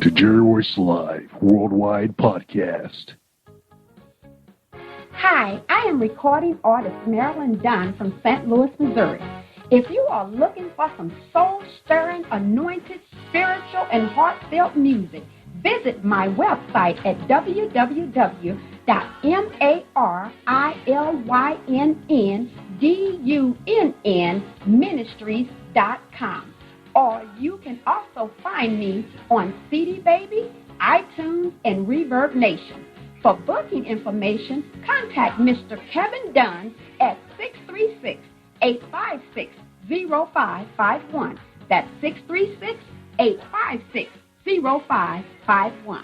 To Jerry Royce Live Worldwide Podcast. Hi, I am recording artist Marilyn Dunn from St. Louis, Missouri. If you are looking for some soul-stirring, anointed, spiritual, and heartfelt music, visit my website at www.marilynnDunnMinistries.com. Or you can also find me on CD Baby, iTunes, and Reverb Nation. For booking information, contact Mr. Kevin Dunn at 636-856-0551. That's 636-856-0551.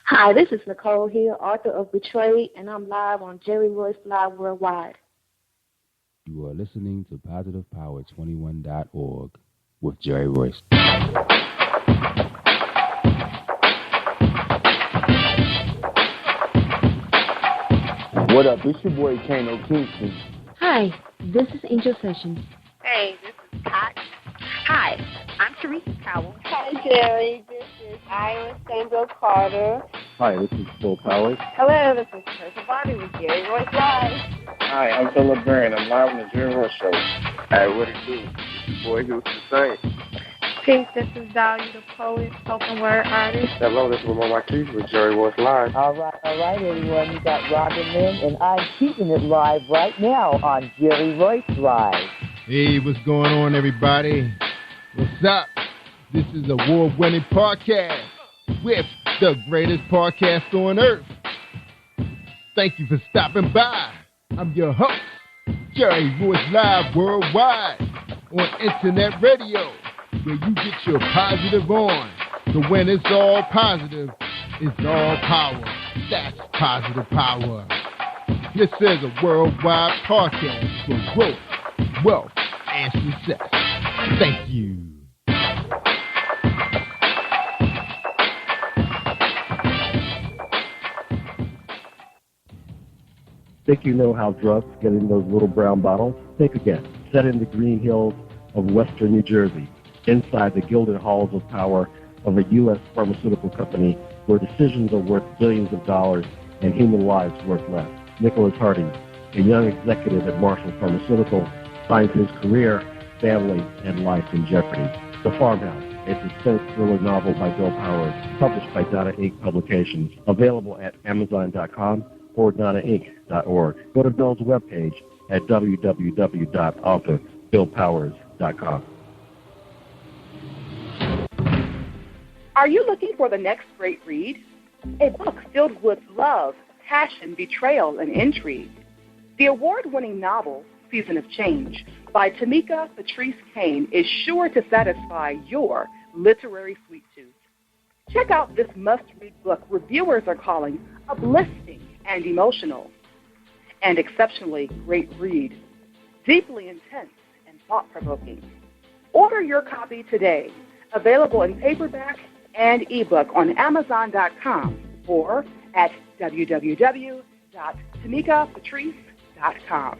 Hi, this is Nicole Hill, author of Betrayed, and I'm live on Jerry Royce Live Worldwide. You are listening to PositivePower21.org with Jerry Royce. What up? It's your boy Kano Kingston. Hi, this is Angel Sessions. Hey, this is Pat. Hi, I'm Teresa Powell. Hi, Jerry. This is Ira Samuel Carter. Hi, this is Phil Powers. Hello, this is Teresa Bobby with Jerry Royce Live. Hi, I'm Philip Barron. I'm live on the Jerry Royce Show. Hey, what it do? It's your boy Houston Saint. Peace, this is Dahlia the poet, spoken word artist. Hello, this is Lamar Marquis with Jerry Royce Live. All right, everyone. You got Robin Lynn, and I'm keeping it live right now on Jerry Royce Live. Hey, what's going on, everybody? What's up? This is a award-winning podcast with the greatest podcast on earth. Thank you for stopping by. I'm your host, Jerry Royce Live Worldwide on Internet Radio, where you get your positive on. So when it's all positive, it's all power. That's positive power. This is a worldwide podcast for growth, wealth, and success. Thank you. Think you know how drugs get in those little brown bottles? Think again. Set in the green hills of western New Jersey, inside the gilded halls of power of a U.S. pharmaceutical company where decisions are worth billions of dollars and human lives worth less. Nicholas Harding, a young executive at Marshall Pharmaceutical, finds his career, family, and life in jeopardy. The Farmhouse, a suspense thriller novel by Bill Powers, published by Donna Inc. Publications, available at Amazon.com or DonnaInc.org. Go to Bill's webpage at www.authorBillPowers.com. Are you looking for the next great read? A book filled with love, passion, betrayal, and intrigue. The award-winning novel, Season of Change, by Tamika Patrice Kane, is sure to satisfy your literary sweet tooth. Check out this must-read book reviewers are calling uplifting and emotional, and exceptionally great read, deeply intense and thought-provoking. Order your copy today, available in paperback and ebook on Amazon.com or at www.tamikapatrice.com.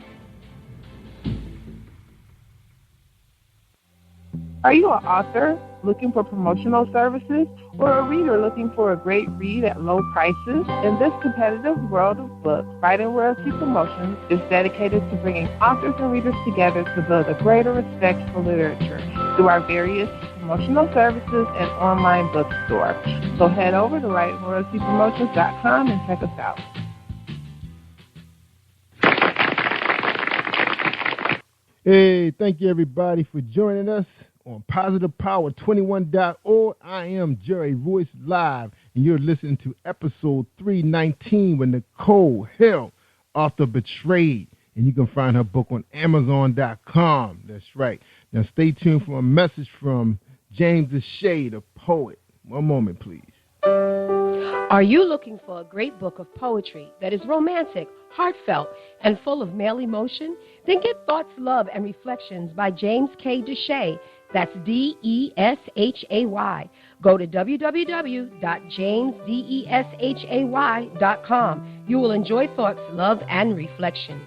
Are you an author looking for promotional services or a reader looking for a great read at low prices? In this competitive world of books, Writing Royalty Promotions is dedicated to bringing authors and readers together to build a greater respect for literature through our various promotional services and online bookstore. So head over to WritingRoyaltyPromotions.com and check us out. Hey, thank you, everybody, for joining us on PositivePower21.org. I am Jerry Royce Live, and you're listening to episode 319 with Nicole Hill, author Betrayed. And you can find her book on Amazon.com. That's right. Now stay tuned for a message from James Deshay, the poet. One moment, please. Are you looking for a great book of poetry that is romantic, heartfelt, and full of male emotion? Then get Thoughts, Love, and Reflections by James K. Deshay. That's Deshay. Go to www.jamesdeshay.com. You will enjoy Thoughts, Love, and Reflections.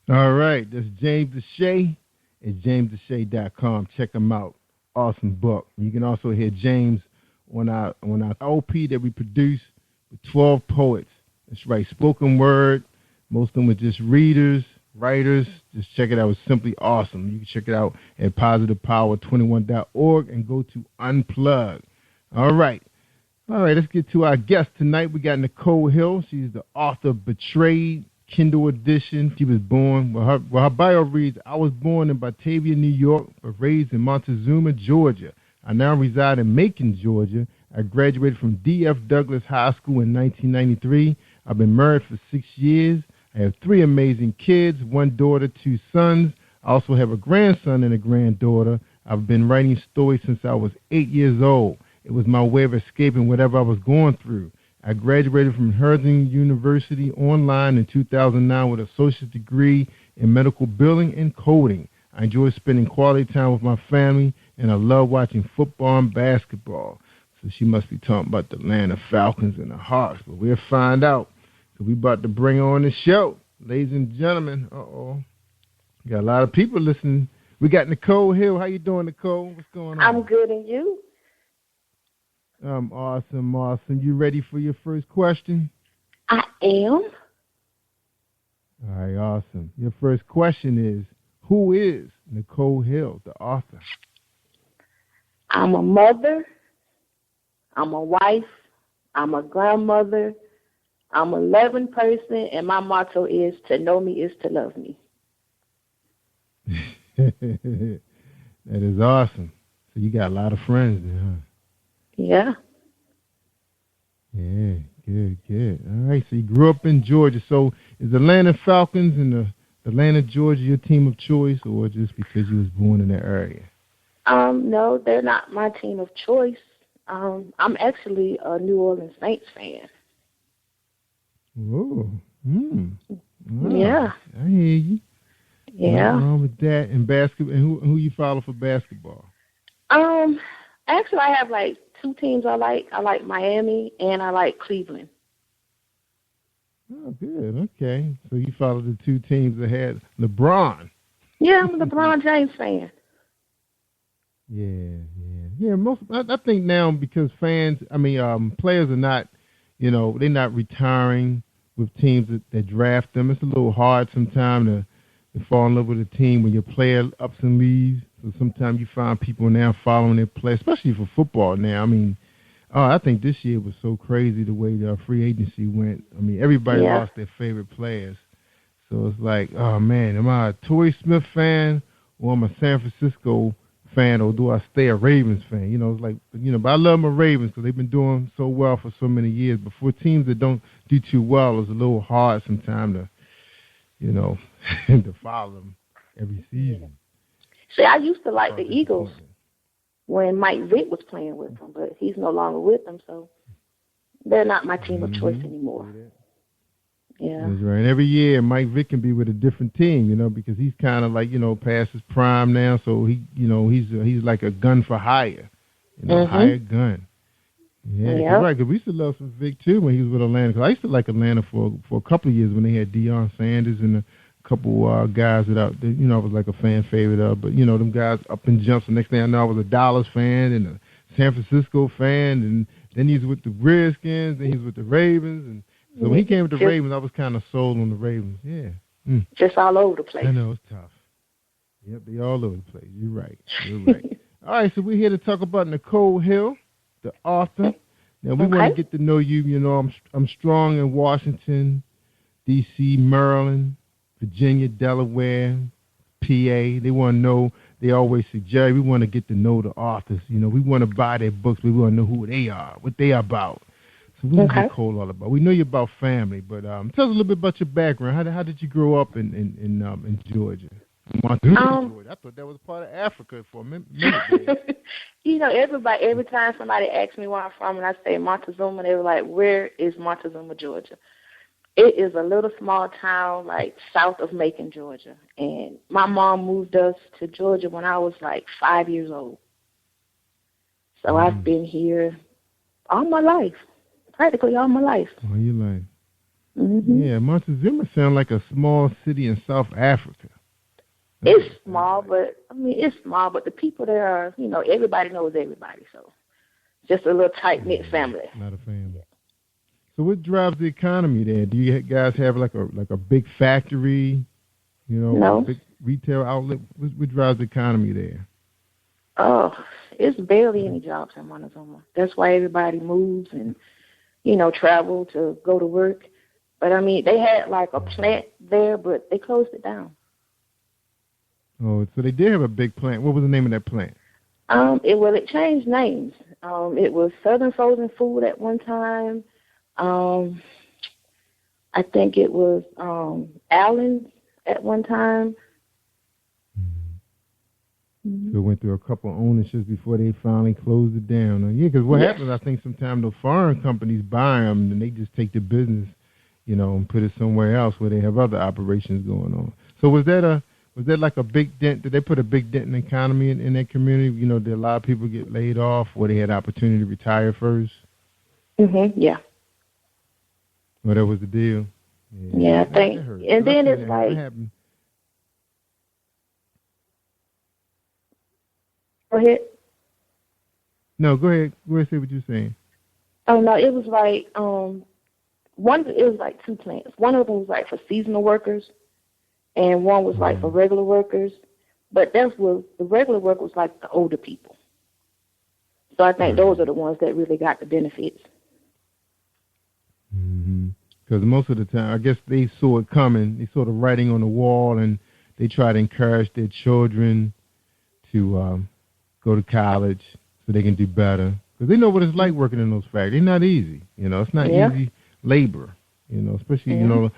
All right, that's James Deshay at jamesdeshay.com. Check him out. Awesome book. You can also hear James on our LP that we produce with 12 poets. That's right, spoken word. Most of them are just readers, writers. Just check it out. It's simply awesome. You can check it out at positivepower21.org and go to Unplug. All right, let's get to our guest tonight. We got Nicole Hill. She's the author of Betrayed, Kindle edition. She was born, her bio reads, I was born in Batavia, New York, but raised in Montezuma, Georgia. I now reside in Macon, Georgia. I graduated from D.F. Douglas High School in 1993. I've been married for 6 years. I have 3 amazing kids, 1 daughter, 2 sons. I also have a grandson and a granddaughter. I've been writing stories since I was 8 years old. It was my way of escaping whatever I was going through. I graduated from Herzing University online in 2009 with an associate's degree in medical billing and coding. I enjoy spending quality time with my family, and I love watching football and basketball. So she must be talking about the Atlanta Falcons and the Hawks, but we'll find out. So we about to bring her on the show. Ladies and gentlemen, we got a lot of people listening. We got Nicole Hill. How you doing, Nicole? What's going on? I'm good, and you? Awesome. You ready for your first question? I am. All right, awesome. Your first question is, who is Nicole Hill, the author? I'm a mother. I'm a wife. I'm a grandmother. I'm a loving person, and my motto is, to know me is to love me. That is awesome. So you got a lot of friends there, huh? Yeah. Yeah, good. All right, so you grew up in Georgia. So is the Atlanta Falcons and the Atlanta, Georgia your team of choice, or just because you was born in that area? No, they're not my team of choice. I'm actually a New Orleans Saints fan. Whoa. Wow. Yeah. I hear you. Yeah. What's wrong with that? And basketball, and who you follow for basketball? Actually, I have like 2 teams I like. I like Miami and I like Cleveland. Oh, good. Okay. So you follow the 2 teams that had LeBron. Yeah, I'm a LeBron James fan. Yeah. I think now because players are not, they're not retiring with teams that draft them. It's a little hard sometimes to fall in love with a team when your player ups and leaves. So sometimes you find people now following their play, especially for football now. I think this year was so crazy the way the free agency went. Everybody lost their favorite players. So it's like, oh, man, am I a Torrey Smith fan or am I a San Francisco fan, or do I stay a Ravens fan? It's like, but I love my Ravens because they've been doing so well for so many years. But for teams that don't do too well, it's a little hard sometimes to, to follow them every season. See, I used to like the Eagles when Mike Vick was playing with them, but he's no longer with them, so they're not my team of choice anymore. Yeah. That's right. And every year, Mike Vick can be with a different team, because he's kind of like, past his prime now, so he's like a gun for hire, hired gun. Yeah, right. Because we used to love some Vic too when he was with Atlanta. Because I used to like Atlanta for a couple of years when they had Deion Sanders and a couple guys that I was like a fan favorite of. But them guys up and jumps. The next thing I know, I was a Dallas fan and a San Francisco fan, and then he's with the Redskins, and he's with the Ravens, and so when he came with the Ravens, I was kind of sold on the Ravens. Yeah, just all over the place. I know, it's tough. Yep, they all over the place. You're right. All right, so we're here to talk about Nicole Hill, the author. Now, we want to get to know you. I'm strong in Washington, D.C., Maryland, Virginia, Delaware, PA. They want to know, they always say, Jerry, we want to get to know the authors. We want to buy their books. We want to know who they are, what they are about. So what is Nicole all about? We know you're about family, but tell us a little bit about your background. How did you grow up in Georgia? Georgia. I thought that was part of Africa for a minute. Every time somebody asks me where I'm from and I say Montezuma, they were like, where is Montezuma, Georgia? It is a little small town like south of Macon, Georgia. And my mom moved us to Georgia when I was like 5 years old. So I've been here all my life, practically all my life. All your life. Mm-hmm. Yeah, Montezuma sounds like a small city in South Africa. It's small, but the people there are, everybody knows everybody, so just a little tight-knit family. Not a family. So what drives the economy there? Do you guys have like a big factory, No. a big retail outlet? What drives the economy there? Oh, it's barely any jobs in Montezuma. That's why everybody moves and, travel to go to work. But, they had like a plant there, but they closed it down. Oh, so they did have a big plant. What was the name of that plant? It changed names. It was Southern Frozen Food at one time. I think it was Allen's at one time. Mm-hmm. So it went through a couple of ownerships before they finally closed it down. Yeah, because what happens, I think sometimes the foreign companies buy them and they just take the business, and put it somewhere else where they have other operations going on. So was that like a big dent? Did they put a big dent in the economy in that community? Did a lot of people get laid off where they had opportunity to retire first? Mm-hmm, yeah. Well, that was the deal. Yeah, I think. And then it's like... Go ahead. No, go ahead. Go ahead, say what you're saying. Oh, no, it was like... it was like two plants. One of them was like for seasonal workers, and one was like for regular workers. But the regular work was like the older people. So I think those are the ones that really got the benefits. Because most of the time, I guess they saw it coming. They saw the writing on the wall, and they try to encourage their children to go to college so they can do better. Because they know what it's like working in those factories. It's not easy. It's not easy labor. Especially you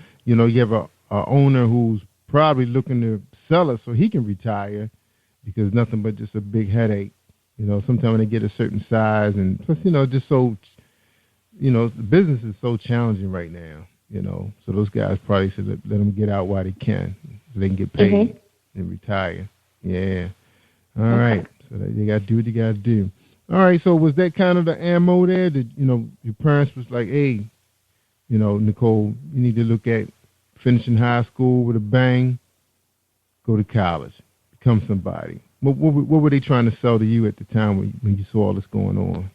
have a owner who's probably looking to sell it so he can retire, because nothing but just a big headache. Sometimes when they get a certain size, and plus just so. The business is so challenging right now. So those guys probably should let them get out while they can, so they can get paid and retire. Yeah. All right. So they got to do what they got to do. All right. So was that kind of the ammo there? That your parents was like, hey, Nicole, you need to look at finishing high school with a bang, go to college, become somebody. What were they trying to sell to you at the time when you saw all this going on?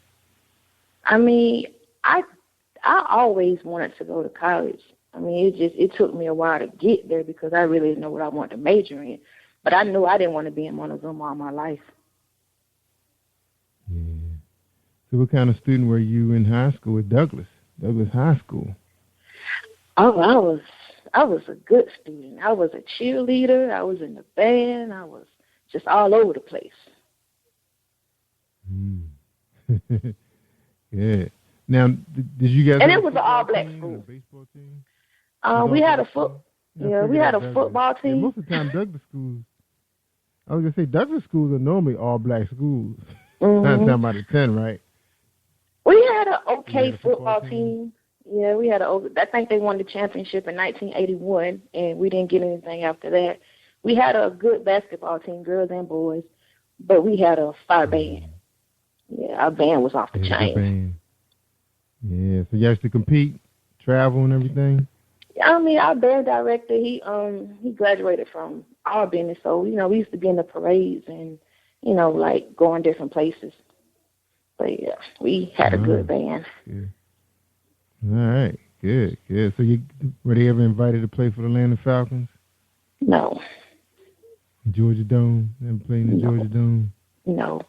I always wanted to go to college. It took me a while to get there because I really didn't know what I wanted to major in. But I knew I didn't want to be in Montezuma all my life. Yeah. So what kind of student were you in high school at Douglas High School? Oh, I was a good student. I was a cheerleader. I was in the band. I was just all over the place. Yeah. Now, did you guys? And it was an all-black school. Baseball team. We had a football team. Yeah, most of the time, Douglas schools. I was gonna say Douglas schools are normally all-black schools. 9 times out of 10, right? We had an okay football team. Yeah, we had I think they won the championship in 1981, and we didn't get anything after that. We had a good basketball team, girls and boys, but we had a fire band. Yeah, our band was off the chain. Yeah, so you have to compete, travel, and everything. Our band director, he graduated from Albany, so we used to be in the parades and like going different places. But yeah, we had a good band. Good. All right, good. So were they ever invited to play for the Atlanta Falcons? No. Georgia Dome? Never played in the Georgia Dome? No.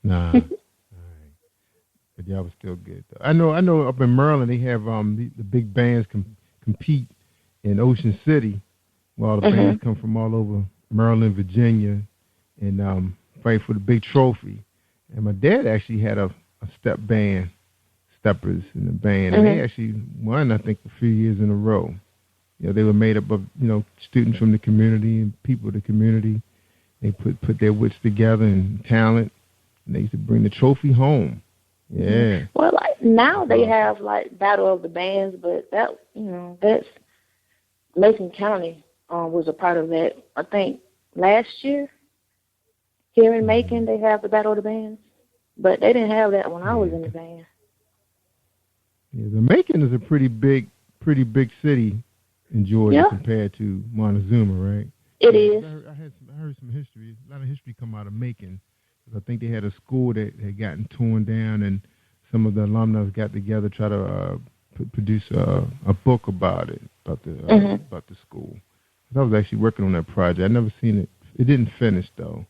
Nah. All right. But y'all was still good, though. I know up in Maryland they have the big bands compete in Ocean City, where all the bands come from all over Maryland, Virginia, and fight for the big trophy. And my dad actually had a steppers in the band, and they actually won, I think, a few years in a row. They were made up of, students from the community and people of the community. They put their wits together and talent, and they used to bring the trophy home. Yeah. Well, now they have Battle of the Bands, but that's Macon County was a part of that. I think last year here in Macon they have the Battle of the Bands, but they didn't have that when I was in the band. Yeah, the Macon is a pretty big city in Georgia compared to Montezuma, right? It is. I heard some history. A lot of history come out of Macon. I think they had a school that had gotten torn down, and some of the alumni got together to try to produce a book about it, about the school. I was actually working on that project. I never seen it. It didn't finish though.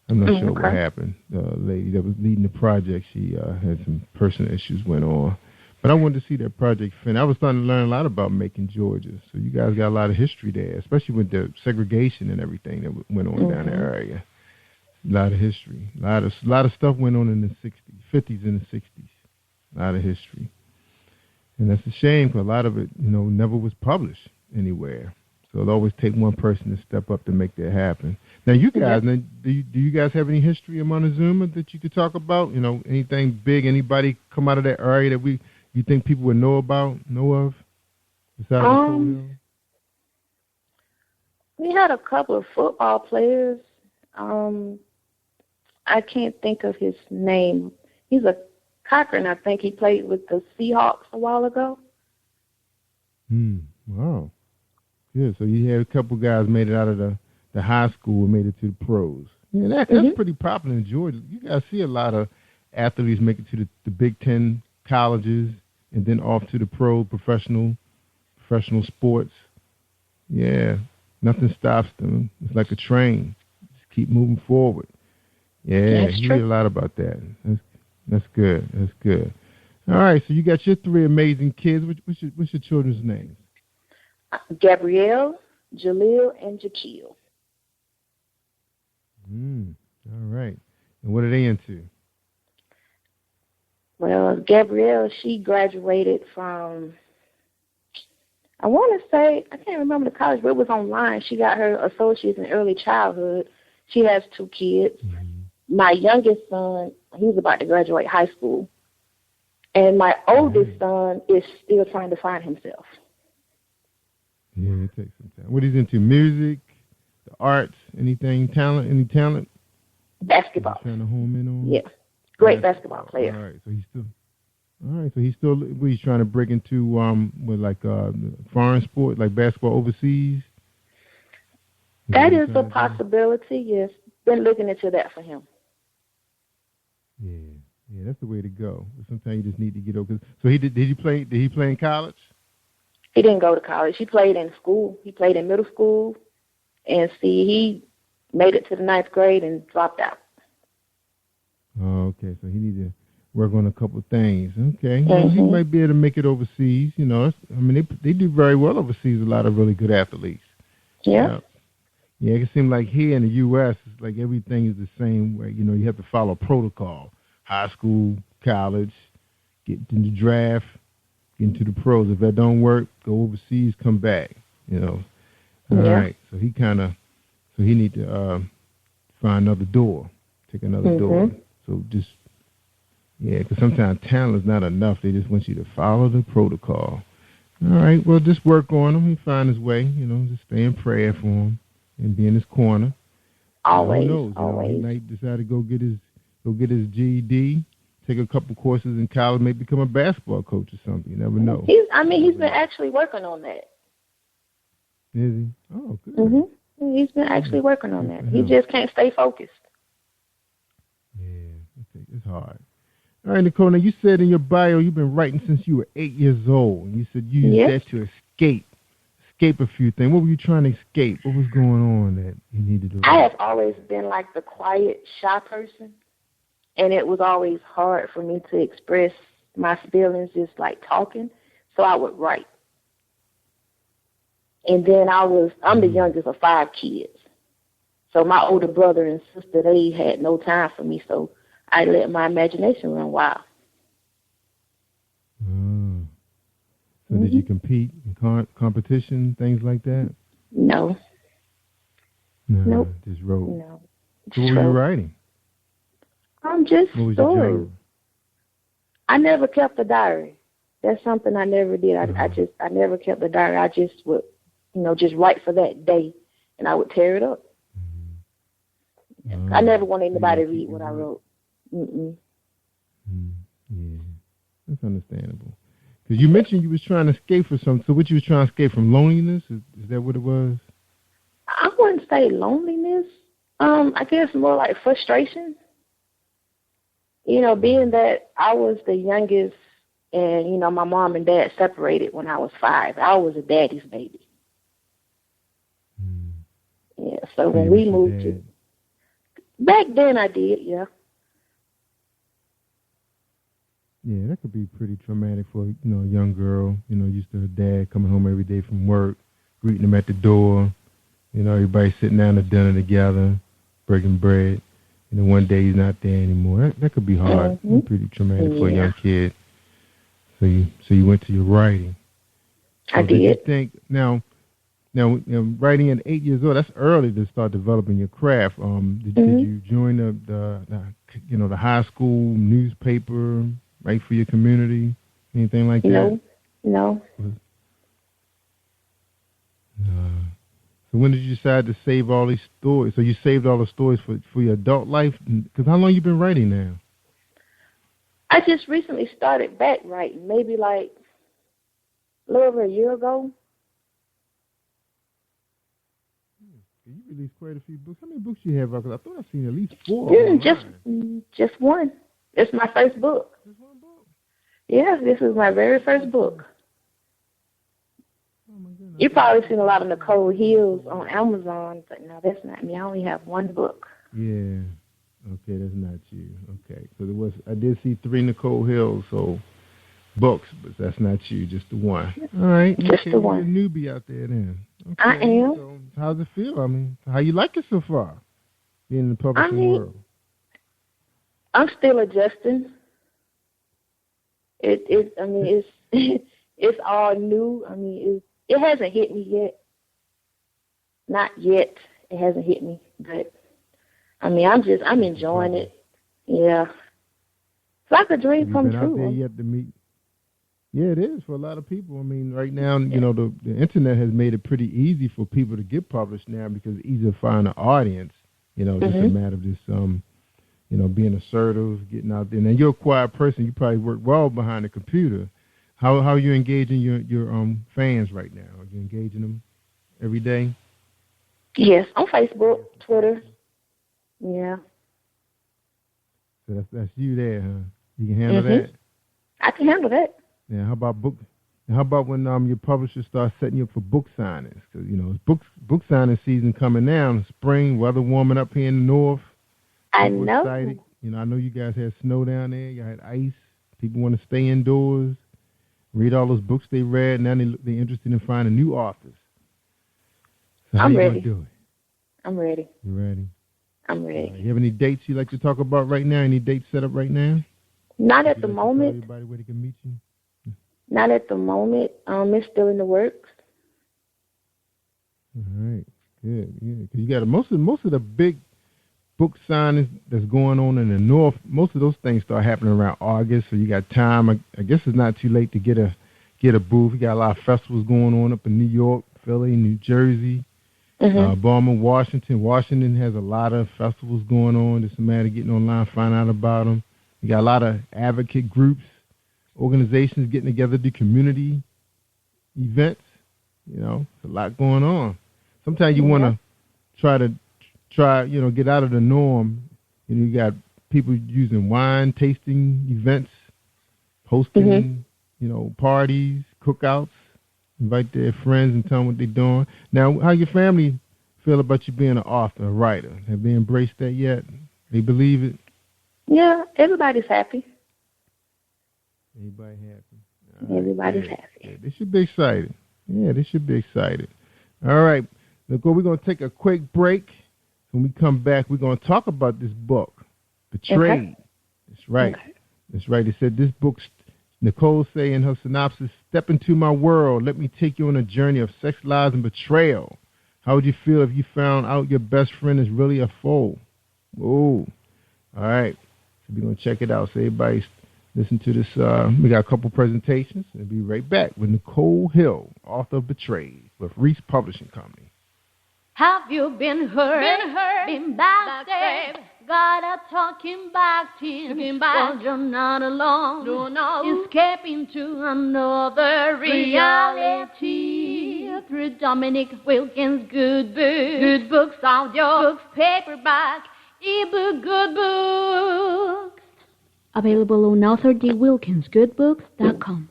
I'm not sure what happened. The lady that was leading the project, she had some personal issues went on. But I wanted to see that project finish. I was starting to learn a lot about Macon, Georgia. So you guys got a lot of history there, especially with the segregation and everything that went on down that area. A lot of history. A lot of stuff went on in the 50s and the 60s. A lot of history. And that's a shame because a lot of it, never was published anywhere. So it'll always take one person to step up to make that happen. Now, you guys, do you guys have any history in Montezuma that you could talk about? Anything big? Anybody come out of that area that you think people would know of? Besides Coal Hill? We had a couple of football players. I can't think of his name. He's a Cochran, I think. He played with the Seahawks a while ago. Wow. Yeah, so you had a couple guys made it out of the high school and made it to the pros. Yeah, that's pretty popular in Georgia. You guys see a lot of athletes make it to the Big Ten colleges and then off to the professional sports. Yeah, nothing stops them. It's like a train. Just keep moving forward. Yeah, you hear a lot about that. That's good. That's good. All right, so you got your three amazing kids. What's your children's names? Gabrielle, Jaleel, and Jaquil. All right. And what are they into? Well, Gabrielle, she graduated from, I want to say, I can't remember the college, but it was online. She got her associates in early childhood. She has 2 kids. My youngest son, he's about to graduate high school. And my oldest son is still trying to find himself. Yeah, it takes some time. What he's into? Music, the arts, anything, talent, any talent? Basketball. Trying to home in on? Yeah. Great basketball player. All right, so he's still he's trying to break into with like foreign sport, like basketball overseas. That is a possibility, yes. Been looking into that for him. Yeah, that's the way to go. Sometimes you just need to get over. So did he play in college? He didn't go to college. He played in school. He played in middle school, and he made it to the 9th grade and dropped out. Oh, okay. So he needs to work on a couple of things. Okay, well, he might be able to make it overseas. They do very well overseas. A lot of really good athletes. Yeah. Yeah, it seems like here in the U.S., it's like everything is the same way. You have to follow protocol. High school, college, get in the draft, get into the pros. If that don't work, go overseas, come back. All right. So he need to find another door, take another door. So because sometimes talent is not enough. They just want you to follow the protocol. All right. Well, just work on him. He'll find his way. Just stay in prayer for him and be in his corner. Always. Who knows? Always. He might decide to go get his GED, take a couple courses in college, maybe become a basketball coach or something. You never know. He's been actually working on that. Is he? Oh, good. He's been actually working on that. He just can't stay focused. Yeah, it's hard. All right, Nicole, now you said in your bio you've been writing since you were 8 years old. And you said you used that to escape a few things. What were you trying to escape? What was going on that you needed to write? I have always been like the quiet, shy person. And it was always hard for me to express my feelings just like talking. So I would write. And then I'm the youngest of 5 kids. So my older brother and sister, they had no time for me. So I let my imagination run wild. So did you compete in competition, things like that? No. Nope. Just wrote. No. So what were you writing? Just what was stories. Your genre? I never kept a diary. That's something I never did. I never kept a diary. I just would, just write for that day, and I would tear it up. I never wanted anybody to read what I wrote. Yeah, that's understandable. Because you mentioned you was trying to escape from something. So what you was trying to escape from? Loneliness? Is that what it was? I wouldn't say loneliness. I guess more like frustration. You know, being that I was the youngest and, you know, my mom and dad separated when I was 5. I was a daddy's baby. Yeah, so when we moved to... Back then I did, yeah. Yeah, that could be pretty traumatic for, you know, a young girl, you know, used to her dad coming home every day from work, greeting him at the door, you know, everybody sitting down at dinner together, breaking bread, and then one day he's not there anymore. That could be hard, pretty traumatic for a young kid. So you went to your writing. So I did. Did you think, now, writing at 8 years old, that's early to start developing your craft. Did you join the high school newspaper, write for your community, anything like that? No. So when did you decide to save all these stories? So you saved all the stories for your adult life? Because how long you been writing now? I just recently started back writing, maybe like a little over a year ago. You released quite a few books. How many books you have? Because I thought I've seen at least 4. Just one. It's my first book. Just one book? Yeah, this is my very first book. Oh my goodness. You've probably seen a lot of Nicole Hills on Amazon, but no, that's not me. I only have one book. Yeah. Okay, that's not you. Okay, so I did see 3 Nicole Hills, so books, but that's not you, just the one. All right, just the one. You're a newbie out there then. Okay, I am. So how's it feel? I mean, how you like it so far, being in the publishing world? I'm still adjusting. It's all new. I mean, it hasn't hit me yet. Not yet. It hasn't hit me, but I mean, I'm enjoying it. Yeah. It's like a dream come true. Out there yet to meet? Yeah, it is for a lot of people. I mean, right now, you know, the internet has made it pretty easy for people to get published now because it's easier to find an audience. You know, just a matter of just, you know, being assertive, getting out there. Now, you're a quiet person. You probably work well behind the computer. How are you engaging your fans right now? Are you engaging them every day? Yes, on Facebook, Twitter. Yeah. So that's you there, huh? You can handle that? I can handle that. Yeah. How about when your publisher starts setting you up for book signings? Because, you know, it's book signing season coming now. Spring, weather warming up here in the north. I know. Excited. You know, I know you guys had snow down there. You had ice. People want to stay indoors, read all those books they read. Now they're interested in finding new authors. So I'm ready. Gonna do it? I'm ready. You ready? I'm ready. You have any dates you like to talk about right now? Any dates set up right now? Not at the moment. Tell everybody where they can meet you? Not at the moment. It's still in the works. All right. Good. Yeah. Because you got most of the big book signings that's going on in the north. Most of those things start happening around August, so you got time. I guess it's not too late to get a booth. You got a lot of festivals going on up in New York, Philly, New Jersey. Baltimore, Washington. Washington has a lot of festivals going on. It's a matter of getting online, find out about them. You got a lot of advocate groups, organizations getting together, do community events. You know, it's a lot going on. Sometimes you want to try, you know, get out of the norm. You know, you got people using wine tasting events, hosting, you know, parties, cookouts. Invite their friends and tell them what they're doing. Now, how your family feel about you being an author, a writer? Have they embraced that yet? They believe it? Yeah, everybody's happy. Everybody happy. Everybody's happy. Yeah, they should be excited. Yeah, they should be excited. All right, Nicole, we're going to take a quick break. When we come back, we're going to talk about this book, Betrayed. Okay. That's right. Okay. That's right. It said this book, Nicole say in her synopsis, step into my world. Let me take you on a journey of sex, lies, and betrayal. How would you feel if you found out your best friend is really a foe? Oh, all right. So we're going to check it out. So everybody listen to this. We got a couple presentations. And we'll be right back with Nicole Hill, author of Betrayed, with Reese Publishing Company. Have you been hurt, been backstabbed, got a talking back, but you're not alone. No. Escaping to another reality through Dominic Wilkins' good books. Good books, audio books, paperback, ebook, good books. Available on ArthurDWilkinsGoodBooks.com.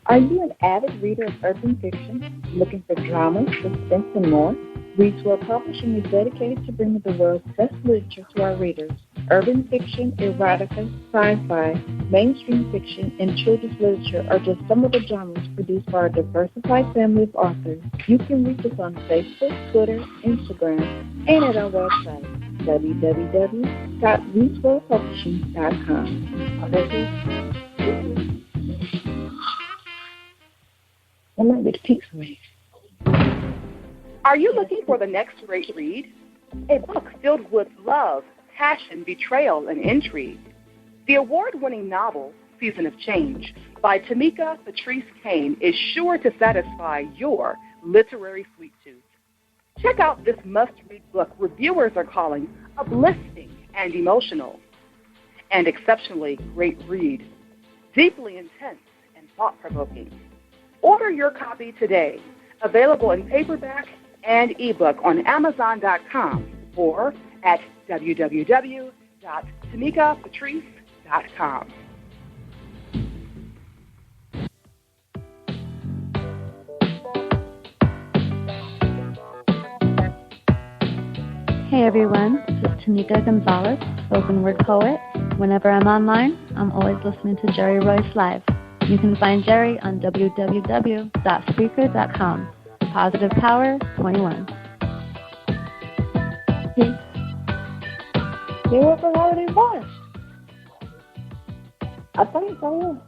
Are you an avid reader of urban fiction, looking for drama, suspense, and more? Readswell Publishing is dedicated to bringing the world's best literature to our readers. Urban fiction, erotica, sci-fi, mainstream fiction, and children's literature are just some of the genres produced by our diversified family of authors. You can reach us on Facebook, Twitter, Instagram, and at our website, www.readswellpublishing.com. That might be the pizza man. Are you looking for the next great read? A book filled with love, passion, betrayal, and intrigue. The award-winning novel, Season of Change, by Tamika Patrice Kane is sure to satisfy your literary sweet tooth. Check out this must-read book reviewers are calling uplifting and emotional. And exceptionally great read, deeply intense and thought-provoking. Order your copy today, available in paperback and ebook on Amazon.com or at www.tamikapatrice.com. Hey everyone, this is Tanika Gonzalez, spoken word poet. Whenever I'm online, I'm always listening to Jerry Royce Live. You can find Jerry on www.spreaker.com. Positive Power 21. He was a holiday boy. I think so,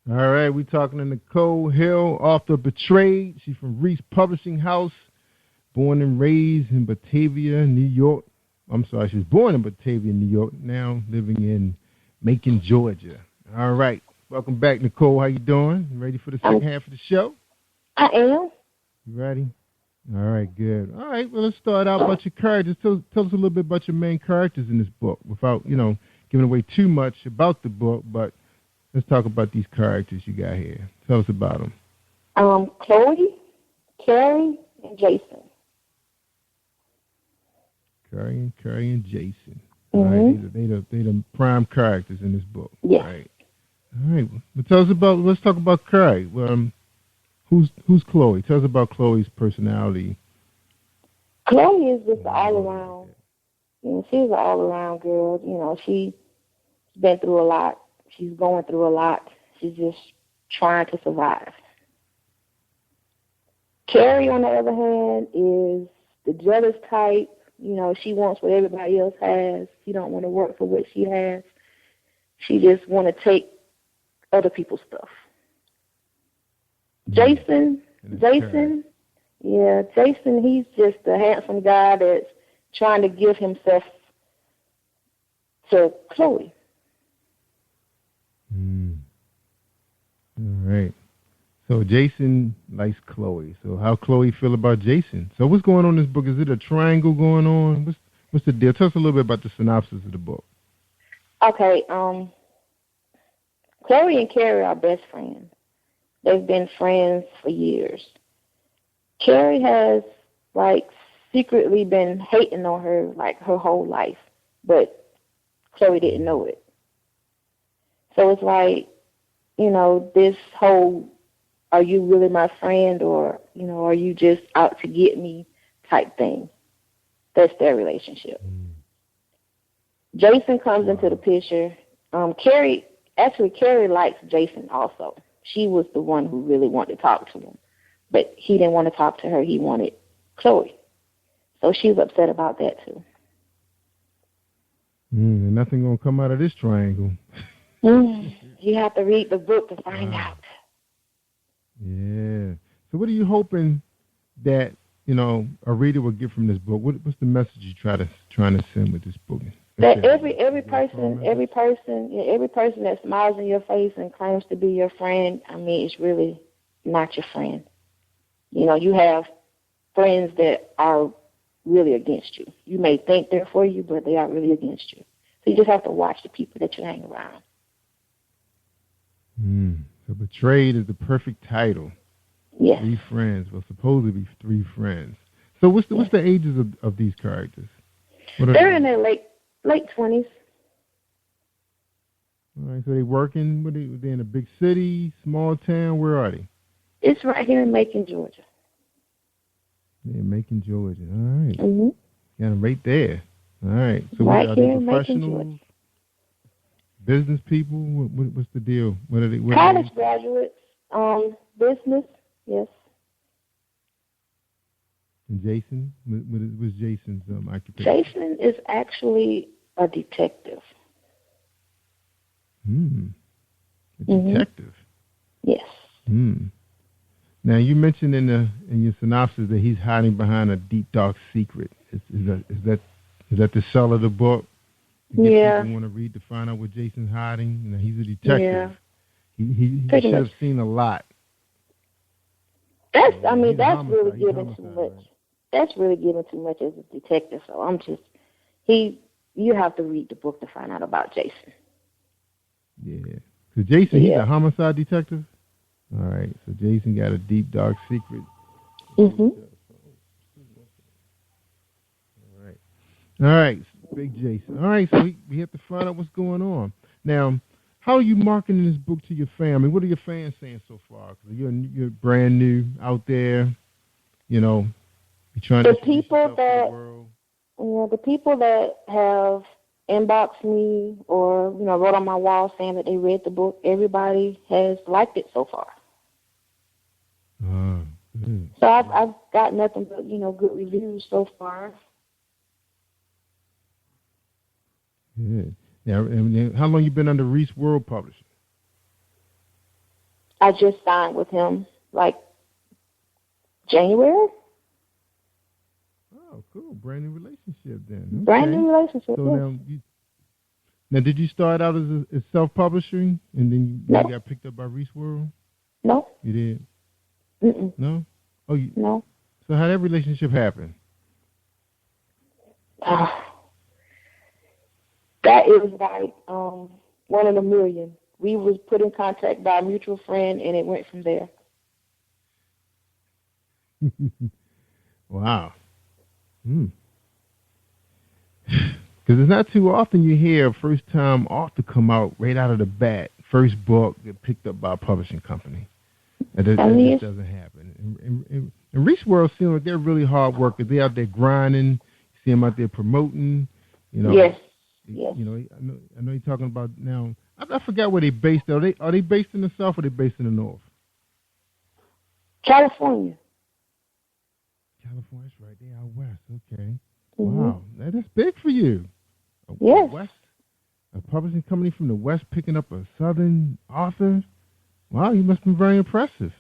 All right, we're talking to Nicole Hill, author of Betrayed. She's from Reese Publishing House, born and raised in Batavia, New York. I'm sorry, she was born in Batavia, New York, now living in Macon, Georgia. All right. Welcome back, Nicole. How you doing? Ready for the second half of the show? I am. You ready? All right, good. All right, well, let's start out about your characters. Tell us a little bit about your main characters in this book without, giving away too much about the book, but let's talk about these characters you got here. Tell us about them. Chloe, Carrie, and Jason. Carrie and Jason. Mm-hmm. All right, they the prime characters in this book. Yes. All right. Well, let's talk about Carrie. Who's Chloe? Tell us about Chloe's personality. Chloe is just all around. She's an all around girl. She's been through a lot. She's going through a lot. She's just trying to survive. Carrie, on the other hand, is the jealous type. She wants what everybody else has. She don't want to work for what she has. She just want to take other people's stuff. Jason, he's just a handsome guy that's trying to give himself to Chloe. All right. So Jason likes Chloe. So how Chloe feel about Jason? So what's going on in this book? Is it a triangle going on? What's the deal? Tell us a little bit about the synopsis of the book. Okay. Chloe and Carrie are best friends. They've been friends for years. Carrie has, secretly been hating on her, her whole life. But Chloe didn't know it. So it's this whole, are you really my friend, or, are you just out to get me type thing. That's their relationship. Jason comes into the picture. Carrie likes Jason also. She was the one who really wanted to talk to him. But he didn't want to talk to her. He wanted Chloe. So she's upset about that too. And nothing going to come out of this triangle. You have to read the book to find out. Yeah. So what are you hoping that, a reader will get from this book? What's the message you're trying to send with this book? That every person that smiles in your face and claims to be your friend, I mean, it's really not your friend. You know, you have friends that are really against you. You may think they're for you, but they are really against you. So you just have to watch the people that you hang around. So betrayed is the perfect title. Yes. 3 friends. Well, supposedly 3 friends. So what's the ages of these characters? They're in their late 20s. All right, so they working. They in a big city, small town? Where are they? It's right here in Macon, Georgia. They're in Macon, Georgia. All right. Mm-hmm. Got them right there. All right. So right are here they professionals? Business people? What's the deal? What are they? College graduates. Business. Yes. And Jason? What's Jason's occupation? Jason is actually a detective. A detective. Yes. Now you mentioned in your synopsis that he's hiding behind a deep, dark secret. Is that the sell of the book? People want to read to find out what Jason's hiding. You know, he's a detective. Yeah. He should have seen a lot. That's really giving too much. Right? That's really giving too much as a detective. So you have to read the book to find out about Jason. Yeah. So Jason, he's a homicide detective? All right. So Jason got a deep, dark secret. Mm-hmm. All right. Big Jason. All right. So we have to find out what's going on. Now, how are you marketing this book to your family? What are your fans saying so far? Because you're brand new out there. You know, you're trying to introduce yourself to the world. Yeah, the people that have inboxed me or, wrote on my wall saying that they read the book, everybody has liked it so far. So I've got nothing but, good reviews so far. Good. Now, how long you been under Reese World Publishing? I just signed with him, January. Oh, cool. Brand new relationship then. Okay. Brand new relationship, so now, did you start out as self-publishing and then you got picked up by Reese World? No. You did? Mm-mm. No? Oh, no. So how that relationship happen? That is one in a million. We was put in contact by a mutual friend, and it went from there. Wow. Because it's not too often you hear a first-time author come out right out of the bat, first book get picked up by a publishing company. That just doesn't happen. And Reese World seems like they're really hard workers. They're out there grinding. You see them out there promoting. Yes. I know you're talking about now. I forgot where they based. Are they based in the South or are they based in the North? California. California's right there out west. Okay. Mm-hmm. Wow, that's big for you. Yes. A publishing company from the West picking up a Southern author. Wow, you must have been very impressive.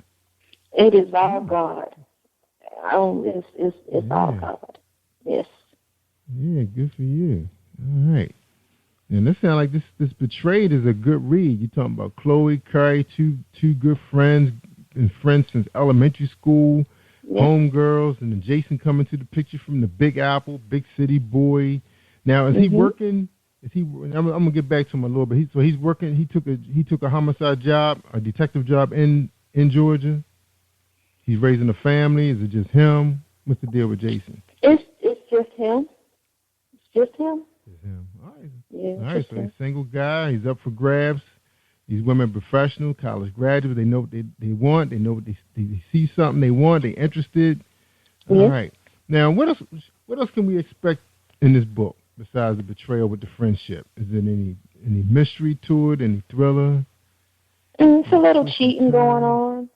It is all God. It's all God. Yes. Yeah, good for you. All right. And this sounds like this Betrayed is a good read. You're talking about Chloe, Carrie, two good friends, and friends since elementary school, homegirls, and then Jason coming to the picture from the Big Apple, big city boy. Now, is he working? I'm gonna get back to him a little bit. He's working. He took a homicide job, a detective job in Georgia. He's raising a family. Is it just him? What's the deal with Jason? It's just him. It's just him. It's him. All right. Yeah. All right. So he's a single guy. He's up for grabs. These women professional, college graduates. They know what they want. They know what they see something they want. They're interested. All right. Now, what else can we expect in this book besides the betrayal with the friendship? Is there any mystery to it? Any thriller? It's a little cheating going on.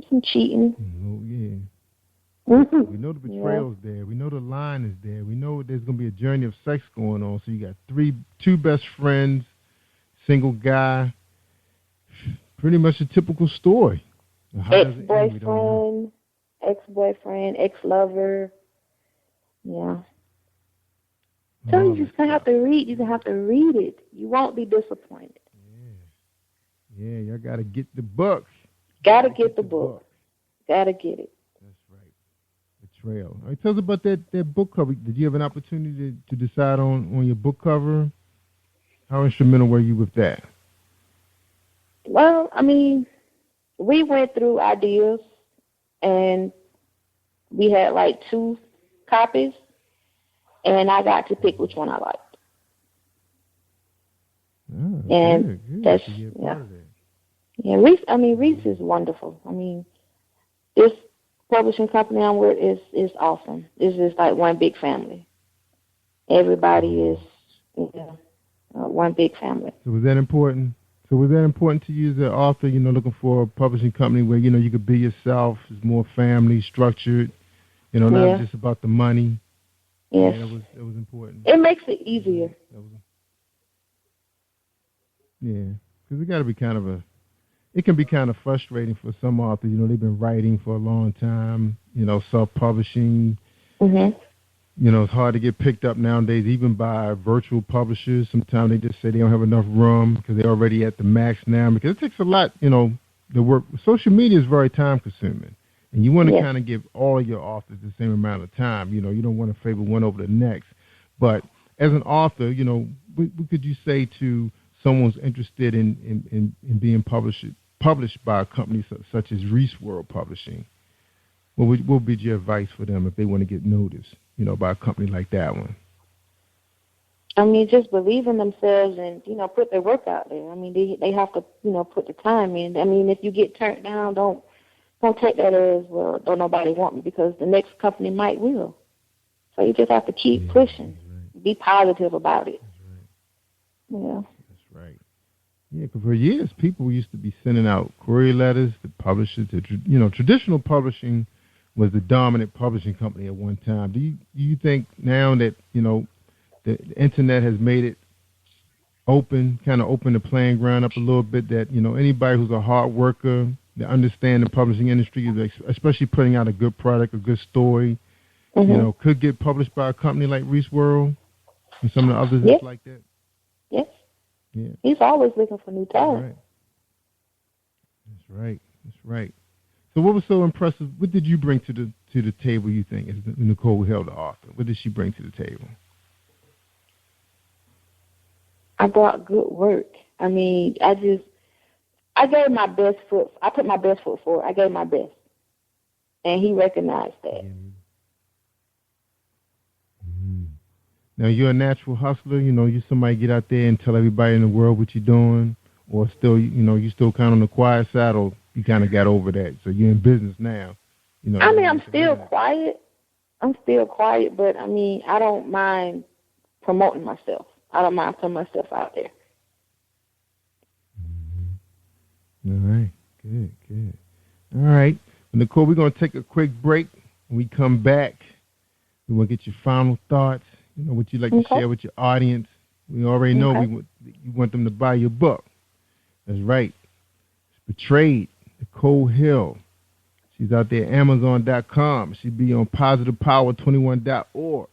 Some cheating. Oh yeah. Mm-hmm. We know the betrayal's there. We know the line is there. We know there's going to be a journey of sex going on. So you got two best friends, single guy. Pretty much a typical story. Ex-boyfriend, ex-lover. Yeah. So you just have to read. You just have to read it. You won't be disappointed. Yeah, y'all got to get the books. Got to get the book. Got to get it. That's right. Betrayal. All right, tell us about that book cover. Did you have an opportunity to decide on your book cover? How instrumental were you with that? Well, I mean, we went through ideas, and we had like 2 copies, and I got to pick which one I liked. Oh, and good. that's Reese is wonderful. I mean, this publishing company I'm with is awesome. It's just like one big family. Everybody is one big family. So was that important? So was that important to you as an author? Looking for a publishing company where you could be yourself. It's more family structured. Not just about the money. Yes, it was important. It makes it easier. Yeah, because it got to be it can be kind of frustrating for some authors. They've been writing for a long time, self-publishing. Mm-hmm. It's hard to get picked up nowadays, even by virtual publishers. Sometimes they just say they don't have enough room because they're already at the max now. Because it takes a lot, the work. Social media is very time-consuming. And you want to kind of give all of your authors the same amount of time. You don't want to favor one over the next. But as an author, what could you say to someone's interested in being published by a company such as Reese World Publishing? What would be your advice for them if they want to get noticed, by a company like that one? I mean, just believe in themselves and, put their work out there. I mean, they have to, put the time in. I mean, if you get turned down, don't take that as, well, don't nobody want me, because the next company might will. So you just have to keep pushing. Right. Be positive about it. That's right. Yeah. That's right. Yeah, because for years, people used to be sending out query letters to publishers. Traditional publishing was the dominant publishing company at one time. Do you think now that, the Internet has made it open the playing ground up a little bit, that, anybody who's a hard worker, that understand the publishing industry, especially putting out a good product, a good story, could get published by a company like Reese World and some of the others that's like that? Yes. Yeah. He's always looking for new talent. That's right. So what was so impressive? What did you bring to the table, you think, as Nicole Hill, the author? What did she bring to the table? I brought good work. I mean, I gave my best foot. I put my best foot forward. I gave my best. And he recognized that. Mm-hmm. Now, you're a natural hustler. You're somebody get out there and tell everybody in the world what you're doing, or still, you still kind of on the quiet side, or you kind of got over that. So you're in business now. I mean, I'm still quiet. But, I mean, I don't mind promoting myself. I don't mind putting myself out there. All right, good. All right, Nicole, we're going to take a quick break. When we come back, we want to get your final thoughts, what you'd like to share with your audience. We already know you want them to buy your book. That's right. It's Betrayed, Nicole Hill. She's out there at Amazon.com. She'll be on PositivePower21.org.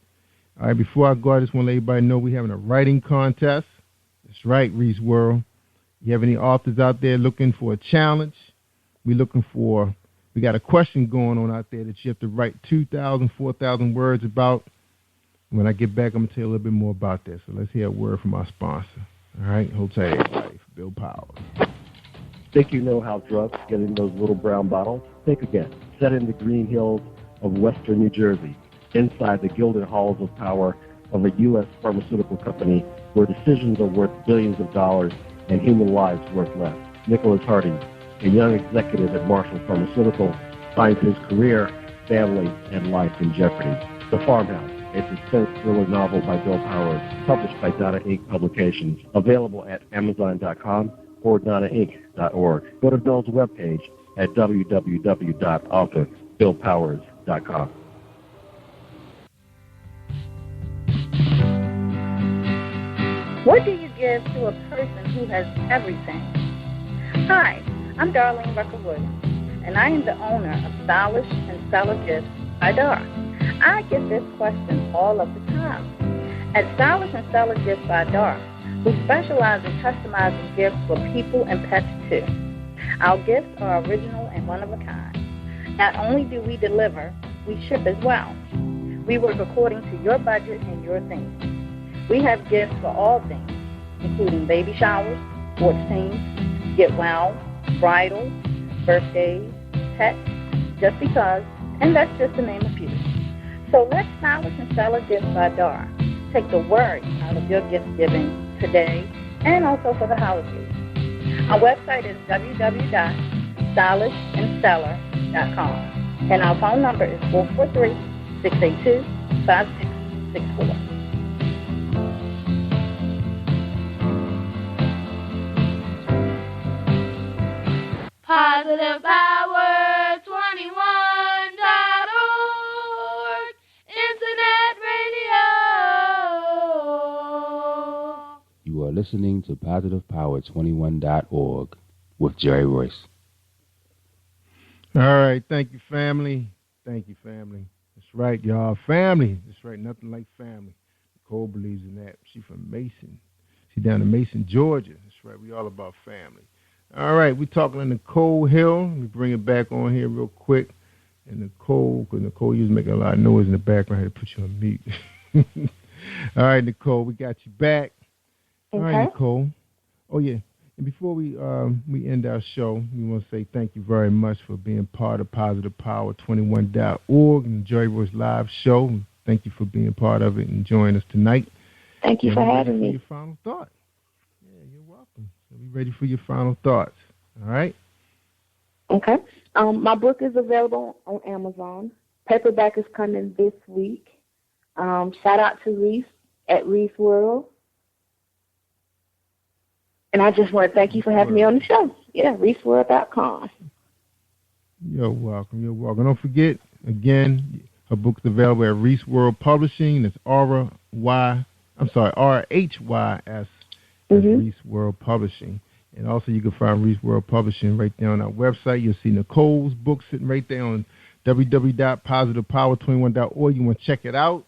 All right, before I go, I just want to let everybody know we're having a writing contest. That's right, Reese World. You have any authors out there looking for a challenge? We got a question going on out there that you have to write 2,000, 4,000 words about. When I get back, I'm going to tell you a little bit more about that. So let's hear a word from our sponsor. All right, hold tight, everybody, for Bill Powers. Think you know how drugs get in those little brown bottles? Think again. Set in the green hills of western New Jersey, inside the gilded halls of power of a U.S. pharmaceutical company where decisions are worth billions of dollars and human lives worth less. Nicholas Harding, a young executive at Marshall Pharmaceutical, finds his career, family, and life in jeopardy. The Farmhouse, a suspense thriller novel by Bill Powers, published by Donna Inc. Publications, available at Amazon.com or DonnaInc.org. Go to Bill's webpage at www.author.BillPowers.com. What do you give to a person who has everything? Hi, I'm Darlene Rucker-Williams, and I am the owner of Stylish and Stellar Gifts by Dar. I get this question all of the time. At Stylish and Stellar Gifts by Dara, we specialize in customizing gifts for people and pets too. Our gifts are original and one of a kind. Not only do we deliver, we ship as well. We work according to your budget and your theme. We have gifts for all things, including baby showers, sports teams, get well, bridal, birthdays, pets, just because, and that's just to name a few. So let Stylish and Stellar Gifts by Dara take the worry out of your gift giving today and also for the holidays. Our website is www.stylishandstellar.com and our phone number is 443-682-5664. Positive Power 21.org, Internet Radio. You are listening to Positive Power 21.org with Jerry Royce. All right. Thank you, family. Thank you, family. That's right, y'all. Family. That's right. Nothing like family. Nicole believes in that. She's from Mason. She's down in Mason, Georgia. That's right. We all about family. All right. We're talking to Nicole Hill. Let me bring it back on here real quick. And Nicole, because Nicole, you was making a lot of noise in the background. I had to put you on mute. All right, Nicole, we got you back. Okay. All right, Nicole. Oh, yeah. And before we end our show, we want to say thank you very much for being part of Positive Power 21.org and Jerry Royce Live Show. Thank you for being part of it and joining us tonight. Thank you for having me. Your final thought. Yeah, you're welcome. So be ready for your final thoughts. All right? Okay. My book is available on Amazon. Paperback is coming this week. Shout out to Reese at Reese World. And I just want to thank you for having me on the show. Yeah, ReeseWorld.com. You're welcome. You're welcome. Don't forget, again, her book's available at Reese World Publishing. That's RHYS, Reese World Publishing. And also you can find Reese World Publishing right there on our website. You'll see Nicole's book sitting right there on www.positivepower21.org. You want to check it out.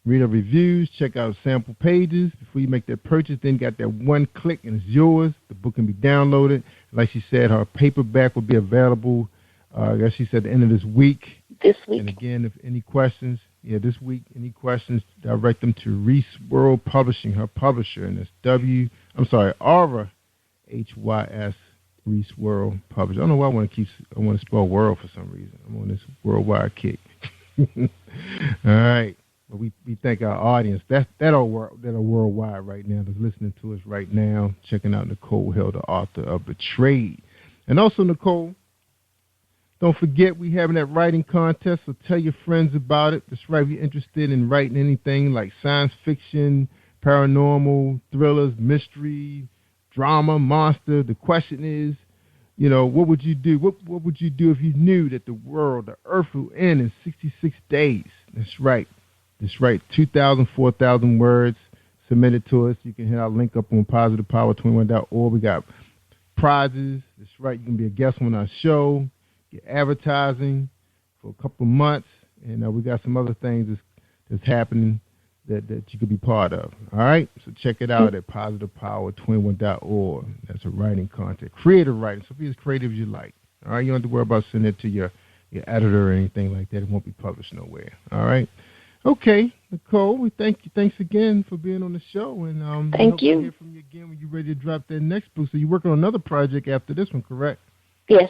Read our reviews, check out sample pages before you make that purchase. Then got that one click and it's yours. The book can be downloaded. Like she said, her paperback will be available, I guess she said, the end of this week. This week. And again, if any questions, this week, any questions, direct them to Reese World Publishing, her publisher. And it's RHYS, Reese World Publishing. I don't know why I want to spell world for some reason. I'm on this worldwide kick. All right. But we thank our audience. That are worldwide right now, that's listening to us right now, checking out Nicole Hill, the author of The Trade. And also, Nicole, don't forget we having that writing contest, so tell your friends about it. That's right, if you're interested in writing anything like science fiction, paranormal, thrillers, mystery, drama, monster. The question is, what would you do? What would you do if you knew that the earth will end in 66 days? That's right. 2,000, 4,000 words submitted to us. You can hit our link up on positivepower21.org. We got prizes. That's right. You can be a guest on our show, get advertising for a couple of months, and we got some other things that's happening that you could be part of. All right? So check it out at positivepower21.org. That's a writing content, creative writing. So be as creative as you like. All right? You don't have to worry about sending it to your editor or anything like that. It won't be published nowhere. All right? Okay, Nicole, we thank you. Thanks again for being on the show. And thank you. We'll hear from you again when you're ready to drop that next book. So you're working on another project after this one, correct? Yes.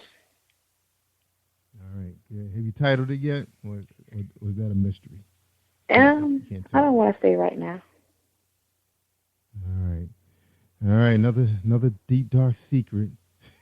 All right. Good. Have you titled it yet, or was that a mystery? I don't want to say right now. All right. Another deep dark secret,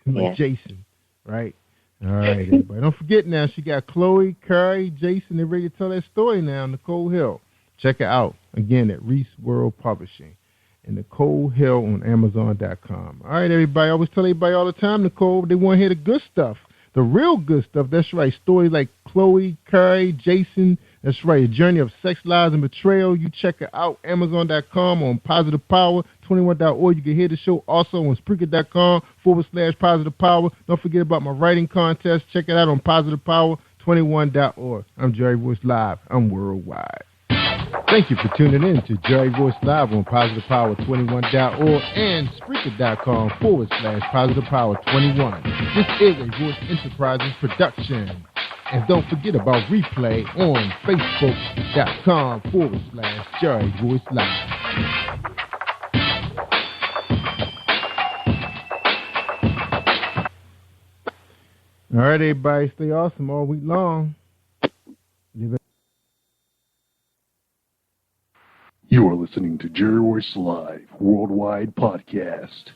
like Jason, right? All right, everybody. Don't forget now, she got Chloe, Curry, Jason. They're ready to tell that story now, Nicole Hill. Check her out, again, at Reese World Publishing. And Nicole Hill on Amazon.com. All right, everybody. I always tell everybody all the time, Nicole, they want to hear the good stuff, the real good stuff. That's right. Stories like Chloe, Curry, Jason. That's right. A journey of sex, lies, and betrayal. You check it out. Amazon.com, on positivepower21.org. You can hear the show also on Spreaker.com/Positive Power. Don't forget about my writing contest. Check it out on positivepower21.org. I'm Jerry Royce Live. I'm worldwide. Thank you for tuning in to Jerry Voice Live on PositivePower21.org and Spreaker.com/PositivePower21. This is a Voice Enterprises production. And don't forget about replay on Facebook.com/Jerry Voice Live. All right, everybody, stay awesome all week long. You are listening to Jerry Royce Live Worldwide Podcast.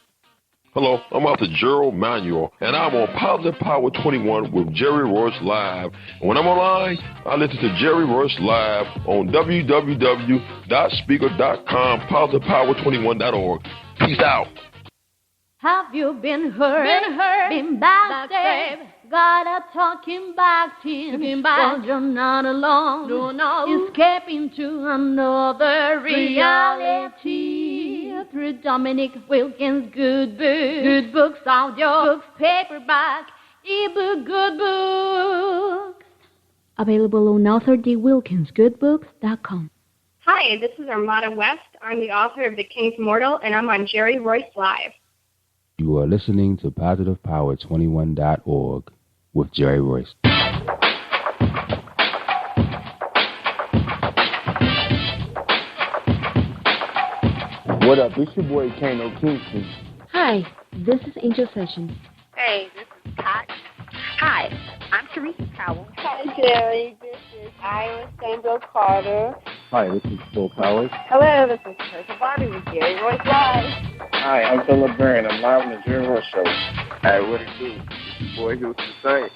Hello, I'm Author Gerald Manuel, and I'm on Positive Power 21 with Jerry Royce Live. And when I'm online, I listen to Jerry Royce Live on www.speaker.com, positivepower21.org. Peace out. Have you been hurt? Been backstabbed? Got a talking back team. Well, you're not alone. No. Escaping to another reality. Through Dominic Wilkins' good books, audio books, paperback, ebook, good books. Available on authordwilkinsgoodbooks.com. Hi, this is Armada West. I'm the author of The King's Mortal, and I'm on Jerry Royce Live. You are listening to PositivePower21.org with Jerry Royce. What up? It's your boy Kano Kingston. Hi, this is Angel Sessions. Hey, this is Pat. Hi, I'm Teresa Cowell. Hi, Jerry. This is Iowa Samuel Carter. Hi, this is Phil Powers. Hello, this is Teresa Barbie with Jerry Royce Live. Hi, I'm Philip Barron. I'm live on the Jerry Royce Show. Hey, what it do? It's your boy Houston Saint.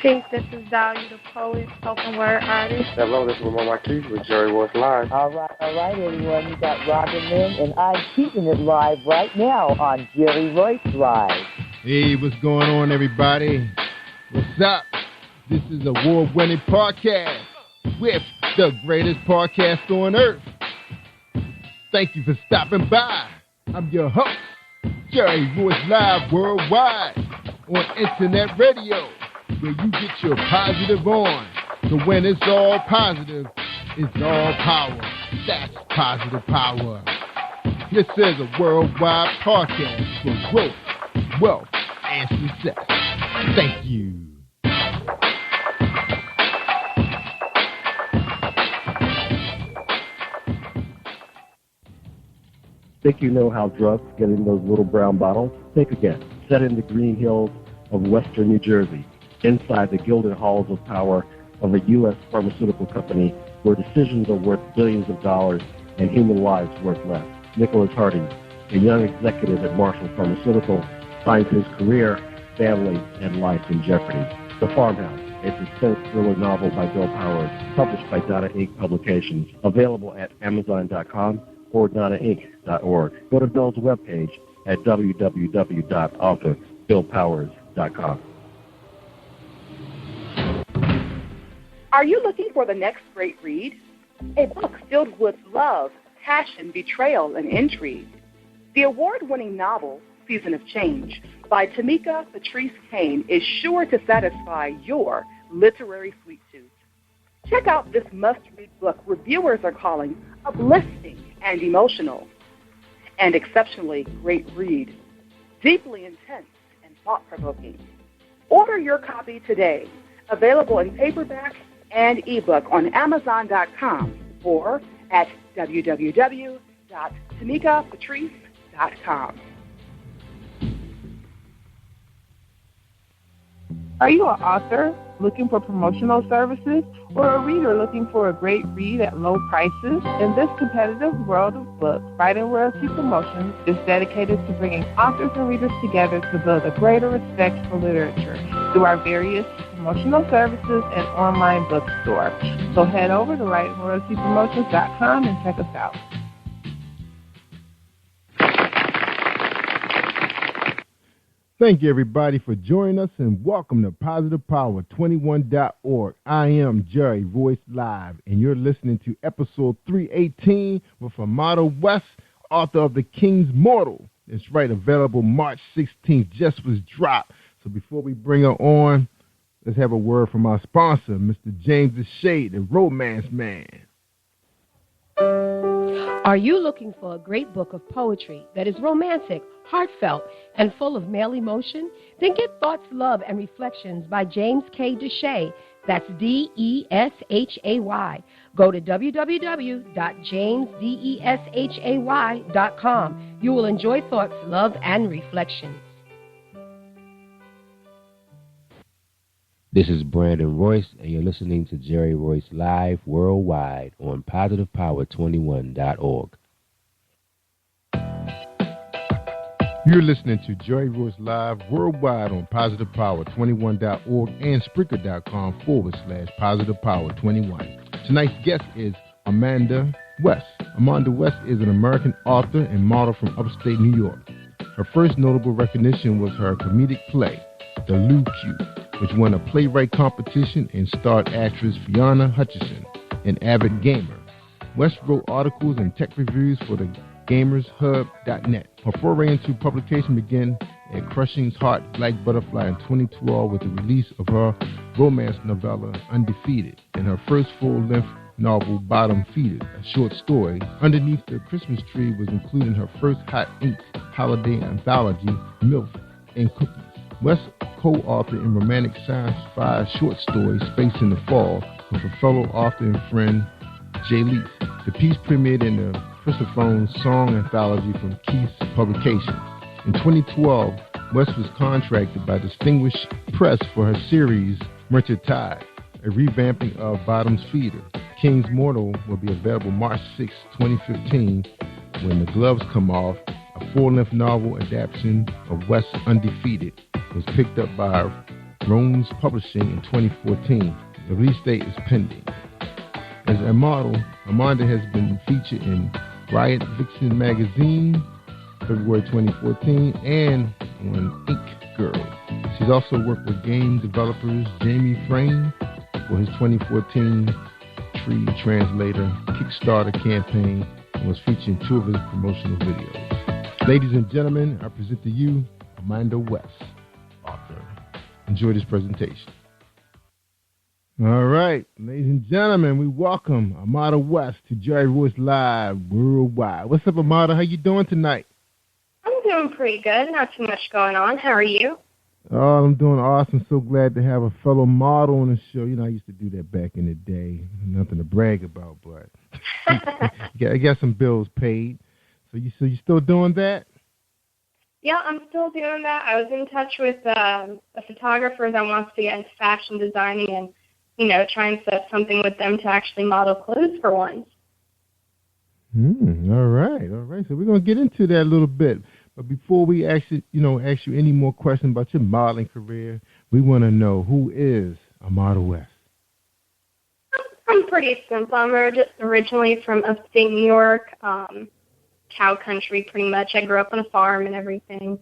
Peace, this is Dahlia the Poet, spoken word artist. Hello, this is Mama Marquise with Jerry Royce Live. All right, everyone. You got Robin Lynn, and I'm keeping it live right now on Jerry Royce Live. Hey, what's going on, everybody? What's up? This is a award-winning podcast with the greatest podcast on earth. Thank you for stopping by. I'm your host, Jerry Royce Live Worldwide on Internet Radio, where you get your positive on. So when it's all positive, it's all power. That's positive power. This is a worldwide podcast for growth, wealth, and success. Thank you. Think you know how drugs get in those little brown bottles? Think again. Set in the green hills of western New Jersey, inside the gilded halls of power of a U.S. pharmaceutical company where decisions are worth billions of dollars and human lives worth less. Nicholas Harding, a young executive at Marshall Pharmaceutical, finds his career, family, and life in jeopardy. The Farmhouse, a suspense thriller novel by Bill Powers, published by Donna Inc. Publications, available at Amazon.com or DonnaInc.org. Go to Bill's webpage at www.authorBillPowers.com. Are you looking for the next great read? A book filled with love, passion, betrayal, and intrigue. The award-winning novel, Season of Change, by Tamika Patrice Kane, is sure to satisfy your literary sweet tooth. Check out this must-read book reviewers are calling uplifting and emotional, and exceptionally great read, deeply intense and thought-provoking. Order your copy today, available in paperback and ebook on Amazon.com or at www.tamikapatrice.com. Are you an author looking for promotional services or a reader looking for a great read at low prices? In this competitive world of books, Writing Royalty Promotions is dedicated to bringing authors and readers together to build a greater respect for literature through our various promotional services and online bookstore. So head over to WritingRoyaltyPromotions.com and check us out. Thank you, everybody, for joining us, and welcome to PositivePower21.org. I am Jerry Royce Live, and you're listening to episode 318 with Armada West, author of The King's Mortal. It's right, available March 16th, just was dropped. So before we bring her on, let's have a word from our sponsor, Mr. James the Shade, the Romance Man. Are you looking for a great book of poetry that is romantic, heartfelt, and full of male emotion? Then get Thoughts, Love, and Reflections by James K. Deshay. That's Deshay. Go to www.jamesdeshay.com. You will enjoy Thoughts, Love, and Reflections. This is Brandon Royce, and you're listening to Jerry Royce Live worldwide on PositivePower21.org. You're listening to Jerry Royce Live worldwide on PositivePower21.org and Spreaker.com/PositivePower21. Tonight's guest is Amanda West. Amanda West is an American author and model from upstate New York. Her first notable recognition was her comedic play, The Lou Q, which won a playwright competition and starred actress Fiona Hutchison, an avid gamer. West wrote articles and tech reviews for the GamersHub.net. Her foray into publication began at Crushing's Heart Black Butterfly in 2012 with the release of her romance novella Undefeated and her first full-length novel Bottom Feeders, a short story. Underneath the Christmas Tree was included in her first Hot Ink holiday anthology, MILF and Cookies. West co-authored in romantic sci-fi short story Space in the Fall with her fellow author and friend Jay Leaf. The piece premiered in the Chrysophone's song anthology from Keith's Publications. In 2012, West was contracted by Distinguished Press for her series Merchant Tide, a revamping of Bottom's Feeder. King's Mortal will be available March 6, 2015, when The Gloves Come Off, a full-length novel adaptation of West's Undefeated, was picked up by Rome's Publishing in 2014. The release date is pending. As a model, Amanda has been featured in Riot Vixen magazine, February 2014, and on Ink Girl. She's also worked with game developers Jamie Frame for his 2014 Tree Translator Kickstarter campaign and was featured in 2 of his promotional videos. Ladies and gentlemen, I present to you Amanda West, author. Enjoy this presentation. All right, ladies and gentlemen, we welcome Amanda West to Jerry Royce Live worldwide. What's up, Amanda? How you doing tonight? I'm doing pretty good. Not too much going on. How are you? Oh, I'm doing awesome. So glad to have a fellow model on the show. You know, I used to do that back in the day. Nothing to brag about, but I got some bills paid. So you still doing that? Yeah, I'm still doing that. I was in touch with a photographer that wants to get into fashion designing and, try and set something with them to actually model clothes for once. All right. So we're going to get into that a little bit. But before we ask you any more questions about your modeling career, we want to know, who is Amanda West? I'm pretty simple. I'm originally from upstate New York, cow country pretty much. I grew up on a farm and everything.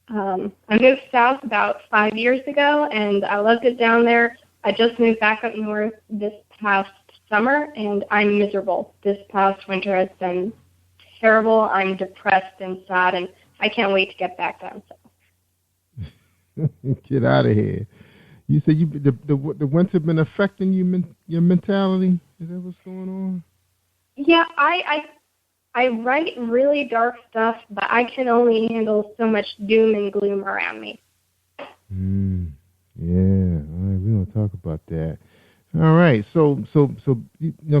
I moved south about 5 years ago, and I loved it down there. I just moved back up north this past summer, and I'm miserable. This past winter has been terrible. I'm depressed and sad, and I can't wait to get back down south. Get out of here. You said the winter been affecting your mentality? Is that what's going on? Yeah, I write really dark stuff, but I can only handle so much doom and gloom around me. Yeah. All right, we're gonna talk about that. All right. So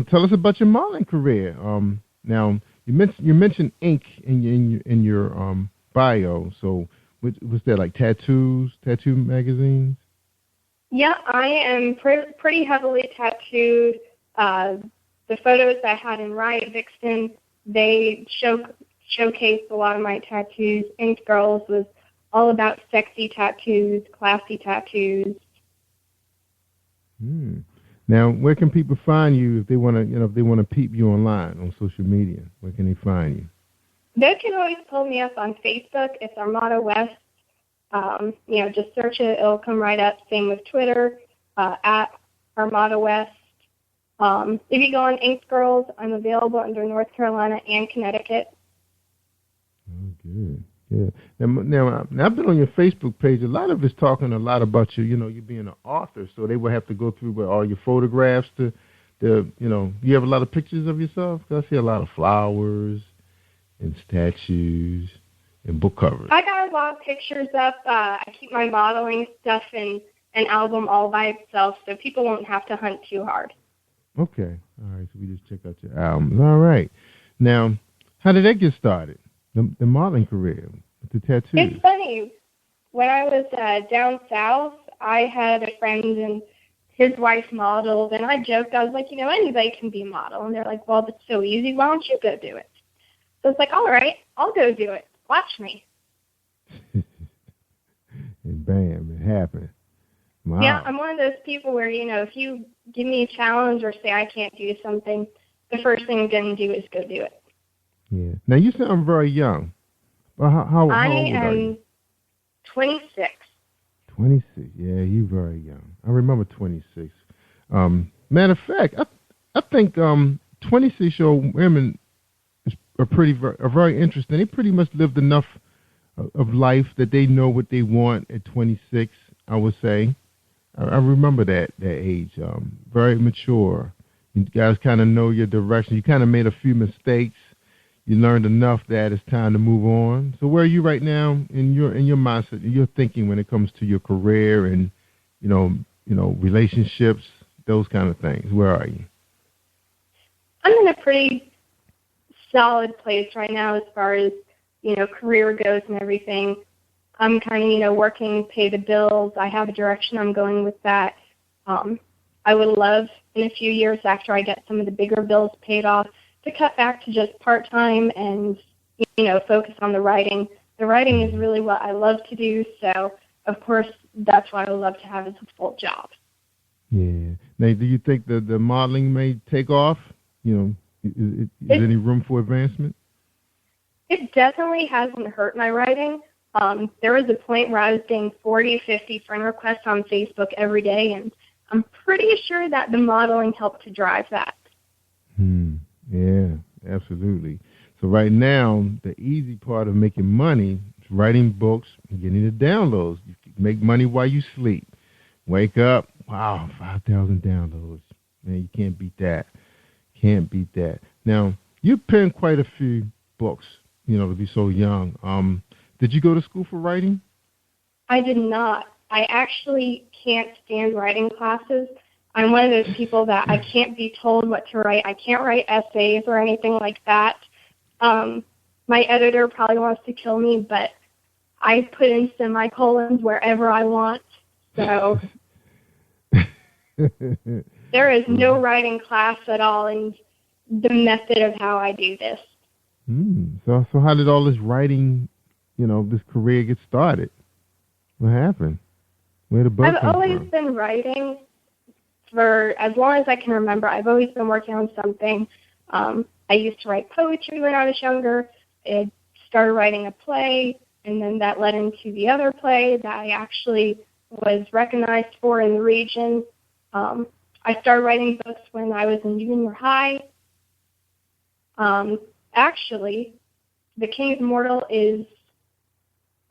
tell us about your modeling career. Now you mentioned ink in your bio. So was that like tattoo magazines? Yeah, I am pretty heavily tattooed. The photos I had in Riot Vixen, they showcased a lot of my tattoos. Ink Girls was all about sexy tattoos, classy tattoos. Now, where can people find you if they want to peep you online on social media? Where can they find you? They can always pull me up on Facebook. It's Armada West. Just search it. It'll come right up. Same with Twitter, at Armada West. If you go on Ink Girls, I'm available under North Carolina and Connecticut. Oh, good. Yeah. Now, I've been on your Facebook page. A lot of it's talking a lot about you. You being an author, so they will have to go through all your photographs to you have a lot of pictures of yourself? 'Cause I see a lot of flowers and statues and book covers. I got a lot of pictures up. I keep my modeling stuff in an album all by itself, so people won't have to hunt too hard. Okay. All right. So we just check out your albums. All right. Now, how did that get started? The modeling career with the tattoos. It's funny. When I was down south, I had a friend and his wife modeled, and I joked. I was like, anybody can be a model. And they're like, well, it's so easy. Why don't you go do it? So it's like, all right, I'll go do it. Watch me. And bam, it happened. Wow. Yeah, I'm one of those people where, if you give me a challenge or say I can't do something, the first thing I'm going to do is go do it. Yeah. Now, you sound very young. Well, how old I are you? am 26. 26. Yeah, you're very young. I remember 26. Matter of fact, I think 26-year-old women are very interesting. They pretty much lived enough of life that they know what they want at 26, I would say. I remember that age. Very mature. You guys kind of know your direction. You kind of made a few mistakes. You learned enough that it's time to move on. So where are you right now in your mindset, your thinking when it comes to your career and relationships, those kind of things? Where are you? I'm in a pretty solid place right now as far as career goes and everything. I'm kind of working, pay the bills. I have a direction I'm going with that. I would love in a few years after I get some of the bigger bills paid off to cut back to just part-time and, focus on the writing. The writing is really what I love to do, so, of course, that's what I would love to have as a full job. Yeah. Now, do you think the modeling may take off? Is there any room for advancement? It definitely hasn't hurt my writing. There was a point where I was getting 40, 50 friend requests on Facebook every day, and I'm pretty sure that the modeling helped to drive that. Yeah, absolutely. So right now, the easy part of making money is writing books and getting the downloads. You can make money while you sleep. Wake up, wow, 5,000 downloads. Man, you can't beat that. Can't beat that. Now, you've penned quite a few books, to be so young. Did you go to school for writing? I did not. I actually can't stand writing classes. I'm one of those people that I can't be told what to write. I can't write essays or anything like that. My editor probably wants to kill me, but I put in semicolons wherever I want. So there is no writing class at all in the method of how I do this. So how did all this writing, this career get started? What happened? Where the bug come I've always from? been writing for as long as I can remember. I've always been working on something. I used to write poetry when I was younger. I started writing a play, and then that led into the other play that I actually was recognized for in the region. I started writing books when I was in junior high. Actually, The King's Mortal is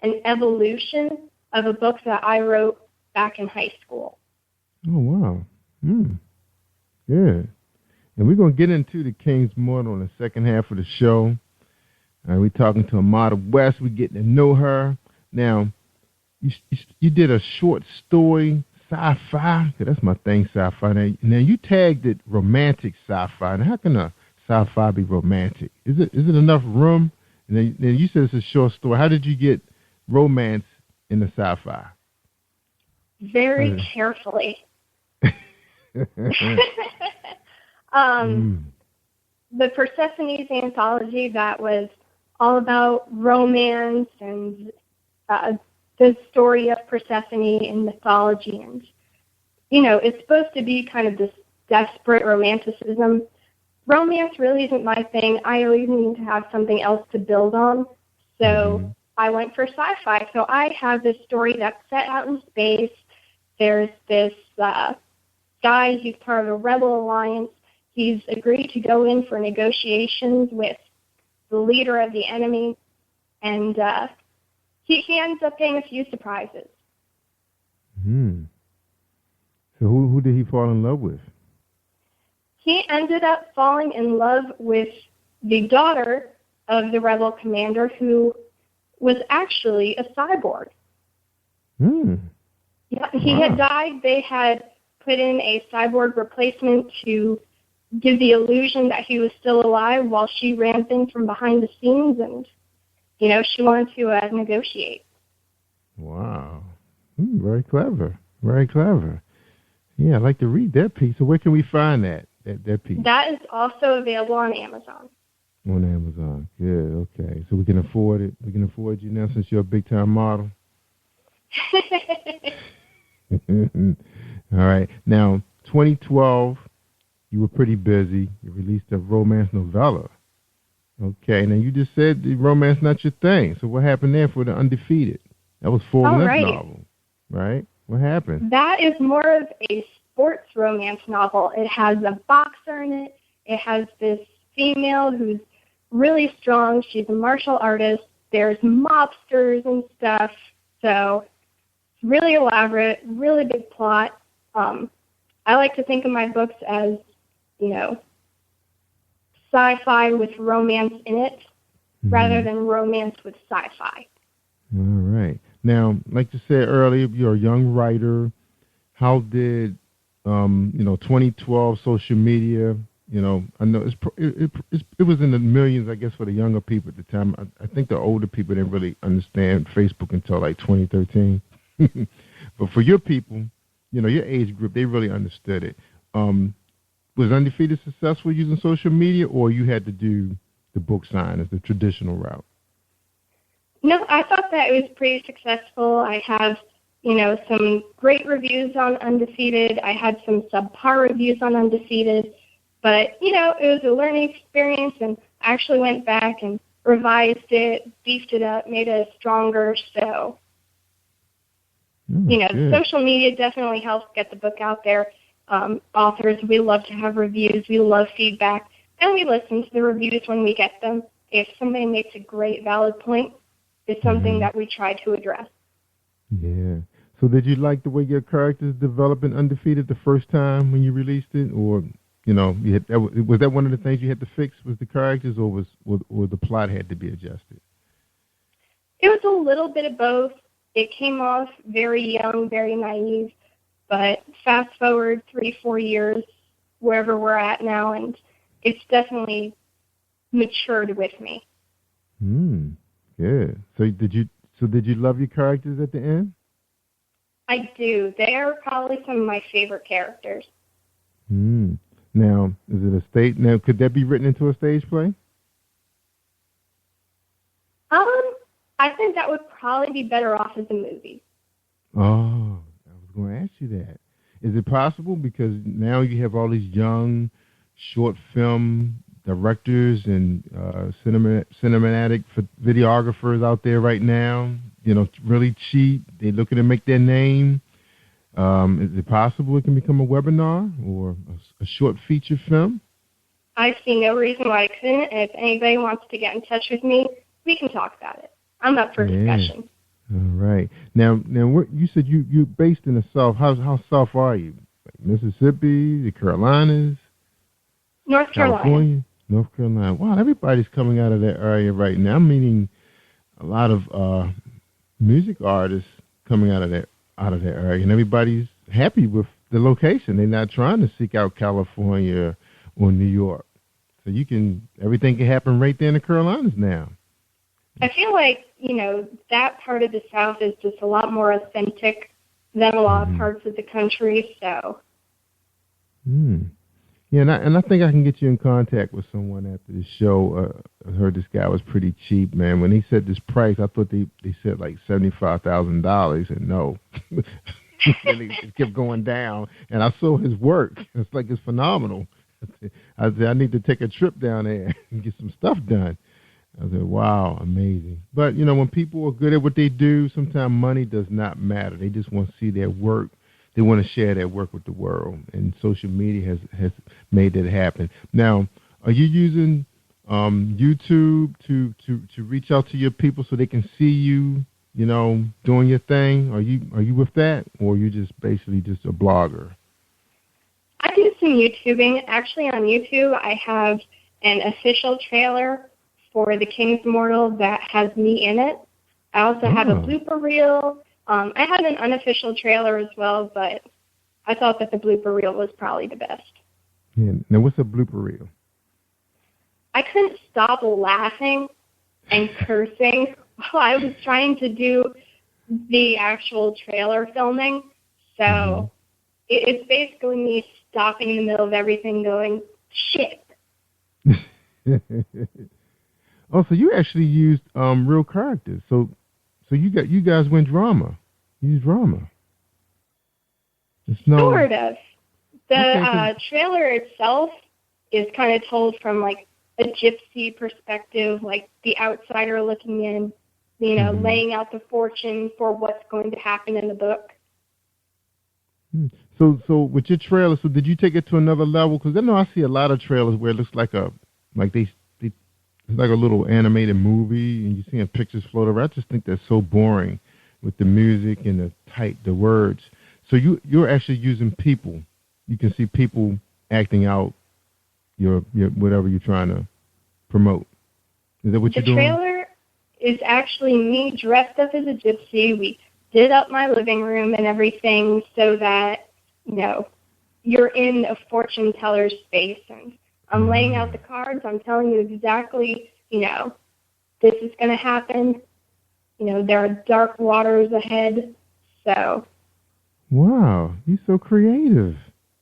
an evolution of a book that I wrote back in high school. Oh, wow. Good. And we're going to get into The King's Mortal in the second half of the show. We're talking to Amada West. We're getting to know her. Now, you did a short story, sci-fi. That's my thing, sci-fi. Now you tagged it romantic sci-fi. Now, how can a sci-fi be romantic? Is it enough room? And then you said it's a short story. How did you get romance in the sci-fi? Very carefully. The Persephone's anthology, that was all about romance and the story of Persephone in mythology. And, it's supposed to be kind of this desperate romanticism. Romance really isn't my thing. I always need to have something else to build on. So I went for sci-fi. So I have this story that's set out in space. There's this guy, he's part of a rebel alliance. He's agreed to go in for negotiations with the leader of the enemy, and he ends up getting a few surprises. So who did he fall in love with? he ended up falling in love with the daughter of the rebel commander, who was actually a cyborg. Yeah, he had died. They had put in a cyborg replacement to give the illusion that he was still alive while she ran things from behind the scenes, and, she wanted to negotiate. Wow. Very clever. Very clever. Yeah, I'd like to read that piece. So where can we find that piece? That is also available on Amazon. On Amazon. Good, okay. So we can afford it. We can afford you now since you're a big-time model. All right. Now, 2012, you were pretty busy. You released a romance novella. Okay. Now, you just said the romance not your thing. So what happened there for The Undefeated? That was full-length novel, right? What happened? That is more of a sports romance novel. It has a boxer in it. It has this female who's really strong. She's a martial artist. There's mobsters and stuff. So it's really elaborate, really big plot. I like to think of my books as, sci-fi with romance in it, rather than romance with sci-fi. All right. Now, like you said earlier, you're a young writer. How did, 2012 social media, I know it was in the millions, I guess, for the younger people at the time. I think the older people didn't really understand Facebook until like 2013. But for your people, your age group, they really understood it. Was Undefeated successful using social media, or you had to do the book sign as the traditional route? No, I thought that it was pretty successful. I have, some great reviews on Undefeated. I had some subpar reviews on Undefeated. But, it was a learning experience, and I actually went back and revised it, beefed it up, made it stronger. So, social media definitely helps get the book out there. Authors, we love to have reviews. We love feedback. And we listen to the reviews when we get them. If somebody makes a great, valid point, it's something that we try to address. Yeah. So did you like the way your characters developed in Undefeated the first time when you released it? Or, was that one of the things you had to fix, was the characters, or the plot had to be adjusted? It was a little bit of both. It came off very young, very naive. But fast forward 3-4 years, wherever we're at now, and it's definitely matured with me. Good. So did you love your characters at the end? I do. They are probably some of my favorite characters. Now, is it a stage? Now, could that be written into a stage play? I think that would probably be better off as a movie. Oh, I was going to ask you that. Is it possible? Because now you have all these young short film directors and cinematic videographers out there right now, really cheap. They're looking to make their name. Is it possible it can become a webinar or a short feature film? I see no reason why it couldn't. And if anybody wants to get in touch with me, we can talk about it. I'm up for discussion. All right. Now, you said you're based in the South. How South are you? Like Mississippi, the Carolinas, North Carolina. California, North Carolina. Wow, everybody's coming out of that area right now. I'm meeting a lot of music artists coming out of that area, and everybody's happy with the location. They're not trying to seek out California or New York. So everything can happen right there in the Carolinas now. I feel like, that part of the South is just a lot more authentic than a lot of parts of the country, so. Yeah, and I think I can get you in contact with someone after the show. I heard this guy was pretty cheap, man. When he said this price, I thought they said like $75,000, and no. And it kept going down, and I saw his work. It's phenomenal. I said, I need to take a trip down there and get some stuff done. I said, wow, amazing. But, when people are good at what they do, sometimes money does not matter. They just want to see their work. They want to share their work with the world. And social media has made that happen. Now, are you using YouTube to reach out to your people so they can see you, doing your thing? Are you with that? Or are you just basically just a blogger? I do some YouTubing. Actually, on YouTube, I have an official trailer for The King's Mortal that has me in it. I also have a blooper reel. I had an unofficial trailer as well, but I thought that the blooper reel was probably the best. Yeah. Now, what's a blooper reel? I couldn't stop laughing and cursing while I was trying to do the actual trailer filming. So it's basically me stopping in the middle of everything going, shit. Oh, so you actually used real characters. So you guys went drama. You used drama. Sort of. The trailer itself is kind of told from like a gypsy perspective, like the outsider looking in, you know, laying out the fortune for what's going to happen in the book. So with your trailer, so did you take it to another level? Because I know I see a lot of trailers where it looks like it's like a little animated movie, and you're seeing pictures float over. I just think that's so boring with the music and the words. So you're actually using people. You can see people acting out your whatever you're trying to promote. Is that what you're doing? The trailer is actually me dressed up as a gypsy. We did up my living room and everything so that, you know, you're in a fortune teller's space, and I'm laying out the cards. I'm telling you exactly, you know, this is going to happen. You know, there are dark waters ahead. So. Wow, you're so creative.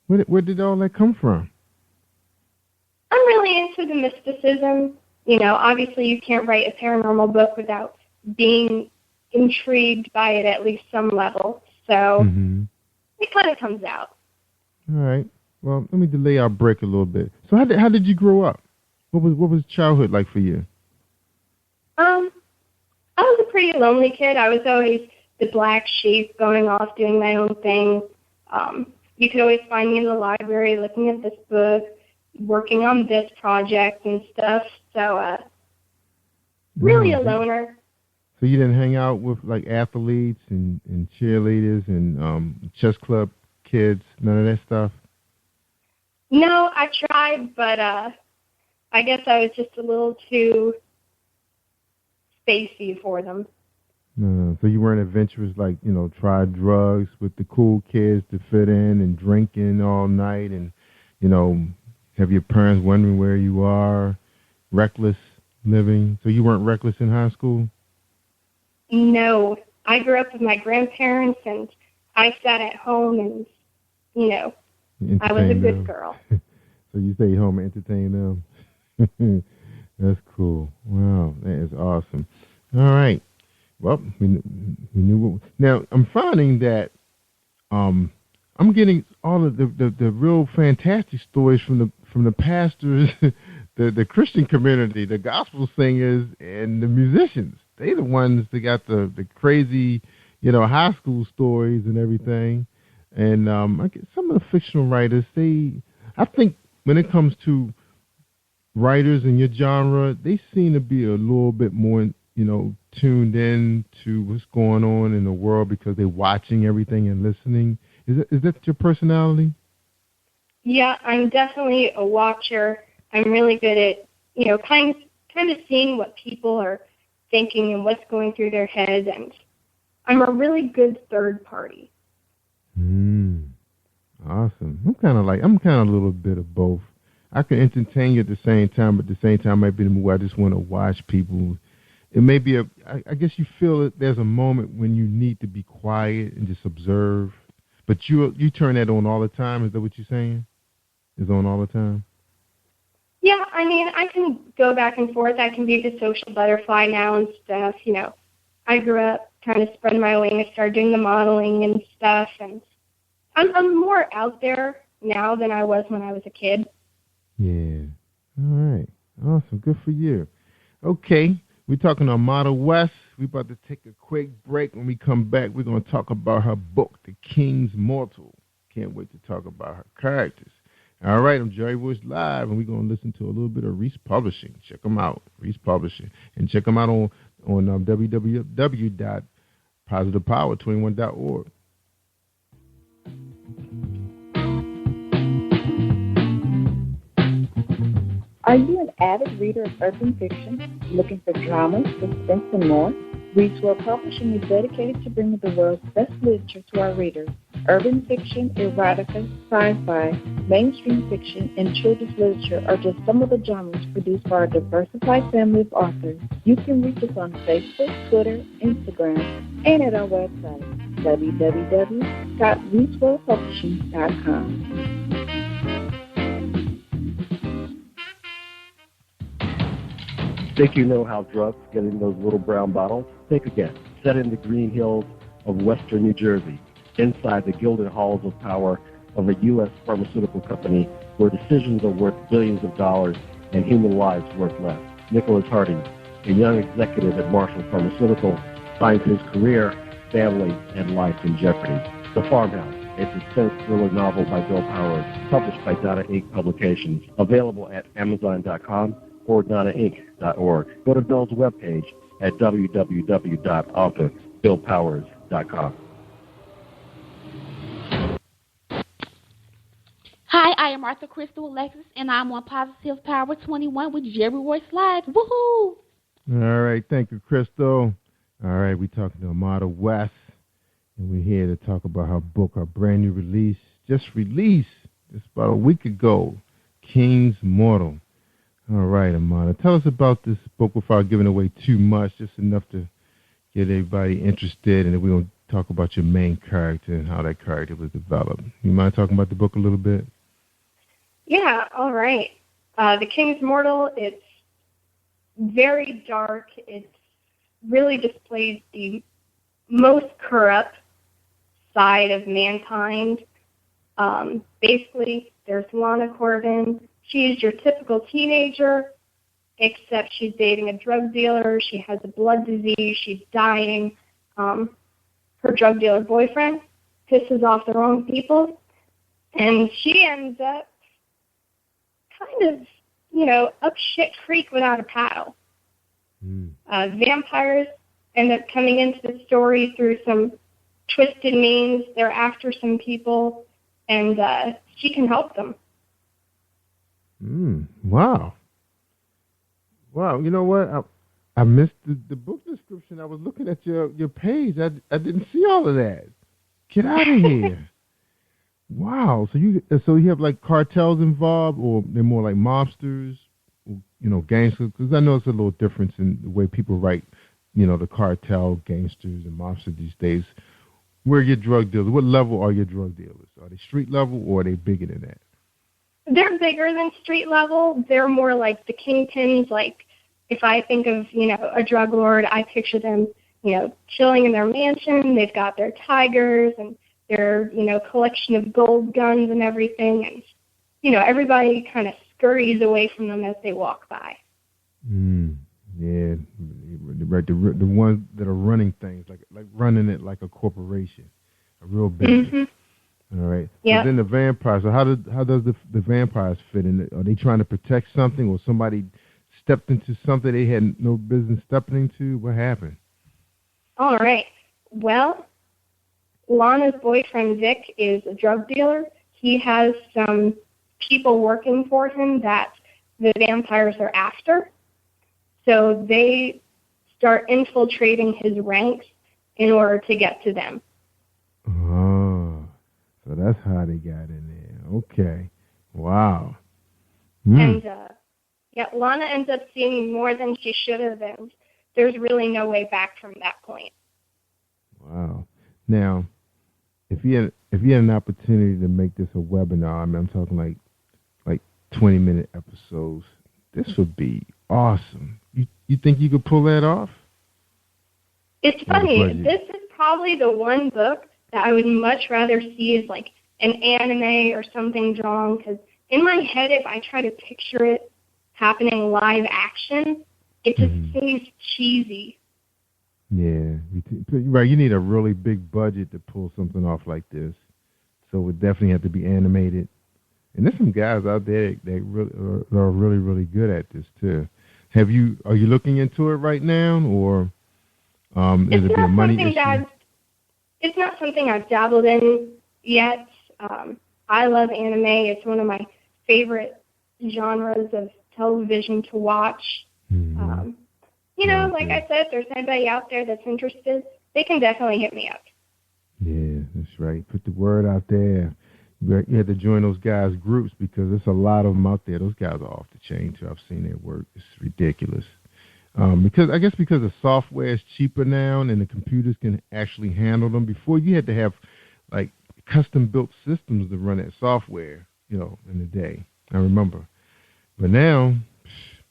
Where did all that come from? I'm really into the mysticism. You know, obviously you can't write a paranormal book without being intrigued by it at least some level. So it kind of comes out. All right. Well, let me delay our break a little bit. So how did you grow up? What was childhood like for you? I was a pretty lonely kid. I was always the black sheep, going off doing my own thing. You could always find me in the library looking at this book, working on this project and stuff. So really a loner. So you didn't hang out with like athletes and cheerleaders and chess club kids, none of that stuff? No, I tried, but I guess I was just a little too spacey for them. So you weren't adventurous, like, you know, try drugs with the cool kids to fit in and drinking all night and, you know, have your parents wondering where you are, reckless living. So you weren't reckless in high school? No. I grew up with my grandparents, and I sat at home and, you know, I was a good girl. So you stayed home and entertained them? That's cool. Wow, that is awesome. All right. Well, we knew what. Now I'm finding that I'm getting all of the real fantastic stories from the pastors, the Christian community, the gospel singers, and the musicians. They're the ones that got the crazy, you know, high school stories and everything. And I get some of the fictional writers. I think when it comes to writers in your genre, they seem to be a little bit more, you know, tuned in to what's going on in the world because they're watching everything and listening. Is that your personality? Yeah, I'm definitely a watcher. I'm really good at, you know, kind of seeing what people are thinking and what's going through their heads, and I'm a really good third party. Awesome. I'm kind of a little bit of both. I can entertain you at the same time, but at the same time, I might be in the mood I just want to watch people. It may be I guess you feel that there's a moment when you need to be quiet and just observe, but you turn that on all the time. Is that what you're saying? Is on all the time? Yeah, I mean, I can go back and forth. I can be the social butterfly now and stuff. You know, I grew up trying to spread my wings. I started doing the modeling and stuff, and I'm more out there now than I was when I was a kid. Yeah. All right. Awesome. Good for you. Okay. We're talking on Model West. We're about to take a quick break. When we come back, we're going to talk about her book, The King's Mortal. Can't wait to talk about her characters. All right, I'm Jerry Woods Live, and we're going to listen to a little bit of Reese Publishing. Check them out, Reese Publishing. And check them out on www.positivepower21.org. Are you an avid reader of urban fiction, looking for drama, suspense, and more? Readswell Publishing is dedicated to bringing the world's best literature to our readers. Urban fiction, erotica, sci-fi, mainstream fiction, and children's literature are just some of the genres produced by our diversified family of authors. You can reach us on Facebook, Twitter, Instagram, and at our website, www.readswellpublishing.com. Think you know how drugs get in those little brown bottles? Think again. Set in the green hills of western New Jersey, inside the gilded halls of power of a U.S. pharmaceutical company where decisions are worth billions of dollars and human lives worth less. Nicholas Harding, a young executive at Marshall Pharmaceutical, finds his career, family, and life in jeopardy. The Farmhouse, a suspense thriller novel by Bill Powers, published by Donna Inc. Publications, available at Amazon.com or DonnaInc.org. Go to Bill's webpage at www.author.BillPowers.com. Hi, I am Arthur Crystal Alexis, and I'm on Positive Power 21 with Jerry Royce Live. Woohoo! All right, thank you, Crystal. All right, we're talking to Amada West, and we're here to talk about her book, her brand new release, just about a week ago, King's Mortal. All right, Amada, tell us about this book without giving away too much, just enough to get everybody interested, and then we're going to talk about your main character and how that character was developed. You mind talking about the book a little bit? Yeah, all right. The King's Mortal, it's very dark. It really displays the most corrupt side of mankind. Basically, there's Lana Corbin. She's your typical teenager, except she's dating a drug dealer. She has a blood disease. She's dying. Her drug dealer boyfriend pisses off the wrong people, and she ends up kind of, up shit creek without a paddle. Vampires end up coming into the story through some twisted means. They're after some people, and she can help them. Wow. You know what? I missed the book description. I was looking at your page. I didn't see all of that. Get out of here. Wow. So you have like cartels involved, or they're more like mobsters, or, gangsters? Because I know it's a little difference in the way people write, the cartel, gangsters, and mobsters these days. Where are your drug dealers? What level are your drug dealers? Are they street level, or are they bigger than that? They're bigger than street level. They're more like the kingpins. Like, if I think of, a drug lord, I picture them, chilling in their mansion. They've got their tigers and their, collection of gold guns and everything. And, everybody kind of scurries away from them as they walk by. Yeah, right. The ones that are running things, like running it like a corporation, a real business. Mm-hmm. All right. Yeah. So then the vampires. So how does the vampires fit in? Are they trying to protect something, or somebody stepped into something they had no business stepping into? What happened? All right. Well, Lana's boyfriend Vic is a drug dealer. He has some people working for him that the vampires are after. So they start infiltrating his ranks in order to get to them. Oh. So that's how they got in there. Okay. Wow. And, Lana ends up seeing more than she should have, and there's really no way back from that point. Wow. Now, if you had an opportunity to make this a webinar, I'm talking like 20-minute episodes, this would be awesome. You think you could pull that off? It's funny. This is probably the one book that I would much rather see as like an anime or something drawn, because in my head, if I try to picture it happening live action, it just seems cheesy. Yeah, right. You need a really big budget to pull something off like this, so it would definitely have to be animated. And there's some guys out there that are really, really good at this too. Are you looking into it right now, or is it a money issue? It's not something I've dabbled in yet. I love anime. It's one of my favorite genres of television to watch. Like I said, if there's anybody out there that's interested, they can definitely hit me up. Yeah, that's right. Put the word out there. You have to join those guys' groups because there's a lot of them out there. Those guys are off the chain, too. I've seen their work. It's ridiculous. Because the software is cheaper now and the computers can actually handle them. Before, you had to have, like, custom-built systems to run that software, in the day. I remember. But now,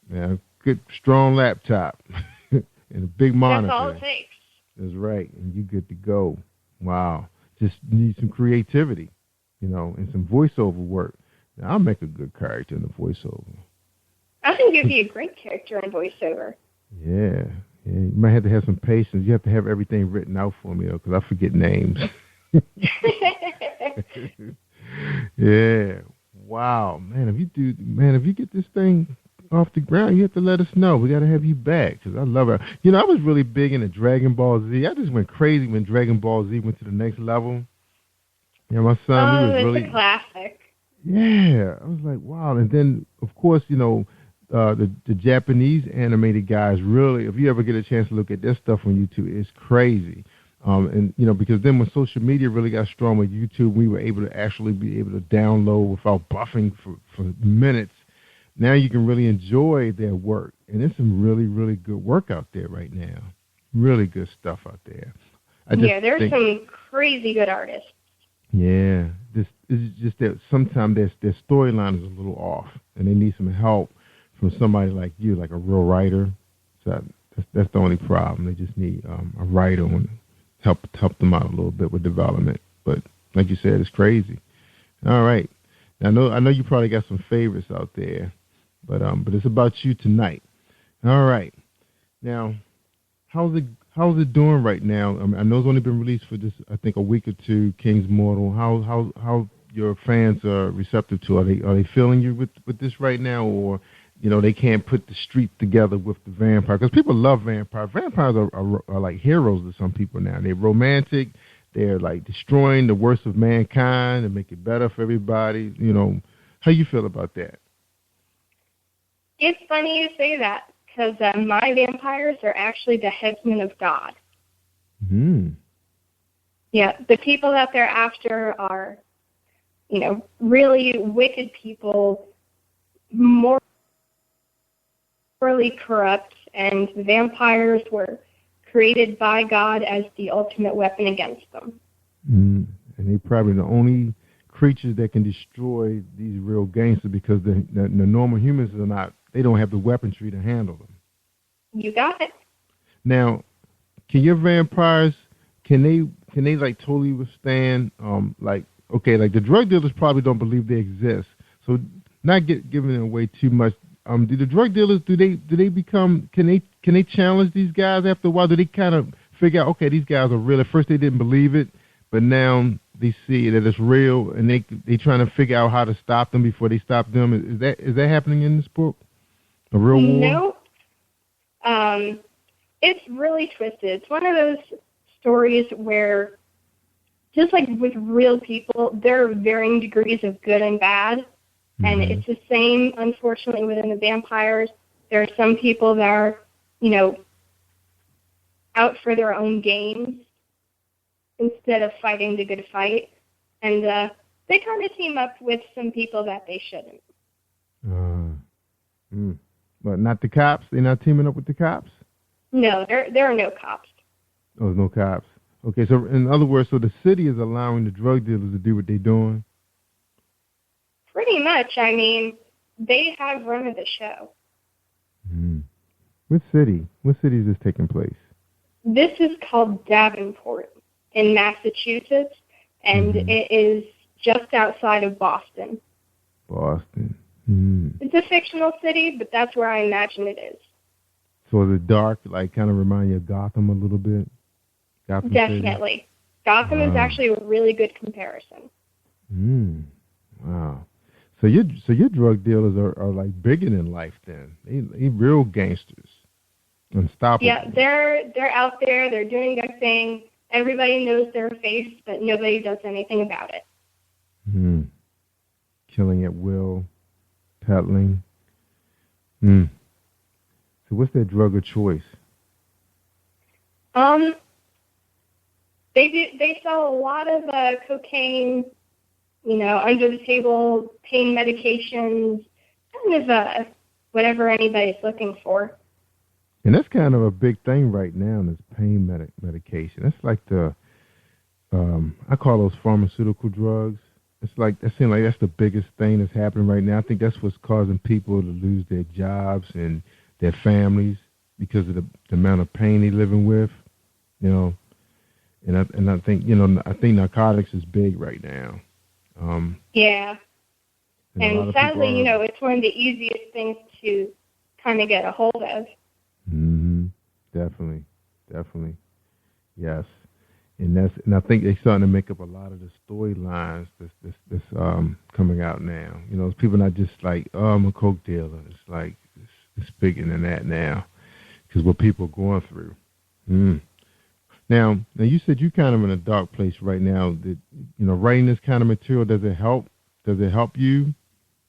man, good, strong laptop and a big monitor. That's all it takes. That's right. And you're good to go. Wow. Just need some creativity, and some voiceover work. Now, I'll make a good character in the voiceover. I think you'd be a great character in voiceover. Yeah. You might have to have some patience. You have to have everything written out for me, because I forget names. Yeah. Wow. Man, if you get this thing off the ground, you have to let us know. We got to have you back, because I love it. I was really big into Dragon Ball Z. I just went crazy when Dragon Ball Z went to the next level. My son, he was really... it's a classic. Yeah. I was like, wow. And then, of course, the Japanese animated guys really, if you ever get a chance to look at their stuff on YouTube, it's crazy. Because then when social media really got strong with YouTube, we were able to actually be able to download without buffing for minutes. Now you can really enjoy their work. And there's some really, really good work out there right now. Really good stuff out there. There's some crazy good artists. Yeah. It's just that sometimes their storyline is a little off, and they need some help from somebody like you, like a real writer. So that's the only problem. They just need a writer and help them out a little bit with development. But like you said, it's crazy. All right. Now, I know you probably got some favorites out there, but it's about you tonight. All right. Now, how's it doing right now? I know it's only been released for just, I think, a week or two. King's Mortal. How your fans are receptive to? Are they feeling you with this right now, or they can't put the street together with the vampire? Because people love vampires. Vampires are like heroes to some people now. They're romantic. They're like destroying the worst of mankind and make it better for everybody. How you feel about that? It's funny you say that, because my vampires are actually the headsmen of God. Yeah, the people that they're after are, really wicked people, morally corrupt, and vampires were created by God as the ultimate weapon against them. And they're probably the only creatures that can destroy these real gangsters, because the normal humans are not. They don't have the weaponry to handle them. You got it. Now, can your vampires, can they like totally withstand the drug dealers probably don't believe they exist. So not giving it away too much. Do the drug dealers, do they become, can they challenge these guys after a while? Do they kind of figure out, okay, these guys are real? At first they didn't believe it, but now they see that it's real, and they trying to figure out how to stop them before they stop them. Is that happening in this book? A real war? No. It's really twisted. It's one of those stories where, just like with real people, there are varying degrees of good and bad. And it's the same, unfortunately, within the vampires. There are some people that are, out for their own gains instead of fighting the good fight. And they kind of team up with some people that they shouldn't. But not the cops? They're not teaming up with the cops? No, there are no cops. Oh, there's no cops. Okay, so in other words, so the city is allowing the drug dealers to do what they're doing? Pretty much. I mean, they have run of the show. What city? What city is this taking place? This is called Davenport in Massachusetts, and it is just outside of Boston. Boston. It's a fictional city, but that's where I imagine it is. So is it dark, like kind of remind you of Gotham a little bit? Gotham Definitely. City? Gotham is actually a really good comparison. Wow. So your drug dealers are like bigger than life then. They real gangsters. Unstoppable. Yeah, they're out there, they're doing their thing. Everybody knows their face, but nobody does anything about it. Killing at will, peddling. So what's their drug of choice? They sell a lot of cocaine, under the table pain medications, kind of whatever anybody's looking for. And that's kind of a big thing right now, this pain medication. That's like I call those pharmaceutical drugs. It's like, that seems like that's the biggest thing that's happening right now. I think that's what's causing people to lose their jobs and their families because of the amount of pain they're living with, And I think, I think narcotics is big right now. Yeah. And sadly, it's one of the easiest things to kind of get a hold of. Definitely. Yes. And I think they're starting to make up a lot of the storylines that's coming out now. It's people not just like, oh, I'm a coke dealer. It's like it's bigger than that now, because what people are going through. Now you said you're kind of in a dark place right now. That writing this kind of material, does it help? Does it help you?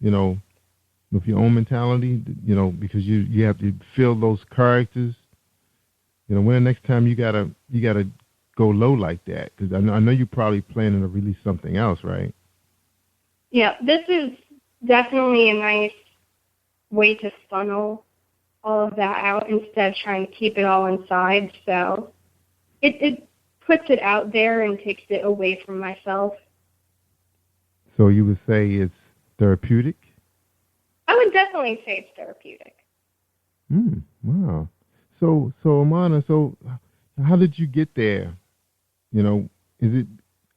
With your own mentality. Because you have to feel those characters. When the next time you gotta go low like that? Because I know you're probably planning to release something else, right? Yeah, this is definitely a nice way to funnel all of that out instead of trying to keep it all inside. So it puts it out there and takes it away from myself. So you would say it's therapeutic? I would definitely say it's therapeutic. Wow. So Amana, how did you get there? Is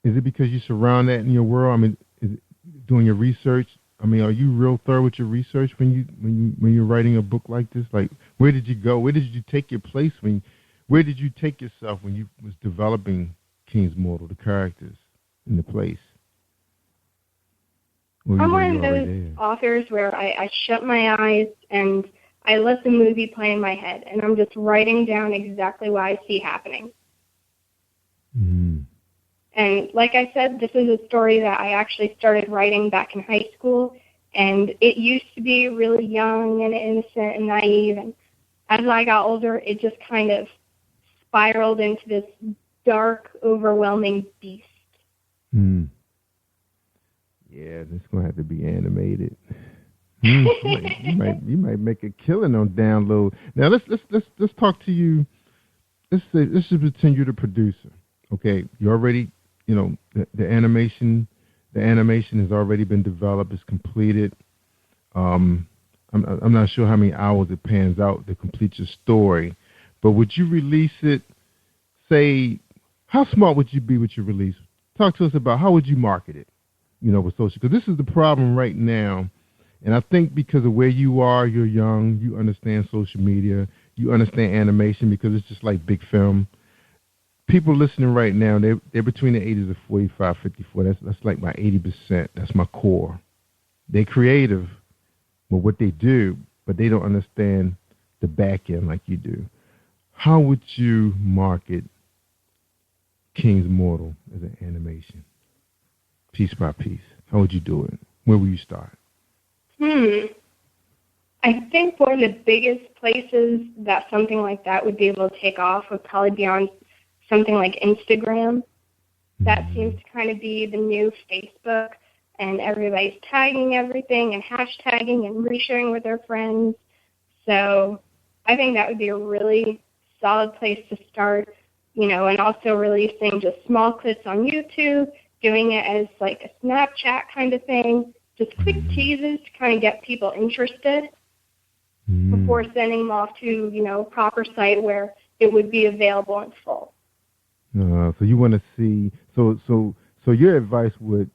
it because you surround that in your world? I mean, is it doing your research? I mean, are you real thorough with your research when you're writing a book like this? Like, where did you go? Where did you take your place where did you take yourself when you was developing King's Mortal, the characters and the place? I'm one of those authors where I shut my eyes and I let the movie play in my head, and I'm just writing down exactly what I see happening. And like I said, this is a story that I actually started writing back in high school, and it used to be really young and innocent and naive, and as I got older, it just kind of spiraled into this dark, overwhelming beast. Yeah, this gonna have to be animated. You might make a killing on download. Now let's talk to you. Let's just pretend you're the producer. Okay, you already, the animation has already been developed. It's completed. I'm not sure how many hours it pans out to complete your story, but would you release it? Say, how smart would you be with your release? Talk to us about how would you market it? With social, because this is the problem right now. And I think because of where you are, you're young, you understand social media, you understand animation because it's just like big film. People listening right now, they're between the ages of 45, 54. That's like my 80%. That's my core. They're creative with what they do, but they don't understand the back end like you do. How would you market King's Mortal as an animation? Piece by piece. How would you do it? Where would you start? I think one of the biggest places that something like that would be able to take off would probably be on something like Instagram. That seems to kind of be the new Facebook, and everybody's tagging everything and hashtagging and resharing with their friends. So I think that would be a really solid place to start, and also releasing just small clips on YouTube, doing it as like a Snapchat kind of thing, just quick teases to kind of get people interested before sending them off to, a proper site where it would be available in full. So you want to see, so your advice would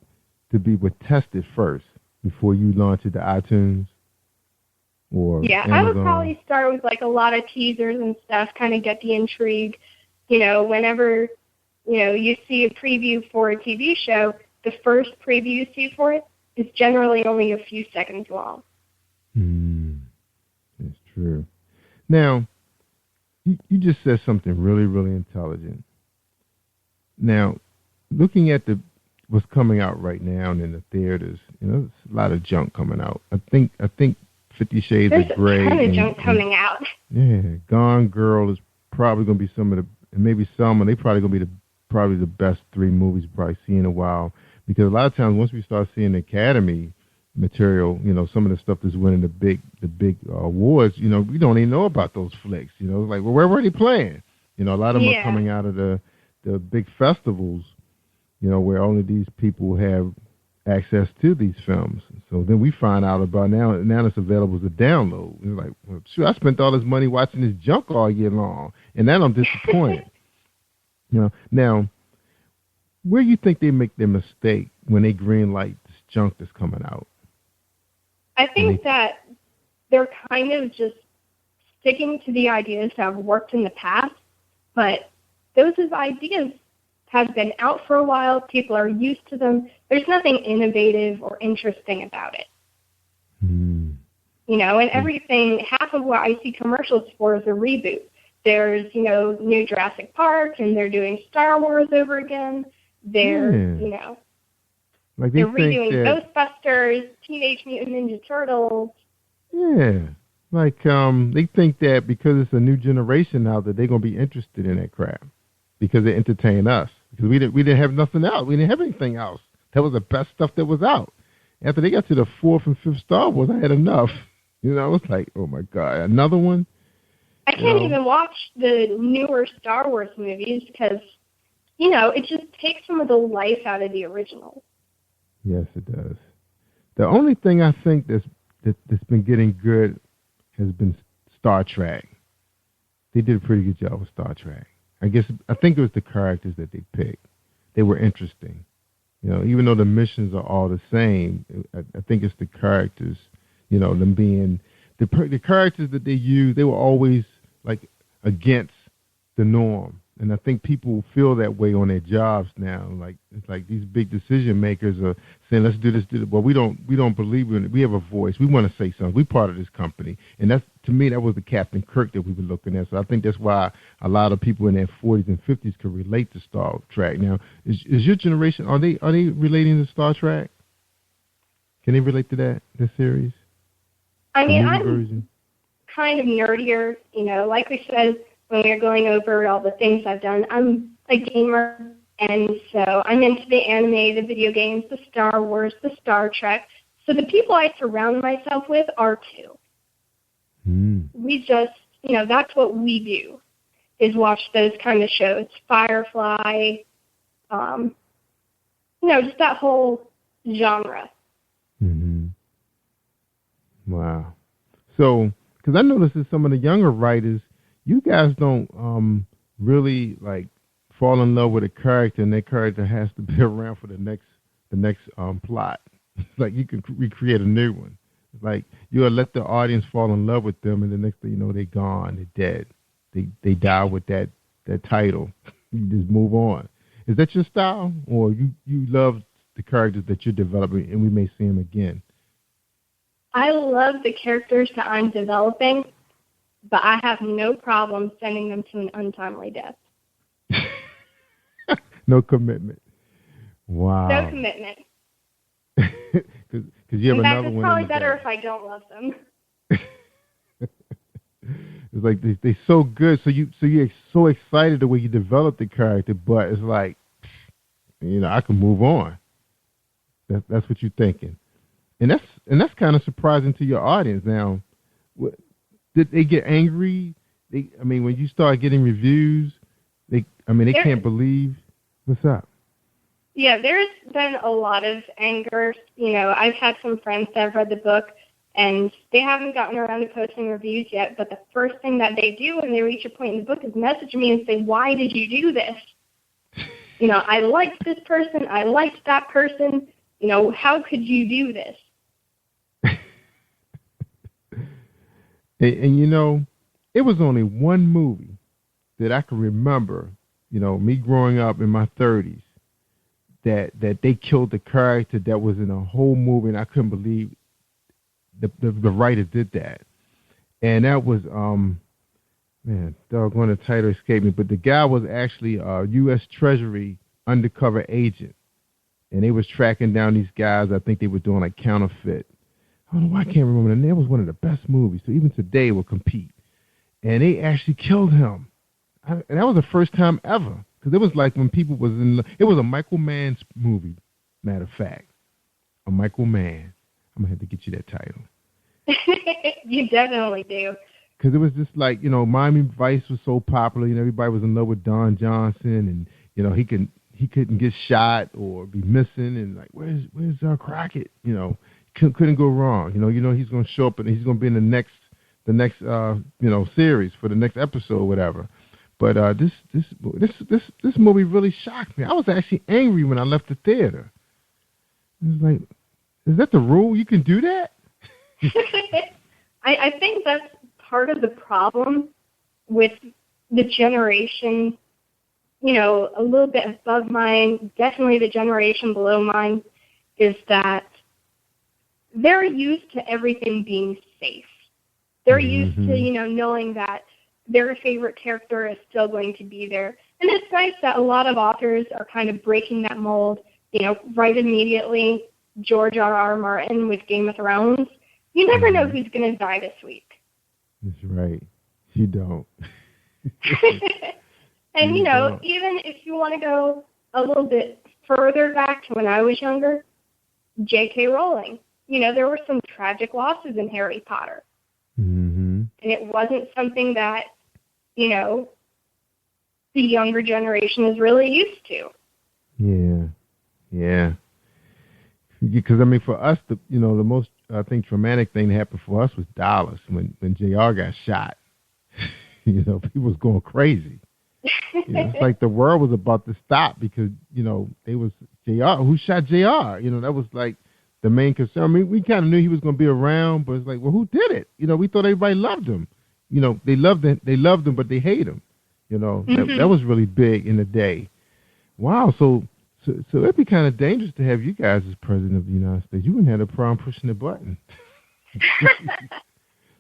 test it first before you launch it to iTunes or Amazon? I would probably start with like a lot of teasers and stuff, kind of get the intrigue. Whenever you see a preview for a TV show, the first preview you see for it is generally only a few seconds long. That's true. Now, you just said something really, really intelligent. Now, looking at what's coming out right now and in the theaters, there's a lot of junk coming out. I think 50 Shades There's of Grey. There's a ton of junk coming out. Yeah, Gone Girl is probably going to be some of the, and maybe Selma, they probably going to be probably the best 3 movies you've probably seen in a while. Because a lot of times once we start seeing the Academy material, some of the stuff that's winning the big awards, we don't even know about those flicks. Like, well, where were they playing? A lot of them are coming out of the big festivals, where only these people have access to these films. So then we find out about now it's available as a download. It's like, well, shoot, I spent all this money watching this junk all year long, and now I'm disappointed. Now, where do you think they make their mistake when they greenlight this junk that's coming out? I think that they're kind of just sticking to the ideas that have worked in the past, but those ideas have been out for a while. People are used to them. There's nothing innovative or interesting about it. And everything, half of what I see commercials for is a reboot. There's, new Jurassic Park, and they're doing Star Wars over again. They're, like they're redoing Ghostbusters, Teenage Mutant Ninja Turtles. Yeah. Like, they think that because it's a new generation now that they're going to be interested in that crap because they entertain us. Because we didn't have nothing else. We didn't have anything else. That was the best stuff that was out. After they got to the 4th and 5th Star Wars, I had enough. It's like, oh my God, another one? I can't even watch the newer Star Wars movies because, it just takes some of the life out of the original. Yes, it does. The only thing I think that's been getting good has been Star Trek. They did a pretty good job with Star Trek. I think it was the characters that they picked. They were interesting. Even though the missions are all the same, I think it's the characters, them being, the characters that they use, they were always like against the norm. And I think people feel that way on their jobs now. Like, it's like these big decision makers are saying, let's do this, do that. Well, we don't believe in it. We have a voice. We want to say something. We're part of this company. And that's, to me, that was the Captain Kirk that we were looking at. So I think that's why a lot of people in their 40s and 50s could relate to Star Trek. Now, is your generation, are they relating to Star Trek? Can they relate to this series? I mean, I'm kind of nerdier, like we said, when we were going over all the things I've done. I'm a gamer, and so I'm into the anime, the video games, the Star Wars, the Star Trek. So the people I surround myself with are too. We just, that's what we do, is watch those kind of shows. Firefly, just that whole genre. Wow. So, because I noticed that some of the younger writers, you guys don't really like fall in love with a character, and that character has to be around for the next plot. Like you can recreate a new one. Like you'll let the audience fall in love with them, and the next thing you know, they're gone, they're dead. They die with that title. You just move on. Is that your style, or you love the characters that you're developing, and we may see them again? I love the characters that I'm developing, but I have no problem sending them to an untimely death. No commitment. Wow. No commitment. Because you have another one. It's probably better if I don't love them. It's like they're so good, so you're so excited the way you develop the character, but it's like, I can move on. That's what you're thinking, and that's kind of surprising to your audience. Now, did they get angry? When you start getting reviews, they can't believe. What's up? Yeah, there's been a lot of anger. I've had some friends that have read the book, and they haven't gotten around to posting reviews yet, but the first thing that they do when they reach a point in the book is message me and say, why did you do this? I liked this person. I liked that person. How could you do this? And it was only one movie that I can remember, me growing up in my 30s, that they killed the character that was in a whole movie, and I couldn't believe the writers did that. And that was, doggone, the title escaped me, but the guy was actually a U.S. Treasury undercover agent, and they was tracking down these guys. I think they were doing like counterfeit I don't know why I can't remember the name. It was one of the best movies. So even today it will compete. And they actually killed him. And that was the first time ever. Because it was like when people was in... It was a Michael Mann's movie, matter of fact. A Michael Mann. I'm going to have to get you that title. You definitely do. Because it was just like, Miami Vice was so popular. Everybody was in love with Don Johnson. And, he couldn't get shot or be missing. And like, where's Crockett? Couldn't go wrong. He's going to show up and he's going to be in the next series for the next episode or whatever. But this movie really shocked me. I was actually angry when I left the theater. It was like, is that the rule? You can do that? I think that's part of the problem with the generation, a little bit above mine, definitely the generation below mine, is that they're used to everything being safe. They're used to, knowing that their favorite character is still going to be there. And it's nice that a lot of authors are kind of breaking that mold, right immediately. George R.R. Martin with Game of Thrones. You never know who's going to die this week. That's right. You don't. And, even if you want to go a little bit further back to when I was younger, J.K. Rowling. There were some tragic losses in Harry Potter. Mm-hmm. And it wasn't something that, the younger generation is really used to. Yeah. Because, for us, the most, I think, traumatic thing that happened for us was Dallas when JR got shot. People was going crazy. It's like the world was about to stop because, they was JR. Who shot JR? That was like the main concern. We kind of knew he was going to be around, but it's like, well, who did it? We thought everybody loved him. They loved him, but they hate him. That was really big in the day. Wow. So it'd be kind of dangerous to have you guys as president of the United States. You wouldn't have a problem pushing the button.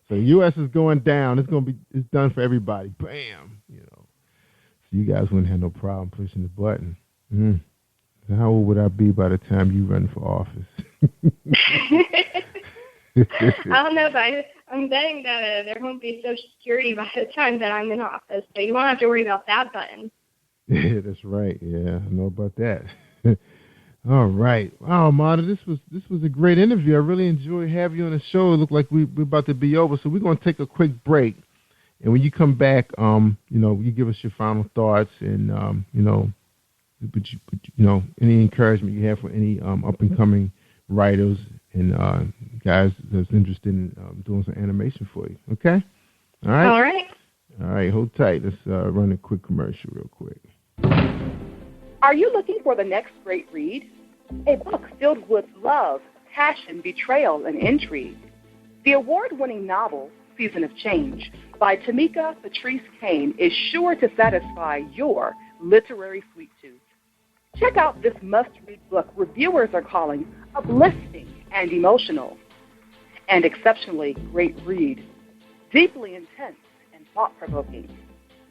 So the U.S. is going down. It's done for everybody. Bam. So you guys wouldn't have no problem pushing the button. So how old would I be by the time you run for office? I don't know, but I'm betting that there won't be Social Security by the time that I'm in office, so you won't have to worry about that button. Yeah, that's right. Yeah, I know about that. All right. Wow, Marta, this was a great interview. I really enjoyed having you on the show. It looked like we're about to be over, so we're going to take a quick break. And when you come back, you give us your final thoughts and, any encouragement you have for any up-and-coming writers and guys that's interested in doing some animation for you. Okay? All right? All right. All right, hold tight. Let's run a quick commercial real quick. Are you looking for the next great read? A book filled with love, passion, betrayal, and intrigue. The award-winning novel, Season of Change, by Tamika Patrice Kane is sure to satisfy your literary sweet tooth. Check out this must-read book reviewers are calling uplifting and emotional. And exceptionally great read. Deeply intense and thought-provoking.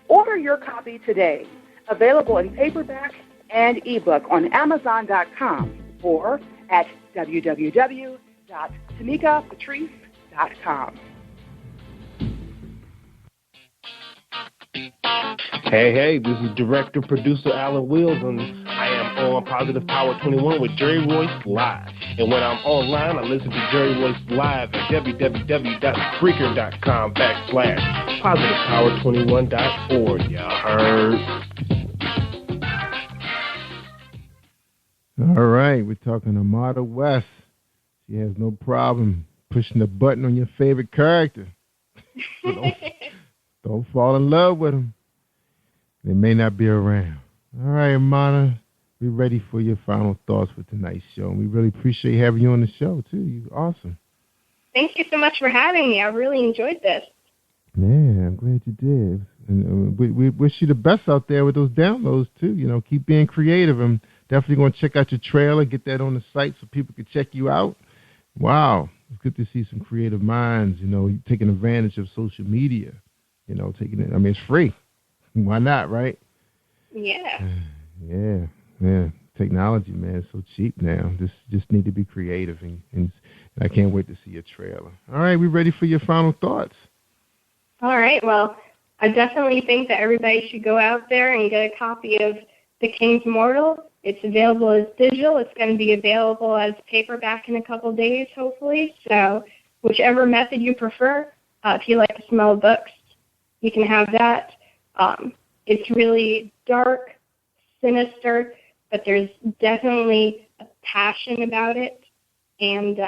Order your copy today. Available in paperback and ebook on Amazon.com or at www.tamikapatrice.com. Hey, this is director-producer Alan Wills, and I am on Positive Power 21 with Jerry Royce Live. And when I'm online, I listen to Jerry Royce Live at www.spreaker.com/positivepower21.org. Y'all heard? All right, we're talking to Marta West. She has no problem pushing the button on your favorite character. So don't fall in love with them. They may not be around. All right, Marta, we're ready for your final thoughts for tonight's show. And we really appreciate having you on the show, too. You're awesome. Thank you so much for having me. I really enjoyed this. Man, I'm glad you did. And we wish you the best out there with those downloads, too. Keep being creative. I'm definitely going to check out your trailer, get that on the site so people can check you out. Wow. It's good to see some creative minds, taking advantage of social media. Taking it. It's free. Why not, right? Yeah. Yeah. Take technology, man, is so cheap now. Just need to be creative, and I can't wait to see your trailer. All right, we ready for your final thoughts? All right. Well, I definitely think that everybody should go out there and get a copy of The King's Mortal. It's available as digital. It's going to be available as paperback in a couple days, hopefully. So whichever method you prefer, if you like to smell books, you can have that. It's really dark, sinister, but there's definitely a passion about it. And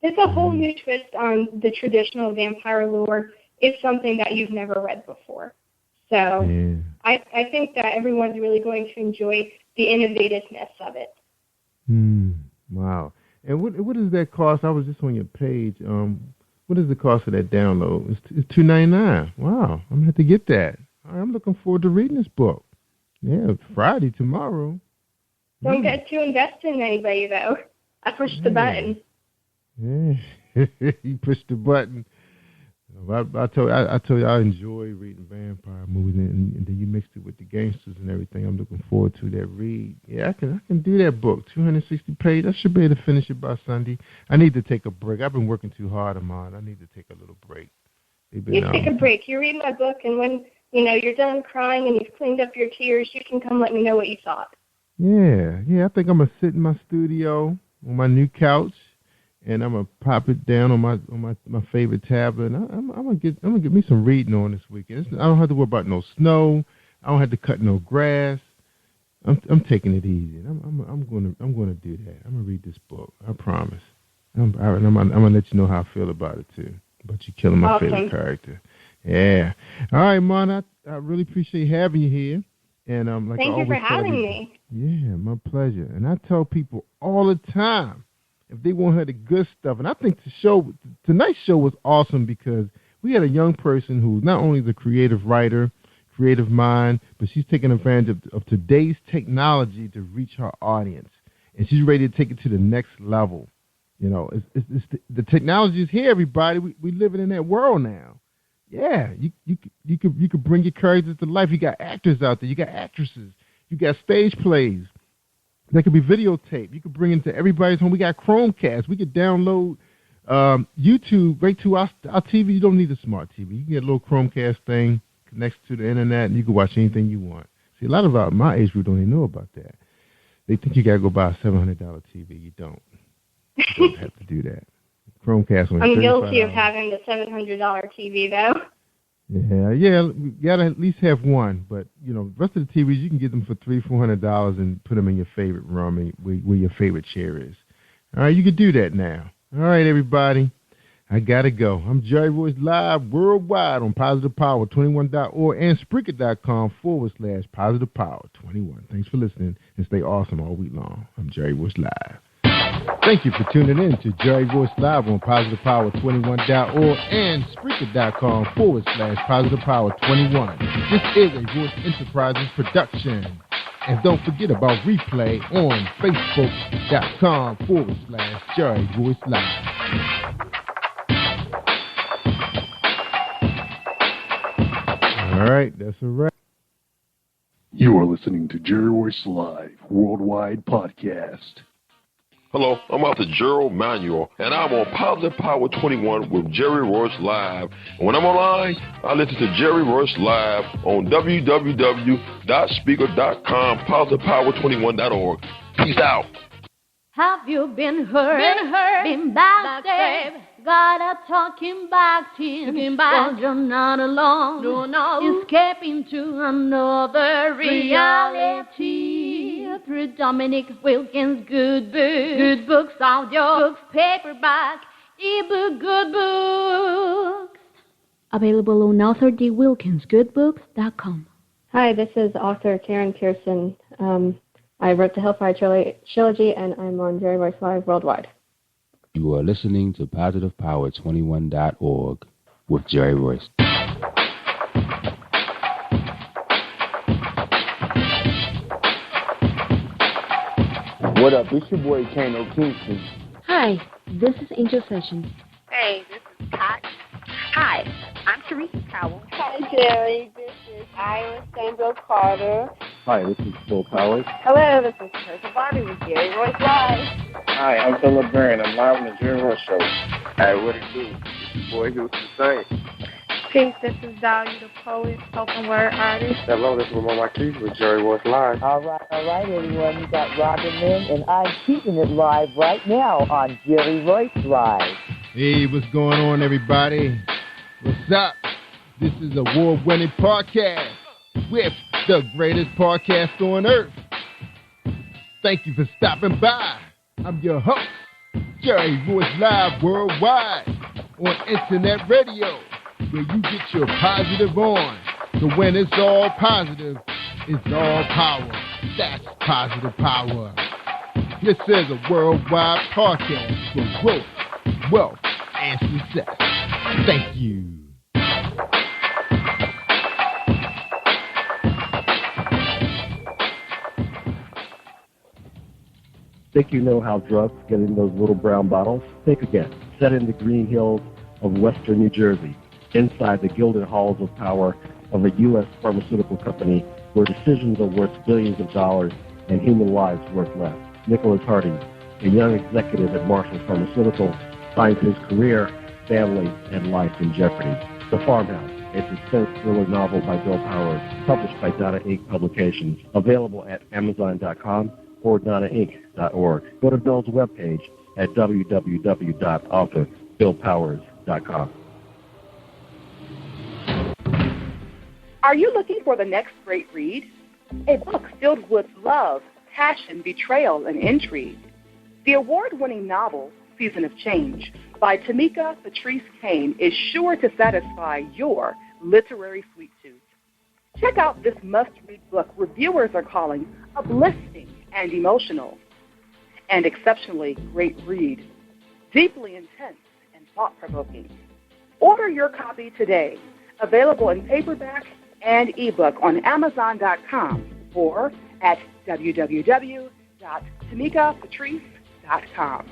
it's a whole new twist on the traditional vampire lore. It's something that you've never read before. So I think that everyone's really going to enjoy the innovativeness of it. Wow. And what does that cost? I was just on your page. What is the cost of that download? It's $2.99. Wow. I'm going to have to get that. All right, I'm looking forward to reading this book. Yeah, it's Friday, tomorrow. Don't get too invested in anybody, though. I pushed the button. Yeah, you pushed the button. I told you I enjoy reading vampire movies, and then you mixed it with the gangsters and everything. I'm looking forward to that read. Yeah, I can do that book, 260 pages. I should be able to finish it by Sunday. I need to take a break. I've been working too hard on mine. I need to take a little break. You take a break. You read my book, and when you're done crying and you've cleaned up your tears, you can come let me know what you thought. Yeah. I think I'm gonna sit in my studio on my new couch, and I'm gonna pop it down on my favorite tablet. And I'm gonna get me some reading on this weekend. I don't have to worry about no snow. I don't have to cut no grass. I'm taking it easy. I'm gonna do that. I'm gonna read this book. I promise. I'm gonna let you know how I feel about it too. About you killing my favorite character. Yeah. All right, Mon. I really appreciate having you here. And thank you for having me. Yeah, my pleasure. And I tell people all the time, if they want to hear the good stuff. And I think tonight's show was awesome because we had a young person who's not only the creative writer, creative mind, but she's taking advantage of today's technology to reach her audience. And she's ready to take it to the next level. The technology is here, everybody. We living in that world now. Yeah, you could bring your characters to life. You got actors out there. You got actresses. You got stage plays. That could be videotape. You could bring it to everybody's home. We got Chromecast. We could download YouTube right to our TV. You don't need a smart TV. You can get a little Chromecast thing, connects to the internet, and you can watch anything you want. See, a lot of my age group don't even know about that. They think you got to go buy a $700 TV. You don't. You don't have to do that. Chromecast. I'm guilty of having the $700 TV, though. Yeah, you gotta at least have one. But the rest of the TVs you can get them for $300-400 and put them in your favorite room where your favorite chair is. All right, you can do that now. All right, everybody, I gotta go. I'm Jerry Royce live worldwide on PositivePower21.org and Spreaker.com/PositivePower21. Thanks for listening and stay awesome all week long. I'm Jerry Royce live. Thank you for tuning in to Jerry Voice Live on PositivePower21.org and Spreaker.com/PositivePower21. This is a Voice Enterprises production. And don't forget about replay on Facebook.com/Jerry Voice Live. All right, that's a wrap. You are listening to Jerry Royce Live Worldwide Podcast. Hello, I'm Author Gerald Manuel, and I'm on Positive Power 21 with Jerry Royce Live. And when I'm online, I listen to Jerry Royce Live on www.speaker.com, positivepower21.org. Peace out. Have you been hurt? Been backstabbed? Got a talking back team. Well, you're not alone. No. Escaping to another reality. Through Dominic Wilkins' good books. Good books, audio books, paperback, ebook, good books. Available on authordwilkinsgoodbooks.com. Hi, this is author Karen Pearson. I wrote the Hellfire Trilogy, and I'm on Jerry Royce Live Worldwide. You are listening to PositivePower21.org with Jerry Royce. What up? It's your boy Kano Kingston. Hi, this is Angel Sessions. Hey, this is Pat. Hi, I'm Teresa Cowell. Hi, Jerry. This is Ira Sandro Carter. Hi, this is Bill Powers. Hello, this is Teresa Bobby with Jerry Royce Live. Hi, I'm Philip Byrne. I'm live on the Jerry Royce Show. Hey, what it do? It's your boy here with the same. Peace, this is Dahlia the poet, spoken word artist. Hello, this is Ramon Marquis with Jerry Royce Live. All right, everyone. You got Robin Lynn, and I'm keeping it live right now on Jerry Royce Live. Hey, what's going on, everybody? What's up? This is award-winning podcast with the greatest podcast on earth. Thank you for stopping by. I'm your host, Jerry Royce Live Worldwide on Internet Radio, where you get your positive on. So when it's all positive, it's all power. That's positive power. This is a worldwide podcast for growth, wealth, and success. Thank you. Think you know how drugs get in those little brown bottles? Think again. Set in the green hills of western New Jersey, inside the gilded halls of power of a U.S. pharmaceutical company where decisions are worth billions of dollars and human lives worth less. Nicholas Harding, a young executive at Marshall Pharmaceutical, finds his career, family, and life in jeopardy. The Farmhouse, a suspense thriller novel by Bill Powers, published by Donna Inc. Publications, available at Amazon.com or DonnaInc.org. Go to Bill's webpage at www.author.BillPowers.com. Are you looking for the next great read? A book filled with love, passion, betrayal, and intrigue. The award-winning novel, Season of Change, by Tamika Patrice Kane, is sure to satisfy your literary sweet tooth. Check out this must-read book reviewers are calling uplifting and emotional, and exceptionally great read, deeply intense and thought-provoking. Order your copy today, available in paperback and ebook on Amazon.com or at www.tamikapatrice.com.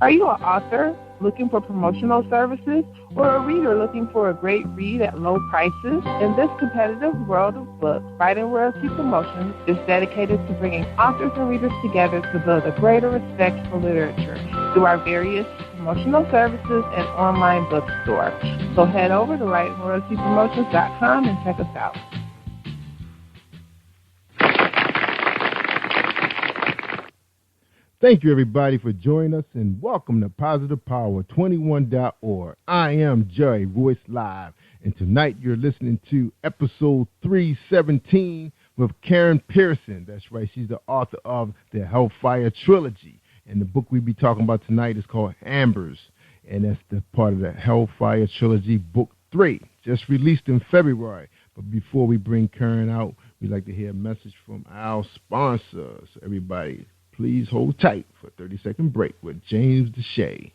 Are you an author looking for promotional services or a reader looking for a great read at low prices? In this competitive world of books, Writing Royalty Promotions is dedicated to bringing authors and readers together to build a greater respect for literature through our various promotional services and online bookstore. So head over to WritingRoyaltyPromotions.com and check us out. Thank you, everybody, for joining us, and welcome to Positive Power 21.org. I am Jerry Royce Live, and tonight you're listening to episode 317 with Karen Pearson. That's right, she's the author of the Hellfire Trilogy, and the book we'll be talking about tonight is called Ambers, and that's the part of the Hellfire Trilogy, Book 3, just released in February. But before we bring Karen out, we'd like to hear a message from our sponsors. Everybody, please hold tight for a 30-second break with James Deshay.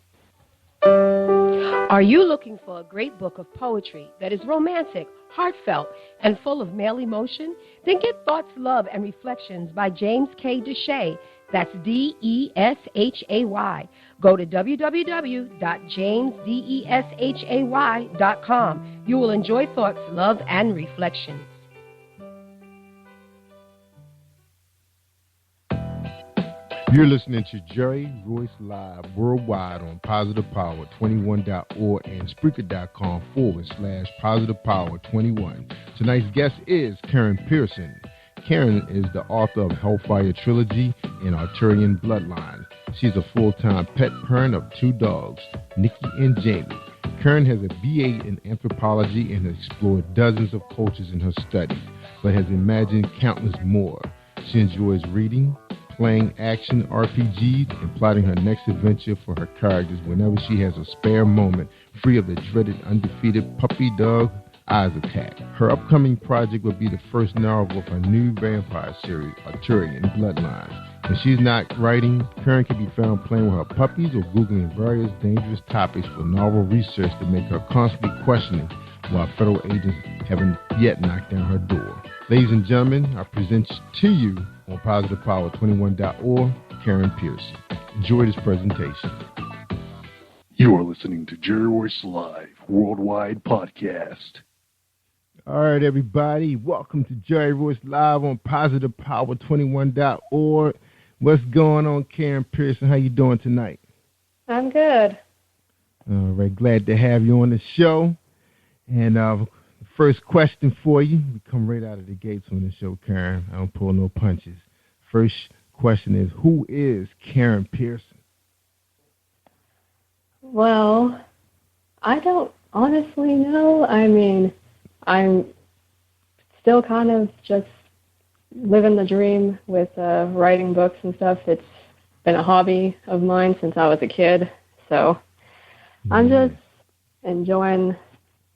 Are you looking for a great book of poetry that is romantic, heartfelt, and full of male emotion? Then get Thoughts, Love, and Reflections by James K. Deshay. That's Deshay. Go to www.jamesdeshay.com. You will enjoy Thoughts, Love, and Reflections. You're listening to Jerry Royce Live worldwide on PositivePower21.org and Spreaker.com/PositivePower21. Tonight's guest is Karen Pearson. Karen is the author of Hellfire Trilogy and Arthurian Bloodline. She's a full-time pet parent of 2 dogs, Nikki and Jamie. Karen has a BA in anthropology and has explored dozens of cultures in her studies, but has imagined countless more. She enjoys reading, playing action RPGs, and plotting her next adventure for her characters whenever she has a spare moment, free of the dreaded undefeated puppy dog eyes attack. Her upcoming project will be the first novel of her new vampire series, Arthurian Bloodline. When she's not writing, Karen can be found playing with her puppies or Googling various dangerous topics for novel research to make her constantly questioning while federal agents haven't yet knocked down her door. Ladies and gentlemen, I present to you on PositivePower21.org, Karen Pearson. Enjoy this presentation. You are listening to Jerry Royce Live Worldwide Podcast. All right, everybody. Welcome to Jerry Royce Live on PositivePower21.org. What's going on, Karen Pearson? How you doing tonight? I'm good. All right, glad to have you on the show. And first question for you. We come right out of the gates on the show, Karen. I don't pull no punches. First question is, who is Karen Pearson? Well, I don't honestly know. I mean, I'm still kind of just living the dream with writing books and stuff. It's been a hobby of mine since I was a kid. So I'm just enjoying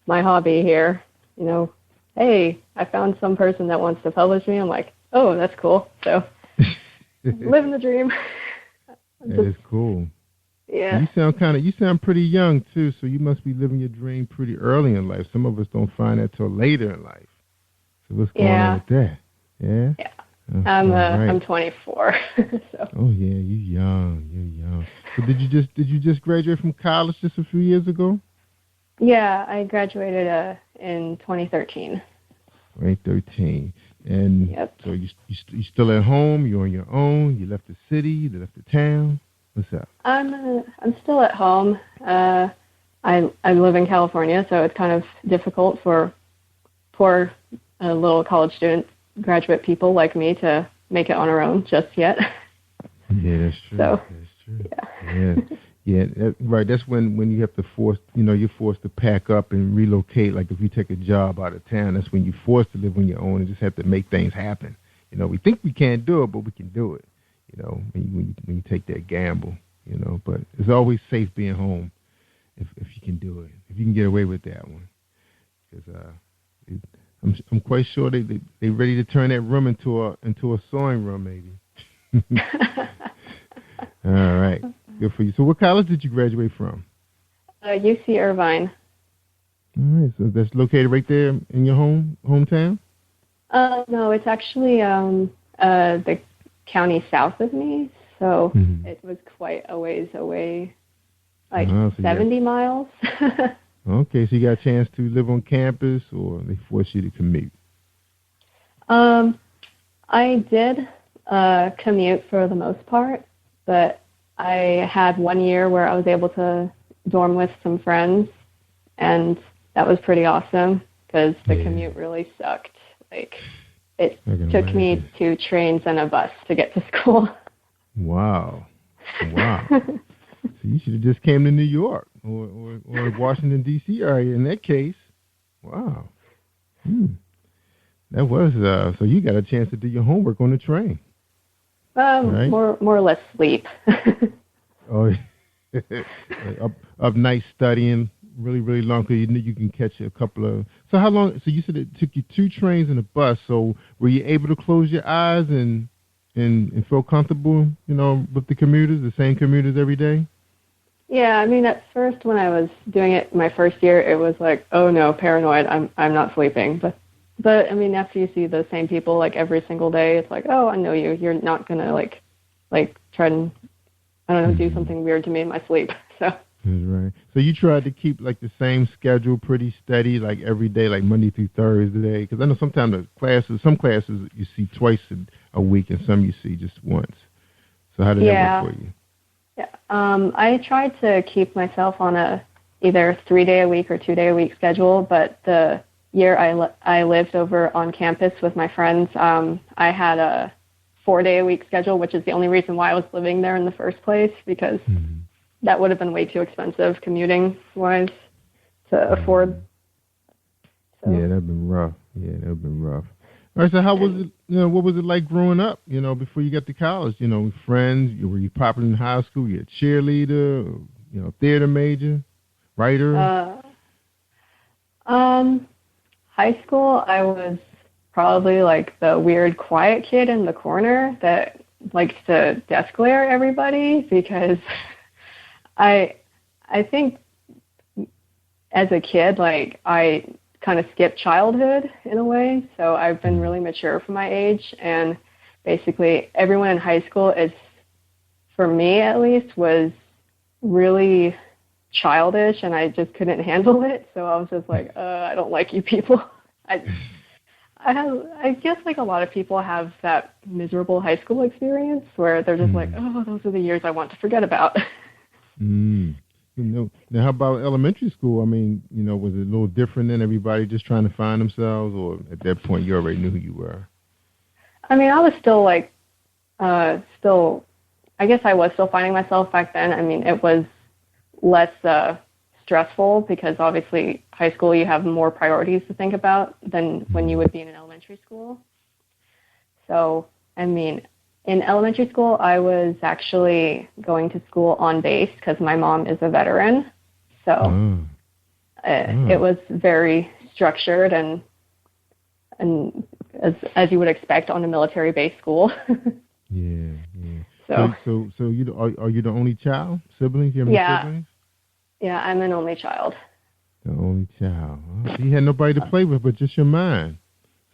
my hobby here. You know, hey, I found some person that wants to publish me. I'm like, oh, that's cool. So living the dream. That is cool. Yeah. You sound pretty young too, so you must be living your dream pretty early in life. Some of us don't find that till later in life. So what's going on with that? Yeah. Yeah. Oh, I'm 24. So. Oh yeah, you're young. So did you just graduate from college just a few years ago? Yeah, I graduated in 2013. 2013. And so you still at home? You're on your own? You left the city? You left the town? What's up? I'm still at home. I live in California, so it's kind of difficult for poor little college student graduate people like me to make it on our own just yet. Yeah, that's true. So, that's true. Yeah, right. That's when you have to you're forced to pack up and relocate. Like if you take a job out of town, that's when you're forced to live on your own and just have to make things happen. You know, we think we can't do it, but we can do it. You know, when you take that gamble, you know, but it's always safe being home if you can do it, if you can get away with that one. Because I'm quite sure they're ready to turn that room into a sewing room, maybe. All right, good for you. So what college did you graduate from? UC Irvine. All right, so that's located right there in your hometown? No, it's actually the county south of me, so it was quite a ways away, like 70 miles. Okay, so you got a chance to live on campus, or they forced you to commute? I did commute for the most part, but I had 1 year where I was able to dorm with some friends, and that was pretty awesome because the commute really sucked. Like, it took me 2 trains and a bus to get to school. Wow. So you should have just came to New York or Washington, D.C. area in that case. Wow. That was, so you got a chance to do your homework on the train. Right? More or less sleep. Oh, up night studying really, really long, because you can catch a couple of... So how long... So you said it took you 2 trains and a bus, so were you able to close your eyes and feel comfortable, you know, with the commuters, the same commuters every day? Yeah, I mean, at first when I was doing it my first year, it was like, oh no, paranoid, I'm not sleeping. But I mean, after you see the same people like every single day, it's like, oh, I know you. You're not gonna like try and, I don't know, do something weird to me in my sleep. So. That's right. So you tried to keep like the same schedule pretty steady, like every day, like Monday through Thursday, because I know sometimes some classes you see twice a week, and some you see just once. So how did that work for you? Yeah, I tried to keep myself on a either 3-day-a-week or 2-day-a-week schedule, but the year I lived over on campus with my friends, I had a 4-day-a-week schedule, which is the only reason why I was living there in the first place, because that would have been way too expensive commuting-wise to afford. So. Yeah, that'd been rough. All right, so how was it, what was it like growing up, before you got to college? Friends, were you popular in high school? Were you a cheerleader, or, theater major, writer? High school, I was probably like the weird quiet kid in the corner that likes to desk glare everybody, because I think as a kid, like, I kind of skipped childhood in a way, so I've been really mature for my age, and basically everyone in high school for me at least, was really childish, and I just couldn't handle it, so I was just like, I don't like you people. I guess like a lot of people have that miserable high school experience where they're just like, oh, those are the years I want to forget about. Now how about elementary school? I mean, was it a little different than everybody just trying to find themselves, or at that point you already knew who you were? I mean, I was still like, I guess I was still finding myself back then. I mean, it was less stressful because obviously high school you have more priorities to think about than when you would be in an elementary school. So, I mean, in elementary school, I was actually going to school on base because my mom is a veteran. So it was very structured and as you would expect on a military base school. Yeah. So are you the only child? Siblings? You have any siblings? Yeah, I'm an only child. The only child. Oh, so you had nobody to play with but just your mind.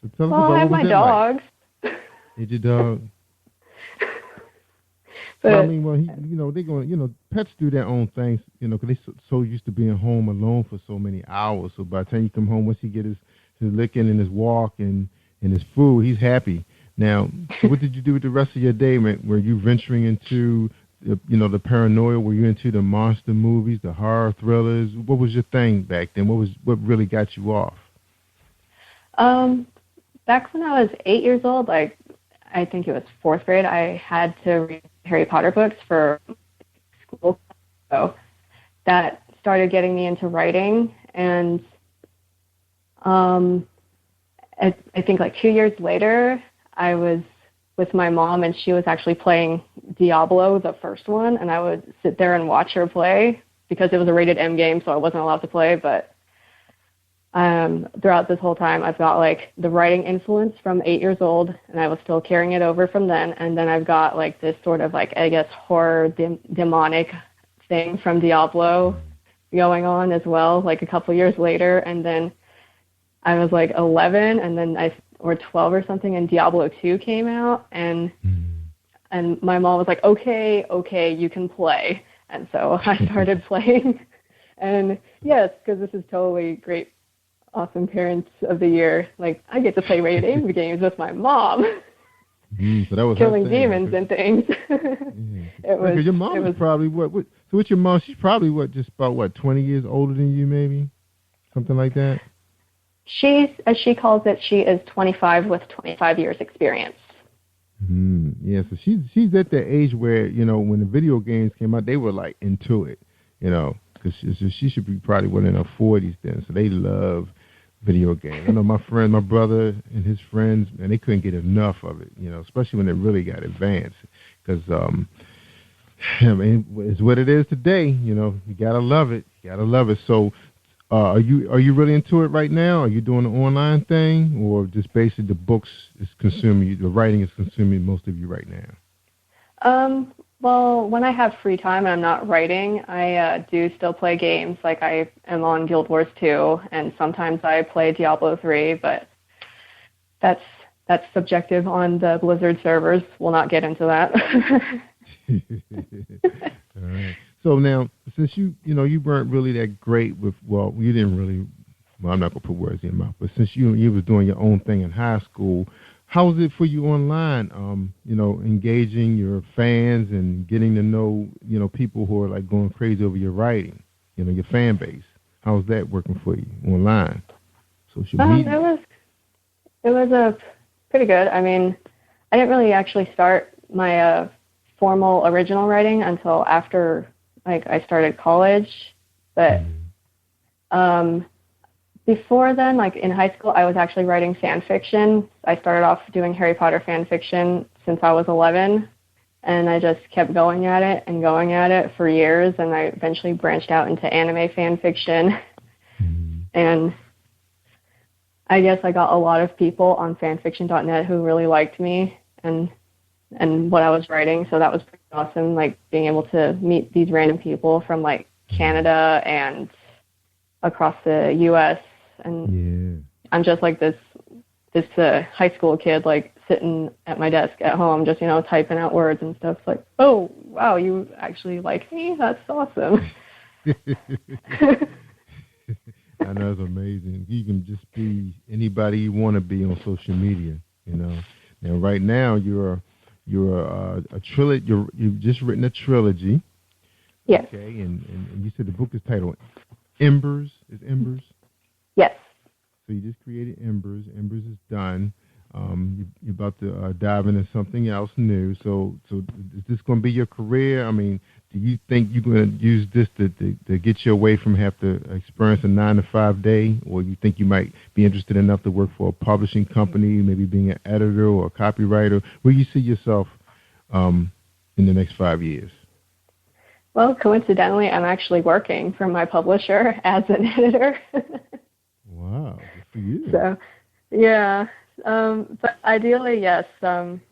So tell us about I have my dogs. Did your dog? But, I mean, well, they're going. Pets do their own things. Because they so used to being home alone for so many hours. So by the time you come home, once he get his licking and his walk and his food, he's happy. Now, so what did you do with the rest of your day, man? Were you venturing into the paranoia? Were you into the monster movies, the horror thrillers? What was your thing back then? What really got you off? Back when I was 8 years old, like I think it was fourth grade, I had to read Harry Potter books for school. So that started getting me into writing. And I think like 2 years later, I was with my mom, and she was actually playing Diablo, the first one, and I would sit there and watch her play because it was a rated M game, so I wasn't allowed to play. But throughout this whole time, I've got like the writing influence from 8 years old, and I was still carrying it over from then. And then I've got like this sort of like, I guess, horror demonic thing from Diablo going on as well, like a couple years later. And then I was like 11, and then or 12 or something, and Diablo 2 came out, and my mom was like, okay, you can play. And so I started playing. And yes, because this is totally great, awesome Parents of the Year. Like, I get to play rated M games with my mom. So that was killing demons and things. Your mom was probably what? So what's your mom? She's probably just about 20 years older than you, maybe, something like that. She's, as she calls it, she is 25 with 25 years experience. Yeah, so she's at the age where, when the video games came out, they were like into it, because she should be probably in her 40s then. So they love video games. I know my brother and his friends, and they couldn't get enough of it, especially when it really got advanced. Because, I mean, it's what it is today, you gotta love it. So, are you really into it right now? Are you doing an online thing, or just basically the books is consuming you, the writing is consuming most of you right now? Well, when I have free time and I'm not writing, I do still play games. Like I am on Guild Wars 2, and sometimes I play Diablo 3, but that's subjective on the Blizzard servers. We'll not get into that. All right. So now, since you weren't really that great with, you didn't really, I'm not going to put words in your mouth, but since you was doing your own thing in high school, how was it for you online, engaging your fans and getting to know, people who are like going crazy over your writing, your fan base? How was that working for you online, social media? It was pretty good. I mean, I didn't really actually start my formal original writing until after I started college, but before then, like in high school, I was actually writing fan fiction. I started off doing Harry Potter fan fiction since I was 11, and I just kept going at it for years, and I eventually branched out into anime fan fiction. And I guess I got a lot of people on fanfiction.net who really liked me and what I was writing, so that was pretty awesome, like being able to meet these random people from like Canada and across the U.S. And I'm just like this high school kid, like sitting at my desk at home, just typing out words and stuff. Like, oh wow, you actually like me? That's awesome. I know, it's amazing. You can just be anybody you want to be on social media. Now right now you're a trilogy. You've just written a trilogy. Yes. Okay, and you said the book is titled Embers. Is Embers? Yes. So you just created Embers. Embers is done. You're about to dive into something else new. So is this going to be your career? I mean, do you think you're going to use this to get you away from have to experience a 9-to-5 day, or you think you might be interested enough to work for a publishing company, maybe being an editor or a copywriter? Where do you see yourself in the next 5 years? Well, coincidentally, I'm actually working for my publisher as an editor. Wow, good for you. So, yeah. But ideally, yes,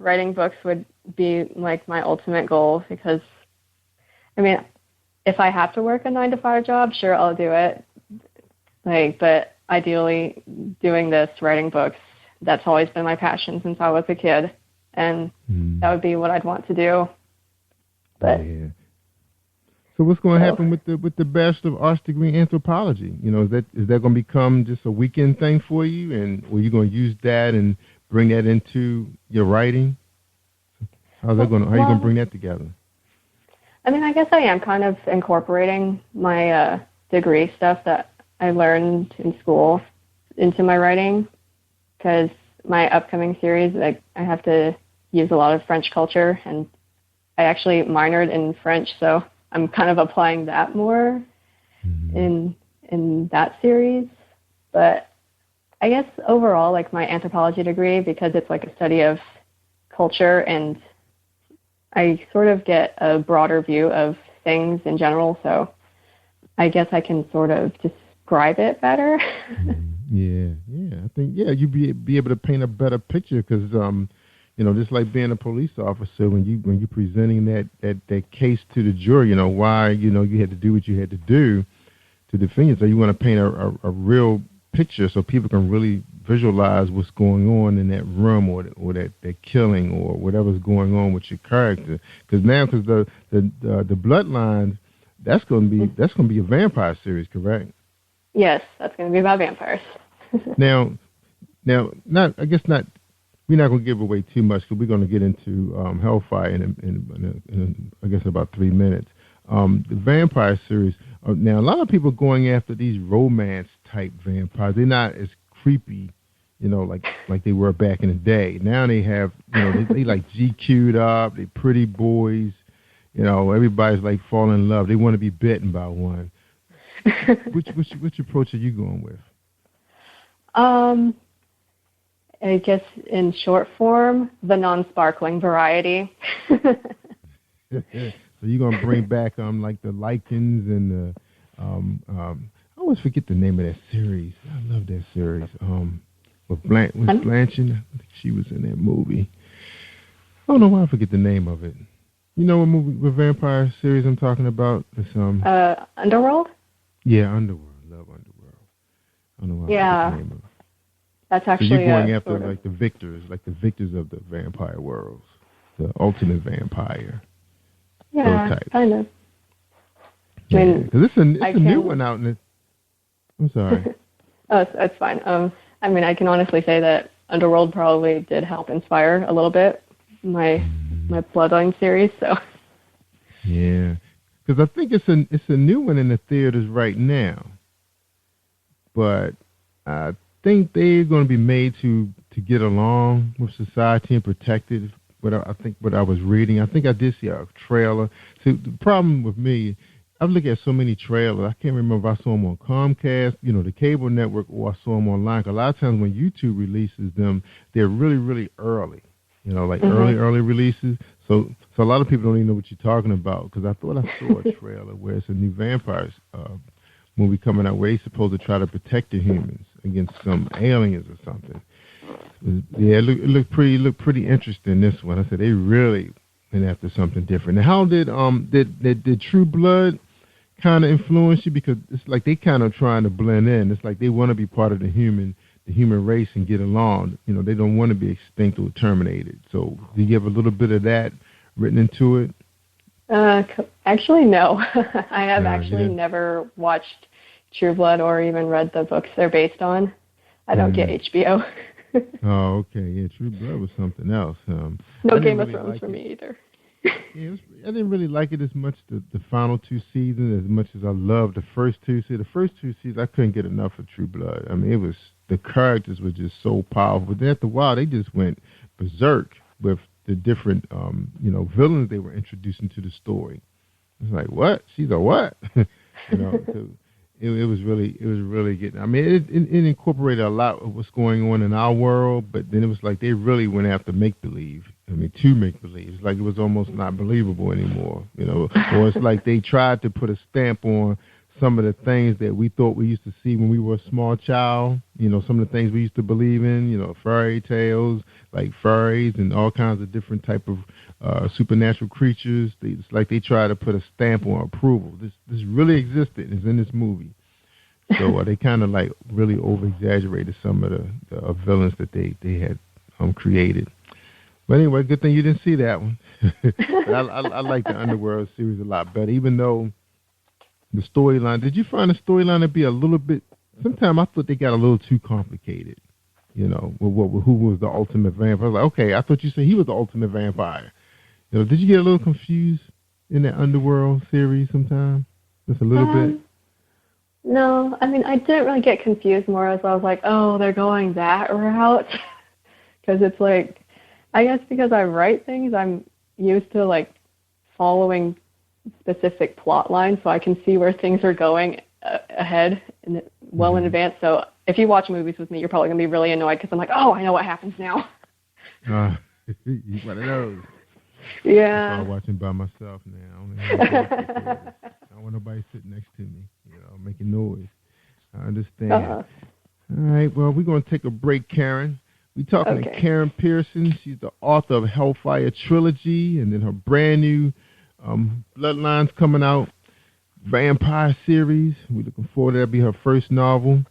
writing books would be like my ultimate goal because, I mean, if I have to work a 9-to-5 job, sure, I'll do it. But ideally, doing this, writing books, that's always been my passion since I was a kid, and that would be what I'd want to do. But yeah. So what's going to happen with the Bachelor of Arts degree in anthropology? Is that going to become just a weekend thing for you, and or you going to use that and bring that into your writing? How are you going to bring that together? I mean, I guess I am kind of incorporating my degree stuff that I learned in school into my writing, because my upcoming series, I have to use a lot of French culture, and I actually minored in French, so I'm kind of applying that more in that series. But I guess overall, like my anthropology degree, because it's like a study of culture, and I sort of get a broader view of things in general, so I guess I can sort of describe it better. Yeah. I think you'd be able to paint a better picture because just like being a police officer, when you're presenting that case to the jury, why you had to do what you had to do to defend yourself. So you want to paint a real picture so people can really visualize what's going on in that room or that killing or whatever's going on with your character. Because the Bloodlines, that's going to be a vampire series, correct? Yes, that's going to be about vampires. Now, I guess not. We're not going to give away too much because we're going to get into Hellfire in I guess about 3 minutes. The vampire series. Now, a lot of people are going after these romance type vampires. They're not as creepy, like they were back in the day. Now they have, they like GQ'd up. They pretty boys. Everybody's like falling in love. They want to be bitten by one. Which approach are you going with? I guess in short form, the non-sparkling variety. So you're gonna bring back like the Lycans and the I always forget the name of that series. I love that series. With Blanchard, I think she was in that movie. I don't know why I forget the name of it. You know what movie, what vampire series I'm talking about? It's Underworld? Yeah, Underworld. Love Underworld. I don't know why I forget the name of it. That's actually so you're going after like the victors of the vampire worlds, the ultimate vampire. Yeah, kind of. Yeah, because it's a new one out in it. I'm sorry. Oh, it's fine. I mean, I can honestly say that Underworld probably did help inspire a little bit my Bloodline series. So. Yeah, because I think it's a new one in the theaters right now, but I think they're going to be made to get along with society and protected. What I was reading, I think I did see a trailer. So the problem with me, I've looked at so many trailers. I can't remember if I saw them on Comcast, the cable network, or I saw them online. 'Cause a lot of times when YouTube releases them, they're really, really early. Early releases. So a lot of people don't even know what you're talking about. Because I thought I saw a trailer where it's a new vampires movie coming out where they're supposed to try to protect the humans against some aliens or something. Yeah, it looked pretty interesting. This one, I said they really went after something different. Now, how did True Blood kind of influence you? Because it's like they kind of trying to blend in. It's like they want to be part of the human race and get along. They don't want to be extinct or terminated. So, do you have a little bit of that written into it? Actually, no. I have never watched True Blood or even read the books they're based on. I don't get HBO. Oh, okay. Yeah, True Blood was something else. No Game of Thrones for me either. Yeah, I didn't really like it as much, the final 2 seasons, as much as I loved the first 2. See, the first 2 seasons, I couldn't get enough of True Blood. I mean, the characters were just so powerful. But then after a while, they just went berserk with the different, villains they were introducing to the story. It's like, what? She's a what? So it was really getting. I mean, it incorporated a lot of what's going on in our world, but then it was like they really went after make believe. I mean, to make believe. It's like it was almost not believable anymore, Or it's like they tried to put a stamp on some of the things that we thought we used to see when we were a small child. Some of the things we used to believe in. Fairy tales, like fairies and all kinds of different type of supernatural creatures. It's like they try to put a stamp on approval. This really existed. It's in this movie. So they kind of like really over-exaggerated some of the villains that they had created. But anyway, good thing you didn't see that one. But I like the Underworld series a lot better, even though the storyline. Did you find the storyline to be a little bit? Sometimes I thought they got a little too complicated. With who was the ultimate vampire? I was like, okay, I thought you said he was the ultimate vampire. Did you get a little confused in that Underworld series sometimes? Just a little bit? No, I mean, I didn't really get confused more as I was like, oh, they're going that route. Because it's like, I guess because I write things, I'm used to like following specific plot lines, so I can see where things are going ahead in advance. So if you watch movies with me, you're probably going to be really annoyed because I'm like, oh, I know what happens now. You one of those. Yeah. I'm watching by myself now. I don't want nobody sitting next to me, making noise. I understand. All right, well, we're going to take a break, Karen. We're talking to Karen Pearson. She's the author of Hellfire Trilogy, and then her brand new Bloodlines coming out, vampire series. We're looking forward to that. Be her first novel,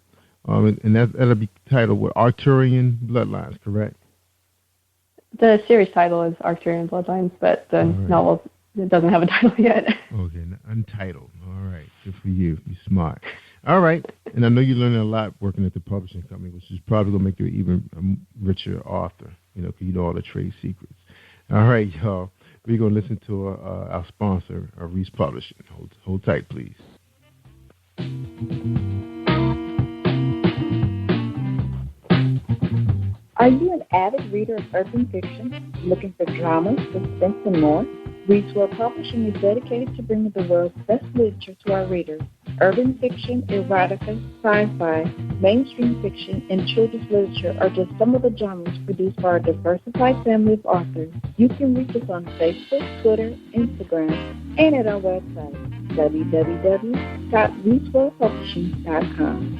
and that'll be titled Arcturian Bloodlines, correct? The series title is Arcturian Bloodlines, but the novel doesn't have a title yet. Okay, untitled. All right, good for you. You're smart. All right, and I know you're learning a lot working at the publishing company, which is probably going to make you an even richer author, because you know all the trade secrets. All right, y'all. We're going to listen to our sponsor, Reese Publishing. Hold tight, please. Are you an avid reader of urban fiction, looking for drama, suspense, and more? Reese Publishing is dedicated to bringing the world's best literature to our readers. Urban fiction, erotica, sci-fi, mainstream fiction, and children's literature are just some of the genres produced by our diversified family of authors. You can reach us on Facebook, Twitter, Instagram, and at our website, www.reesewellpublishing.com.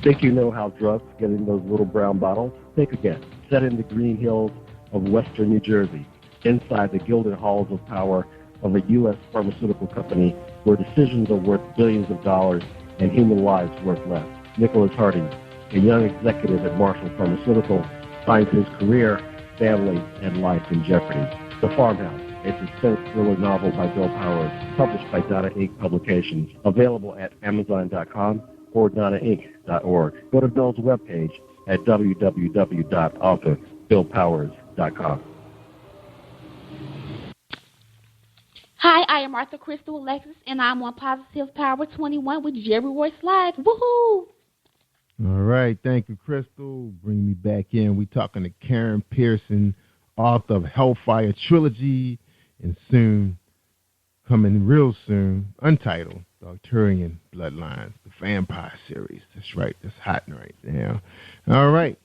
Think you know how drugs get in those little brown bottles? Think again. Set in the green hills of western New Jersey, inside the gilded halls of power of a U.S. pharmaceutical company where decisions are worth billions of dollars and human lives worth less. Nicholas Harding, a young executive at Marshall Pharmaceutical, finds his career, family, and life in jeopardy. The Farmhouse, a suspense thriller novel by Bill Powers, published by Donna Inc. Publications, available at Amazon.com or DonnaInc.org. Go to Bill's webpage at www.author.BillPowers.com. Hi, I am Martha Crystal Alexis, and I'm on Positive Power 21 with Jerry Royce Live. Woohoo! All right, thank you, Crystal. Bring me back in. We're talking to Karen Pearson, author of Hellfire Trilogy, and soon, coming real soon, Untitled, the Arcturian Bloodlines, the vampire series. That's right, that's hot right now. All right,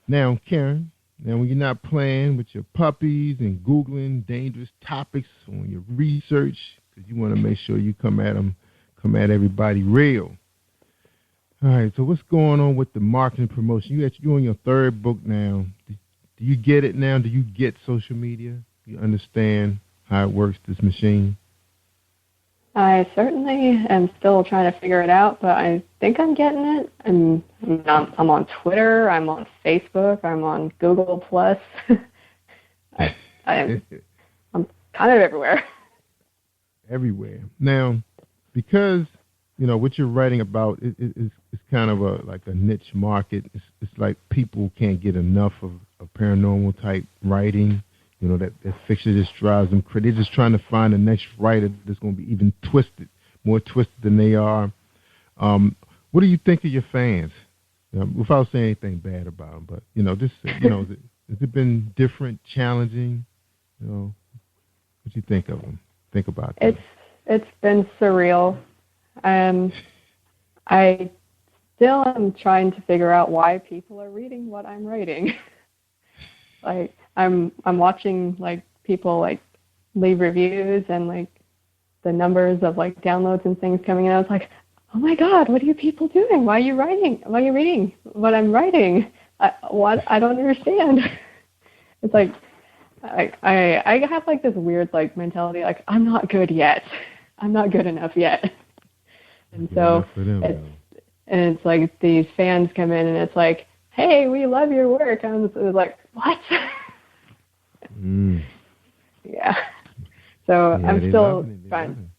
now, Karen, when you're not playing with your puppies and Googling dangerous topics on your research, because you want to make sure you come at everybody real. All right, so what's going on with the marketing promotion? You're on your third book now. Do you get it now? Do you get social media? You understand how it works, this machine? I certainly am still trying to figure it out, but I think I'm getting it. I'm on Twitter. I'm on Facebook. I'm on Google Plus. I'm kind of everywhere. Everywhere. Now, because, what you're writing about is kind of like a niche market. It's like people can't get enough of paranormal type writing. That fiction just drives them crazy. They're just trying to find the next writer that's going to be even more twisted than they are. What do you think of your fans? Without saying anything bad about them, but has it been different, challenging? What do you think of them? Think about that. It's been surreal. I still am trying to figure out why people are reading what I'm writing. Like I'm watching people leave reviews and the numbers of downloads and things coming in. I was like, oh my God, what are you people doing? Why are you reading what I'm writing? I don't understand. It's like I have this weird like I'm not good yet. I'm not good enough yet. And so it's like these fans come in and it's like, hey, we love your work. And it's like, what? Yeah. So I'm still trying.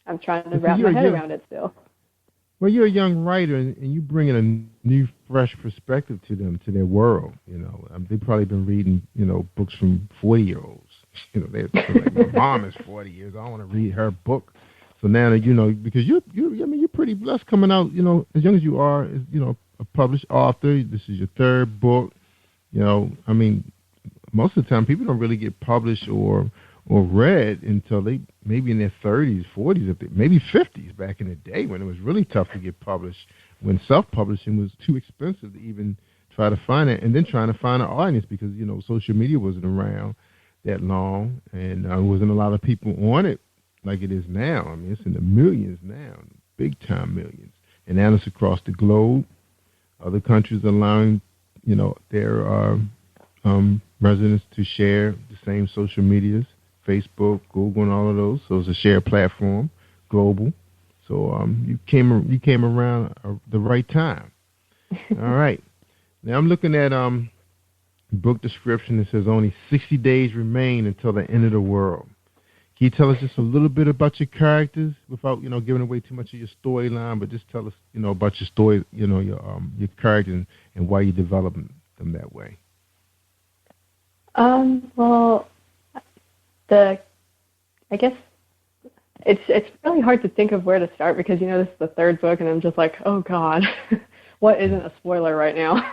I'm trying to wrap my head around it still. Well, you're a young writer, and you bring in a new, fresh perspective to them, to their world. They've probably been reading, books from 40-year-olds. They're like, my mom is 40 years. I want to read her book. So now, because you're pretty blessed coming out. As young as you are, as a published author. This is your third book. Most of the time, people don't really get published or read until they maybe in their 30s, 40s, maybe 50s back in the day when it was really tough to get published, when self-publishing was too expensive to even try to find it, and then trying to find an audience because, social media wasn't around that long, and there wasn't a lot of people on it like it is now. It's in the millions now, big-time millions. And now it's across the globe. Other countries are allowing, their residents to share the same social medias. Facebook, Google, and all of those. So it's a shared platform, global. So you came around the right time. All right. Now I'm looking at book description. It says only 60 days remain until the end of the world. Can you tell us just a little bit about your characters without giving away too much of your storyline, but just tell us about your story, your characters and why you develop them that way. Well. I guess it's really hard to think of where to start because this is the third book and I'm just like, oh God, what isn't a spoiler right now?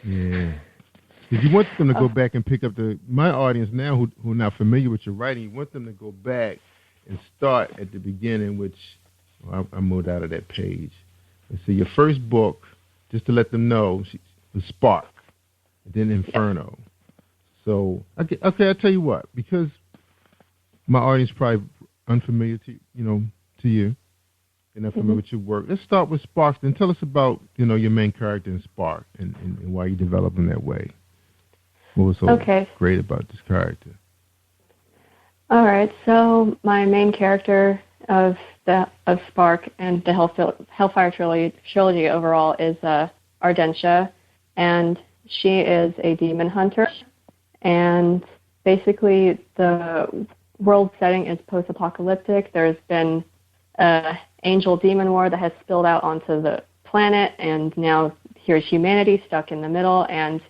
Yeah, if you want them to go back and pick up my audience now who are not familiar with your writing, you want them to go back and start at the beginning, which I moved out of that page. And so your first book, just to let them know, was Spark, and then Inferno. Yeah. So okay, I'll tell you what, because my audience is probably unfamiliar to you. They're not familiar with your work. Let's start with Spark. Then tell us about your main character in Spark and why you developed him that way. What was so great about this character? All right. So my main character of Spark and the Hellfire trilogy overall is Ardentia, and she is a demon hunter. And basically, the world setting is post-apocalyptic. There's been an angel-demon war that has spilled out onto the planet, and now here's humanity stuck in the middle. And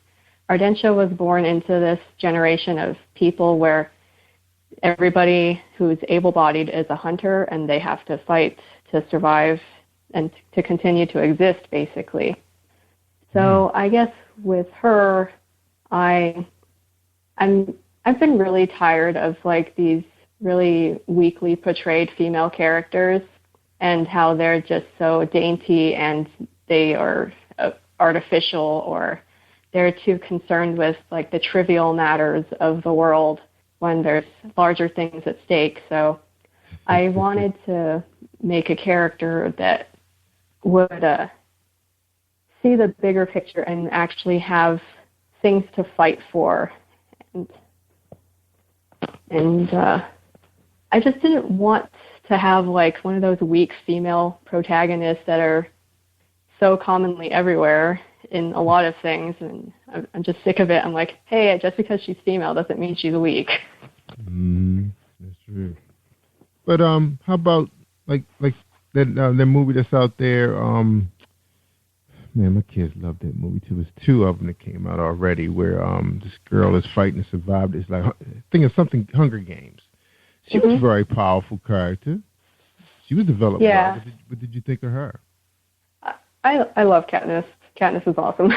Ardentia was born into this generation of people where everybody who's able-bodied is a hunter, and they have to fight to survive and to continue to exist, basically. So I guess with her, I've been really tired of these really weakly portrayed female characters and how they're just so dainty and they are artificial, or they're too concerned with the trivial matters of the world when there's larger things at stake. So I wanted to make a character that would see the bigger picture and actually have things to fight for. And I just didn't want to have one of those weak female protagonists that are so commonly everywhere in a lot of things, and I'm just sick of it. I'm like, hey, just because she's female doesn't mean she's weak. That's true. But how about like that movie that's out there? Man, my kids love that movie too. There's two of them that came out already, where this girl is fighting to survive. It's like I think it's something Hunger Games. She was a very powerful character. She was developed well. What did you think of her? I love Katniss. Katniss is awesome.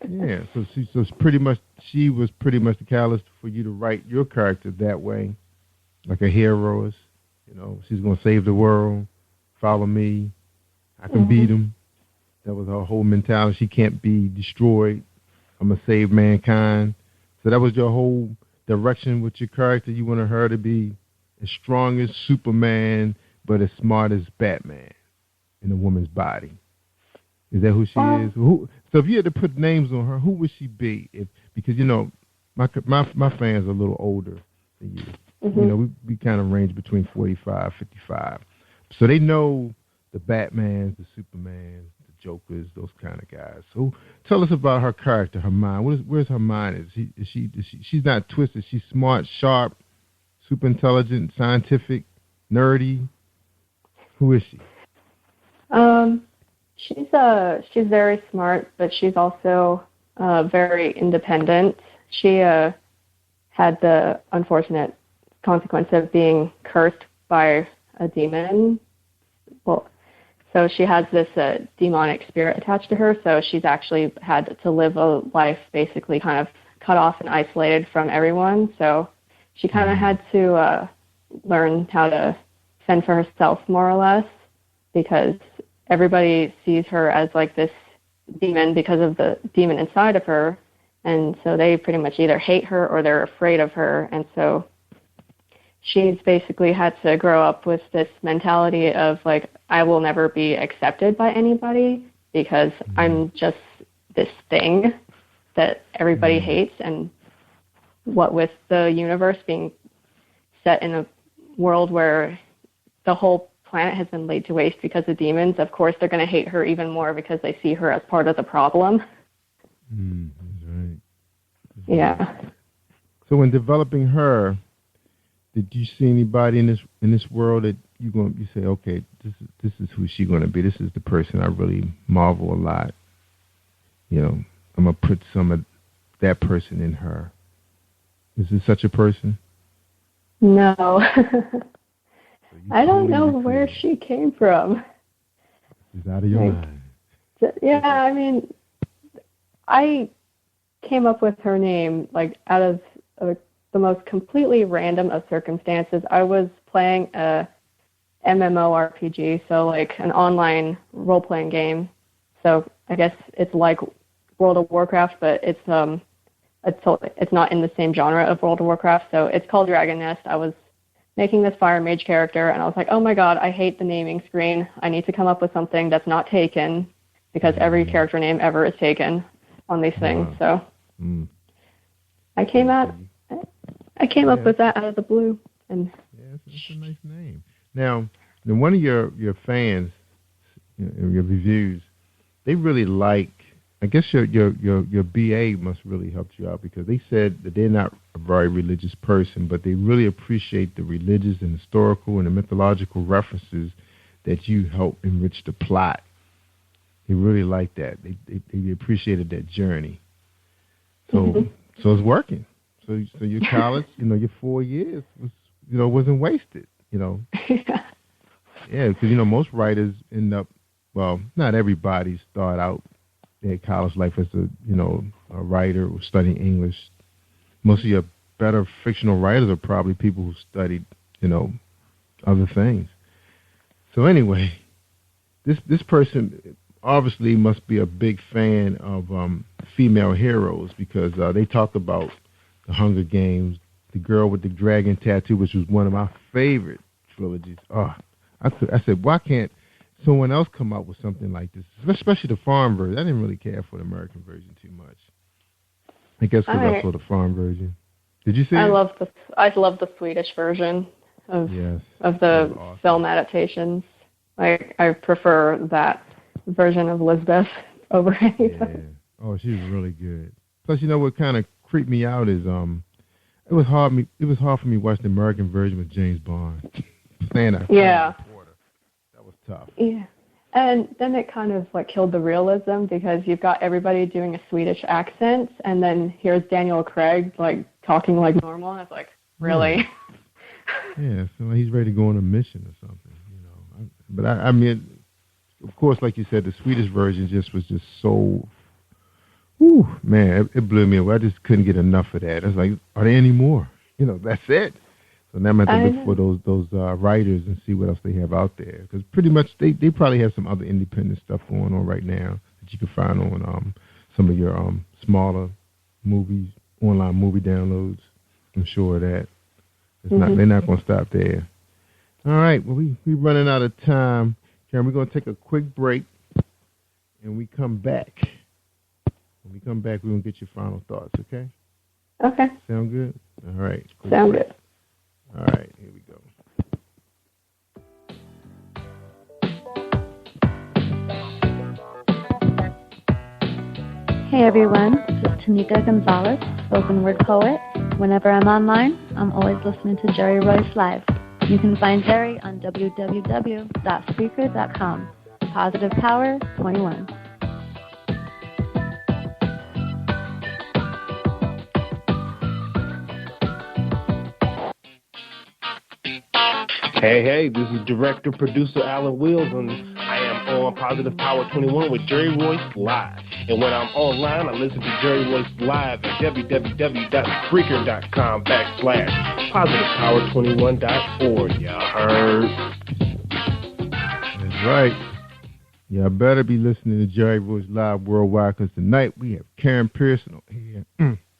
Yeah, so she was pretty much the catalyst for you to write your character that way, like a hero. You know, she's gonna save the world. Follow me. I can beat him. That was her whole mentality. She can't be destroyed. I'm gonna save mankind. So that was your whole direction with your character. You wanted her to be as strong as Superman, but as smart as Batman in a woman's body. Is that who she is? So if you had to put names on her, who would she be? Because you know, my fans are a little older than you. You know, we kind of range between 45, 55. So they know the Batmans, the Supermans, the Jokers, those kind of guys. So tell us about her character, her mind. Where's her mind? She's not twisted. She's smart, sharp, super intelligent, scientific, nerdy. Who is she? She's very smart, but she's also very independent. She had the unfortunate consequence of being cursed by a demon. Well, so she has this demonic spirit attached to her, so she's actually had to live a life basically kind of cut off and isolated from everyone. So she kind of had to learn how to fend for herself, more or less, because everybody sees her as like this demon because of the demon inside of her, and so they pretty much either hate her or they're afraid of her, and so she's basically had to grow up with this mentality of like, I will never be accepted by anybody because I'm just this thing that everybody hates, and what with the universe being set in a world where the whole planet has been laid to waste because of demons, of course they're going to hate her even more because they see her as part of the problem. That's right. Yeah. So when developing her, did you see anybody in this world that you say, okay, this is who she's going to be. This is the person I really marvel a lot. You know, I'm gonna put some of that person in her. Is there such a person? No. I don't know where she came from. It's out of your mind. Yeah, I mean, I came up with her name like out of the most completely random of circumstances. I was playing a MMORPG, so like an online role-playing game. So I guess it's like World of Warcraft, but it's not in the same genre of World of Warcraft. So it's called Dragon Nest. I was making this fire mage character, and I was like, oh my god, I hate the naming screen. I need to come up with something that's not taken, because every character name ever is taken on these things. So I came up with that out of the blue. And it's a nice name. Now one of your fans, your reviews, they really like. I guess your BA must really help you out, because they said that they're not a very religious person, but they really appreciate the religious and historical and the mythological references that you help enrich the plot. They really like that. They appreciated that journey. So it's working. So your college, your 4 years wasn't wasted. Yeah, because most writers end up, well, not everybody start out their college life as a writer or studying English. Most of your better fictional writers are probably people who studied other things. So anyway, this person obviously must be a big fan of female heroes, because they talk about the Hunger Games, the girl with the dragon tattoo, which was one of my favorite trilogies. I said, why can't someone else come up with something like this, especially the foreign version? I didn't really care for the American version too much. I guess because I saw the foreign version. Did you see it? I love the Swedish version of the film adaptations. I prefer that version of Lisbeth over anything. Yeah. Oh, she's really good. Plus, what kind of creeped me out is It was hard for me to watch the American version with James Bond. Yeah. That was tough. Yeah. And then it kind of like killed the realism because you've got everybody doing a Swedish accent, and then here's Daniel Craig like talking like normal, and it's like, really? Yeah, so he's ready to go on a mission or something, you know. But I mean, of course, like you said, the Swedish version was just so, whew, man, it blew me away. I just couldn't get enough of that. I was like, are there any more? You know, that's it. So now I'm going to have to look for those writers and see what else they have out there. Because pretty much they probably have some other independent stuff going on right now that you can find on some of your smaller movies, online movie downloads. I'm sure of that. They're not going to stop there. All right, well, we're running out of time. Karen, we're going to take a quick break, and we come back. When we come back, we're going to get your final thoughts, okay? Okay. Sound good? All right. Sound good. All right, here we go. Hey everyone, this is Tanika Gonzalez, spoken word poet. Whenever I'm online, I'm always listening to Jerry Royce Live. You can find Jerry on www.speaker.com. Positive Power 21. Hey, this is director, producer Alan Wills, and I am on Positive Power 21 with Jerry Royce Live. And when I'm online, I listen to Jerry Royce Live at www.spreaker.com/positivepower21.org. Y'all heard? That's right. Y'all better be listening to Jerry Royce Live worldwide, because tonight we have Karen Pearson on here.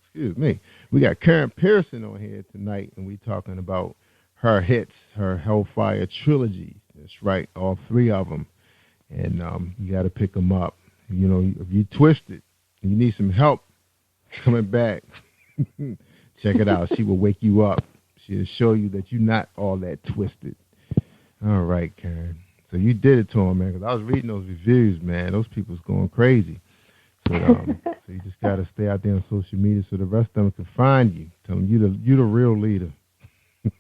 Excuse me. We got Karen Pearson on here tonight, and we're talking about her hits, her Hellfire trilogy. That's right, all three of them. And you got to pick them up. You know, if you twisted and you need some help coming back, check it out. She will wake you up. She'll show you that you're not all that twisted. All right, Karen. So you did it to him, man, because I was reading those reviews, man. Those people's going crazy. So you just got to stay out there on social media so the rest of them can find you. Tell them you're the real leader.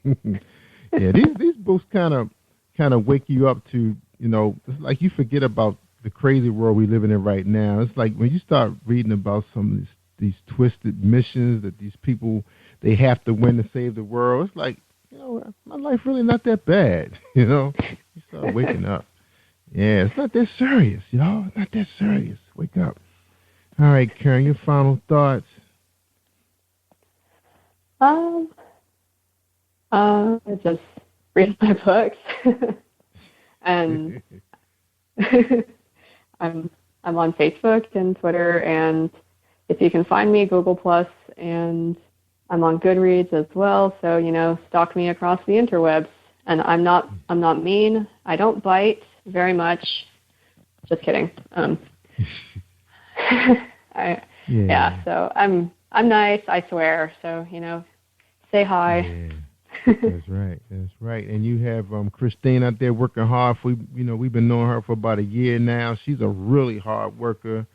Yeah, these books kind of wake you up to, you know, it's like you forget about the crazy world we're living in right now. It's like when you start reading about some of these twisted missions that these people, they have to win to save the world. It's like, you know, my life really not that bad, you know. You start waking up. Yeah, it's not that serious, y'all. It's not that serious. Wake up. All right, Karen, your final thoughts. Just read my books, and I'm on Facebook and Twitter, and if you can find me, Google+, and I'm on Goodreads as well. So, you know, stalk me across the interwebs. And I'm not mean. I don't bite very much. Just kidding. Yeah. So I'm nice. I swear. So, you know, say hi. Yeah. That's right. That's right. And you have Christine out there working hard. We've been knowing her for about a year now. She's a really hard worker.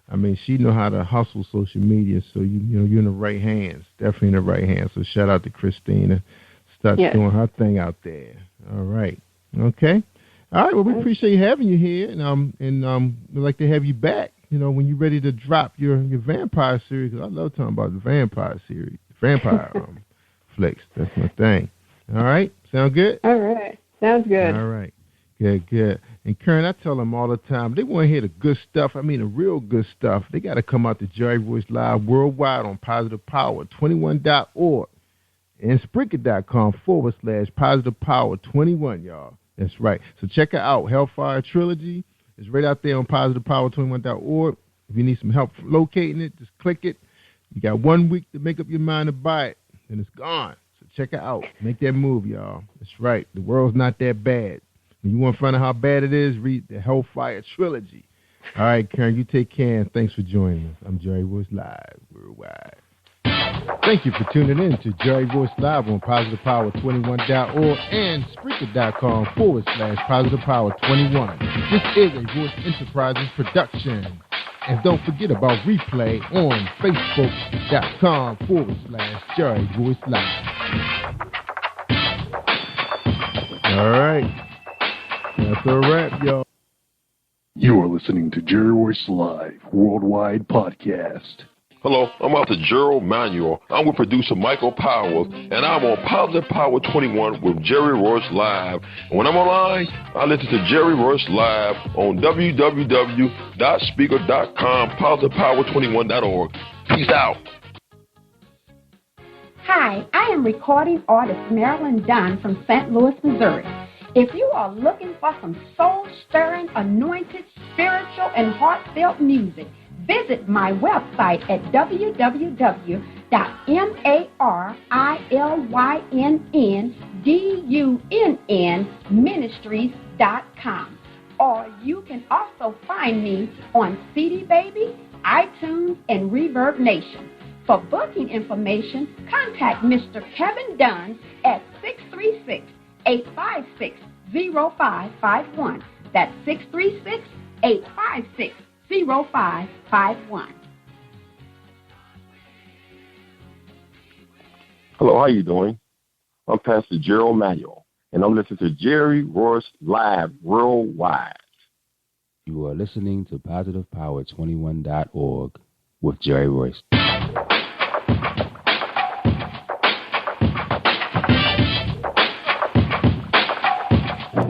I mean, she know how to hustle social media. So you're in the right hands. Definitely in the right hands. So shout out to Christina. Start doing her thing out there. All right. Okay. All right. Well, we appreciate having you here, and we'd like to have you back. You know, when you're ready to drop your vampire series. 'Cause I love talking about the vampire series, vampire flicks. That's my thing. All right. Sound good? All right. Sounds good. All right. Good. And Karen, I tell them all the time, they want to hear the good stuff. I mean, the real good stuff. They got to come out to Jerry Royce Live worldwide on positivepower21.org and Spreaker.com/positivepower21, y'all. That's right. So check it out. Hellfire Trilogy is right out there on positivepower21.org. If you need some help locating it, just click it. You got 1 week to make up your mind to buy it, and it's gone. So check it out. Make that move, y'all. That's right. The world's not that bad. When you want to find out how bad it is, read the Hellfire Trilogy. All right, Karen, you take care, and thanks for joining us. I'm Jerry Royce Live worldwide. Thank you for tuning in to Jerry Royce Live on PositivePower21.org and Spreaker.com/PositivePower21. This is a Voice Enterprises production. And don't forget about replay on Facebook.com/Jerry Voice Live. All right. That's a wrap, y'all. You are listening to Jerry Royce Live Worldwide Podcast. Hello, I'm Author Gerald Manuel. I'm with producer Michael Powers, and I'm on Positive Power 21 with Jerry Royce Live. And when I'm online, I listen to Jerry Royce Live on www.speaker.com, positivepower21.org. Peace out. Hi, I am recording artist Marilyn Dunn from St. Louis, Missouri. If you are looking for some soul-stirring, anointed, spiritual, and heartfelt music, visit my website at www.marilyndunnministries.com. Or you can also find me on CD Baby, iTunes, and Reverb Nation. For booking information, contact Mr. Kevin Dunn at 636-856-0551. That's 636-856-0551. Hello, how you doing? I'm Pastor Gerald Manuel, and I'm listening to Jerry Royce Live Worldwide. You are listening to PositivePower21.org with Jerry Royce.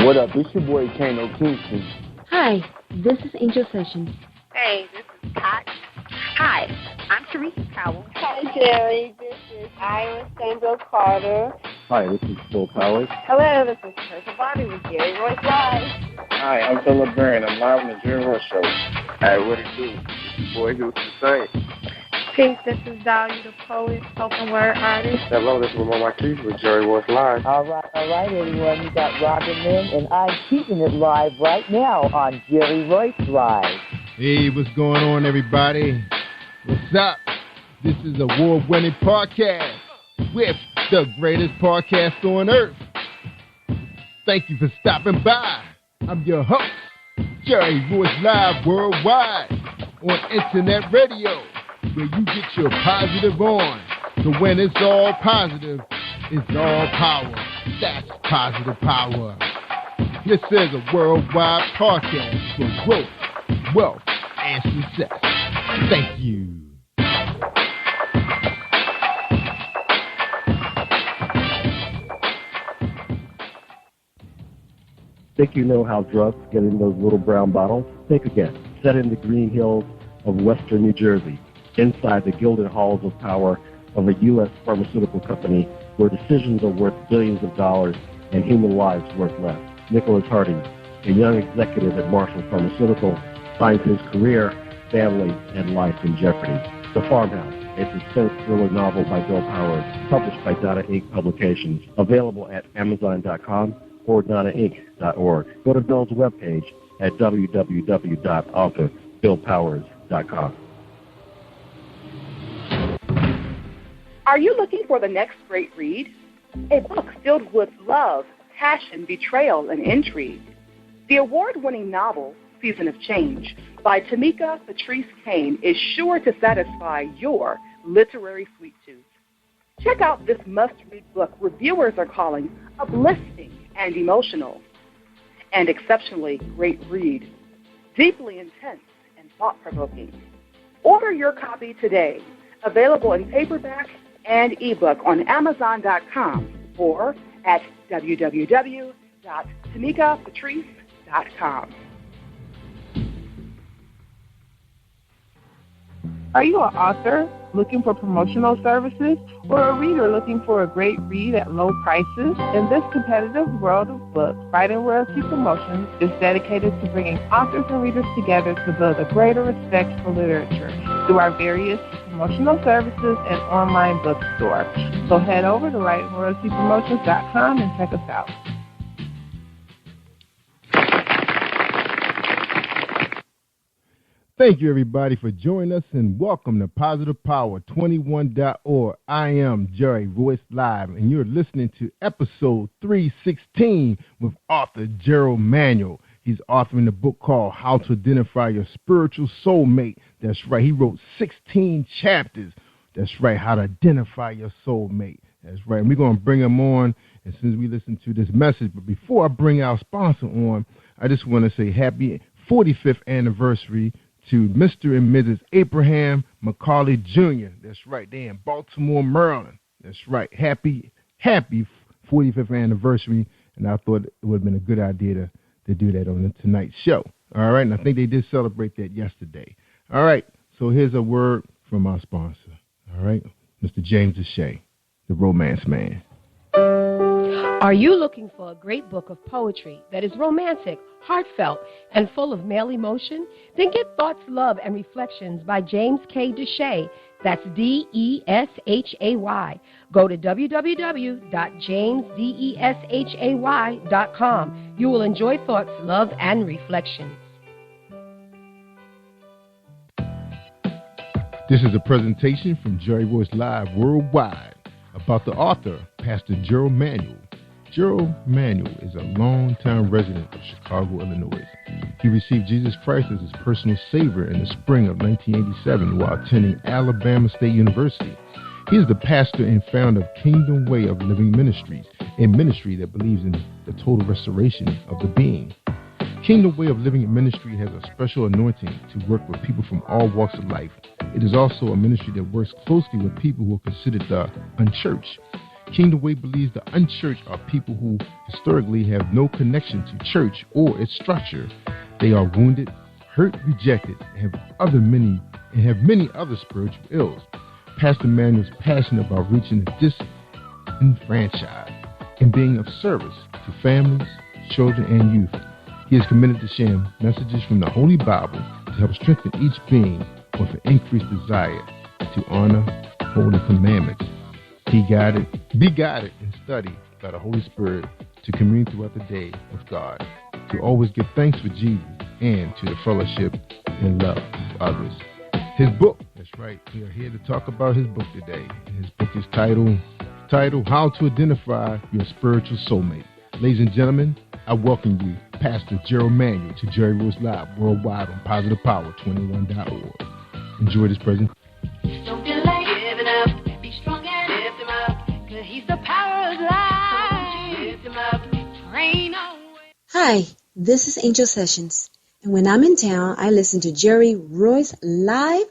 What up? It's your boy Kano Kingston. Hi, this is Angel Sessions. Hey, this is Pat. Hi, I'm Teresa Powell. Hi, Jerry. This is Ira Sandro Carter. Hi, this is Phil Powers. Hello, this is Teresa Bobby with Jerry Royce Live. Hi, I'm Philip Barron. I'm live on the Jerry Royce Show. Hey, what it do? It's your boy Houston Saint. Peace, this is Dahlia the poet, spoken word artist. Hello, this is Ramon Marquis with Jerry Royce Live. All right, everyone. You got Robin Lynn, and I'm keeping it live right now on Jerry Royce Live. Hey, what's going on, everybody? What's up? This is a award-winning podcast with the greatest podcast on earth. Thank you for stopping by. I'm your host, Jerry Royce Live Worldwide on Internet Radio, where you get your positive on. So when it's all positive, it's all power. That's positive power. This is a worldwide podcast for growth, wealth, and success. Thank you. Think you know how drugs get in those little brown bottles? Think again. Set in the green hills of western New Jersey, inside the gilded halls of power of a U.S. pharmaceutical company where decisions are worth billions of dollars and human lives worth less. Nicholas Harding, a young executive at Marshall Pharmaceutical, finds his career, family, and life in jeopardy. The Farmhouse, a suspense thriller novel by Bill Powers, published by Donna Inc. Publications, available at Amazon.com or DonnaInc.org. Go to Bill's webpage at www.author.BillPowers.com. Are you looking for the next great read? A book filled with love, passion, betrayal, and intrigue. The award-winning novel, Season of Change, by Tamika Patrice Kane, is sure to satisfy your literary sweet tooth. Check out this must-read book reviewers are calling uplifting and emotional, and exceptionally great read, deeply intense and thought-provoking. Order your copy today, available in paperback and ebook on Amazon.com or at www.tamikapatrice.com. Are you an author looking for promotional services or a reader looking for a great read at low prices? In this competitive world of books, Writing Royalty Promotions is dedicated to bringing authors and readers together to build a greater respect for literature through our various promotional services and online bookstore. So head over to WritingRoyaltyPromotions.com and check us out. Thank you, everybody, for joining us, and welcome to PositivePower21.org. I am Jerry Royce Live, and you're listening to episode 316 with author Gerald Manuel. He's authoring a book called How to Identify Your Spiritual Soulmate. That's right. He wrote 16 chapters. That's right. How to identify your soulmate. That's right. And we're going to bring him on as soon as we listen to this message. But before I bring our sponsor on, I just want to say happy 45th anniversary to Mr. and Mrs. Abraham McCauley Jr. That's right. They're in Baltimore, Maryland. That's right. Happy 45th anniversary. And I thought it would have been a good idea to do that on tonight's show. All right. And I think they did celebrate that yesterday. All right. So here's a word from our sponsor. All right. Mr. James Deshay, the romance man. Are you looking for a great book of poetry that is romantic, heartfelt, and full of male emotion? Then get Thoughts, Love, and Reflections by James K. Deshay. That's Deshay. Go to www.jamesdeshay.com. You will enjoy Thoughts, Love, and Reflections. This is a presentation from Jerry Royce Live Worldwide about the author, Pastor Gerald Manuel. Gerald Manuel is a longtime resident of Chicago, Illinois. He received Jesus Christ as his personal Savior in the spring of 1987 while attending Alabama State University. He is the pastor and founder of Kingdom Way of Living Ministries, a ministry that believes in the total restoration of the being. Kingdom Way of Living Ministry has a special anointing to work with people from all walks of life. It is also a ministry that works closely with people who are considered the unchurched. Kingdom Way believes the unchurched are people who historically have no connection to church or its structure. They are wounded, hurt, rejected, and have many other spiritual ills. Pastor Manuel is passionate about reaching the disenfranchised and being of service to families, children, and youth. He is committed to sharing messages from the Holy Bible to help strengthen each being with an increased desire to honor holy commandments. Be guided and study by the Holy Spirit to commune throughout the day with God, to always give thanks for Jesus and to the fellowship and love of others. His book, that's right, we are here to talk about his book today. His book is titled How to Identify Your Spiritual Soulmate. Ladies and gentlemen, I welcome you, Pastor Gerald Manuel, to Jerry Royce Live Worldwide on PositivePower21.org. Enjoy this presentation. Don't delay, give it up. Be strong and lift him up. 'Cause he's the power of life. Lift him up. Train on. Hi, this is Angel Sessions. And when I'm in town, I listen to Jerry Royce Live,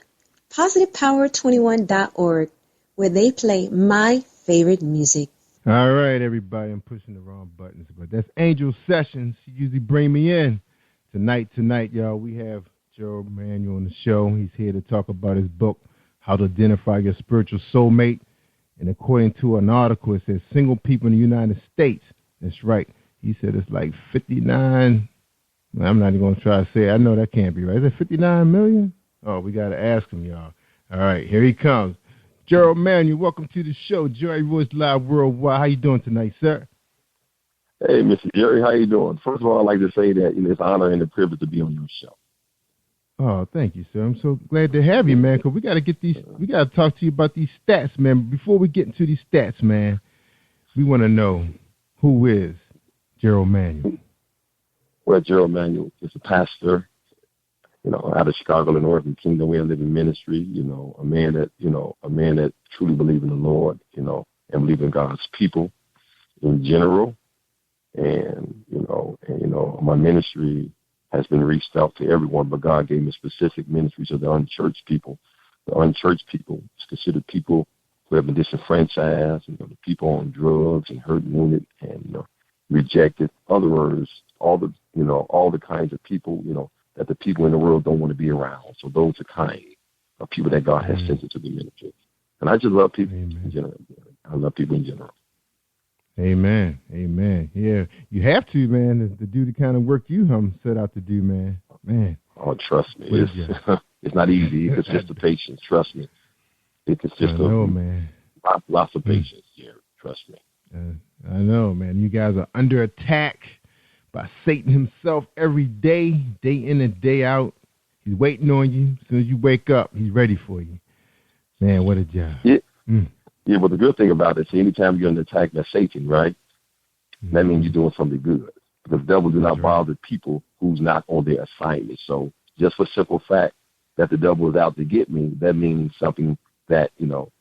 PositivePower21.org, where they play my favorite music. All right, everybody, I'm pushing the wrong buttons, but that's Angel Sessions. She usually bring me in. Tonight, y'all, we have Gerald Manuel on the show. He's here to talk about his book, How to Identify Your Spiritual Soulmate. And according to an article, it says single people in the United States. That's right. He said it's like 59. I'm not even going to try to say it. I know that can't be right. Is it 59 million? Oh, we got to ask him, y'all. All right, here he comes. Gerald Manuel, welcome to the show, Jerry Royce Live Worldwide. How you doing tonight, sir? Hey, Mr. Jerry, how you doing? First of all, I'd like to say that it's an honor and a privilege to be on your show. Oh, thank you, sir. I'm so glad to have you, man, because we got to talk to you about these stats, man. Before we get into these stats, man, we want to know, who is Gerald Manuel? Well, Gerald Manuel is a pastor, out of Chicago, Illinois, from Kingdom Way of Living Ministry, a man that truly believes in the Lord, and believe in God's people in general. And my ministry has been reached out to everyone, but God gave me specific ministry to the unchurched people. The unchurched people is considered people who have been disenfranchised, the people on drugs and hurt and wounded and rejected. In other words, all the kinds of people, that the people in the world don't want to be around. So those are kind of people that God has sent into the ministry. And I just love people in general. I love people in general. Amen. Yeah, you have to, man, to do the kind of work you set out to do, man. Oh, trust me. It's not easy. It's just the patience. Trust me. It's just man. Lots of patience, Jerry. Trust me. I know, man. You guys are under attack by Satan himself every day, day in and day out. He's waiting on you. As soon as you wake up, he's ready for you. Man, what a job. Yeah. Yeah, but the good thing about it is anytime you're under attack by Satan, right, that means you're doing something good. Because the devil do not bother people who's not on their assignment. So just for simple fact that the devil is out to get me, that means something that,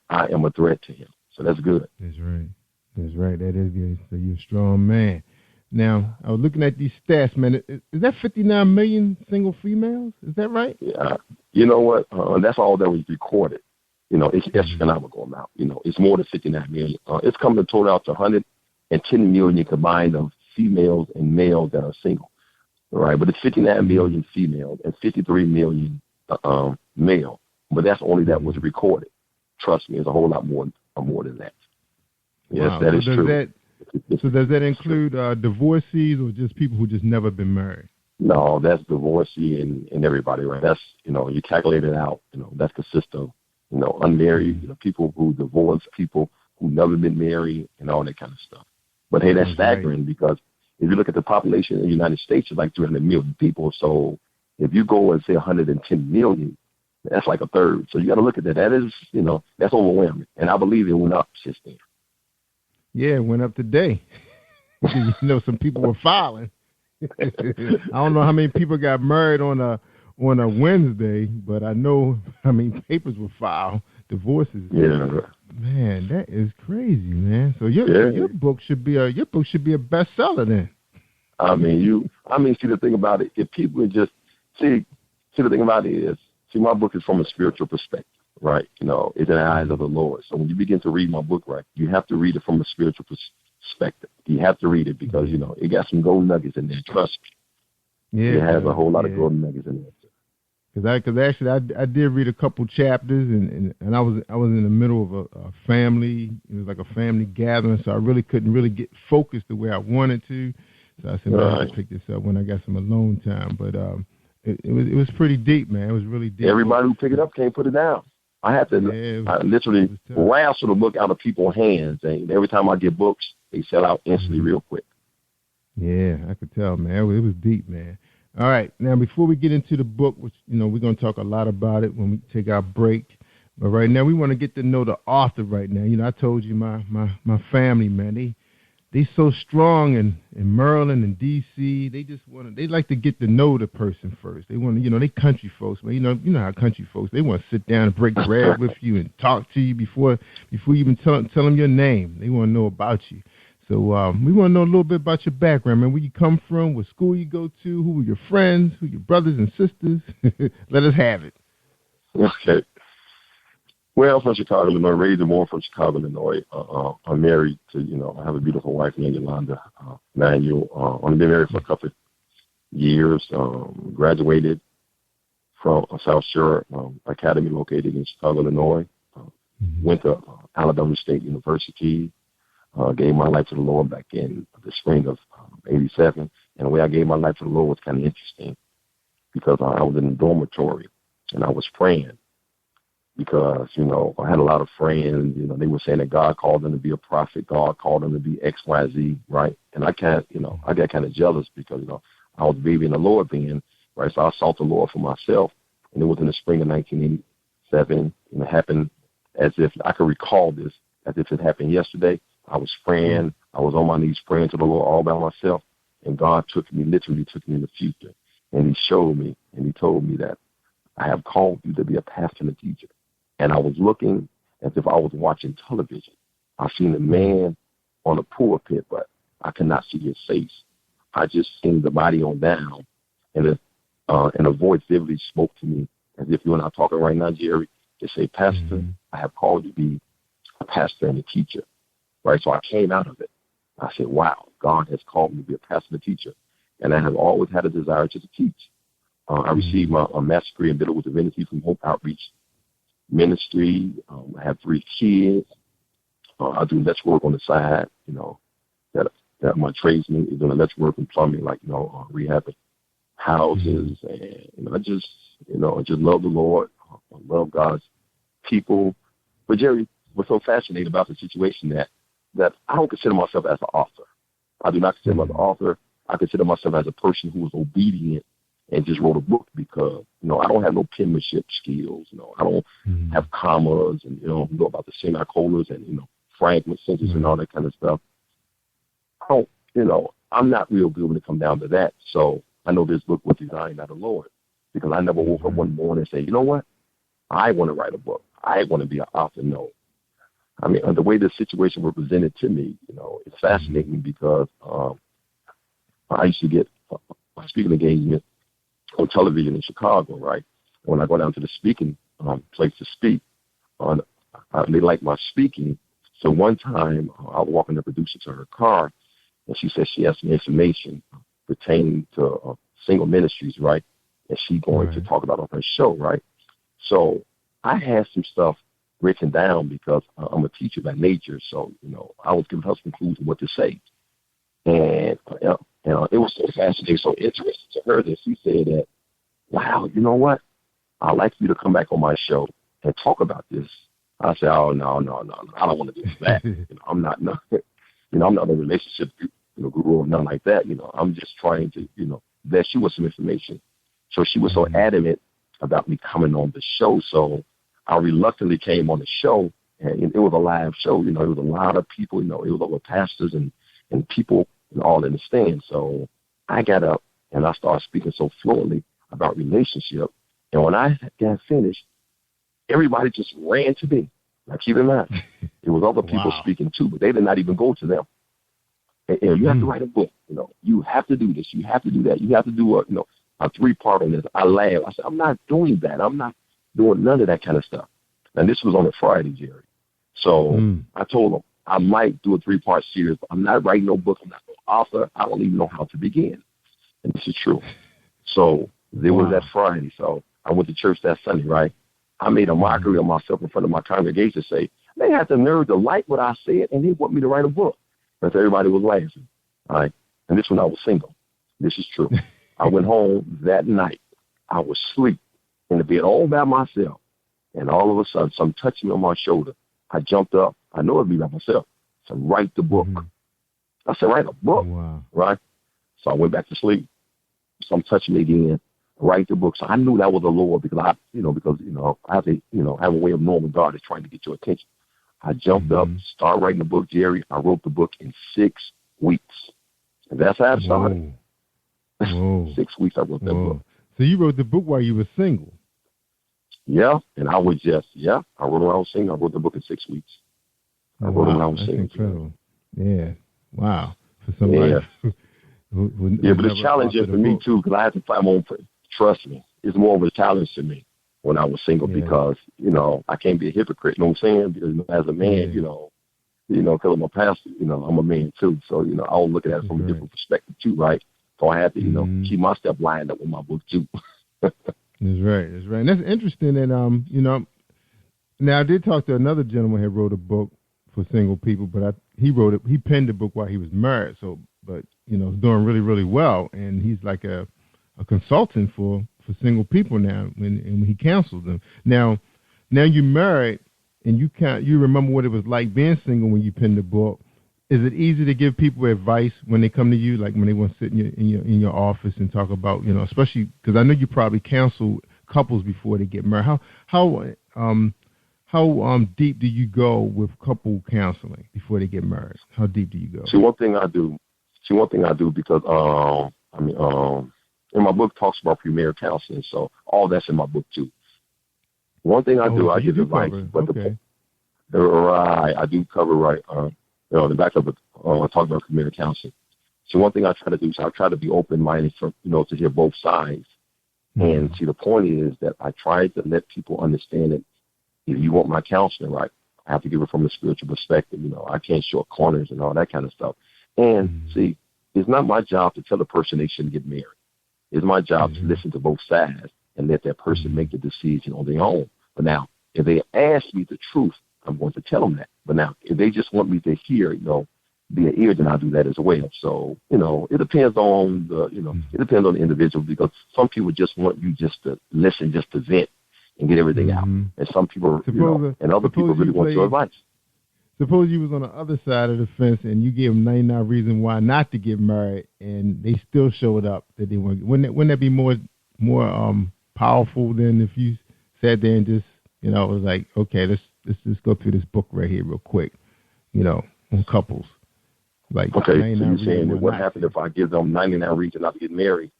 I am a threat to him. So that's good. That's right. That's right. That is good. So you're a strong man. Now, I was looking at these stats, man. Is that 59 million single females? Is that right? Yeah. You know what? That's all that was recorded. It's astronomical amount. It's more than 59 million. It's coming to total out to 110 million combined of females and males that are single. All right, but it's 59 million females and 53 million male. But that's only that was recorded. Trust me, it's a whole lot more than that. Yes, wow. That is true. So does that include divorcees or just people who just never been married? No, that's divorcee and everybody, right? That's, you calculate it out. That consists of, unmarried, people who divorce, people who never been married, and all that kind of stuff. But hey, that's staggering because if you look at the population in the United States, it's like 300 million people. So if you go and say 110 million, that's like a third. So you got to look at that. That is, that's overwhelming. And I believe it went up since then. Yeah, it went up today. Some people were filing. I don't know how many people got married on a Wednesday, but I know how many papers were filed, divorces. Yeah. Man, that is crazy, man. So your book should be a bestseller then. See the thing about it, if people would just see the thing about it is, my book is from a spiritual perspective. Right, it's in the eyes of the Lord. So when you begin to read my book, right, you have to read it from a spiritual perspective. You have to read it because it got some gold nuggets in there. Trust me, it has a whole lot of gold nuggets in there. Because actually I did read a couple chapters and I was in the middle of a family. It was like a family gathering, so I really couldn't really get focused the way I wanted to. So I said, I have to pick this up when I got some alone time. But it was pretty deep, man. It was really deep. Everybody who picked it up can't put it down. I had to I literally wrestle the book out of people's hands, and every time I get books, they sell out instantly real quick. Yeah, I could tell, man. It was deep, man. All right, now before we get into the book, which we're going to talk a lot about it when we take our break, but right now we want to get to know the author right now. I told you my family, man, they so strong in Maryland and D.C. They like to get to know the person first. They want to, they country folks, man. You know how country folks, they want to sit down and break bread with you and talk to you before you even tell them your name. They want to know about you. So we want to know a little bit about your background, man. Where you come from, what school you go to, who were your friends, who your brothers and sisters. Let us have it. Okay. Well, I'm from Chicago, Illinois, raised and born from Chicago, Illinois. I'm married to, I have a beautiful wife named Yolanda, Manuel. I've been married for a couple of years. Graduated from South Shore Academy located in Chicago, Illinois. Went to Alabama State University. Gave my life to the Lord back in the spring of '87. And the way I gave my life to the Lord was kind of interesting because I was in the dormitory and I was praying. Because, I had a lot of friends, they were saying that God called them to be a prophet, God called them to be X, Y, Z, right? And I got kind of jealous because, I was a baby in the Lord then, right? So I sought the Lord for myself. And it was in the spring of 1987. It happened as if I could recall this as if it happened yesterday. I was praying. I was on my knees praying to the Lord all by myself. And God literally took me in the future. And he showed me and he told me that I have called you to be a pastor and a teacher. And I was looking as if I was watching television. I seen a man on a pulpit, but I could not see his face. I just seen the body on down, and a voice vividly spoke to me as if you and I are talking right now, Jerry. They say, Pastor, I have called you to be a pastor and a teacher. Right? So I came out of it. I said, wow, God has called me to be a pastor and a teacher. And I have always had a desire to teach. I received my master's degree in biblical divinity from Hope Outreach Ministry. I have 3 kids. I do electrical work on the side, that my tradesman is doing electrical work and plumbing, like, rehabbing houses. And, I just love the Lord. I love God's people. But Jerry was so fascinated about the situation that I don't consider myself as an author. I do not consider myself an author. I consider myself as a person who was obedient and just wrote a book because, I don't have no penmanship skills. I don't have commas and, know about the semicolons and, fragment sentences and all that kind of stuff. I'm not real good when it comes down to that. So I know this book was designed by the Lord, because I never woke up one morning and said, you know what? I want to write a book. I want to be an author. No. I mean, the way the situation was presented to me, it's fascinating because I used to get a speaking engagement on television in Chicago, right? When I go down to the speaking place to speak, they like my speaking. So one time I was walking the producer to her car, and she said she has some information pertaining to single ministries, right? And she's going to talk about on her show, right? So I had some stuff written down because I'm a teacher by nature. So, I was giving her some clues on what to say. And it was so fascinating, so interesting to her that she said that, wow, you know what? I'd like you to come back on my show and talk about this. I said, oh, no, I don't want to do that. I'm not a relationship guru or nothing like that. I'm just trying to, that she was some information. So she was so adamant about me coming on the show. So I reluctantly came on the show, and it was a live show. It was a lot of people. It was over pastors and people and all in the stand. So I got up and I started speaking so fluently about relationship. And when I got finished, everybody just ran to me. Now, keep in mind, it was other people speaking too, but they did not even go to them. And you have to write a book. You have to do this. You have to do that. You have to do a 3-part on this. I laughed. I said, I'm not doing that. I'm not doing none of that kind of stuff. And this was on a Friday, Jerry. So I told them I might do a 3-part series, but I'm not writing no book. I'm not an author. I don't even know how to begin. And this is true. So there was that Friday. So I went to church that Sunday, right? I made a mockery of myself in front of my congregation, say, they had the nerve to like what I said, and they want me to write a book. But everybody was laughing, all right? And this when I was single. This is true. I went home that night. I was asleep in the bed all by myself, and all of a sudden, something touched me on my shoulder. I jumped up. I know it'd be by myself. So write the book. I said, write a book, right? So I went back to sleep. Something touched me again. Write the book. So I knew that was the Lord because I have to, have a way of knowing God is trying to get your attention. I jumped up, started writing the book, Jerry. I wrote the book in 6 weeks. And that's how it started. 6 weeks I wrote that book. So you wrote the book while you were single? Yeah, and I was I wrote it when I was single. I wrote the book in 6 weeks. I wrote it when I was single. That's incredible. Yeah. Wow. For somebody yeah, but it's challenging for me, too, because I have to find my own. Trust me, it's more of a challenge to me when I was single because, I can't be a hypocrite, you know what I'm saying? Because as a man, because I'm a pastor, I'm a man too. So, I'll look at it from a different perspective too, right? So I have to, keep my stuff lined up with my book too. That's right. And that's interesting that, now I did talk to another gentleman who wrote a book for single people, but he penned the book while he was married. So, but, it's doing really, really well. And he's like a consultant for single people now, and he counsels them. Now you're married, and you remember what it was like being single when you penned the book. Is it easy to give people advice when they come to you, like when they want to sit in your office and talk about, especially because I know you probably counsel couples before they get married. How deep do you go with couple counseling before they get married? How deep do you go? See, one thing I do because and my book talks about premarital counseling, so all that's in my book too. One thing I do, I give advice, but I do cover the back of it. I talk about premarital counseling. So one thing I try to do is I try to be open-minded, to hear both sides. And see, the point is that I try to let people understand that if you want my counseling, right, I have to give it from a spiritual perspective. I can't short corners and all that kind of stuff. And see, it's not my job to tell a person they shouldn't get married. It's my job to listen to both sides and let that person make the decision on their own. But now, if they ask me the truth, I'm going to tell them that. But now, if they just want me to hear, be an ear, then I'll do that as well. So, it depends on the individual because some people just want you just to listen, just to vent and get everything out. And some people, and other people really want your advice. Suppose you was on the other side of the fence and you gave them 99 reasons why not to get married, and they still showed up that they want. Wouldn't that be more powerful than if you sat there and just it was like, okay, let's just go through this book right here real quick, on couples. Like, okay, so you're saying that what happened if I give them 99 reasons not to get married,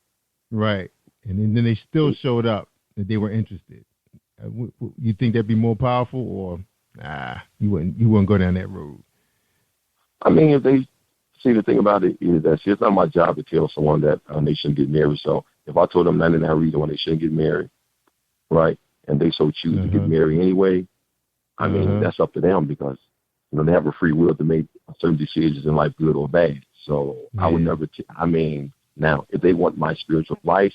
Right. And then they still showed up that they were interested. You think that'd be more powerful, or you wouldn't go down that road? I mean, if they see, the thing about it is that it's not my job to tell someone that they shouldn't get married. So if I told them 99 reasons why they shouldn't get married, right, and they so choose to get married anyway, I mean, that's up to them, because they have a free will to make certain decisions in life, good or bad. So I would never. Now if they want my spiritual advice,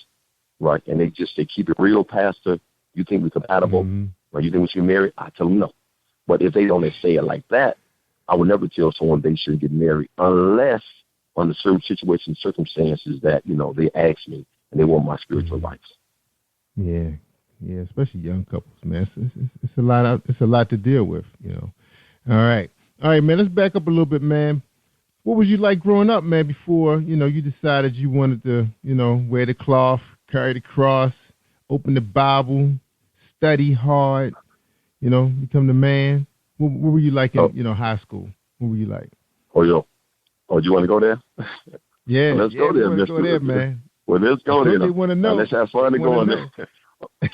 right, and they keep it real, Pastor, you think we're compatible, or you think we should be married? I tell them no. But if they don't say it like that, I would never tell someone they should get married unless under certain situations, circumstances that, they ask me and they want my spiritual advice. Yeah, especially young couples, man. It's a lot. It's a lot to deal with, All right, man. Let's back up a little bit, man. What was you like growing up, man? Before you decided you wanted to, wear the cloth, carry the cross, open the Bible, study hard, become the man. What were you like in high school? What were you like? Oh, do you want to go there? Yeah, well, let's go there, Let's go there, man. Well, let's go there. They want to know. Let's have fun and go in there.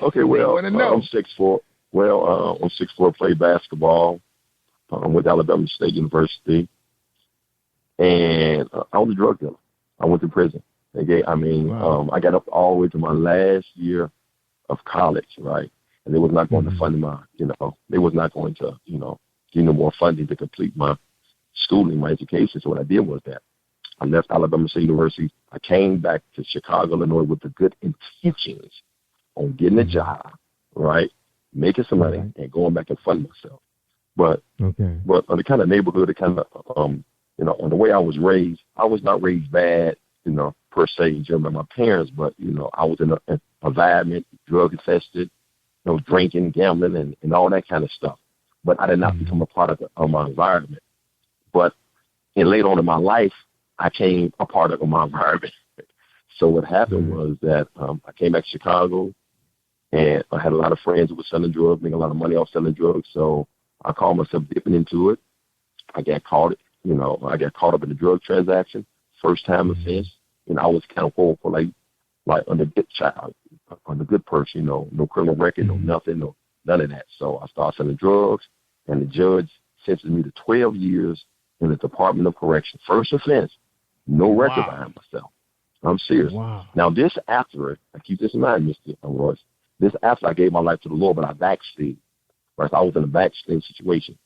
Okay, well, I'm 6'4". Well, I'm 6'4", played basketball with Alabama State University, and I was a drug dealer. I went to prison. I got up all the way to my last year of college, right? And they was not going to fund my, they was not going to, give me more funding to complete my schooling, my education. So what I did was that I left Alabama State University. I came back to Chicago, Illinois with the good intentions on getting a job, right, making some money, and going back and funding myself. But on the kind of neighborhood, the kind of, on the way I was raised, I was not raised bad, per se, in terms of my parents, but, I was in an environment, drug infested, drinking, gambling, and all that kind of stuff. But I did not become a product of my environment. But later on in my life, I came a part of my environment. So what happened was that I came back to Chicago, and I had a lot of friends who were selling drugs, making a lot of money off selling drugs. So I called myself dipping into it. I got caught up in the drug transaction, first time offense. I was kind of for like on the good child, on the good person, no criminal record, no nothing, none of that. So I started selling drugs, and the judge sentenced me to 12 years in the Department of Correction. First offense, no record behind myself. I'm serious. Wow. Now, this after, I keep this in mind, Mr. Royce, this after I gave my life to the Lord, but I backslid. Right? I was in a backslid situation.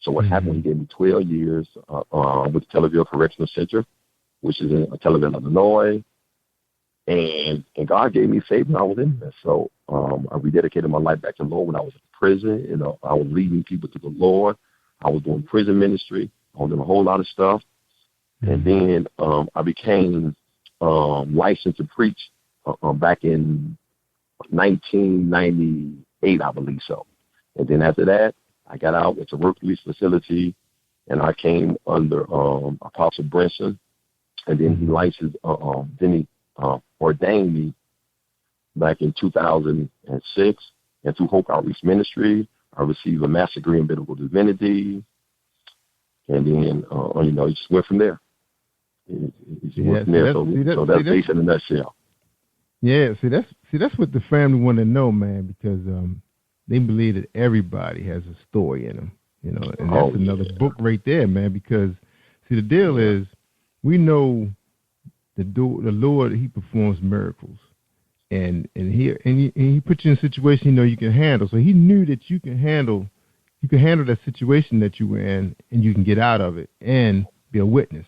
So what happened, he gave me 12 years with the Televille Correctional Center, which is in Televille, Illinois. And God gave me faith when I was in there. So I rededicated my life back to the Lord when I was in prison. I was leading people to the Lord. I was doing prison ministry. I was doing a whole lot of stuff. And then I became licensed to preach back in 1998, I believe so. And then after that, I got out, went to work police facility, and I came under Apostle Brinson. And then he licensed, ordained me back in 2006. And through Hope Outreach Ministry, I received a master's degree in biblical divinity. And then, it just went from there. So that's based in a nutshell. Yeah, see that's what the family want to know, man, because they believe that everybody has a story in them, and that's another book right there, man. Because see, the deal is, we know the Lord, He performs miracles, and he puts you in a situation you can handle. So He knew that you can handle that situation that you were in, and you can get out of it and be a witness.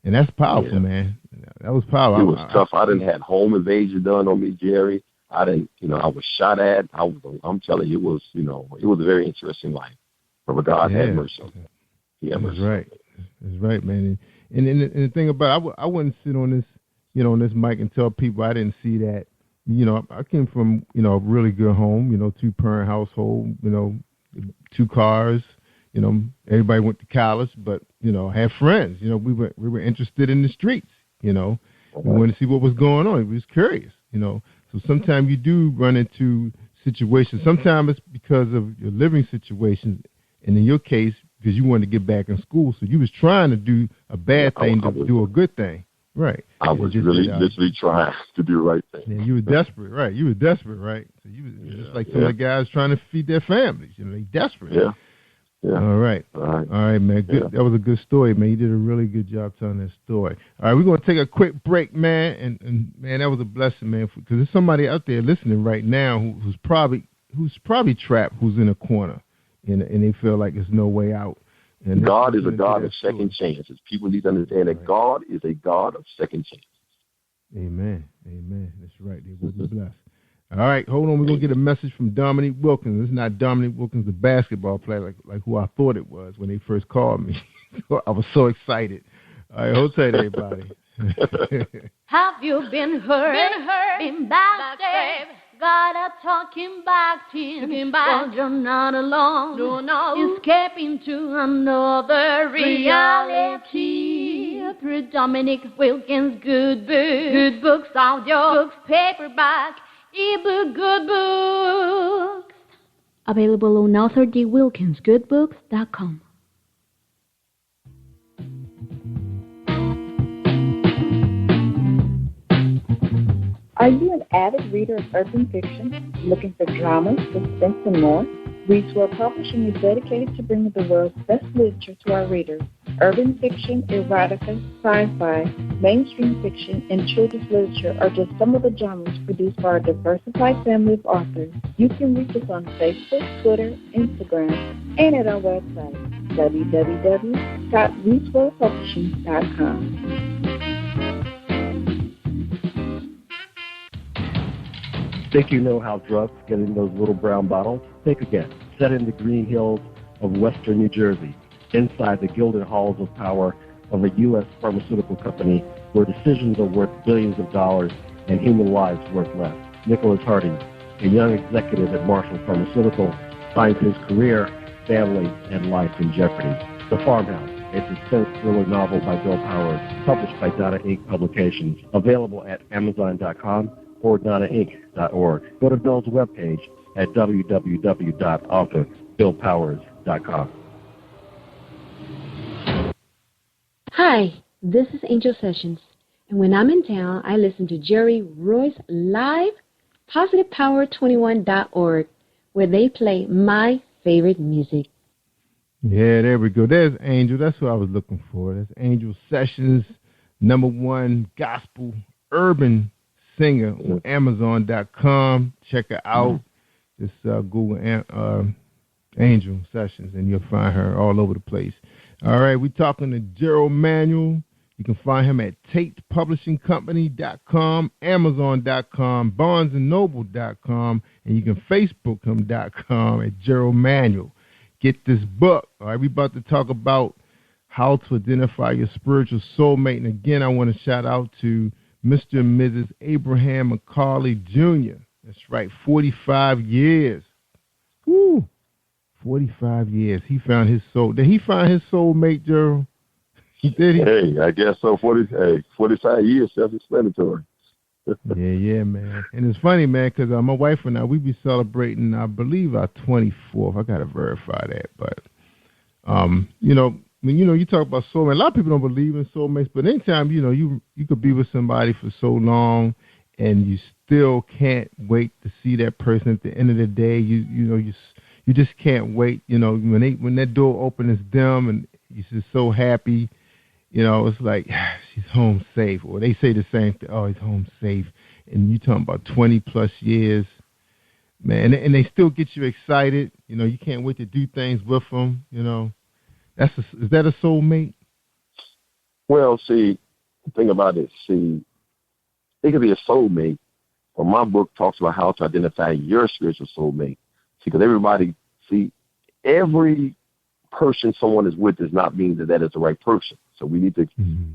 And that's powerful, man. That was powerful. It was tough. I didn't had home invasion done on me, Jerry. I didn't, I was shot at. I'm telling you, it was a very interesting life. But God had mercy. That's right. That's right, man. And the thing about it, I wouldn't sit on this, on this mic and tell people I didn't see that. I came from, a really good home, 2-parent household, 2 cars. Everybody went to college, but I had friends. We were interested in the streets. We wanted to see what was going on. We was curious. So sometimes you do run into situations. Sometimes it's because of your living situations, and in your case, because you wanted to get back in school, so you was trying to do a bad thing to do a good thing, Right. I was really literally trying to do the right thing. Yeah, you were desperate, right? You were desperate, right? So you was just like some of the guys trying to feed their families. You know, they desperate. Yeah. Yeah. All right, man. Good. Yeah. That was a good story, man. You did a really good job telling that story. All right, we're gonna take a quick break, man. And man, that was a blessing, man, because there's somebody out there listening right now who's probably trapped, who's in a corner, and they feel like there's no way out. And God is a God of second chances. People need to understand that God is a God of second chances. Amen. That's right. They will be blessed. All right, hold on. We're going to get a message from Dominique Wilkins. It's not Dominique Wilkins, the basketball player, like who I thought it was when they first called me. I was so excited. All right, hold tight, everybody. Have you been hurt? Been backstabbed? God are talking back to you. Well, you're not alone. No. Escaping to another reality. Through Dominic Wilkins' good books, audio books, paperback, ebook, good books. Available on ArthurDWilkinsGoodBooks.com. Are you an avid reader of urban fiction, looking for drama, suspense, and more? Reads World Publishing is dedicated to bringing the world's best literature to our readers. Urban fiction, erotica, sci-fi, mainstream fiction, and children's literature are just some of the genres produced by our diversified family of authors. You can reach us on Facebook, Twitter, Instagram, and at our website, www.readsworldpublishing.com. Think you know how drugs get in those little brown bottles? Think again. Set in the green hills of western New Jersey, inside the gilded halls of power of a U.S. pharmaceutical company where decisions are worth billions of dollars and human lives worth less. Nicholas Harding, a young executive at Marshall Pharmaceutical, finds his career, family, and life in jeopardy. The Farmhouse, a suspense thriller novel by Bill Powers, published by Donna Inc. Publications, available at Amazon.com or DonnaInc.org. Go to Bill's webpage at www.author.BillPowers.com. Hi, this is Angel Sessions, and when I'm in town, I listen to Jerry Royce live, PositivePower21.org, where they play my favorite music. Yeah, there we go. There's Angel. That's what I was looking for. That's Angel Sessions, #1 gospel urban singer on Amazon.com. Check her out. Just Google Angel Sessions, and you'll find her all over the place. All right, we're talking to Gerald Manuel. You can find him at TatePublishingCompany.com, Amazon.com, BarnesandNoble.com, and you can Facebook him.com at Gerald Manuel. Get this book. All right, we're about to talk about how to identify your spiritual soulmate. And again, I want to shout out to Mr. and Mrs. Abraham McCarley Jr. That's right, 45 years. Woo! 45 years. He found his soul. Did he find his soulmate, Gerald? Did he? Hey, I guess so. 45 years, self-explanatory. Yeah, man. And it's funny, man, because my wife and I, we be celebrating, I believe, our 24th. I got to verify that. But, you talk about soulmate. A lot of people don't believe in soulmates, but anytime, you could be with somebody for so long and you still can't wait to see that person at the end of the day. You just can't wait. When that door opens, it's them, and you're just so happy. It's like, she's home safe. Or they say the same thing, oh, he's home safe. And you're talking about 20-plus years. Man, and they still get you excited. You can't wait to do things with them. Is that a soulmate? Well, see, the thing about it, it could be a soulmate. Well, my book talks about how to identify your spiritual soulmate. See, because every person someone is with does not mean that is the right person. So we need to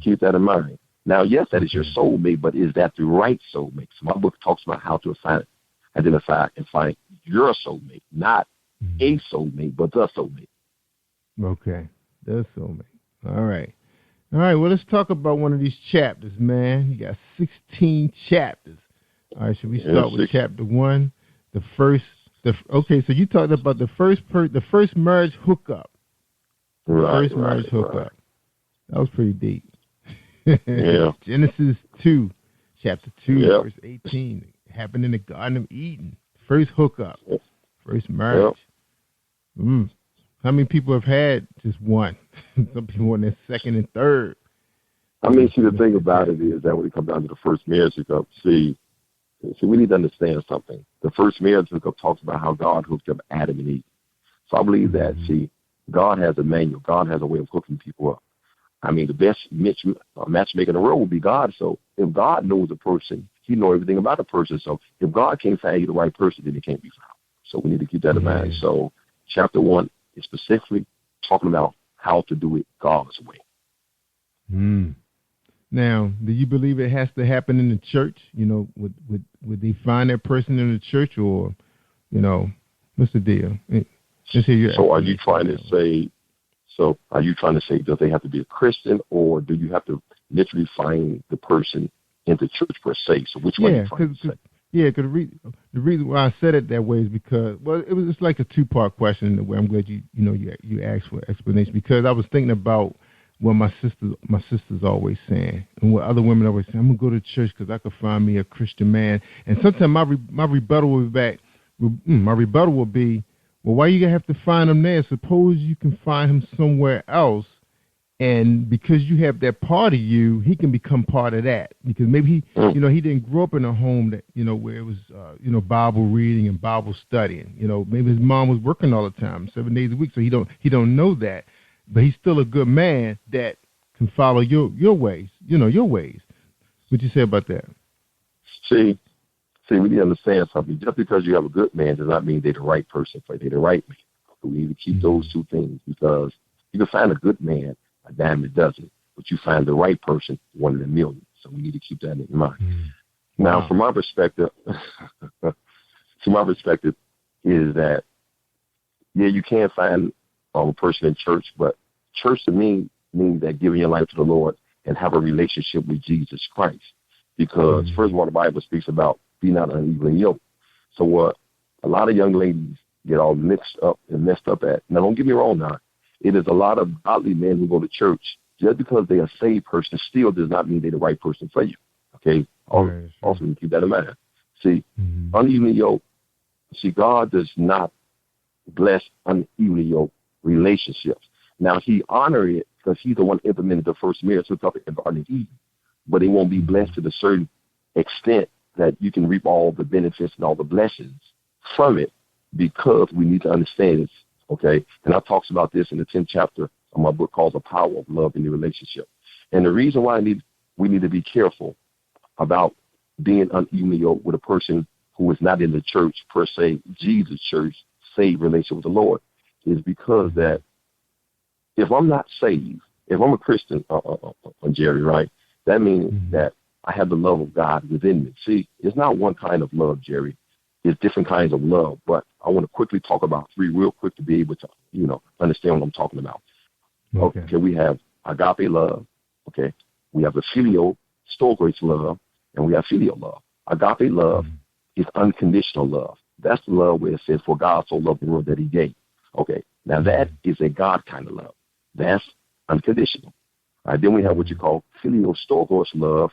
keep that in mind. Now, yes, that is your soulmate, but is that the right soulmate? So my book talks about how to identify and find your soulmate, not a soulmate, but the soulmate. Okay, the soulmate. All right. Well, let's talk about one of these chapters, man. You got 16 chapters. All right, should we start with chapter 1? Okay, so you talked about the first marriage hookup. Marriage hookup. That was pretty deep. Yeah. Genesis 2, chapter 2, Yep. verse 18. It happened in the Garden of Eden. First hookup. First marriage. Yep. How many people have had just one? Some people want their second and third. I mean, see, the thing about it is that when it comes down to the first marriage hookup, see, we need to understand something. The first marriage hookup talks about how God hooked up Adam and Eve. So I believe that, see, God has a manual. God has a way of hooking people up. I mean, the best matchmaker in the world would be God. So if God knows a person, he knows everything about a person. So if God can't find you the right person, then he can't be found. So we need to keep that in mind. So chapter 1 is specifically talking about how to do it God's way. Now, do you believe it has to happen in the church? You know, would they find that person in the church, or, you know, what's the deal? So are you trying to say, does they have to be a Christian, or do you have to literally find the person in the church per se? So which one are you trying to say? Yeah, because the reason why I said it that way is because, well, it's like a two-part question. Where I'm glad you asked for explanation, because I was thinking about what my sister's always saying, and what other women always say. I'm gonna go to church because I could find me a Christian man. And sometimes my rebuttal will be, well, why you gonna have to find him there? Suppose you can find him somewhere else, and because you have that part of you, he can become part of that. Because maybe he didn't grow up in a home that, where it was, Bible reading and Bible studying. Maybe his mom was working all the time, 7 days a week, so he don't know that. But he's still a good man that can follow your ways, your ways. What you say about that? See, we need to understand something. Just because you have a good man does not mean they're the right person for you. They're the right man. So we need to keep those two things, because you can find a good man a dime a dozen, but you find the right person 1 in a million. So we need to keep that in mind. Now, from my perspective, is that, you can find a person in church, but church to me means that giving your life to the Lord and have a relationship with Jesus Christ. Because first of all, the Bible speaks about be not unevenly yoked. So what a lot of young ladies get all mixed up and messed up at, now don't get me wrong now, it is a lot of godly men who go to church. Just because they're a saved person still does not mean they're the right person for you. Okay? Also, keep that in mind. See, unevenly yoked, God does not bless unevenly yoked relationships. Now, he honored it because he's the one who implemented the first marriage hookup in the Garden of Eden. But it won't be blessed to a certain extent that you can reap all the benefits and all the blessings from it, because we need to understand this, okay? And I talks about this in the 10th chapter of my book called The Power of Love in the Relationship. And the reason why we need to be careful about being unevenly yoked with a person who is not in the church per se, Jesus' church, saved relationship with the Lord, is because that if I'm not saved, if I'm a Christian, Jerry, right, that means that I have the love of God within me. See, it's not one kind of love, Jerry. It's different kinds of love. But I want to quickly talk about 3 real quick to be able to, understand what I'm talking about. Okay, we have agape love. Okay, we have the filial, storge love, and we have filial love. Agape love is unconditional love. That's the love where it says, for God so loved the world that he gave. Okay, now that is a God kind of love. That's unconditional. All right, then we have what you call filial storge love.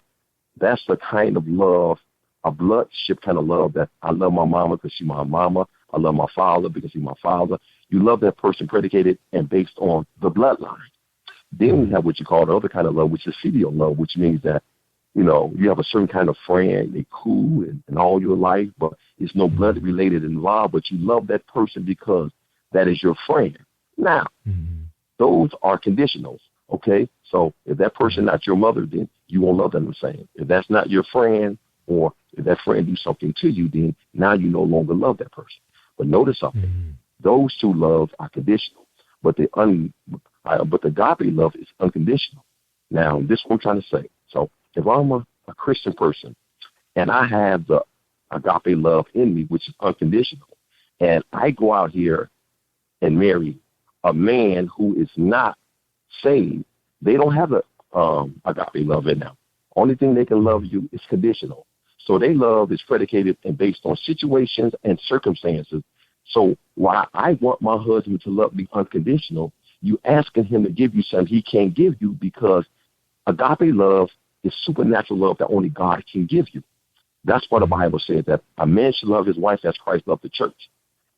That's the kind of love, a bloodship kind of love, that I love my mama because she's my mama. I love my father because he's my father. You love that person predicated and based on the bloodline. Then we have what you call the other kind of love, which is filial love, which means that, you have a certain kind of friend, they cool and all your life, but it's no blood related involved, but you love that person because that is your friend. Now, those are conditionals, okay? So if that person not your mother, then you won't love them the same. If that's not your friend, or if that friend do something to you, then now you no longer love that person. But notice something. Those two loves are conditional, but the agape love is unconditional. Now, this is what I'm trying to say. So if I'm a Christian person and I have the agape love in me, which is unconditional, and I go out here and marry a man who is not saved, they don't have the agape love in them. Only thing they can love you is conditional. So their love is predicated and based on situations and circumstances. So while I want my husband to love me unconditional, you asking him to give you something he can't give you because Agape love is supernatural love that only God can give you. That's why the Bible says that a man should love his wife as Christ loved the church.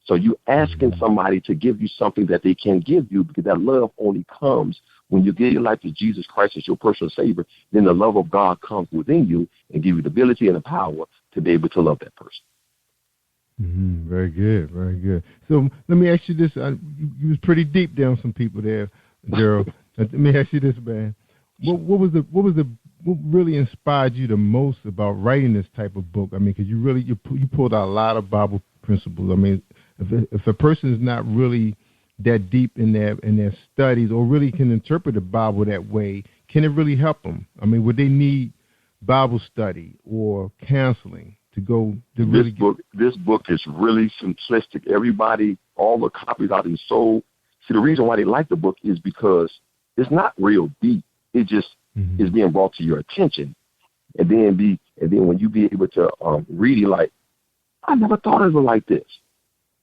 So you asking somebody to give you something that they can't give you, because that love only comes when you give your life to Jesus Christ as your personal Savior. Then the love of God comes within you and give you the ability and the power to be able to love that person. Very good, very good. So let me ask you this. You was pretty deep down some people there, Gerald. Let me ask you this, man. What really inspired you the most about writing this type of book? I mean, because you pulled out a lot of Bible principles. I mean, if a person is not really that deep in their studies or really can interpret the Bible that way, can it really help them? I mean, would they need Bible study or counseling to go to really This book is really simplistic. Everybody, all the copies out in sold. See, the reason why they like the book is because it's not real deep. It just is being brought to your attention, and then when you be able to read it, like, I never thought of it like this.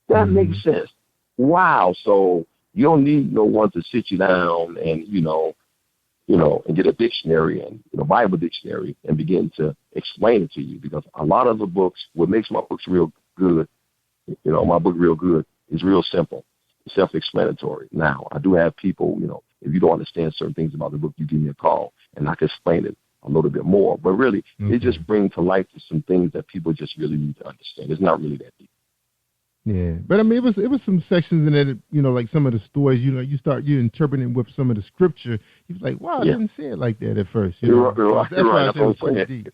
That makes sense. Wow. So you don't need no one to sit you down and and get a dictionary and Bible dictionary and begin to explain it to you, because a lot of the books, what makes my books real good, my book real good, is real simple, self-explanatory. Now, I do have people, if you don't understand certain things about the book, you give me a call and I can explain it a little bit more. But really, it just brings to light some things that people just really need to understand. It's not really that deep. Yeah, but I mean, it was some sections in it, like some of the stories, you interpreting with some of the scripture. You was like, wow, I didn't say it like that at first. You're right. That's why I said it was pretty deep.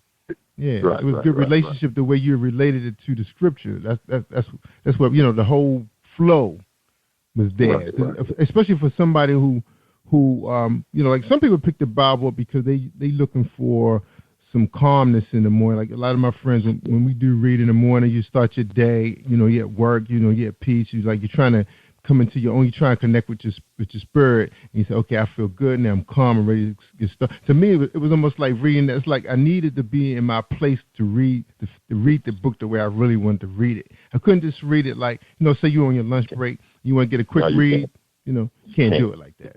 Yeah, right, it was good relationship the way you related it to the scripture. That's what the whole flow was there, especially for somebody who like some people pick the Bible up because they looking for some calmness in the morning. Like a lot of my friends, when we do read in the morning, you start your day, you at work, you at peace. You're trying to come into your own. You try and connect with your spirit, and you say, okay, I feel good now. I'm calm and ready to get started. To me, it was almost like reading. It's like I needed to be in my place to read the book the way I really wanted to read it. I couldn't just read it like say you're on your lunch break, you want to get a quick read. Can't do it like that.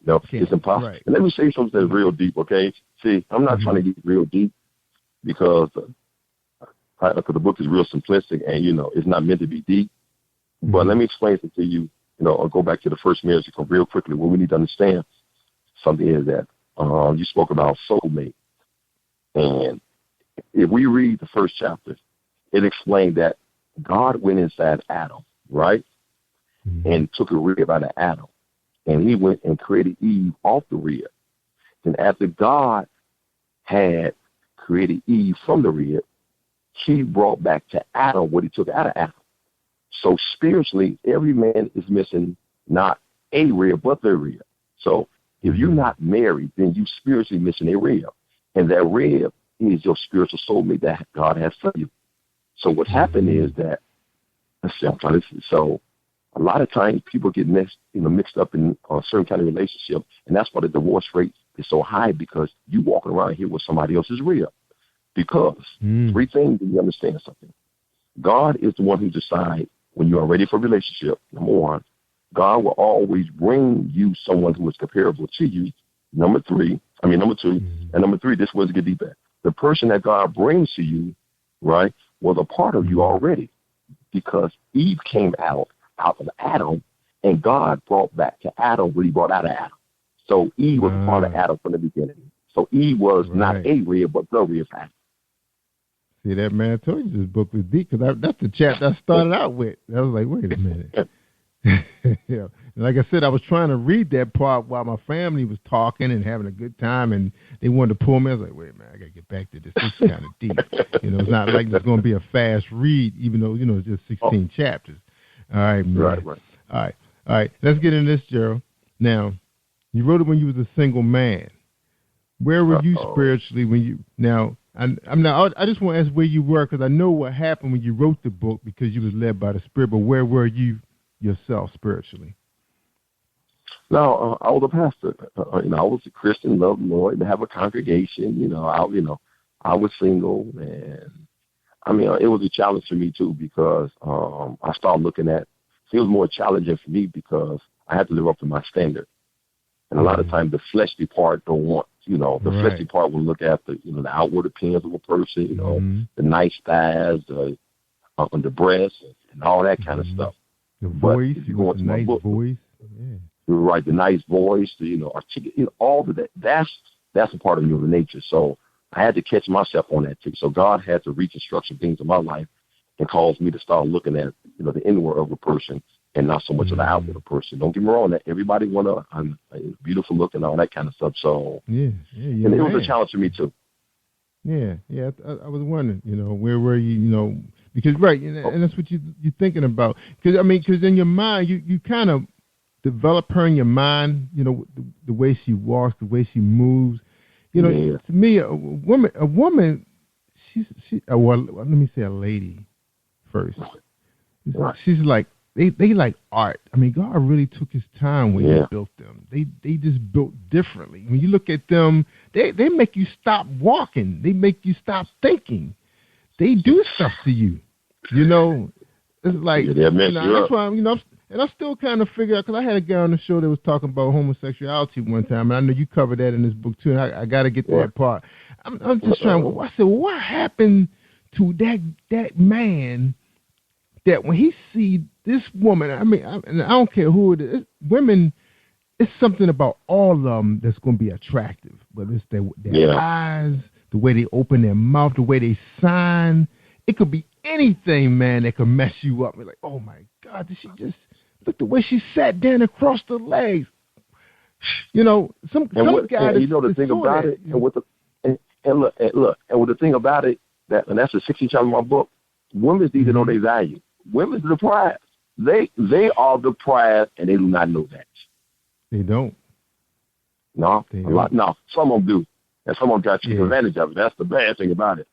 No, it's impossible. Right. And let me say something that's real deep, okay? See, I'm not trying to get real deep because the book is real simplistic and, it's not meant to be deep. But let me explain something to you, I'll go back to the first marriage real quickly. What we need to understand something is that you spoke about soulmate. And if we read the first chapter, it explained that God went inside Adam, right? And took a rib out of Adam. And he went and created Eve off the rib. And after God had created Eve from the rib, he brought back to Adam what he took out of Adam. So spiritually, every man is missing not a rib, but their rib. So if you're not married, then you spiritually missing a rib. And that rib is your spiritual soulmate that God has for you. So what happened is that, so a lot of times people get mixed up in a certain kind of relationship, and that's why the divorce rate is so high, because you walking around here with somebody else's rib. Because three things, you understand something. God is the one who decides when you are ready for a relationship. Number one, God will always bring you someone who is comparable to you. Number two, and number three, this was get deep at. The person that God brings to you, right, was a part of you already, because Eve came out of Adam, and God brought back to Adam what he brought out of Adam. So Eve was part of Adam from the beginning. So Eve was not a rib, but the rib of Adam. See, that man, I told you this book was deep, because that's the chapter I started out with. I was like, wait a minute. Yeah. Like I said, I was trying to read that part while my family was talking and having a good time, and they wanted to pull me. I was like, wait a minute, I got to get back to this. This is kind of deep. It's not like it's going to be a fast read, even though, it's just 16 chapters. All right, man. Right. All right. Let's get into this, Gerald. Now, you wrote it when you was a single man. Where were you spiritually when you? Now, I just want to ask where you were, because I know what happened when you wrote the book, because you was led by the Spirit. But where were you yourself spiritually? No, I was a pastor. I was a Christian, loved the Lord, to have a congregation. I was single, and it was a challenge for me too, because I started looking at. It was more challenging for me because I had to live up to my standard, and a lot of times the fleshly part don't want You know, the fleshy part will look at the outward appearance of a person. You know, the nice thighs, the breasts, and all that kind of stuff. The voice, you want a nice voice. Yeah. Right, the nice voice, articulate, all of that. That's a part of human nature. So I had to catch myself on that too. So God had to reconstruct some things in my life and cause me to start looking at, the inward of a person and not so much of the outward of a person. Don't get me wrong, that everybody want a beautiful look and all that kind of stuff. So and it was a challenge for me too. Yeah. I was wondering, where were you, because and that's what you're thinking about. Because in your mind, you kind of develop her in your mind, the way she walks, the way she moves. To me, a woman, let me say a lady first. She's like, they like art. God really took his time when he built them. They just built differently. When you look at them, they make you stop walking. They make you stop thinking. They do stuff to you. It's like, that's why and I still kind of figure out, because I had a guy on the show that was talking about homosexuality one time, and I know you covered that in this book too, and I got to get to that part. I'm just trying. I said, well, what happened to that man that when he see this woman, and I don't care who it is, women, it's something about all of them that's going to be attractive, whether it's their eyes, the way they open their mouth, the way they sign. It could be anything, man, that could mess you up. You're like, oh my God, did she just look the way she sat down across the legs? Some guy. And the thing about it, and with the thing about it, and that's the 16th chapter of my book. Women need to know their value. Women are the prize. They are the prize, and they do not know that. They don't. No, no. Some of them do. And someone try to take advantage of it. That's the bad thing about it.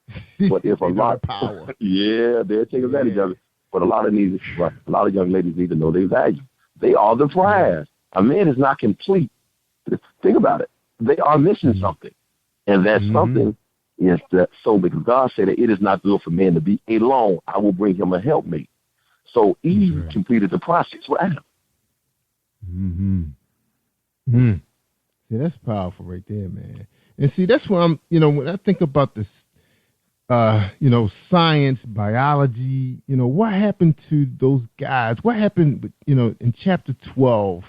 But if a lot, power. they'll take advantage of it. But a lot of young ladies need to know their value. They are the prize. A man is not complete. Think about it. They are missing something, and that something is that. So because God said that it is not good for man to be alone, I will bring him a helpmate. So Eve completed the process with Adam. See, that's powerful right there, man. And see, that's why I'm, when I think about this, science, biology, what happened to those guys? What happened, in chapter 12?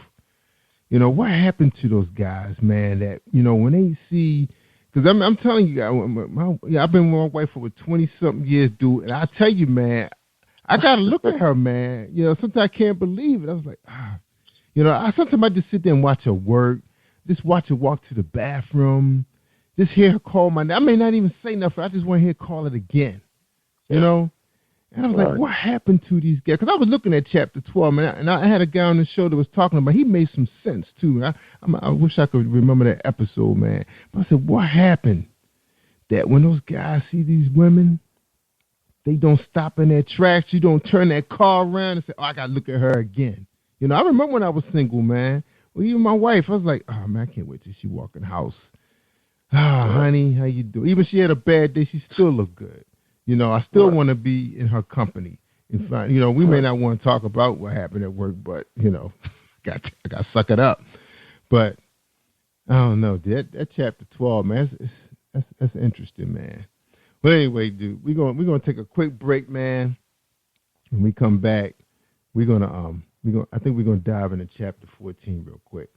What happened to those guys, man, that, when they see, because I'm telling you, I've been with my wife for over 20-something years, dude, and I tell you, man, I got to look at her, man. Sometimes I can't believe it. I was like, sometimes I just sit there and watch her work, just watch her walk to the bathroom, just hear her call my name. I may not even say nothing. I just want to hear her call it again, And I was like, what happened to these guys? Because I was looking at chapter 12, and I had a guy on the show that was talking about, he made some sense, too. I wish I could remember that episode, man. But I said, what happened that when those guys see these women, they don't stop in their tracks, you don't turn that car around and say, I got to look at her again. I remember when I was single, man. Well, even my wife, I was like, oh, man, I can't wait till she walk in the house. Honey, how you doing? Even if she had a bad day, she still looked good. I still want to be in her company. In fact, we may not want to talk about what happened at work, but, I got to suck it up. But, I don't know, that chapter 12, man, that's interesting, man. But anyway, dude, we're gonna take a quick break, man. When we come back, I think we're gonna dive into chapter 14 real quick.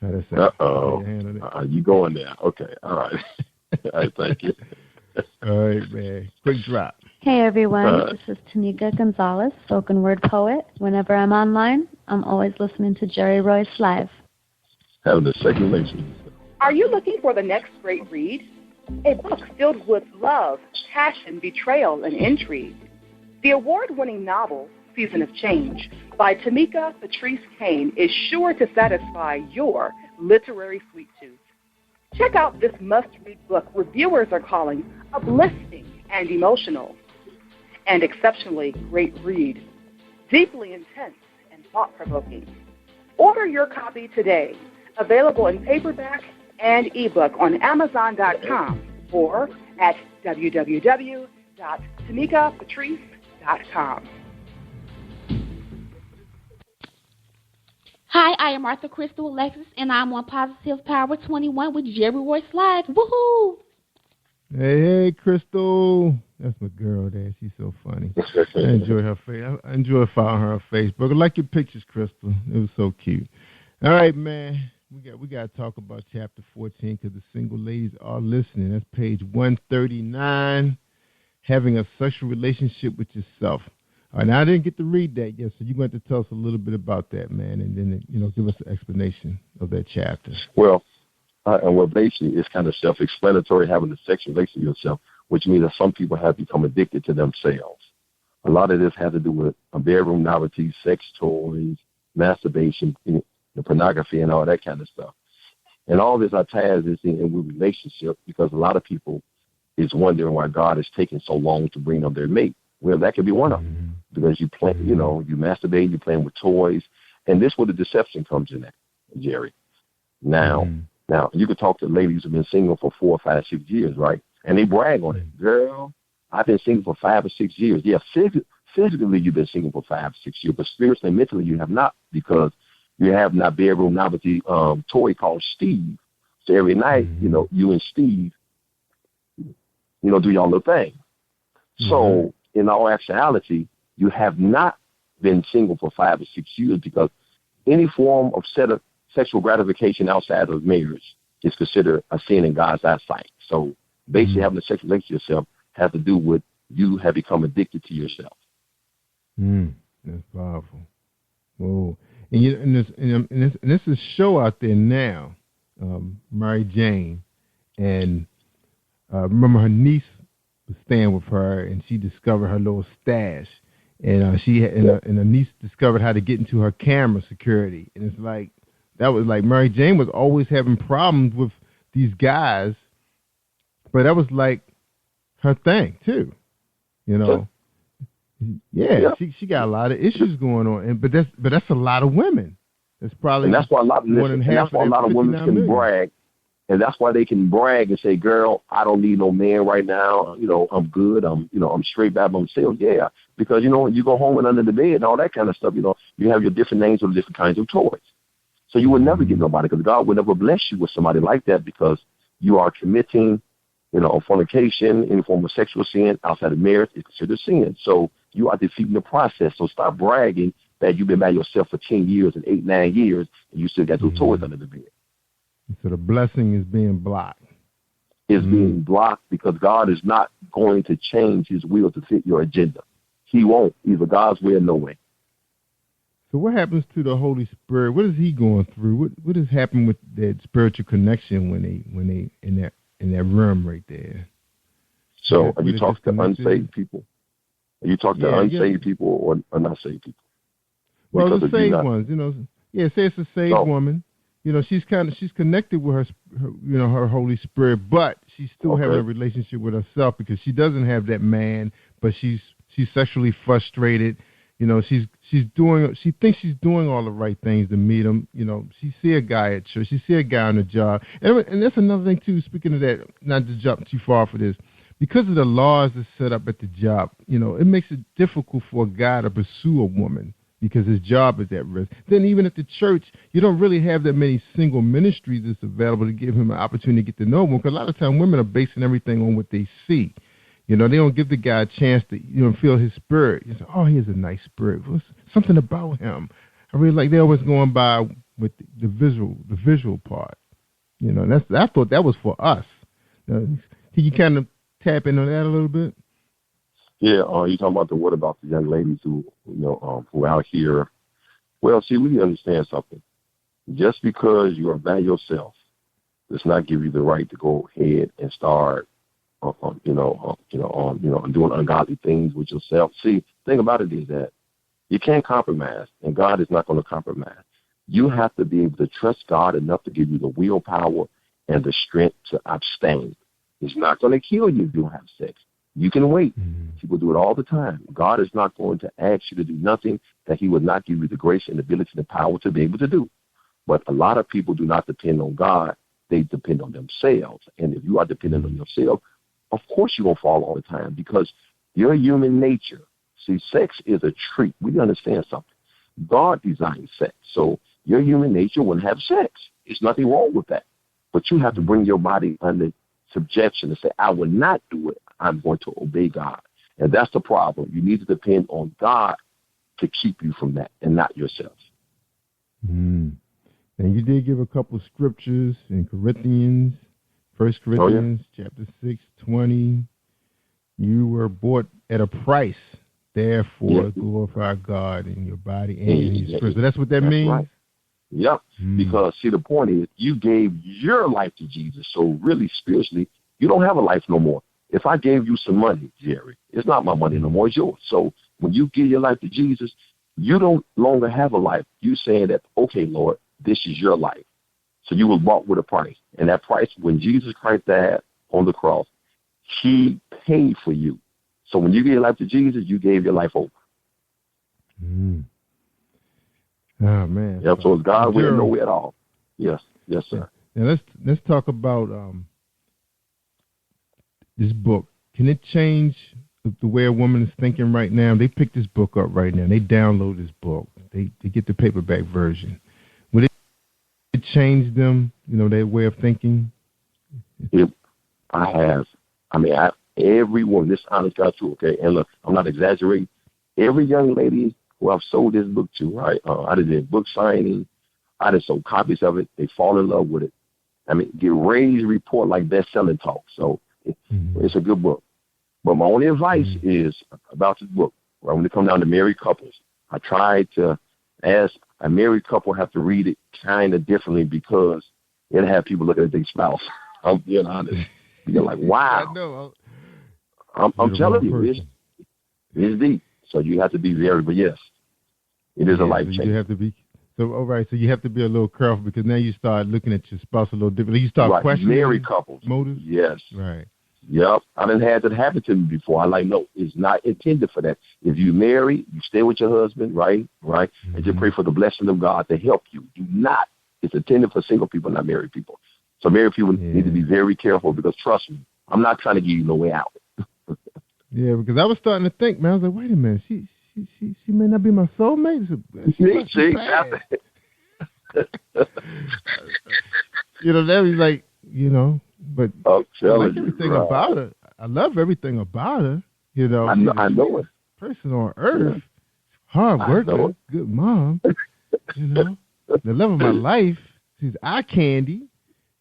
How that sound? You going there? Okay, all right. All right, thank you. All right, man. Quick drop. Hey, everyone. This is Tanika Gonzalez, spoken word poet. Whenever I'm online, I'm always listening to Jerry Royce Live. Having a circulation. Are you looking for the next great read? A book filled with love, passion, betrayal, and intrigue. The award-winning novel, Season of Change, by Tamika Patrice Kane, is sure to satisfy your literary sweet tooth. Check out this must-read book reviewers are calling uplifting and emotional, and exceptionally great read, deeply intense and thought-provoking. Order your copy today, available in paperback and ebook on Amazon.com or at www.tamikapatrice.com. Hi, I am Arthur Crystal Alexis, and I'm on Positive Power 21 with Jerry Royce Live. Woohoo! Hey, Crystal. That's my girl there. She's so funny. I enjoy her face. I enjoy following her on Facebook. I like your pictures, Crystal. It was so cute. All right, man. We got to talk about chapter 14 because the single ladies are listening. That's page 139. Having a sexual relationship with yourself. All right, now I didn't get to read that yet, so you're going to tell us a little bit about that, man, and then give us an explanation of that chapter. Well, basically it's kind of self-explanatory, having a sexual relationship with yourself, which means that some people have become addicted to themselves. A lot of this has to do with bedroom novelty, sex toys, masturbation, pornography, and all that kind of stuff. And all this ties this in with relationship because a lot of people is wondering why God is taking so long to bring up their mate. Well, that could be one of them because you play, you masturbate, you're playing with toys, and this is where the deception comes in, Jerry. Now, you could talk to ladies who've been single for 4, 5, 6 years, right? And they brag on it. Girl, I've been single for 5 or 6 years. Yeah, physically you've been single for 5 or 6 years, but spiritually and mentally you have not because you have not bedroom novelty toy called Steve. So every night, you and Steve, do your little thing. So in all actuality, you have not been single for 5 or 6 years because any form of sexual gratification outside of marriage is considered a sin in God's eyesight. So basically having a sexual relationship with yourself has to do with you have become addicted to yourself. That's powerful. Whoa. And this is a show out there now, Mary Jane, and remember her niece was staying with her, and she discovered her little stash, and her niece discovered how to get into her camera security, and it's like that was like Mary Jane was always having problems with these guys, but that was like her thing too, Yeah, she got a lot of issues going on, but that's a lot of women. That's probably and that's why a lot of women can brag. And that's why they can brag and say, girl, I don't need no man right now. I'm good. I'm straight by myself. Yeah. Because, you go home and under the bed and all that kind of stuff, you have your different names with different kinds of toys. So you would never get nobody because God would never bless you with somebody like that because you are committing, fornication, any form of sexual sin outside of marriage is considered sin. So you are defeating the process. So stop bragging that you've been by yourself for 10 years and 8, 9 years and you still got those toys under the bed. So the blessing is being blocked. It's being blocked because God is not going to change his will to fit your agenda. He won't. Either God's way or no way. So what happens to the Holy Spirit? What is he going through? What has happened with that spiritual connection when they in that room right there? So are you talking to unsaved people? Are you talking to unsaved people or not saved people? Well, because the saved ones, say it's a saved woman. She's connected with her Holy Spirit, but she's still having a relationship with herself because she doesn't have that man, but she's sexually frustrated. She thinks she's doing all the right things to meet him. She see a guy at church, she see a guy on the job, and that's another thing too. Speaking of that, not to jump too far for this, because of the laws that's set up at the job, it makes it difficult for a guy to pursue a woman. Because his job is at risk. Then even at the church, you don't really have that many single ministries that's available to give him an opportunity to get to know one. Because a lot of times women are basing everything on what they see. They don't give the guy a chance to feel his spirit. You say, oh, he has a nice spirit. What's something about him? I really like. They're always going by with the visual part. I thought that was for us. Can you kind of tap into that a little bit? Yeah, you talking about what about the young ladies who out here? Well, see, we understand something. Just because you are by yourself does not give you the right to go ahead and start, doing ungodly things with yourself. See, the thing about it is that you can't compromise, and God is not going to compromise. You have to be able to trust God enough to give you the willpower and the strength to abstain. It's not going to kill you if you don't have sex. You can wait. People do it all the time. God is not going to ask you to do nothing that he would not give you the grace and ability and the power to be able to do. But a lot of people do not depend on God. They depend on themselves. And if you are dependent on yourself, of course you're going to fall all the time because your human nature. See, sex is a treat. We understand something. God designed sex. So your human nature wouldn't have sex. There's nothing wrong with that. But you have to bring your body under subjection and say, I will not do it. I'm going to obey God. And that's the problem. You need to depend on God to keep you from that and not yourself. And you did give a couple of scriptures in Corinthians, 1 Corinthians chapter 6:20. You were bought at a price. Therefore, glorify God in your body and in your spirit. So that's what that means? Right. Yep. Because, see, the point is, you gave your life to Jesus. So really, spiritually, you don't have a life no more. If I gave you some money, Jerry, it's not my money no more. It's yours. So when you give your life to Jesus, you don't longer have a life. You saying that, okay, Lord, this is your life. So you were bought with a price. And that price, when Jesus Christ died on the cross, he paid for you. So when you give your life to Jesus, you gave your life over. Oh, man. Yep, so God will know it all. Yes, sir. Now let's talk about this book. Can it change the way a woman is thinking right now? They pick this book up right now. They download this book. They get the paperback version. Would it change them, their way of thinking? Every woman, this honest God too, okay? And look, I'm not exaggerating. Every young lady who I've sold this book to, right? I did book signing. I did sold copies of it. They fall in love with it. Get raised report like best-selling talk. So it's a good book. But my only advice is about this book, right? When it comes down to married couples, I try to ask a married couple have to read it kind of differently because it'll have people looking at their spouse. I'm being honest. You're like, wow. I know. I'm telling you, it's deep. So you have to be but yes, it is a life change. You have to be. So, all right, so you have to be a little careful because now you start looking at your spouse a little differently. You start questioning married couples. Motives? Yes. Right. Yep. I done had that happen to me before. No, it's not intended for that. If you marry, you stay with your husband, right? And just pray for the blessing of God to help you. Do not. It's intended for single people, not married people. So married people need to be very careful because, trust me, I'm not trying to give you no way out. Yeah, because I was starting to think, man, I was like, wait a minute, she may not be my soulmate. See, that was like, but I like everything right. about her. I love everything about her. I know it. Person on earth, hard worker, good mom. The love of my life. She's eye candy.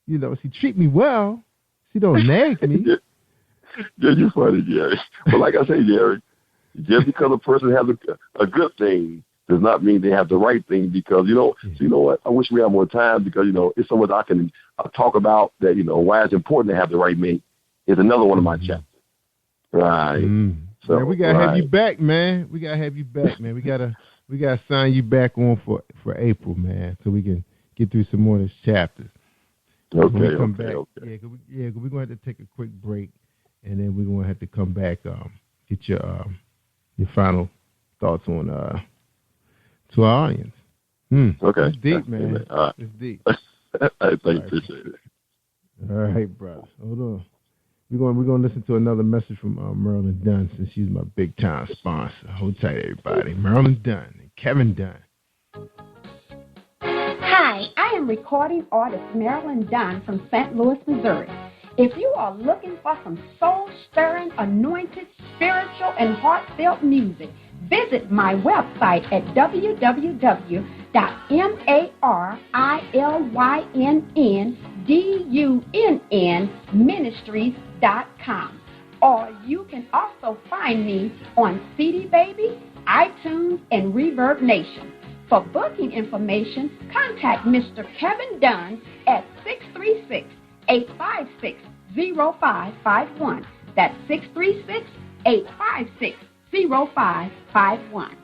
She treat me well. She don't nag me. Yeah, you're funny, Jerry. But like I say, Jerry, just because a person has a good thing does not mean they have the right thing because, so you know what? I wish we had more time because, it's so much I can talk about that, why it's important to have the right mate is another one of my chapters. Right. So man, we got to have you back, man. We got to have you back, man. We got to sign you back on for April, man, so we can get through some more of these chapters. Okay, we're going to have to take a quick break. And then we're going to have to come back, get your final thoughts on to our audience. Okay. It's deep, man. It's deep. I appreciate it. All right, brother. Hold on. We're going to listen to another message from Marilyn Dunn since she's my big time sponsor. Hold tight, everybody. Marilyn Dunn and Kevin Dunn. Hi, I am recording artist Marilyn Dunn from St. Louis, Missouri. If you are looking for some soul-stirring, anointed, spiritual, and heartfelt music, visit my website at www.marilynnDunnMinistries.com. Or you can also find me on CD Baby, iTunes, and Reverb Nation. For booking information, contact Mr. Kevin Dunn at 636-856-0551. That's 636-856-0551.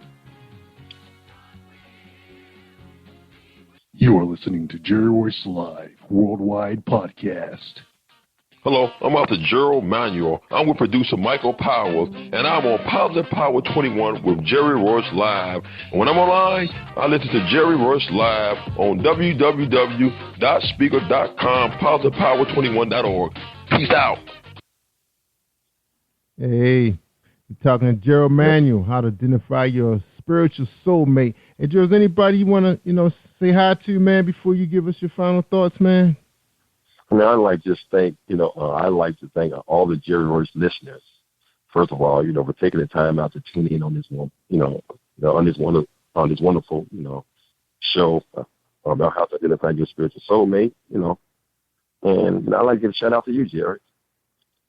You are listening to Jerry Royce Live Worldwide Podcast. Hello, I'm Author Gerald Manuel. I'm with producer Michael Powers, and I'm on Positive Power 21 with Jerry Royce Live. And when I'm online, I listen to Jerry Royce Live on www.speaker.com, positivepower21.org. Peace out. Hey, we're talking to Gerald Manuel, how to identify your spiritual soulmate. Hey, Joe, is anybody you want to, say hi to, man, before you give us your final thoughts, man? I mean, I'd like to just thank, I'd like to thank all the Jerry Royce listeners. First of all, for taking the time out to tune in on this one, on this wonderful, show about how to identify your spiritual soulmate, and I'd like to give a shout out to you, Jerry.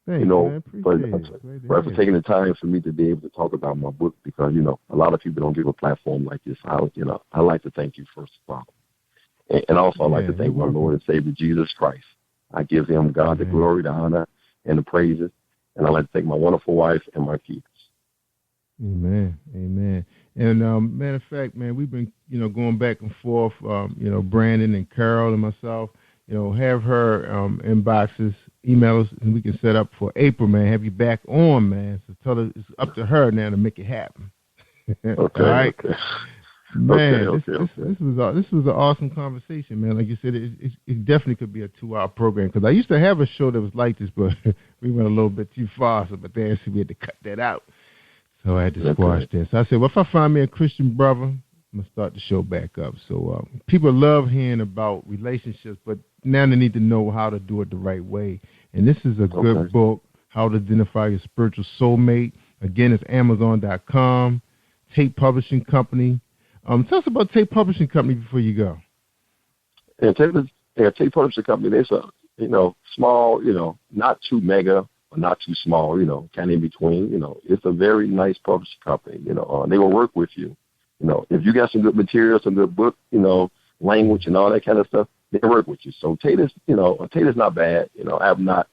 Thanks, for taking the time for me to be able to talk about my book, because a lot of people don't give a platform like this. I like to thank you first of all, and also I'd like to thank my Lord and Savior Jesus Christ. I give Him, God, the glory, the honor, and the praises, and I'd like to thank my wonderful wife and my kids. Amen, amen. And matter of fact, man, we've been going back and forth. Brandon and Carol and myself. Have her inboxes, email us, and we can set up for April, man. Have you back on, man. So tell her it's up to her now to make it happen. Okay. All right? Okay. Man, this was an awesome conversation, man. Like you said, it definitely could be a 2-hour program, because I used to have a show that was like this, but we went a little bit too far, but then we had to cut that out. So I had to squash that. So I said, well, if I find me a Christian brother, I'm going to start the show back up. So people love hearing about relationships, but now they need to know how to do it the right way. And this is a good book, How to Identify Your Spiritual Soulmate. Again, it's Amazon.com, Tate Publishing Company. Tell us about Tate Publishing Company before you go. And Tate Publishing Company, there's a, small, not too mega or not too small, kind of in between. It's a very nice publishing company. They will work with you. If you got some good material, some good book, language and all that kind of stuff, they work with you. So Tate is not bad. I have not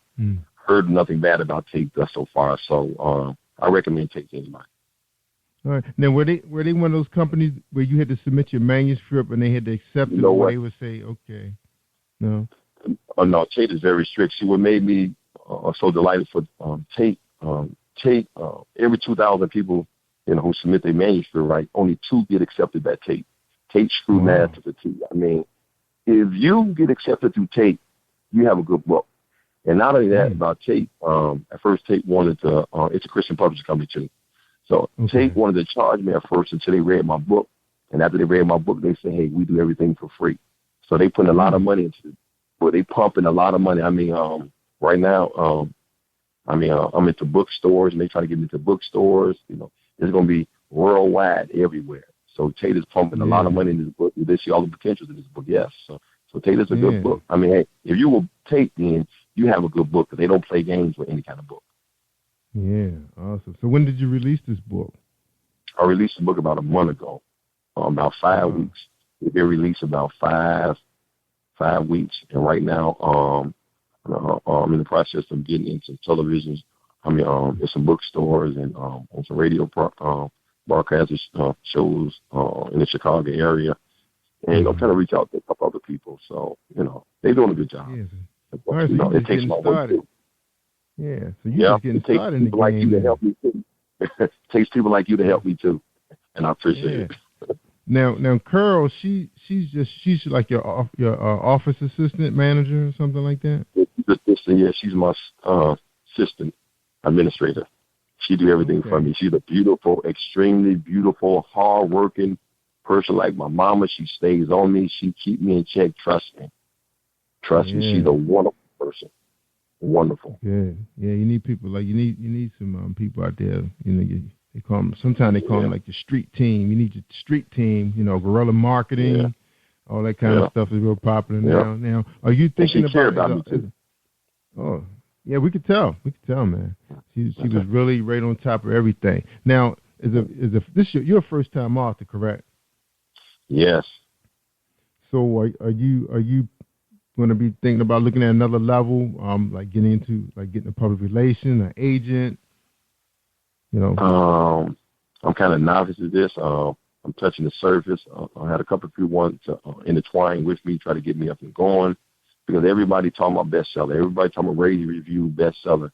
heard nothing bad about Tate thus so far. So I recommend Tate to anybody. All right. Now, were they one of those companies where you had to submit your manuscript and they had to accept it, or they would say, okay, no? Oh, no, Tate is very strict. See, what made me so delighted for Tate, every 2,000 people, who submit their manuscript, right, only 2 get accepted by Tate. Tate scrutinized to the T. I mean, if you get accepted through Tate, you have a good book. And not only that, about Tate, at first Tate wanted to, it's a Christian publishing company too. So Tate wanted to charge me at first until they read my book. And after they read my book, they said, hey, we do everything for free. So they put a lot of money into it. But they pumping a lot of money. I mean, right now, I'm into bookstores, and they try to get me to bookstores. It's going to be worldwide everywhere. So Tate is pumping a lot of money into this book. They see all the potentials in this book, yes. So Tate is a good book. I mean, hey, if you will Tate, then you have a good book, because they don't play games with any kind of book. Yeah, awesome. So when did you release this book? I released the book about a month ago, about 5 weeks. It's been released about 5 weeks, and right now I'm in the process of getting into televisions. There's some bookstores and on some radio broadcast shows in the Chicago area, and I'm trying to reach out to a couple other people. So they're doing a good job. Yeah. All right, so it takes my work too. Yeah, so you're just getting started in the game. Like you to help me too. It takes people like you to help me too, and I appreciate it. Now, Carol, she's like your office assistant manager or something like that. Yeah, she's my assistant administrator. She do everything for me. She's a beautiful, extremely beautiful, hardworking person like my mama. She stays on me. She keep me in check. Trust me. She's a wonderful person. Wonderful. Yeah. You need people like you need some people out there. They call them. Sometimes they call them like the street team. You need your street team. Guerrilla marketing, all that kind of stuff is real popular now. Now, are you thinking about me too? Oh, yeah, we could tell. Man. She was really right on top of everything. Now, this your first time author, correct? Yes. So are you going to be thinking about looking at another level, like getting a public relation, an agent? I'm kind of novice at this. I'm touching the surface. I had a couple of people want to intertwine with me, try to get me up and going, because everybody talking about bestseller. Everybody talking about radio review bestseller.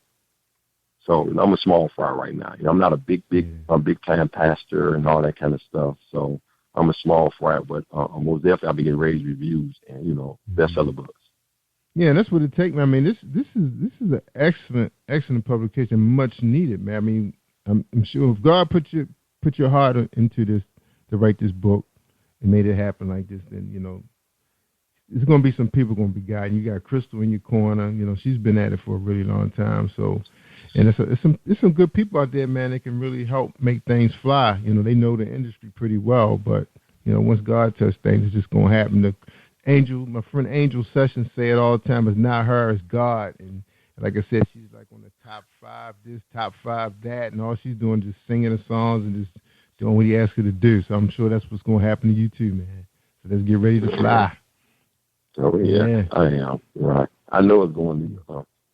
So I'm a small fry right now. I'm not a big time pastor and all that kind of stuff. So I'm a small fry, but most definitely I'll be getting radio reviews and bestseller books. Yeah, that's what it takes. I mean, this is an excellent publication, much needed, man. I mean, I'm sure if God put your heart into this to write this book, made it happen like this, then, there's going to be some people going to be guiding. You got Crystal in your corner. She's been at it for a really long time. So, and it's some good people out there, man, that can really help make things fly. They know the industry pretty well, but, once God touches things, it's just going to happen. My friend Angel Sessions say it all the time, it's not her, it's God. And like I said, she's like on the top 5 this, top 5 that, and all she's doing is just singing the songs and just doing what he asks her to do. So I'm sure that's what's going to happen to you too, man. So let's get ready to fly. Oh, yeah. I am. Right. I know it's going to be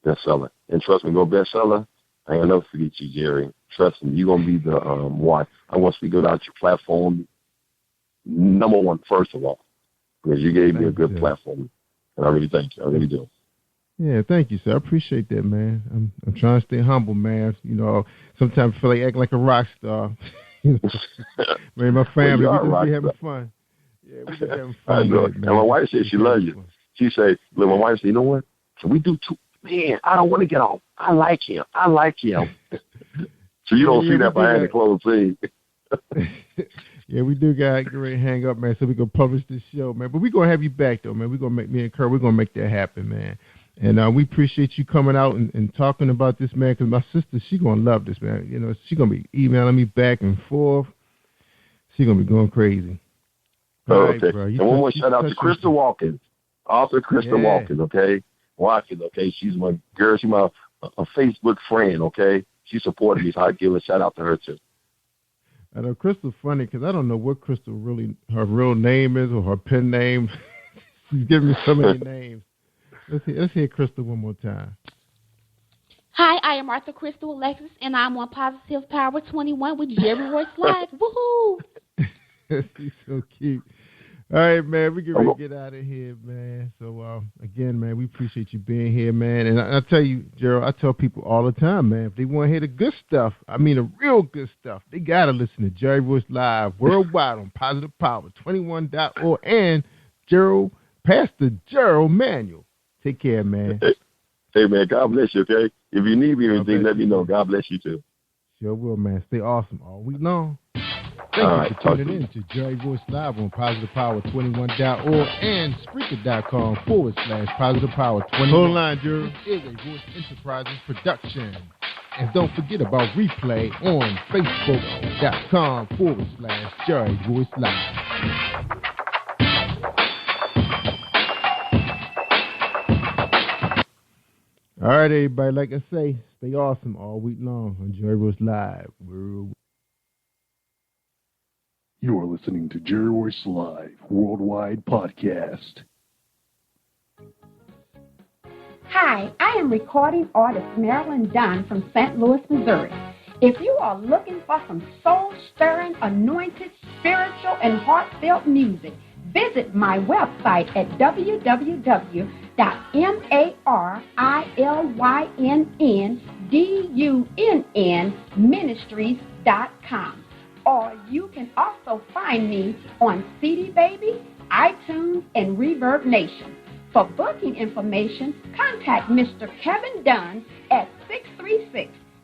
bestseller. And trust me, go bestseller, I ain't never forget you, Jerry. Trust me, you're going to be the one. I want you to go out your platform, number one, first of all, because you gave me a good platform. And I really thank you. I really do. Yeah, thank you, sir. I appreciate that, man. I'm trying to stay humble, man. Sometimes I feel like acting like a rock star. Man, my family, we just be having fun. Yeah, we just having fun. I know. And my wife said she loves you. She said, look, my wife said, you know what? Can we do 2? Man, I don't want to get off. I like him. So you don't see that behind the closed scene. Yeah, we do got to get ready to hang up, man, so we can publish this show, man. But we're going to have you back, though, man. We're going to make me and Kurt, we're going to make that happen, man. And we appreciate you coming out and talking about this, man, because my sister, she's going to love this, man. She's going to be emailing me back and forth. She's going to be going crazy. Oh, okay. Right, bro. And one more shout out to Crystal Watkins. Author Crystal Watkins, okay? Watkins, okay? She's my girl. She's my a Facebook friend, okay? She supported me, so I give a shout out to her, too. I know Crystal's funny because I don't know what Crystal really, her real name is or her pen name. She's giving me so many names. Let's hear Crystal one more time. Hi, I am Arthur Crystal Alexis, and I'm on Positive Power 21 with Jerry Royce Live. Woohoo! She's so cute. All right, man, we get ready to get out of here, man. So, again, man, we appreciate you being here, man. And I tell you, Gerald, I tell people all the time, man, if they want to hear the good stuff, I mean the real good stuff, they got to listen to Jerry Royce Live worldwide on Positive Power 21.org and Pastor Gerald Manuel. Take care, man. Hey, man, God bless you, okay? If you need me or anything, let me know. God bless you, too. Sure will, man. Stay awesome all week long. Thank you for tuning in to Jerry Royce Live on PositivePower21.org and Spreaker.com/Positive Power 21. Hold line, Jerry. Is a Voice Enterprises production. And don't forget about replay on Facebook.com/Jerry Royce Live. All right, everybody. Like I say, stay awesome all week long on Jerry Royce Live. You are listening to Jerry Royce Live Worldwide Podcast. Hi, I am recording artist Marilyn Dunn from St. Louis, Missouri. If you are looking for some soul-stirring, anointed, spiritual, and heartfelt music, visit my website at www.MarilynDunnMinistries.com. Or you can also find me on CD Baby, iTunes, and Reverb Nation. For booking information, contact Mr. Kevin Dunn at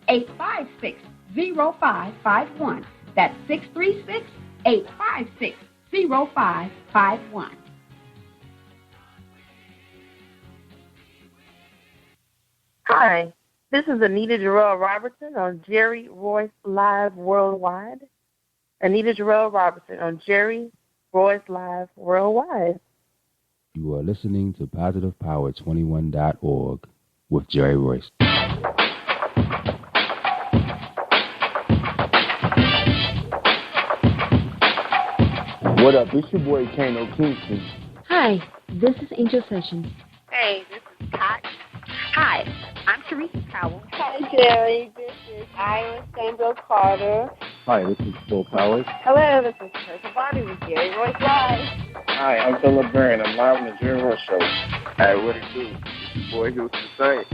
636-856-0551. That's 636-856-0551. Hi, this is Anita Jarrell Robertson on Jerry Royce Live Worldwide. Anita Jarrell Robertson on Jerry Royce Live Worldwide. You are listening to PositivePower21.org with Jerry Royce. What up? It's your boy Kano Kingston. Hi, this is Angel Sessions. Hey, this is Pat. Hi, I'm Teresa Powell. Hi, Jerry. This is Ira Samuel Carter. Hi, this is Phil Powers. Hello, this is Teresa Bobby with Jerry Royce Live. Hi, I'm Philip Byrne. I'm live on the Jerry Royce Show. Hey, what it do? It's your boy Houston Saint.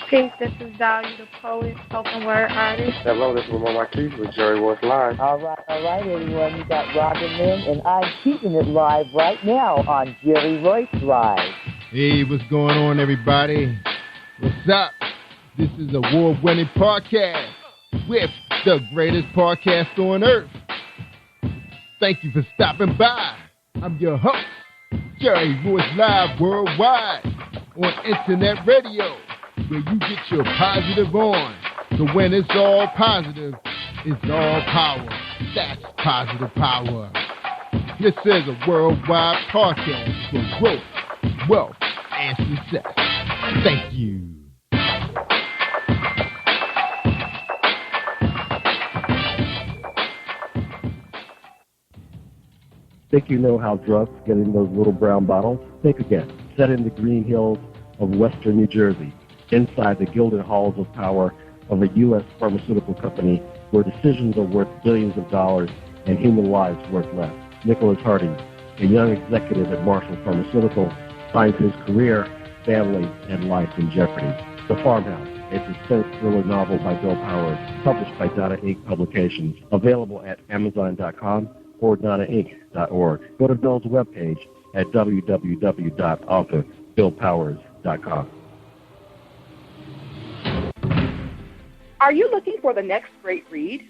Peace, this is Dahlia the Poet, spoken word artist. Hello, this is Lamar Marquis with Jerry Royce Live. All right, everyone. You got Robin Lynn, and I'm keeping it live right now on Jerry Royce Live. Hey, what's going on, everybody? What's up? This is award-winning podcast with the greatest podcast on earth. Thank you for stopping by. I'm your host, Jerry Royce Live Worldwide on Internet Radio, where you get your positive on. So when it's all positive, it's all power. That's positive power. This is a worldwide podcast for growth, wealth, and success. Thank you. Think you know how drugs get in those little brown bottles? Think again. Set in the green hills of western New Jersey, inside the gilded halls of power of a U.S. pharmaceutical company where decisions are worth billions of dollars and human lives worth less. Nicholas Harding, a young executive at Marshall Pharmaceutical, finds his career, family, and life in jeopardy. The Farmhouse, a suspense thriller novel by Bill Powers, published by Donna Inc. Publications, available at Amazon.com or DonnaInc.org. Go to Bill's webpage at www.author.BillPowers.com. Are you looking for the next great read?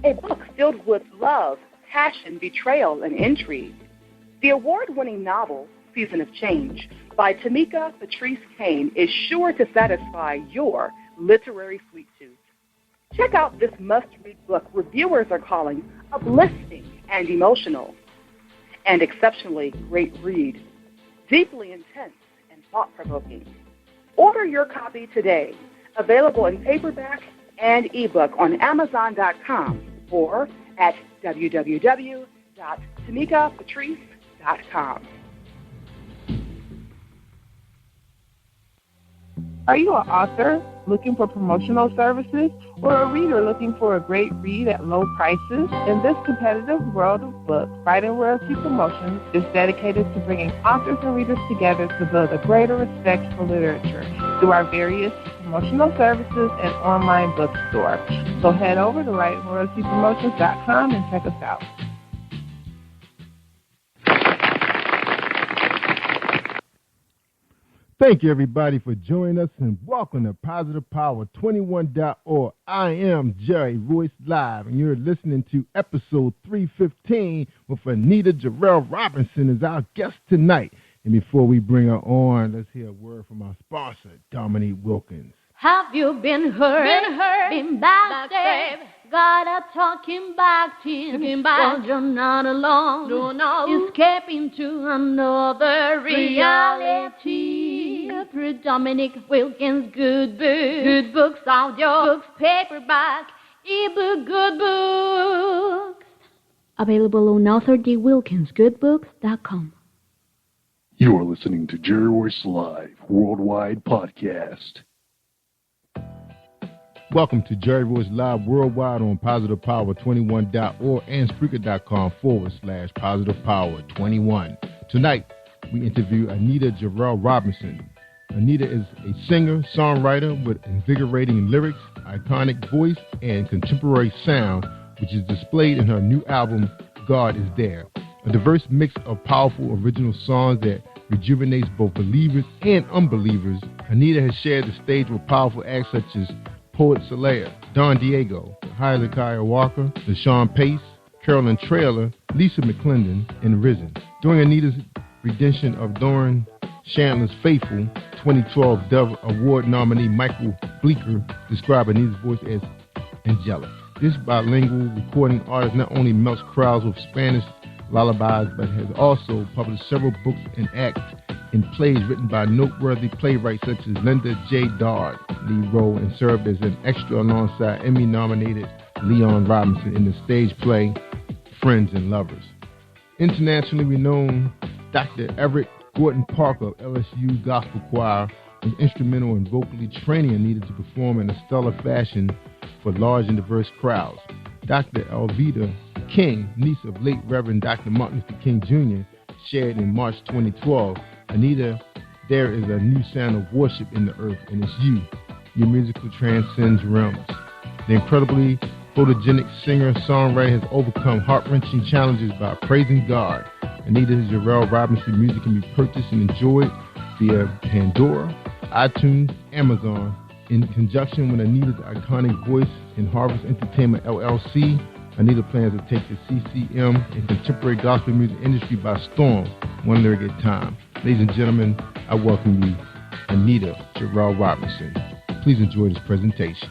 A book filled with love, passion, betrayal, and intrigue. The award-winning novel, Season of Change, by Tamika Patrice Kane, is sure to satisfy your literary sweet tooth. Check out this must-read book reviewers are calling uplifting and emotional, and exceptionally great read, deeply intense and thought-provoking. Order your copy today, available in paperback and ebook on Amazon.com or at www.tamikapatrice.com. Are you an author looking for promotional services or a reader looking for a great read at low prices? In this competitive world of books, Writing Royalty Promotions is dedicated to bringing authors and readers together to build a greater respect for literature through our various promotional services and online bookstore. So head over to WritingRoyaltyPromotions.com and check us out. Thank you, everybody, for joining us, and welcome to Positive Power 21.org. I am Jerry Royce Live, and you're listening to episode 315 with Anita Jarrell Robinson as our guest tonight. And before we bring her on, let's hear a word from our sponsor, Dominique Wilkins. Have you been hurt? Been backstabbed? Got a talking back team. Well, you're not alone. No. Escaping to another reality. Through Dominic Wilkins' good books. Good books, audio books, paperback, ebook, good books. Available on AuthorDWilkinsGoodBooks.com. You are listening to Jerry Royce Live Worldwide Podcast. Welcome to Jerry Royce Live Worldwide on PositivePower21.org and Spreaker.com/PositivePower21. Tonight, we interview Anita Jarrell Robinson. Anita is a singer, songwriter with invigorating lyrics, iconic voice, and contemporary sound, which is displayed in her new album, God Is There. A diverse mix of powerful original songs that rejuvenates both believers and unbelievers. Anita has shared the stage with powerful acts such as Poet Salea, Don Diego, Hezekiah Walker, LaShawn Pace, Carolyn Trailer, Lisa McClendon, and Risen. During Anita's rendition of Doran Chandler's Faithful, 2012 Dove Award nominee Michael Bleeker described Anita's voice as angelic. This bilingual recording artist not only melts crowds with Spanish lullabies, but has also published several books and acts in plays written by noteworthy playwrights such as Linda J. Dodd, lead role, and served as an extra alongside Emmy-nominated Leon Robinson in the stage play Friends and Lovers. Internationally renowned Dr. Everett Gordon Parker of LSU Gospel Choir was instrumental in vocally training Anita to perform in a stellar fashion for large and diverse crowds. Dr. Elvita King, niece of late Reverend Dr. Martin Luther King Jr., shared in March 2012, Anita, there is a new sound of worship in the earth, and it's you. Your musical transcends realms. The incredibly photogenic singer-songwriter has overcome heart-wrenching challenges by praising God. Anita Jarrell Robinson music can be purchased and enjoyed via Pandora, iTunes, Amazon, in conjunction with Anita's iconic voice and Harvest Entertainment LLC. Anita plans to take the CCM and contemporary gospel music industry by storm, one lyric at a time. Ladies and gentlemen, I welcome you, Anita Gerald Robinson. Please enjoy this presentation.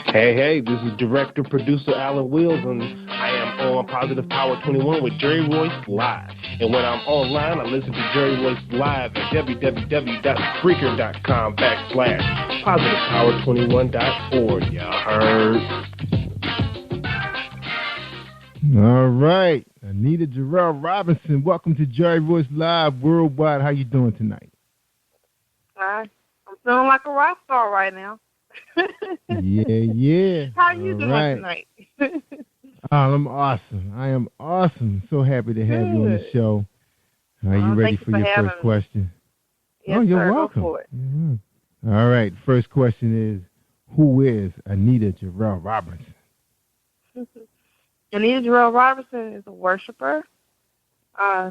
Hey, this is director-producer Alan Wills, and I am on Positive Power 21 with Jerry Royce Live. And when I'm online, I listen to Jerry Royce Live at www.spreaker.com/positivepower21.org. Y'all heard? All right. Anita Gerald Robinson, welcome to Jerry Royce Live Worldwide. How you doing tonight? I'm feeling like a rock star right now. Yeah. How are you doing tonight? I'm awesome. I am awesome. So happy to have you on the show. Are you ready for your first question? Yes, you're sir. welcome. Go for it. All right. First question is, who is Anita Gerald Robinson? Anita Gerald Robinson is a worshiper,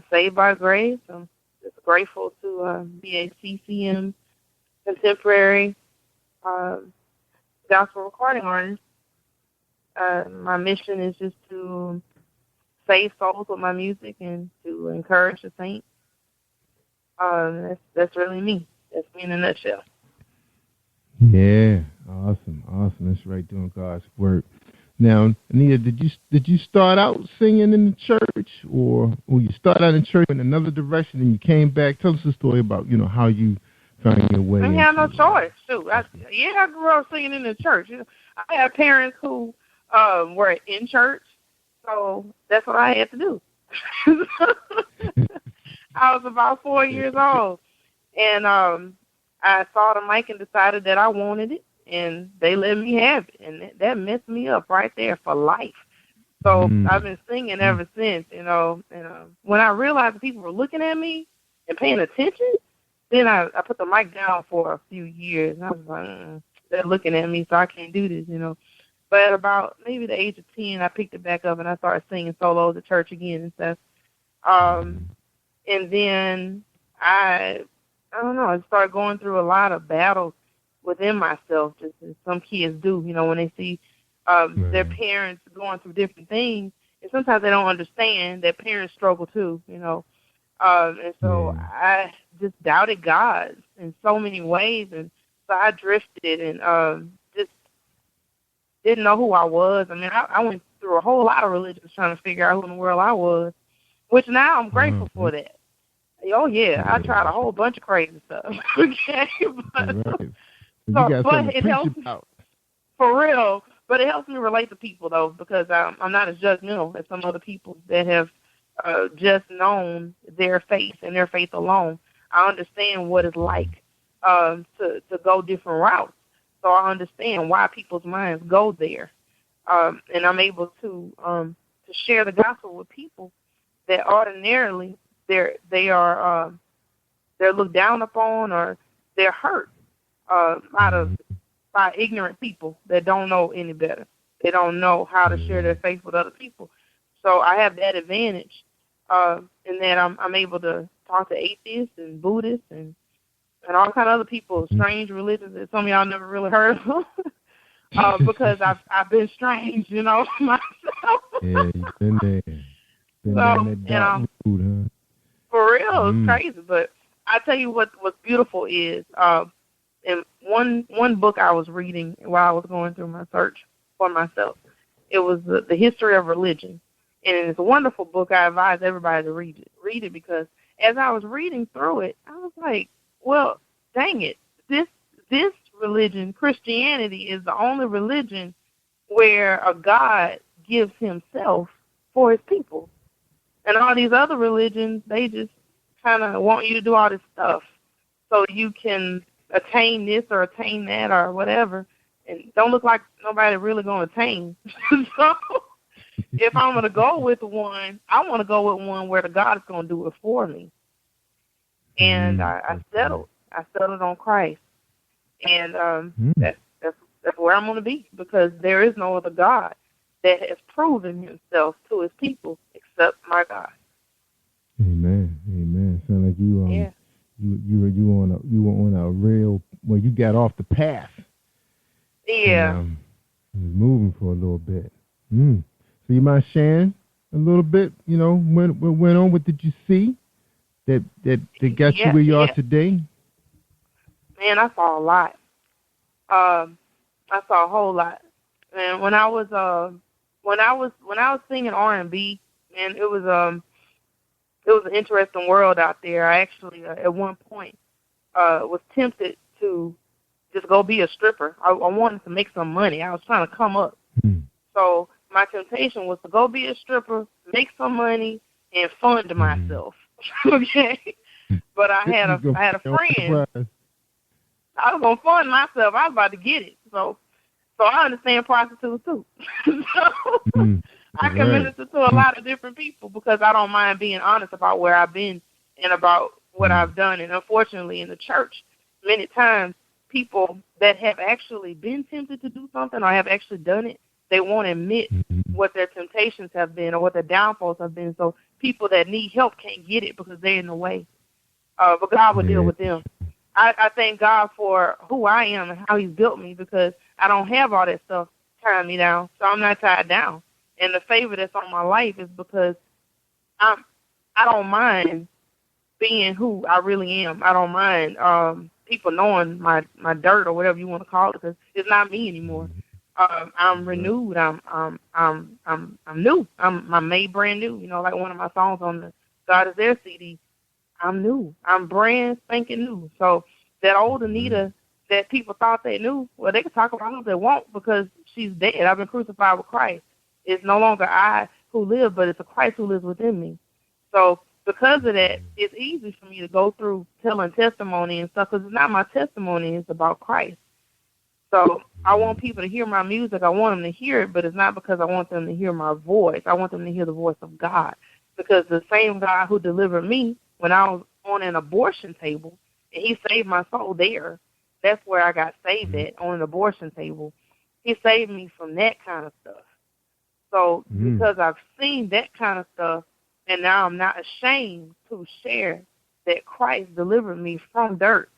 saved by grace. I'm just grateful to be a CCM contemporary gospel recording artist. My mission is just to save souls with my music and to encourage the saints. That's really me. That's me in a nutshell. Yeah, awesome. That's right, doing God's work. Now, Anita, did you start out singing in the church, or you started out in church in another direction and you came back? Tell us the story about how you found your way. I didn't have no choice. Shoot, I grew up singing in the church. I had parents who were in church, so that's what I had to do. I was about 4 years old, and I saw the mic and decided that I wanted it, and they let me have it, and that messed me up right there for life. So I've been singing ever since, and when I realized that people were looking at me and paying attention, then I put the mic down for a few years, and I was like, they're looking at me, so I can't do this, But at about maybe the age of 10, I picked it back up, and I started singing solos at church again and stuff. And then I don't know, I started going through a lot of battles within myself, just as some kids do, when they see their parents going through different things, and sometimes they don't understand that parents struggle too, and so I just doubted God in so many ways, and so I drifted and just didn't know who I was. I mean, I went through a whole lot of religions trying to figure out who in the world I was, which now I'm grateful for that. Oh, yeah, I tried a whole bunch of crazy stuff. Okay, but it helps for real. But it helps me relate to people, though, because I'm not as judgmental as some other people that have just known their faith and their faith alone. I understand what it's like to go different routes. So I understand why people's minds go there. And I'm able to share the gospel with people that ordinarily they're looked down upon, or they're hurt by ignorant people that don't know any better. They don't know how to share their faith with other people. So I have that advantage in that I'm able to talk to atheists and Buddhists and all kind of other people, strange religions that some of y'all never really heard of, because I've been strange, myself. Yeah, you've been there. Been down that dark road, huh? For real, it's crazy. But I tell you what's beautiful is, in one book I was reading while I was going through my search for myself, it was the history of religion, and it's a wonderful book. I advise everybody to read it because as I was reading through it, I was like, well, dang it, this religion, Christianity, is the only religion where a God gives himself for his people. And all these other religions, they just kind of want you to do all this stuff so you can attain this or attain that or whatever, and don't look like nobody really going to attain. So if I'm going to go with one, I want to go with one where the God is going to do it for me. And I settled on Christ, and that's where I'm going to be, because there is no other God that has proven himself to his people except my God. Amen. Sound like you were on a real, well, you got off the path. Yeah. was moving for a little bit. So you mind sharing a little bit, what went on? What did you see that got you where you are today? Man, I saw a lot. I saw a whole lot. And when I was singing R&B, man, it was an interesting world out there. I actually at one point was tempted to just go be a stripper. I wanted to make some money. I was trying to come up. So my temptation was to go be a stripper, make some money, and fund myself. Okay, but I had a friend. I was gonna fund myself. I was about to get it. So I understand prostitutes too. I can minister to a lot of different people because I don't mind being honest about where I've been and about what I've done. And unfortunately, in the church, many times people that have actually been tempted to do something or have actually done it, they won't admit what their temptations have been or what their downfalls have been. So people that need help can't get it because they're in the way. But God will deal with them. I thank God for who I am and how He's built me because I don't have all that stuff tying me down, so I'm not tied down. And the favor that's on my life is because I don't mind being who I really am. I don't mind people knowing my dirt or whatever you want to call it because it's not me anymore. I'm renewed. I'm new. I'm made brand new. Like one of my songs on the God Is There CD. I'm new. I'm brand spanking new. So that old Anita that people thought they knew, well, they can talk about who they want because she's dead. I've been crucified with Christ. It's no longer I who live, but it's a Christ who lives within me. So because of that, it's easy for me to go through telling testimony and stuff because it's not my testimony. It's about Christ. So I want people to hear my music. I want them to hear it, but it's not because I want them to hear my voice. I want them to hear the voice of God because the same God who delivered me when I was on an abortion table, and He saved my soul there. That's where I got saved at, on an abortion table. He saved me from that kind of stuff. So because I've seen that kind of stuff, and now I'm not ashamed to share that Christ delivered me from dirt,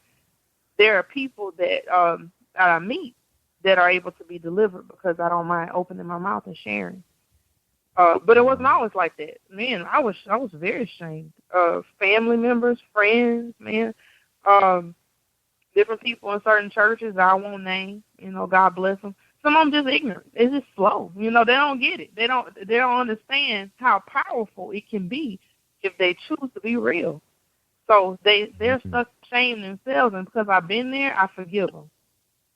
there are people that I meet that are able to be delivered because I don't mind opening my mouth and sharing. But it wasn't always like that. Man, I was very ashamed of family members, friends, man, different people in certain churches I won't name. God bless them. Some of them just ignorant. It's just slow. They don't get it. They don't understand how powerful it can be if they choose to be real. So they're stuck shaming themselves, and because I've been there, I forgive them.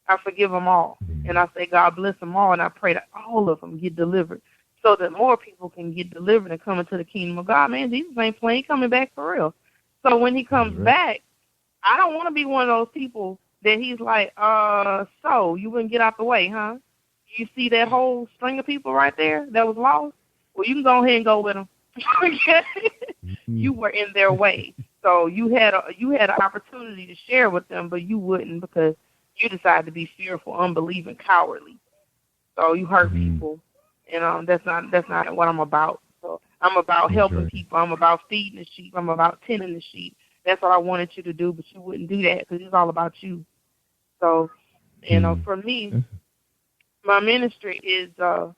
I forgive them all, and I say God bless them all, and I pray that all of them get delivered, so that more people can get delivered and come into the kingdom of God. Man, Jesus ain't playing, coming back for real. So when He comes back, I don't want to be one of those people that He's like, so you wouldn't get out the way, huh? You see that whole string of people right there that was lost? Well, you can go ahead and go with them. You were in their way. So you had an opportunity to share with them, but you wouldn't because you decided to be fearful, unbelieving, cowardly. So you hurt people. That's not what I'm about. So I'm about helping people. I'm about feeding the sheep. I'm about tending the sheep. That's what I wanted you to do, but you wouldn't do that because it's all about you. So, for me, my ministry is out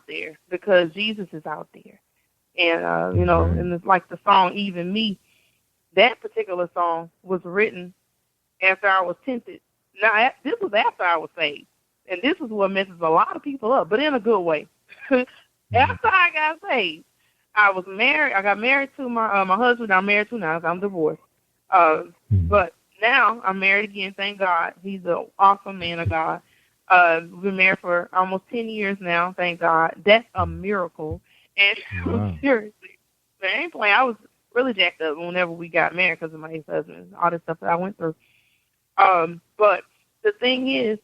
there because Jesus is out there. And, and it's like the song, Even Me, that particular song was written after I was tempted. Now, this was after I was saved. And this is what messes a lot of people up, but in a good way. After I got saved, I was married. I got married to my husband. I'm married to now. I'm divorced. But now I'm married again, thank God. He's an awesome man of God. We've been married for almost 10 years now, thank God. That's a miracle. And seriously, man, I ain't playing. I was really jacked up whenever we got married because of my ex-husband, all this stuff that I went through. But the thing is,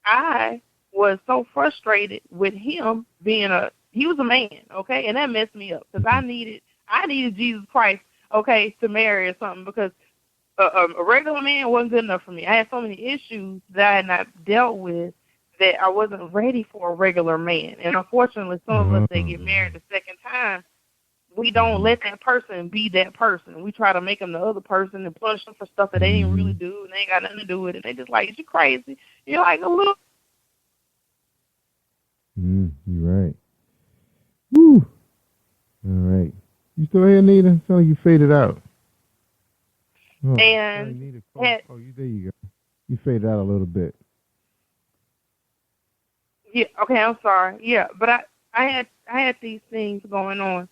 I was so frustrated with him being he was a man, okay, and that messed me up because I needed Jesus Christ, okay, to marry or something because a regular man wasn't good enough for me. I had so many issues that I had not dealt with that I wasn't ready for a regular man. And unfortunately, some of us that get married the second time, we don't let that person be that person. We try to make them the other person and punish them for stuff that they didn't really do and they ain't got nothing to do with it. They just like, you crazy. You're like, a little You're right. Woo. All right. You still here, Nita? Sound like you faded out. Oh, And Nita. There you go. You faded out a little bit. Yeah, okay, I'm sorry. Yeah, but I had these things going on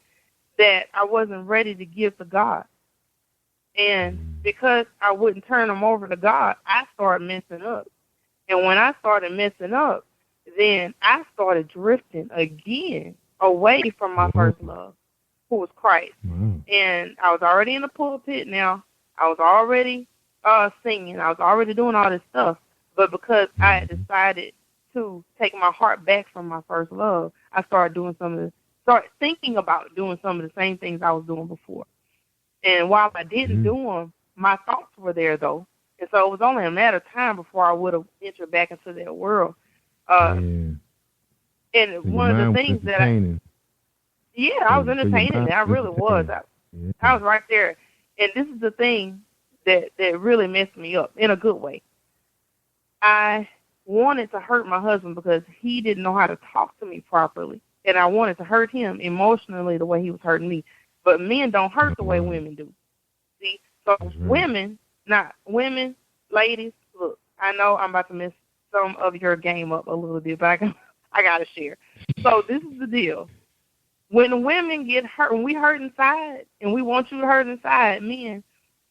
that I wasn't ready to give to God. And because I wouldn't turn them over to God, I started messing up. And when I started messing up, then I started drifting again away from my first love, who was Christ. And I was already in the pulpit now. I was already singing. I was already doing all this stuff. But because I had decided to take my heart back from my first love, I started thinking about doing some of the same things I was doing before. And while I didn't do them, my thoughts were there, though. And so it was only a matter of time before I would have entered back into that world. And so one of the things that I was entertaining it. I really was. I was right there. And this is the thing that really messed me up in a good way. I wanted to hurt my husband because he didn't know how to talk to me properly. And I wanted to hurt him emotionally the way he was hurting me. But men don't hurt the way women do. See? So women, ladies, look, I know I'm about to mess some of your game up a little bit, but I got to share. So this is the deal. When women get hurt, when we hurt inside, and we want you to hurt inside, men,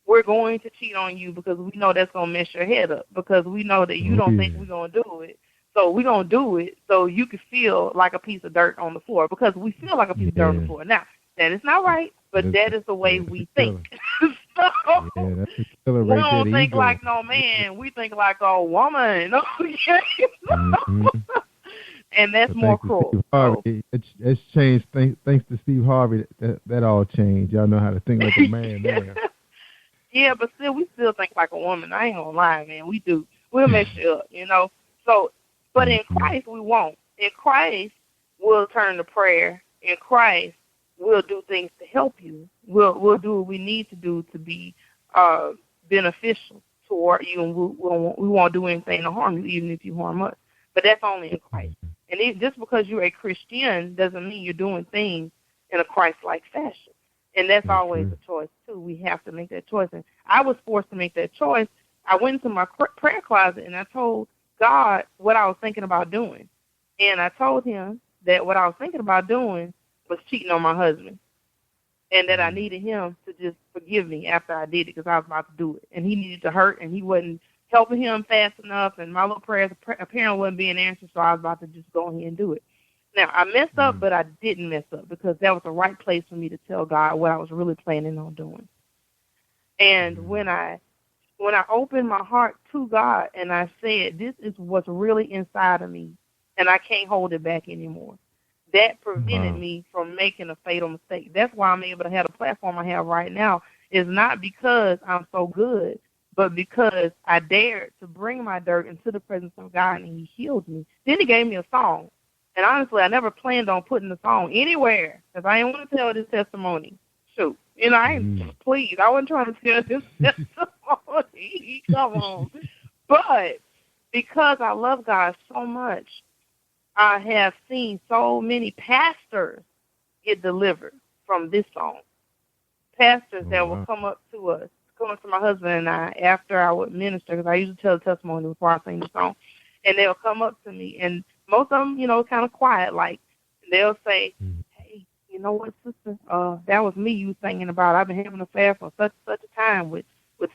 we're going to cheat on you because we know that's going to mess your head up, because we know that you don't think we're going to do it. So we're going to do it so you can feel like a piece of dirt on the floor, because we feel like a piece of dirt on the floor. Now, that is not right, but that is the way we think. So, that's a killer we right there. don't think like no man. We think like a woman. And that's more cruel. It's changed. Thanks to Steve Harvey, that all changed. Y'all know how to think like a man now. Yeah, but still, we still think like a woman. I ain't gonna lie, man. We do. We'll mess you up, So, but in Christ, we won't. In Christ, we'll turn to prayer. In Christ, we'll do things to help you. We'll do what we need to do to be beneficial toward you, and we won't do anything to harm you, even if you harm us. But that's only in Christ. And just because you're a Christian doesn't mean you're doing things in a Christ-like fashion. And that's always a choice, too. We have to make that choice. And I was forced to make that choice. I went into my prayer closet, and I told God what I was thinking about doing. And I told him that what I was thinking about doing was cheating on my husband, and that I needed him to just forgive me after I did it, because I was about to do it. And he needed to hurt, and he wasn't helping him fast enough, and my little prayers apparently wasn't being answered, so I was about to just go ahead and do it. Now, I messed up, but I didn't mess up, because that was the right place for me to tell God what I was really planning on doing. And when I opened my heart to God and I said, this is what's really inside of me, and I can't hold it back anymore, that prevented me from making a fatal mistake. That's why I'm able to have the platform I have right now. It's not because I'm so good, but because I dared to bring my dirt into the presence of God, and he healed me. Then he gave me a song. And honestly, I never planned on putting the song anywhere, because I didn't want to tell this testimony. Shoot. Please, I wasn't trying to tell this testimony. Come on. But because I love God so much, I have seen so many pastors get delivered from this song. Pastors that will come up to us, come up to my husband and I after I would minister, because I usually tell the testimony before I sing the song, and they'll come up to me, and most of them, kind of quiet, like, they'll say, hey, you know what, sister, that was me you was thinking about. I've been having an affair for such a time with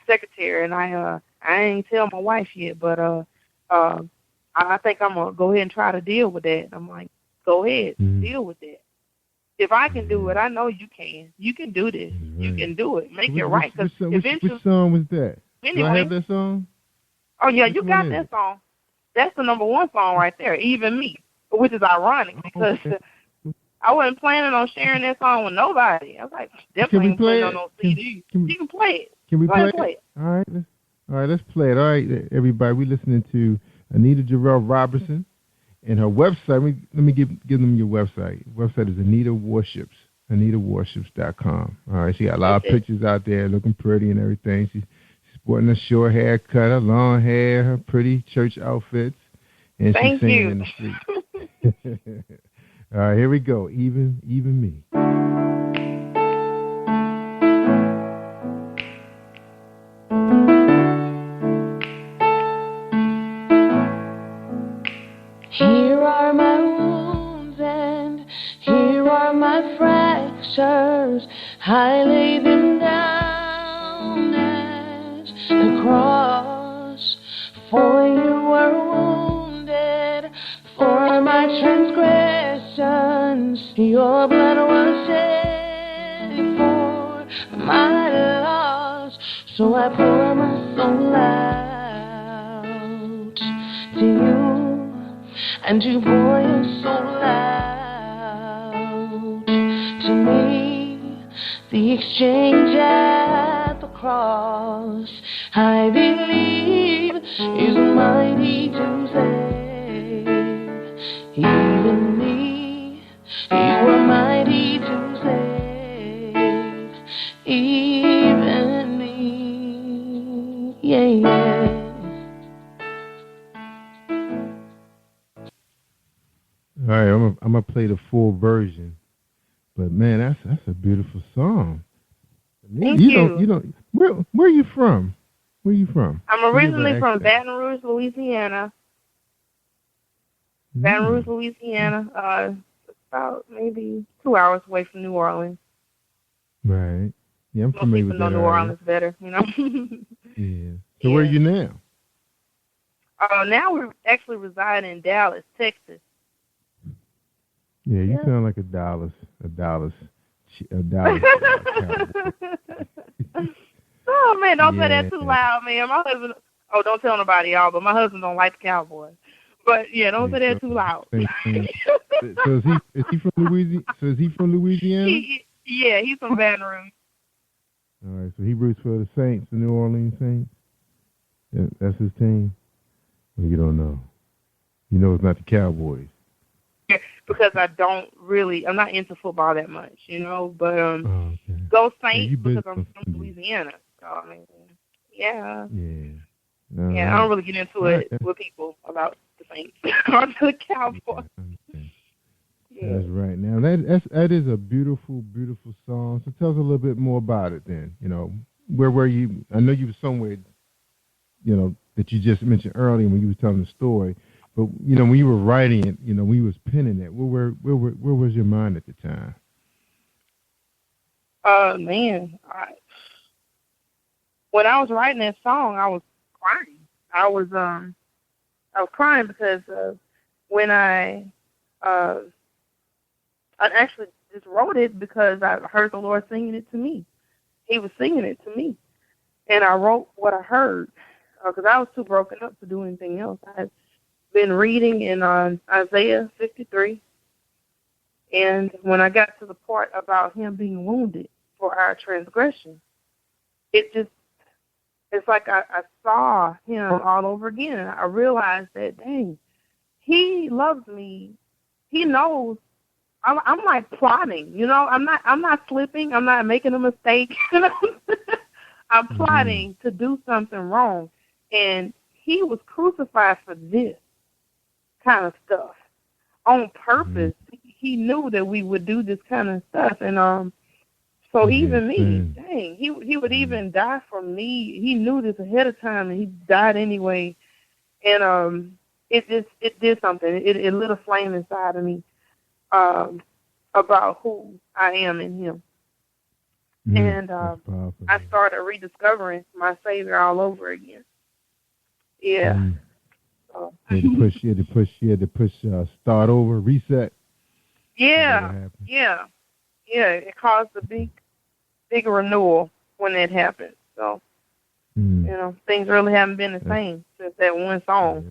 secretary, and I ain't tell my wife yet, but I think I'm going to go ahead and try to deal with that. I'm like, go ahead, deal with that. If I can do it, I know you can. You can do this. You can do it. Make it right. Cause eventually, which song was that? Anyway, do I have that song? Oh, yeah, you got that song. That's the number one song right there, Even Me, which is ironic, because I wasn't planning on sharing that song with nobody. I was like, definitely ain't playing on no CD. You can play it. Can we play it? All right, let's play it. All right, everybody, we're listening to Anita Jarrell Robertson, and her website. Let me give them your website. Her website is Anita Warships, AnitaWarships.com. All right, she got a lot of pictures out there, looking pretty and everything. She's sporting a short haircut, her long hair, her pretty church outfits, and she's singing in the street. All right, here we go. Even me. Here are my wounds and here are my fractures. I lay them down at the cross. For you were wounded for my transgressions. Your blood was shed for my loss. So I pour my soul out to you. And you pour your soul out to me. The exchange at the cross, I believe, is mighty to save. Even me, you are mighty to save. Even me, yeah. All right, I'm gonna play the full version, but man, that's a beautiful song. Thank you. You don't. Where are you from? Where are you from? I'm originally from Baton Rouge, Louisiana. Baton Rouge, Louisiana. About maybe 2 hours away from New Orleans. Right. Yeah, I'm Most familiar people with know that New area. Orleans better, you know. Yeah. So where are you now? Now we actually reside in Dallas, Texas. Yeah, you sound like a Dallas. Oh man, don't say that Yeah. too loud, man. My husband. Oh, don't tell nobody, y'all. But my husband don't like the Cowboys. But yeah, don't say that too loud. So is he from Louisiana? So is he from Louisiana? Yeah, he's from Baton Rouge. All right. So he roots for the Saints, the New Orleans Saints. That's his team. Well, you don't know. You know it's not the Cowboys. Because I'm not into football that much, you know. But go Saints because I'm from Louisiana. So I mean, yeah. Yeah, I don't really get into it with people about the Saints or the Cowboys. That's right. Now that is a beautiful, beautiful song. So tell us a little bit more about it then. You know, where were you? I know you were somewhere, you know, that you just mentioned earlier when you were telling the story. But you know, when you were writing it, you know, when you was penning it, where was your mind at the time? Man, when I was writing that song, I was crying. I was crying because when I actually just wrote it because I heard the Lord singing it to me. He was singing it to me, and I wrote what I heard because I was too broken up to do anything else. I had been reading in Isaiah 53, and when I got to the part about him being wounded for our transgression, it's like I saw him all over again. I realized that, dang, he loves me. He knows. I'm like plotting, you know. I'm not slipping. I'm not making a mistake. You know? I'm plotting to do something wrong, and he was crucified for this kind of stuff on purpose. He knew that we would do this kind of stuff, and so even me, dang, he would even die for me. He knew this ahead of time, and he died anyway. And it did something. It lit a flame inside of me about who I am in him. And I started rediscovering my Savior all over again. Yeah. You had to push, start over, reset. Yeah. It caused a big renewal when that happened. So, you know, things really haven't been the same since that one song.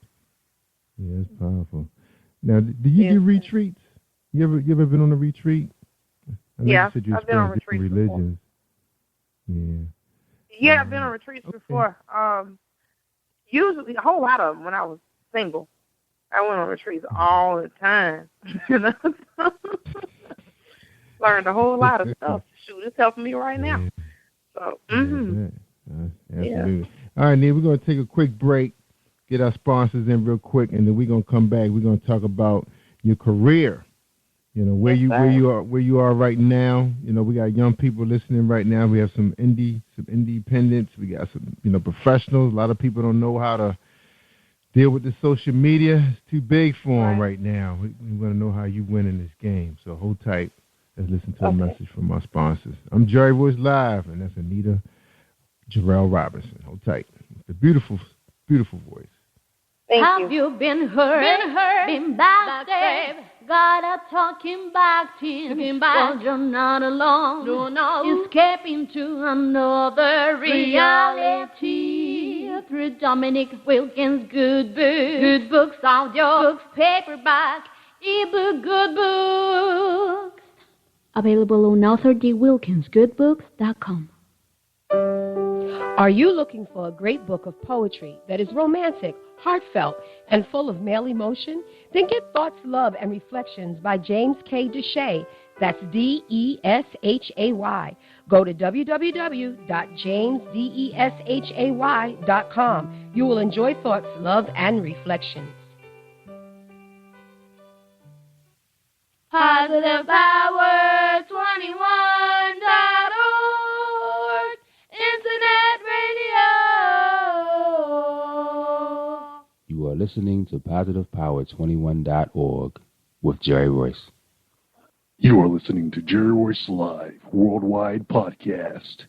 Yeah, it's powerful. Now, do you do retreats? You ever been on a retreat? I know you said you I've been on retreats religions. Yeah, I've been on retreats before. Usually a whole lot of them when I was single. I went on retreats all the time. You know? Learned a whole lot of stuff. Shoot, it's helping me right now. So, Absolutely. All right, Neil, we're going to take a quick break, get our sponsors in real quick, and then we're going to come back. We're going to talk about, your career. You know, where you are right now. You know, we got young people listening right now. We have some independents. We got some, professionals. A lot of people don't know how to deal with the social media. It's too big for them right now. We want to know how you win in this game. So hold tight. Let's listen to a message from our sponsors. I'm Jerry Royce Live, and that's Anita Jarrell Robinson. Hold tight. The beautiful, beautiful voice. Have you been hurt, been backstabbed? God are talking back to you. Well, you're not alone. No. Escaping to another reality. Through Dominic Wilkins' good books. Good books, audio books, paperback, ebook, good books. Available on authordwilkinsgoodbooks.com. Are you looking for a great book of poetry that is romantic, heartfelt, and full of male emotion? Then get Thoughts, Love, and Reflections by James K. Deshay. That's Deshay. Go to www.jamesdeshay.com. You will enjoy Thoughts, Love, and Reflections. Positive Power 21.org. Internet radio. You are listening to PositivePower21.org with Jerry Royce. You are listening to Jerry Royce Live Worldwide Podcast.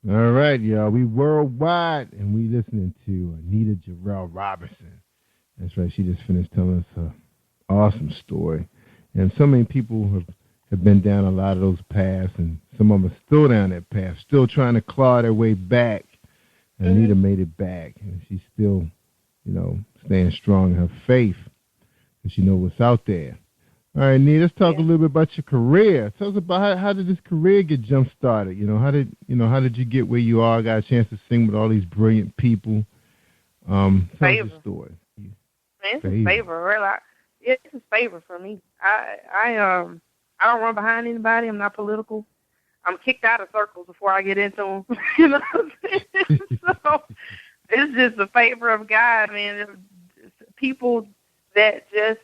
All right, y'all. We worldwide, and we listening to Anita Jarrell Robinson. That's right. She just finished telling us her awesome story. And so many people have been down a lot of those paths, and some of them are still down that path, still trying to claw their way back. And Anita made it back, and she's still, staying strong in her faith, because she knows what's out there. All right, Anita, let's talk a little bit about your career. Tell us about how did this career get jump started? How did you get where you are? Got a chance to sing with all these brilliant people. Tell us your story. It's a favor, really. It's a favor for me. I don't run behind anybody. I'm not political. I'm kicked out of circles before I get into them. You know what I'm saying? So it's just a favor of God, man. People that just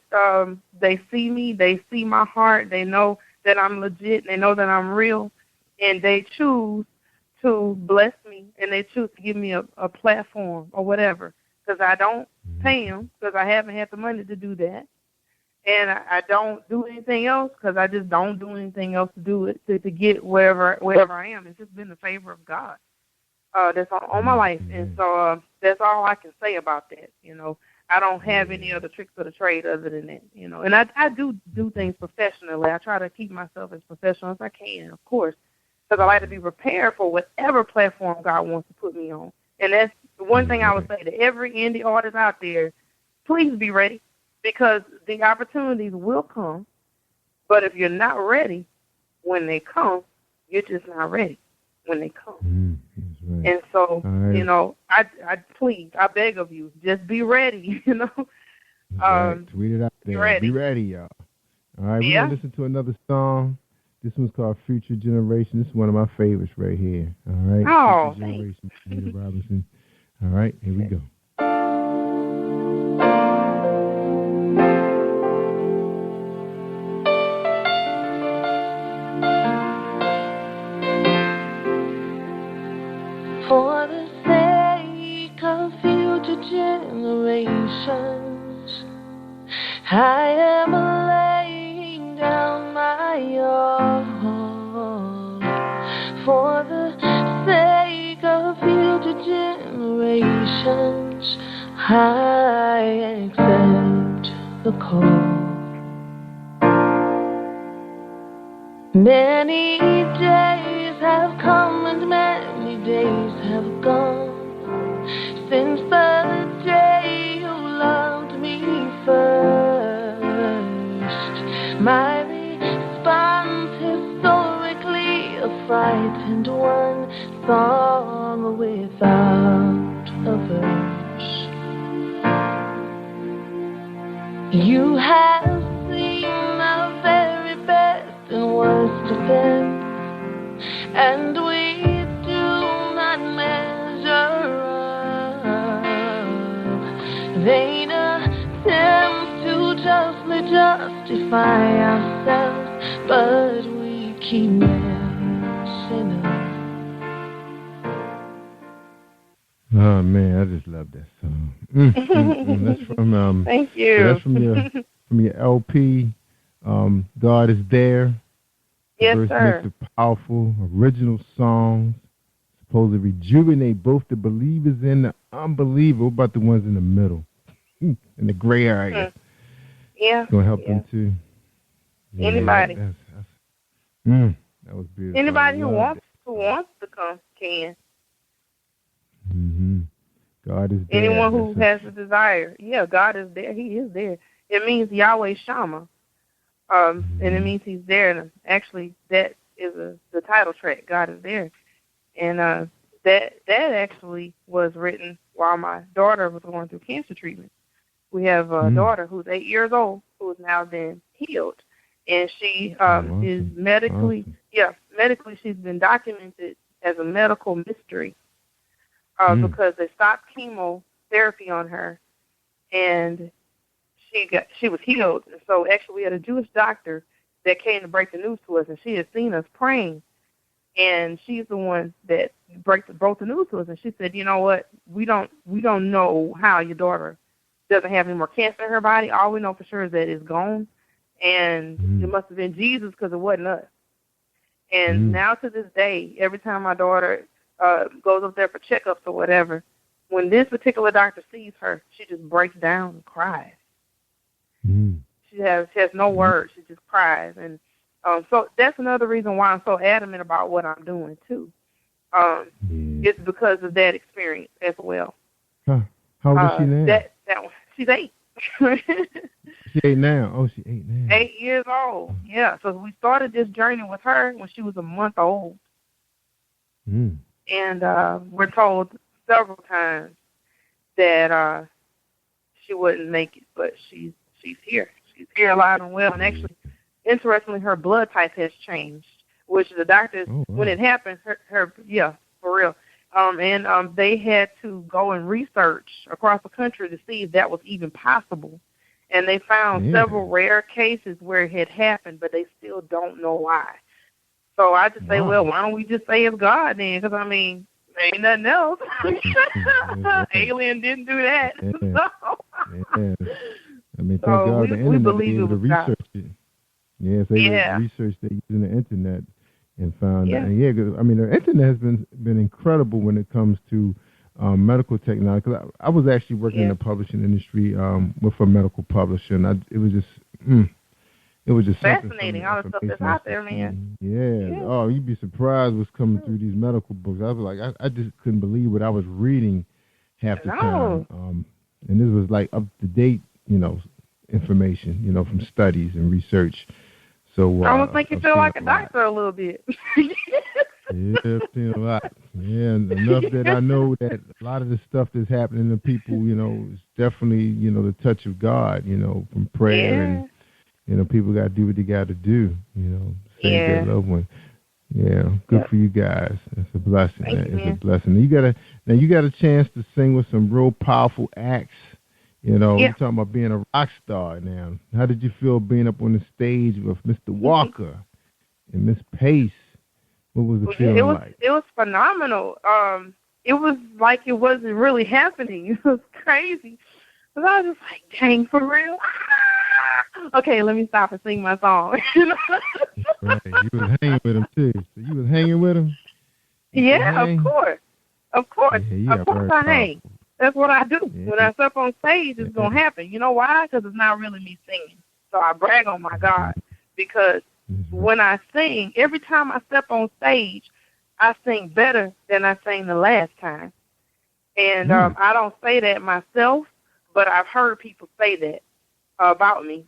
they see me, they see my heart, they know that I'm legit, they know that I'm real, and they choose to bless me, and they choose to give me a platform or whatever, because I don't pay them, because I haven't had the money to do that. And I don't do anything else because I just don't do anything else to do it to get wherever I am. It's just been the favor of God that's on my life, and so that's all I can say about that. I don't have any other tricks of the trade other than that. And I do things professionally. I try to keep myself as professional as I can, of course, because I like to be prepared for whatever platform God wants to put me on. And that's the one thing I would say to every indie artist out there: please be ready. Because the opportunities will come, but if you're not ready when they come, you're just not ready when they come. Right. And so, I please, I beg of you, just be ready, Right. Tweet it out there. Be ready, y'all. All right, we're going to listen to another song. This one's called Future Generation. This is one of my favorites right here. All right? Oh, Future Generation, Anita Robinson. All right, here we go. For the sake of future generations, I am laying down my all. For the sake of future generations, I accept the call. Many days have come and many days have gone since the day you loved me first. My response historically a frightened one, song without a verse. You have seen the very best and worst of them, and we do not measure up. Vain attempts to justly purify ourselves, but we keep messing up. Oh man, I just love that song. That's from Thank you. So that's from your LP. God is there. Yes, verse sir. makes a powerful original song, supposed to rejuvenate both the believers and the unbeliever. What about the ones in the middle, in the gray area? Yeah. It's gonna help them too. Yeah, Anybody. That was beautiful. Anybody who wants to come can. God is there. Anyone who has a desire. Yeah, God is there. He is there. It means Yahweh Shammah. And it means he's there. And actually, that is the title track, God is there. And that actually was written while my daughter was going through cancer treatment. We have a daughter who's 8 years old who has now been healed. And she is medically, medically she's been documented as a medical mystery because they stopped chemotherapy on her, and she was healed. And so actually we had a Jewish doctor that came to break the news to us, and she had seen us praying, and she's the one that broke the news to us. And she said, you know what, we don't know how your daughter doesn't have any more cancer in her body. All we know for sure is that it's gone, and it must have been Jesus because it wasn't us. And now to this day, every time my daughter goes up there for checkups or whatever, when this particular doctor sees her, she just breaks down and cries. She has no words. She just cries. And so that's another reason why I'm so adamant about what I'm doing, too. It's because of that experience as well. How old is she now? That one. She's 8. She's 8 now. Oh, she's 8 now. 8 years old. Yeah. So we started this journey with her when she was a month old. And we're told several times that she wouldn't make it, but she's here. She's here alive and well. And actually, interestingly, her blood type has changed, which the doctors, when it happened, her for real. And they had to go and research across the country to see if that was even possible. And they found several rare cases where it had happened, but they still don't know why. So I just say, well, why don't we just say it's God then? Because, I mean, there ain't nothing else. Alien didn't do that. I mean, thank God the internet was able to research it. Yes, they researched it using the internet and found that. And cause, I mean, the internet has been incredible when it comes to medical technology. Cause I was actually working in the publishing industry with a medical publisher, and it was just fascinating. All the stuff that's out there, man. Yeah. Oh, you'd be surprised what's coming through these medical books. I was like, I just couldn't believe what I was reading half the time. And this was like up to date, information, from studies and research. So I almost make you feel like a doctor a little bit. Yeah, a lot. Yeah, enough that I know that a lot of the stuff that's happening to people, is definitely, the touch of God, from prayer and people got to do what they got to do, save their loved one. Yeah, good for you guys. It's a blessing. It's a blessing. You got a chance to sing with some real powerful acts. We're talking about being a rock star now. How did you feel being up on the stage with Mr. Walker and Miss Pace? What was the feeling like? It was phenomenal. It was like it wasn't really happening. It was crazy. But I was just like, dang, for real? Okay, let me stop and sing my song. Right. You was hanging with him, too. So you was hanging with him? Yeah, of course. Of course. Yeah, of course I hang. That's what I do. Yeah. When I step on stage, it's going to happen. You know why? Because it's not really me singing. So I brag on my God. Because when I sing, every time I step on stage, I sing better than I sang the last time. And I don't say that myself, but I've heard people say that about me.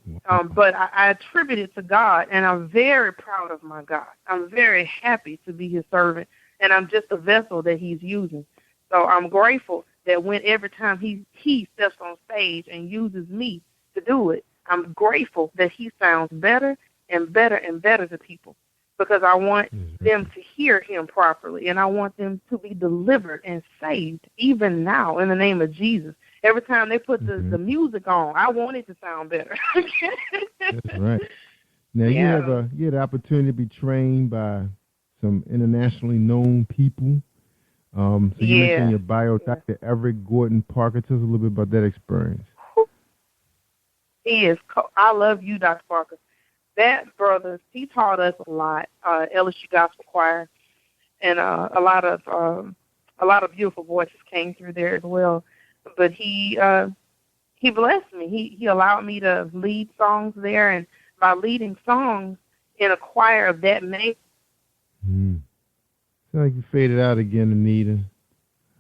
But I attribute it to God, and I'm very proud of my God. I'm very happy to be his servant, and I'm just a vessel that he's using. So I'm grateful that every time he steps on stage and uses me to do it, I'm grateful that he sounds better and better and better to people, because I want them to hear him properly, and I want them to be delivered and saved even now in the name of Jesus. every time they put the music on, I want it to sound better. That's right. Now you had the opportunity to be trained by some internationally known people. So you mentioned in your bio, Dr. Everett Gordon Parker. Tell us a little bit about that experience. He is. I love you, Dr. Parker. That brother, he taught us a lot. LSU Gospel Choir, and a lot of beautiful voices came through there as well. But he blessed me. He allowed me to lead songs there, and by leading songs in a choir of that name. Sounds like you faded out again, Anita.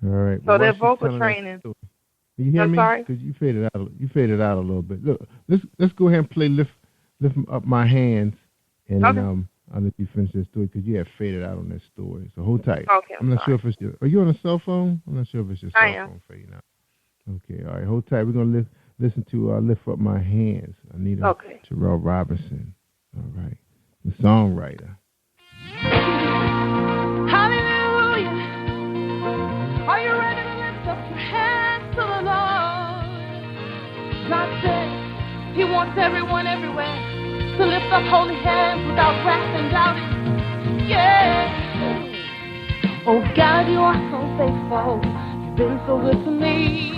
All right. So that vocal training. You hear me? Sorry? Because you faded out a little bit. Look, let's go ahead and play Lift Up My Hands, and then I'll let you finish that story because you have faded out on that story. So hold tight. Okay. I'm not sure if it's your. Are you on a cell phone? I'm not sure if it's your cell phone fading out. Okay. All right. Hold tight. We're gonna listen to Lift Up My Hands. Anita Terrell Robinson. All right. The songwriter. Hallelujah. Are you ready to lift up your hands to the Lord? God said He wants everyone everywhere to lift up holy hands without wrath and doubting. Yeah. Oh God, you are so faithful. You've been so good to me.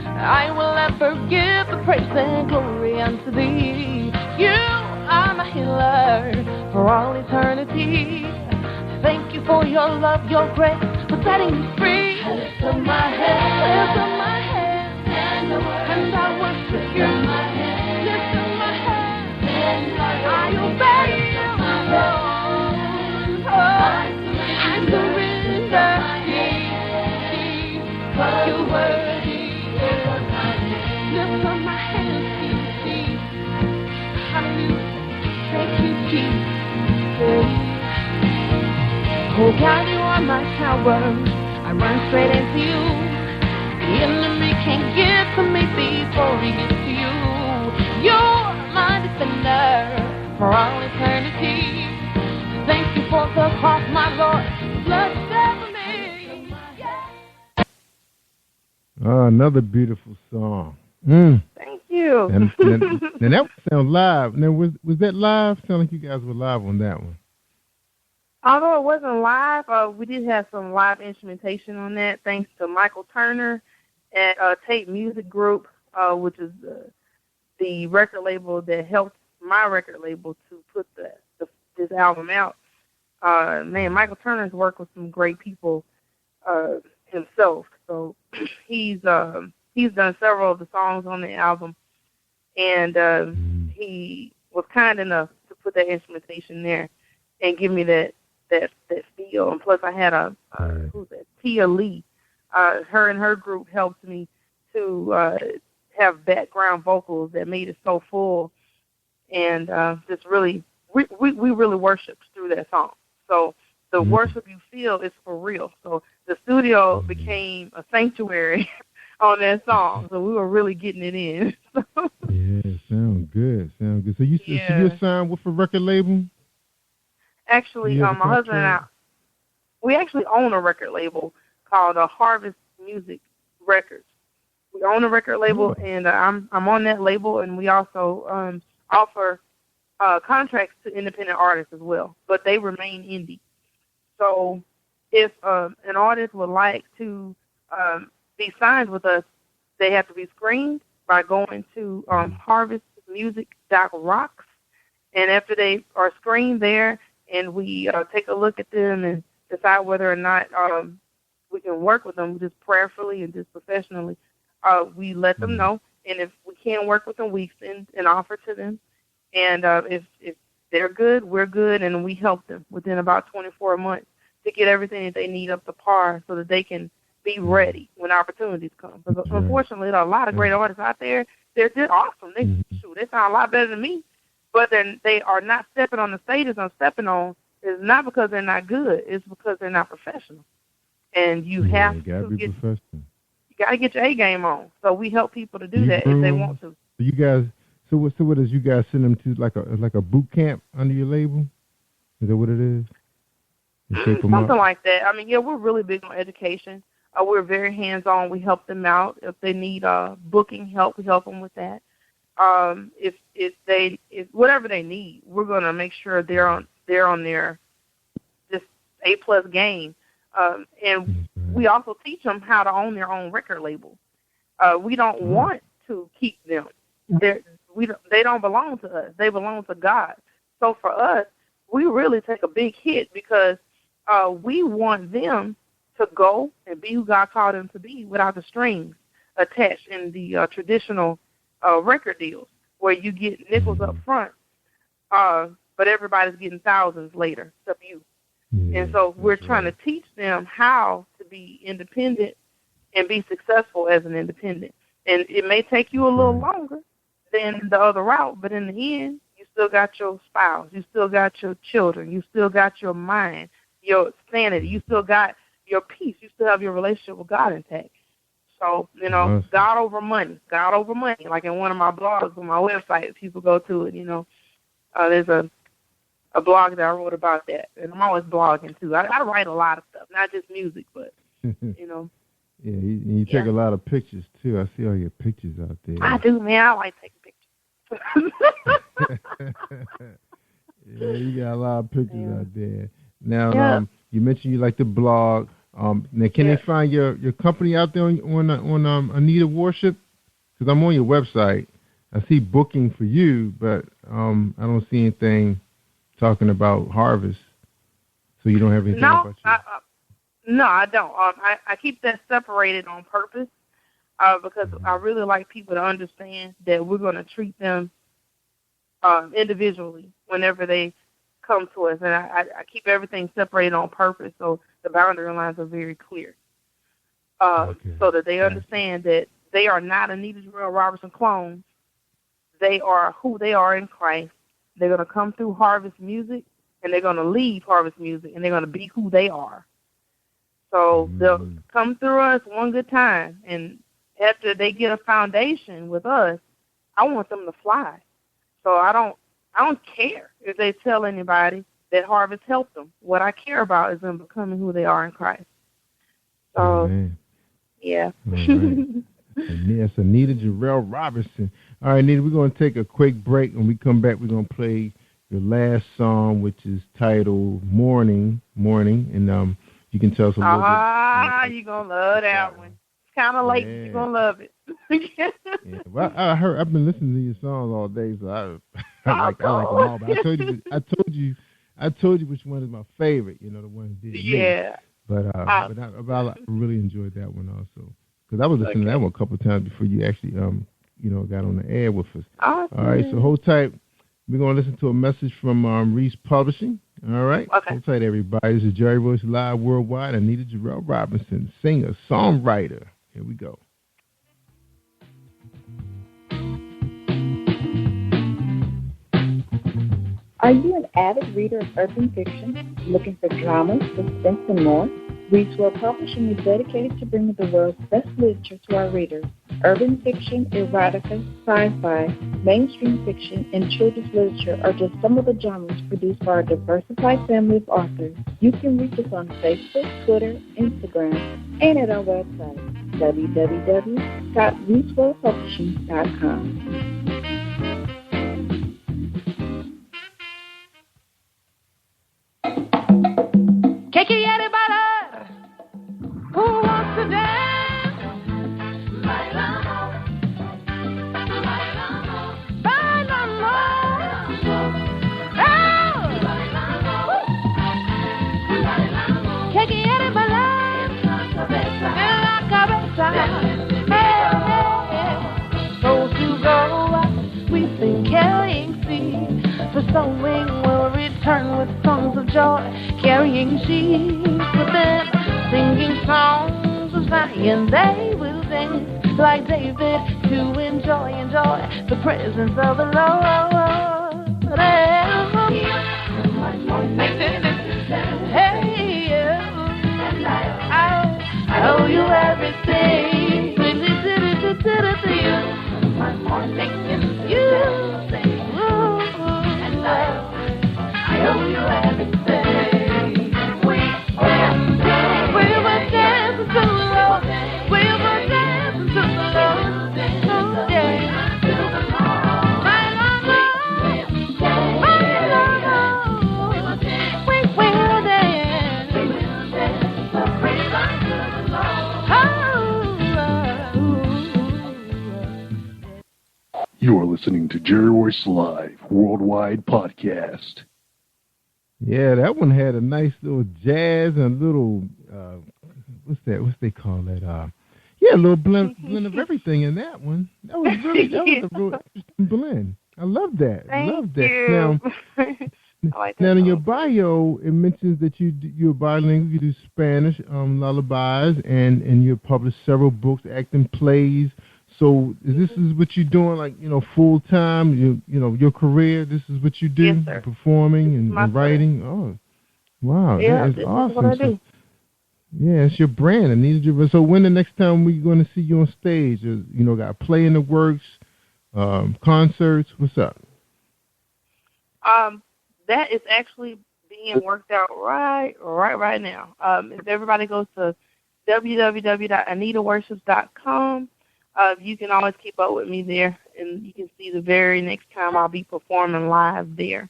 I will ever give the praise and glory unto thee. You are my healer for all eternity. Thank you for your love, your grace, for setting me free. I lift up my hands, and I worship you. Lift up my hands, I obey you, Lord. I surrender, you're worthy. Lift up my hands, Jesus. Hallelujah. Thank you, Jesus. Oh God, you are my tower. I run straight into you. The enemy can't get to me before he gets to you. You're my defender for all eternity. Thank you for the cross, my Lord. The blood set for me. Another beautiful song. Thank you. And that sounds live. Now, was that live? Sound like you guys were live on that one. Although it wasn't live, we did have some live instrumentation on that, thanks to Michael Turner at Tape Music Group, which is the record label that helped my record label to put this album out. Man, Michael Turner's worked with some great people himself, so he's done several of the songs on the album, and he was kind enough to put that instrumentation there and give me that feel. And plus I had who's that? Tia Lee. Her and her group helped me to have background vocals that made it so full, and just really we really worshiped through that song. So the worship you feel is for real. So the studio became a sanctuary on that song. So we were really getting it in. Yeah, sound good. So you're signed with a record label? Actually, my husband and I, we actually own a record label called Harvest Music Records. We own a record label, and I'm on that label, and we also offer contracts to independent artists as well, but they remain indie. So if an artist would like to be signed with us, they have to be screened by going to harvestmusic.rocks, and after they are screened there, and we take a look at them and decide whether or not we can work with them just prayerfully and just professionally, we let them know. And if we can't work with them, we send an offer to them. And if they're good, we're good, and we help them within about 24 months to get everything that they need up to par so that they can be ready when opportunities come. Because unfortunately, there are a lot of great artists out there. They're just awesome. They sound a lot better than me. But then they are not stepping on the stages I'm stepping on. It's not because they're not good. It's because they're not professional. And you have to get professional. You got to get your A game on. So we help people to do that if they want to. So you guys, so what is you guys send them to like a boot camp under your label? Is that what it is? Something like that. I mean, yeah, we're really big on education. We're very hands-on. We help them out. If they need booking help, we help them with that. If whatever they need, we're going to make sure they're on their just A+ game. And we also teach them how to own their own record label. We don't want to keep them. They don't belong to us. They belong to God. So for us, we really take a big hit because we want them to go and be who God called them to be without the strings attached in the traditional record deals where you get nickels up front, but everybody's getting thousands later, except you. Yeah, and so we're trying to teach them how to be independent and be successful as an independent. And it may take you a little longer than the other route, but in the end, you still got your spouse, you still got your children, you still got your mind, your sanity, you still got your peace, you still have your relationship with God intact. So, God over money. Like in one of my blogs on my website, people go to it, there's a blog that I wrote about that. And I'm always blogging, too. I write a lot of stuff, not just music, but, Yeah, you take a lot of pictures, too. I see all your pictures out there. I do, man. I like taking pictures. Yeah, you got a lot of pictures out there. Now, you mentioned you like to blog. Now, can they find your company out there on Anita Worship? Because I'm on your website. I see booking for you, but I don't see anything talking about Harvest. So you don't have anything about you? No, I don't. I keep that separated on purpose because I really like people to understand that we're going to treat them individually whenever they come to us. And I keep everything separated on purpose so the boundary lines are very clear so that they understand that they are not Anita Jarrell Robertson clones. They are who they are in Christ. They're going to come through Harvest Music, and they're going to leave Harvest Music, and they're going to be who they are. So they'll come through us one good time, and after they get a foundation with us, I want them to fly. So I don't care if they tell anybody that Harvest helped them. What I care about is them becoming who they are in Christ. So, yeah. All right. That's Anita Jarrell Robertson. All right, Anita, we're going to take a quick break. When we come back, we're going to play your last song, which is titled Morning, and you can tell us a little bit. You're going to love that one. It's kind of late. You're going to love it. Well, I've been listening to your songs all day, so I like them all. But I told you which one is my favorite. The one that did. Yeah. But I really enjoyed that one also because I was listening to that one a couple of times before you actually got on the air with us. Awesome. All right, so hold tight. We're gonna listen to a message from Reese Publishing. All right. Okay. Hold tight, everybody. This is Jerry Royce Live Worldwide. Anita Jarrell Robinson, singer, songwriter. Here we go. Are you an avid reader of urban fiction, looking for drama, suspense, and more? Reese World Publishing is dedicated to bringing the world's best literature to our readers. Urban fiction, erotica, sci-fi, mainstream fiction, and children's literature are just some of the genres produced by our diversified family of authors. You can reach us on Facebook, Twitter, Instagram, and at our website, www.reeseworldpublishing.com. Que quiere bailar? Who wants to dance? Bailamos, bailamos, bailamos, bailamos. Que quiere bailar? En la cabeza. Those who go out, we've been carrying seed. The sowing will return with songs of joy, carrying sheaves with them, singing songs of Zion. They will dance like David to enjoy the presence of the Lord. Hey, I owe you everything. My morning is you. I owe you everything. We were dancing to the Lord. listening to Jerry Royce Live Worldwide Podcast. Yeah, that one had a nice little jazz and a little, what's they call that? Yeah, a little blend of everything in that one. That was a real interesting blend. I love that. Thank that. you. Now, I like that now in song. your bio, it mentions that you're bilingual. You do Spanish lullabies, and you published several books, acting plays. So this is what you're doing, like, full time. You know your career. This is what you do, Yes, sir. Performing and writing. Oh, wow, Yeah, that is this awesome. is what I do. Yeah, it's your brand. So when the next time we're going to see you on stage? Got a play in the works, concerts. What's up? That is actually being worked out right now. If everybody goes to www.anitaworships.com, you can always keep up with me there, and you can see the very next time I'll be performing live there.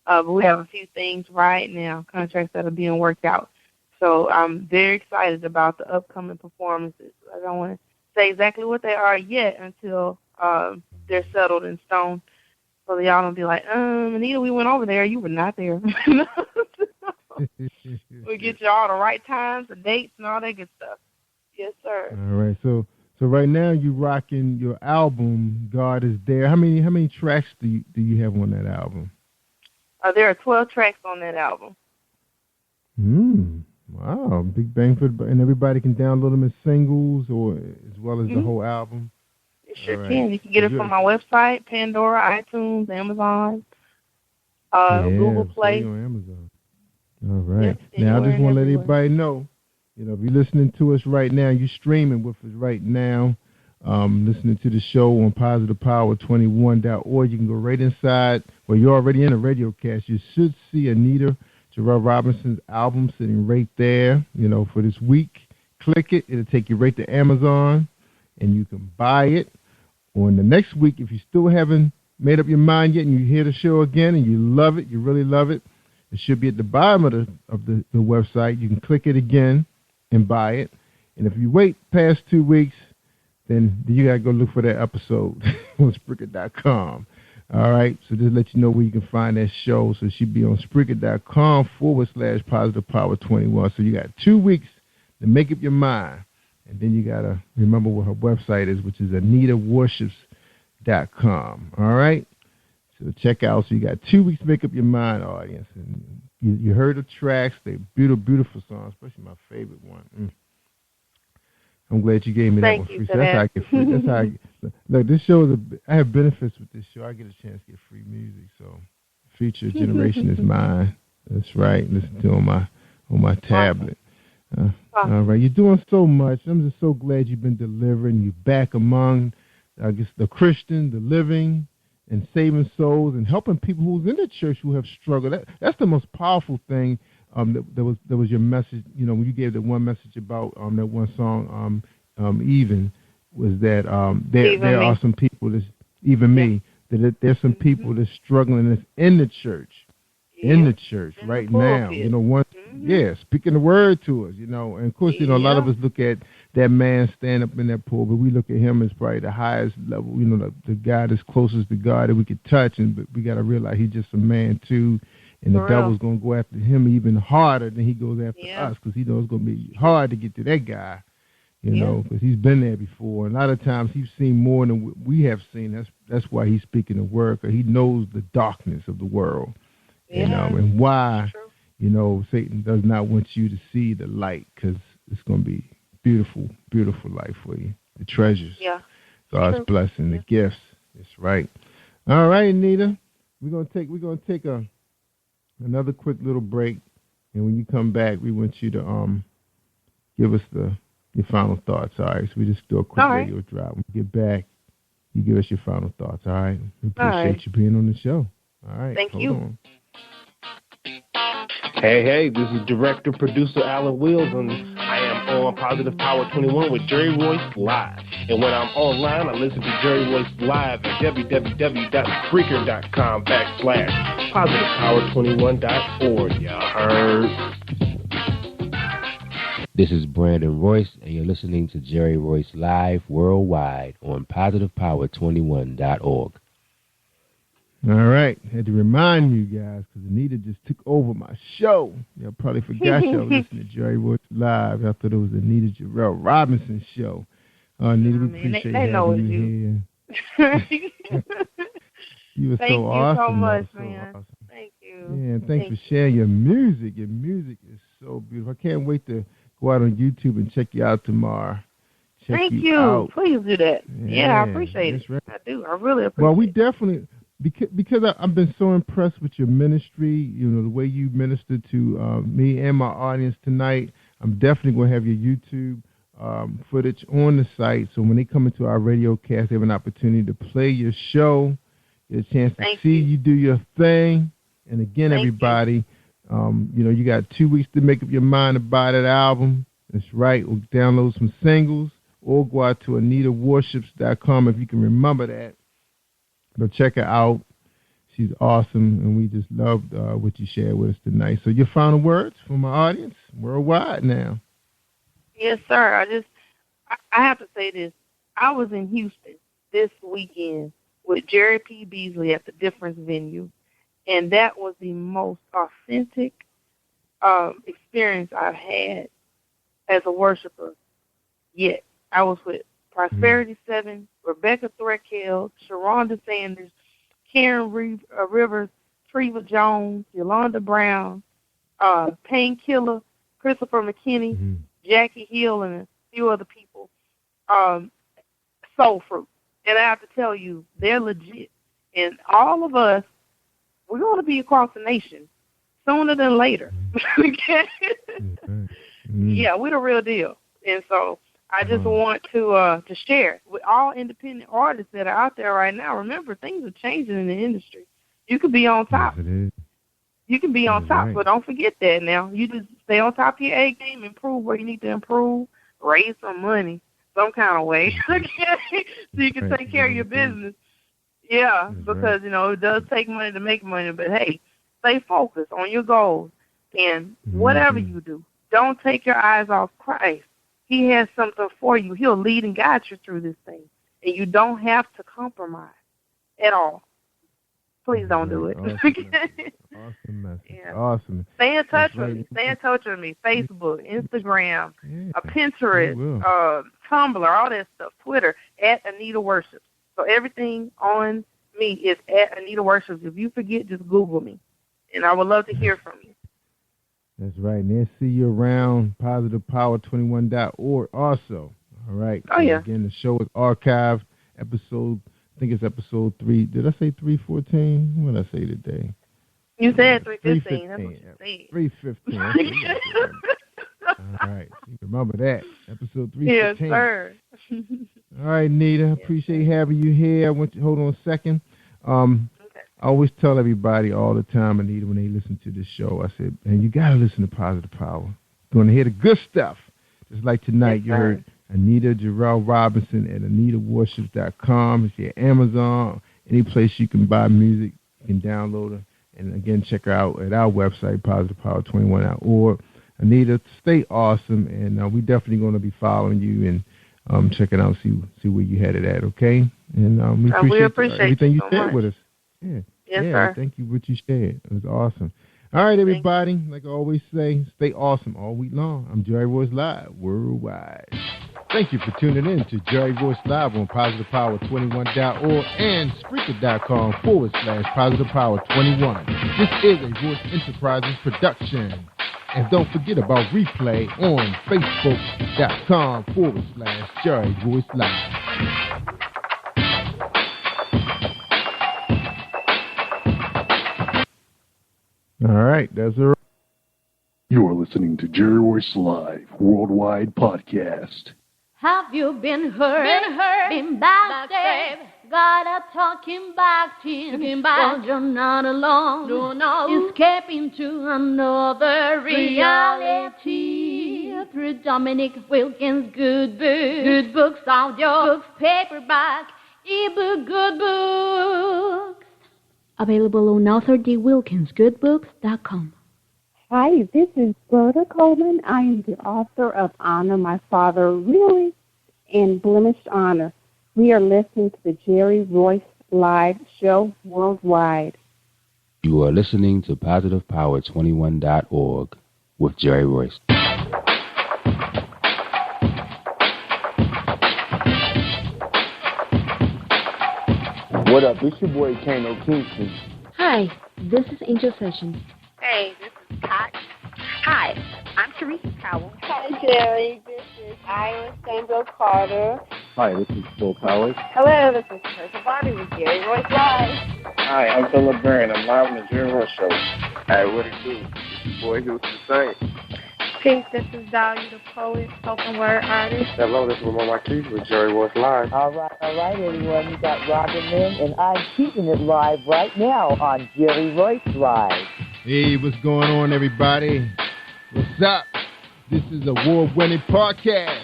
But we have a few things right now, contracts that are being worked out. So I'm very excited about the upcoming performances. I don't want to say exactly what they are yet until they're settled in stone. So y'all don't be like, Anita, we went over there. You were not there. We get you all the right times, the dates, and all that good stuff. Yes, sir. All right. So right now you're rocking your album, God Is There. How many tracks do you have on that album? There are 12 tracks on that album. Wow, big bang and everybody can download them as singles or as well as the whole album. You sure can. You can get it from my website, Pandora, iTunes, Amazon, Google Play. On Amazon. All right. Yes, now I just want to let everywhere. everybody know, if you're listening to us right now, you're streaming with us right now, listening to the show on PositivePower21.org. You can go right inside. Well, you're already in a radio cast. You should see Anita Jarrell Robinson's album sitting right there, for this week. Click it. It'll take you right to Amazon, and you can buy it. Or in the next week, if you still haven't made up your mind yet and you hear the show again and you love it, you really love it, it should be at the bottom of the website. You can click it again and buy it. And if you wait past 2 weeks, then you got to go look for that episode on Spreaker.com. All right, so just let you know where you can find that show. So it should be on Spreaker.com/PositivePower21. So you got 2 weeks to make up your mind. And then you got to remember what her website is, which is AnitaWorships.com. All right? So check out. So you got 2 weeks to make up your mind, audience. And you heard the tracks. They're beautiful, beautiful songs, especially my favorite one. I'm glad you gave me that one free. So that's how I get free. That's how look, this show is I have benefits with this show. I get a chance to get free music. So future generation is mine. That's right. Listen to it on my tablet. All right. You're doing so much. I'm just so glad you've been delivering. You're back among, I guess, the Christian, the living, and saving souls and helping people who's in the church who have struggled. That's the most powerful thing. That was your message. When you gave that one message about that one song, even was that there are some people that's me that there's some people that's struggling that's in the church, right now. Speaking the word to us. And of course, a lot of us look at that man stand up in that pool, but we look at him as probably the highest level. The guy that's closest to God that we could touch, but we got to realize he's just a man too. And the devil's going to go after him even harder than he goes after us, because he knows it's going to be hard to get to that guy, because he's been there before. And a lot of times he's seen more than we have seen. That's why he's speaking the word, because he knows the darkness of the world, and why, Satan does not want you to see the light, because it's going to be beautiful, beautiful life for you. The treasures, God's blessing, the gifts. That's right. All right, Anita, we're going to take another quick little break, and when you come back, we want you to give us your final thoughts. All right, so we just do a quick radio drop. When we get back, you give us your final thoughts. All right, we appreciate you being on the show. All right, thank you. On. Hey, this is director, producer Alan Wills, and I am on Positive Power 21 with Jerry Royce Live. And when I'm online, I listen to Jerry Royce Live at www.Spreaker.com/PositivePower21.org. Y'all heard? This is Brandon Royce, and you're listening to Jerry Royce Live Worldwide on PositivePower21.org. All right. Had to remind you guys because Anita just took over my show. Y'all probably forgot y'all was listening to Jerry Royce Live. I thought it was Anita Jarrell Robinson show. Anita, we appreciate having you here. You were so awesome. Thank you so much, so man. Awesome. Thank you. Yeah, and thanks for sharing your music. Your music is so beautiful. I can't wait to go out on YouTube and check you out tomorrow. Thank you. Out. Please do that. Yeah, I appreciate it. Right. I do. I really appreciate it. Well, we definitely, because I've been so impressed with your ministry, the way you minister to me and my audience tonight. I'm definitely going to have your YouTube footage on the site. So when they come into our radio cast, they have an opportunity to play your show, get a chance to see you do your thing. And again, everybody, you got 2 weeks to make up your mind about that album. That's right. We'll download some singles or go out to AnitaWorships.com if you can remember that. But check her out. She's awesome, and we just loved what you shared with us tonight. So your final words for my audience worldwide now. Yes, sir. I have to say this. I was in Houston this weekend with Jerry P. Beasley at the Difference venue, and that was the most authentic experience I've had as a worshiper yet. I was with Prosperity 7, Rebecca Threadkill, Sharonda Sanders, Karen Rivers, Treva Jones, Yolanda Brown, Painkiller, Christopher McKinney, Jackie Hill, and a few other people. Soul Fruit. And I have to tell you, they're legit. And all of us, we're going to be across the nation sooner than later. Yeah, we're the real deal. And so I just want to share with all independent artists that are out there right now. Remember, things are changing in the industry. You can be on top. You can be on top, but don't forget that now. You just stay on top of your A game, improve where you need to improve, raise some money some kind of way so you can take care of your business. Yeah, because, it does take money to make money, but, hey, stay focused on your goals. And whatever you do, don't take your eyes off Christ. He has something for you. He'll lead and guide you through this thing. And you don't have to compromise at all. Please don't do it. Awesome message. Yeah. Awesome. Stay in touch with me. Stay in touch with me. Facebook, Instagram, Pinterest, Tumblr, all that stuff. Twitter, at Anita Worships. So everything on me is at Anita Worships. If you forget, just Google me. And I would love to hear from you. That's right. And they'll see you around positivepower21.org also. All right. Oh, yeah. Again, the show is archived. I think it's episode 3. Did I say 314? What did I say today? You said 315. That's what you said. 315. All right. Remember that. Episode 315. Yes, sir. All right, Nita. Appreciate having you here. I want you to hold on a second. I always tell everybody all the time, Anita, when they listen to this show, I said, man, you got to listen to Positive Power. You want to hear the good stuff. Just like tonight, you heard Anita Jarrell Robinson at AnitaWorships.com. It's your Amazon, any place you can buy music, you can download her. And again, check her out at our website, positivepower21.org. Anita, stay awesome, and we definitely going to be following you and checking out, see where you headed at, okay? And we appreciate everything you shared with us. Yeah. Yes, sir. Thank you for what you shared. It was awesome. All right, everybody. Like I always say, stay awesome all week long. I'm Jerry Royce Live, worldwide. Thank you for tuning in to Jerry Royce Live on PositivePower21.org and Spreaker.com/PositivePower21. This is a Voice Enterprises production. And don't forget about replay on Facebook.com/Jerry Royce Live. All right, that's a. You're listening to Jerry Royce Live Worldwide Podcast. Have you been hurt? Been backstabbed? God a talking back to you. Well, you're not alone. No. Escaping to another reality. Through Dominic Wilkins' good books. Good books, audio books, paperback, ebook, good books. Available on AuthorDWilkinsGoodBooks.com. Hi, this is Rhoda Coleman. I am the author of Honor My Father Really and Blemished Honor. We are listening to the Jerry Royce live show worldwide. You are listening to PositivePower21.org with Jerry Royce. What up? It's your boy Kano Kingston. Hi, this is Angel Sessions. Hey, this is Pat. Hi, I'm Teresa Powell. Hi, Jerry. This is Ira Sandro Carter. Hi, this is Bill Powers. Hello, this is Teresa Bobby with Jerry Royce Live. Hi, I'm Philip Barron. I'm live on the Jerry Royce Show. Hey, what it do? It's your boy Houston Saint. Peace, this is Dahlia the Poet, spoken word artist. Hello, this is Mama Keith with Jerry Royce Live. All right, everyone. You got Robin Lynn, and I'm keeping it live right now on Jerry Royce Live. Hey, what's going on, everybody? What's up? This is award-winning podcast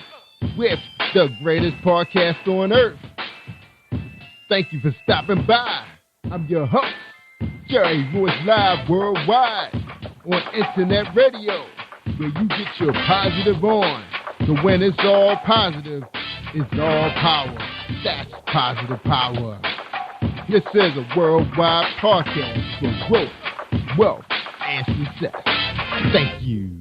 with the greatest podcast on earth. Thank you for stopping by. I'm your host, Jerry Royce Live Worldwide on internet radio, where you get your positive on. So when it's all positive, it's all power. That's positive power. This is a worldwide podcast for growth, wealth, and success. Thank you.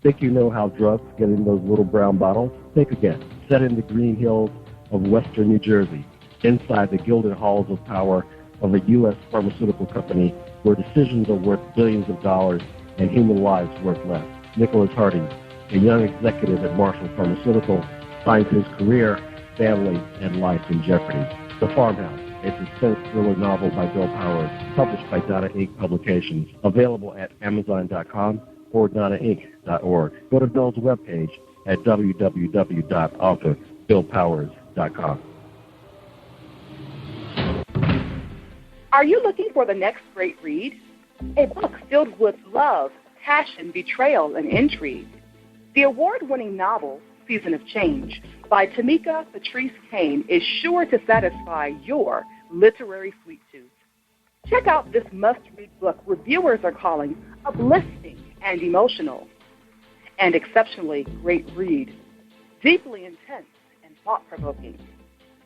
Think you know how drugs get in those little brown bottles? Think again. Set in the green hills of western New Jersey, inside the gilded halls of power of a U.S. pharmaceutical company where decisions are worth billions of dollars and human lives worth less. Nicholas Harding, a young executive at Marshall Pharmaceutical, finds his career, family, and life in jeopardy. The Farmhouse, a suspense thriller novel by Bill Powers, published by Donna Inc. Publications, available at Amazon.com or DonnaInc.org. Go to Bill's webpage at www.authorBillPowers.com. Are you looking for the next great read? A book filled with love, passion, betrayal, and intrigue. The award-winning novel, Season of Change, by Tamika Patrice Kane, is sure to satisfy your literary sweet tooth. Check out this must-read book reviewers are calling uplifting and emotional, and exceptionally great read, deeply intense and thought-provoking.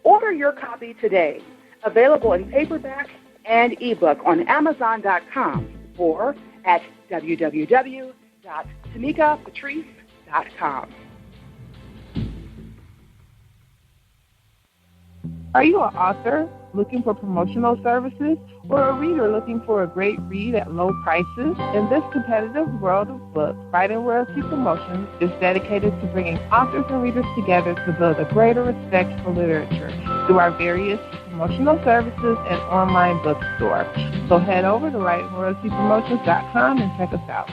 Order your copy today, available in paperback and ebook on Amazon.com or at www.tamikapatrice.com. Are you an author looking for promotional services or a reader looking for a great read at low prices? In this competitive world of books, Writing Royalty Promotions is dedicated to bringing authors and readers together to build a greater respect for literature through our various promotional services and online bookstore. So head over to WritingRoyaltyPromotions.com and check us out.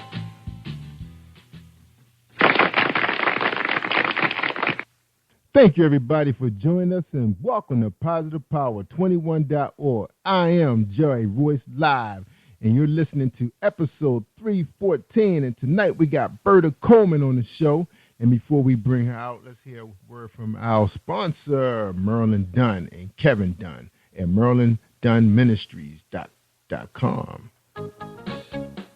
Thank you, everybody, for joining us, and welcome to PositivePower21.org. I am Jerry Royce Live, and you're listening to episode 314, and tonight we got Berta Coleman on the show. And before we bring her out, let's hear a word from our sponsor, Merlin Dunn and Kevin Dunn at MerlinDunnMinistries.com.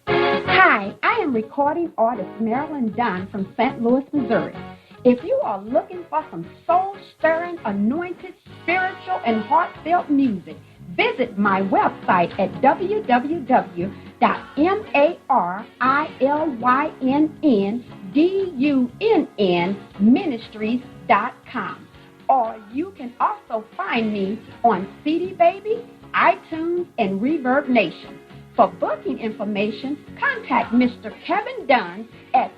Hi, I am recording artist Marilyn Dunn from St. Louis, Missouri. If you are looking for some soul-stirring, anointed, spiritual, and heartfelt music, visit my website at www.MarlinDunnMinistries.com. Or you can also find me on CD Baby, iTunes, and Reverb Nation. For booking information, contact Mr. Kevin Dunn at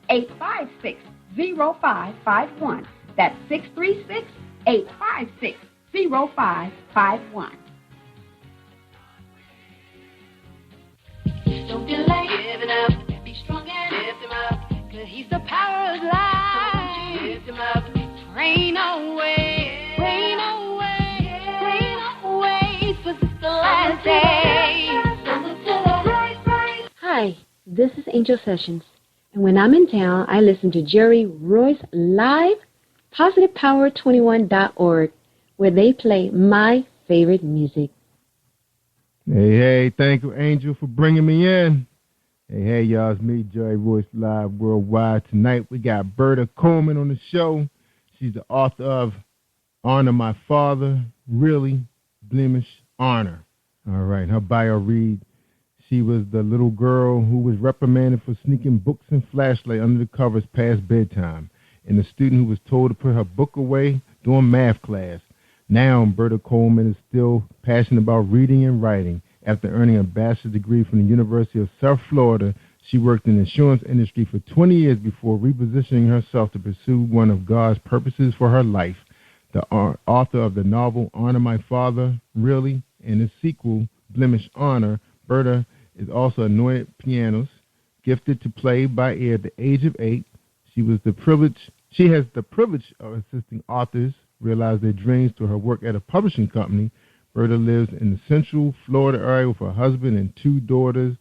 636-856-0551. That's 636-856-0551. Don't delay giving up. Be strong and lift him up. 'Cause he's the power of life. Lift him up. Rain away. Rain away. Rain away. 'Cause it's the last day. Hi, this is Angel Sessions. And when I'm in town, I listen to Jerry Royce Live, PositivePower21.org, where they play my favorite music. Hey, thank you, Angel, for bringing me in. Hey, y'all, it's me, Jerry Royce Live Worldwide. Tonight we got Berta Coleman on the show. She's the author of Honor My Father, Really, Blemish Honor. All right, her bio reads, she was the little girl who was reprimanded for sneaking books and flashlight under the covers past bedtime, and the student who was told to put her book away during math class. Now, Berta Coleman is still passionate about reading and writing. After earning a bachelor's degree from the University of South Florida, she worked in the insurance industry for 20 years before repositioning herself to pursue one of God's purposes for her life. The author of the novel Honor My Father, Really, and its sequel, Blemish Honor, Berta is also an anointed pianist, gifted to play by ear at the age of 8. She has the privilege of assisting authors realize their dreams through her work at a publishing company. Berta lives in the Central Florida area with her husband and 2 daughters.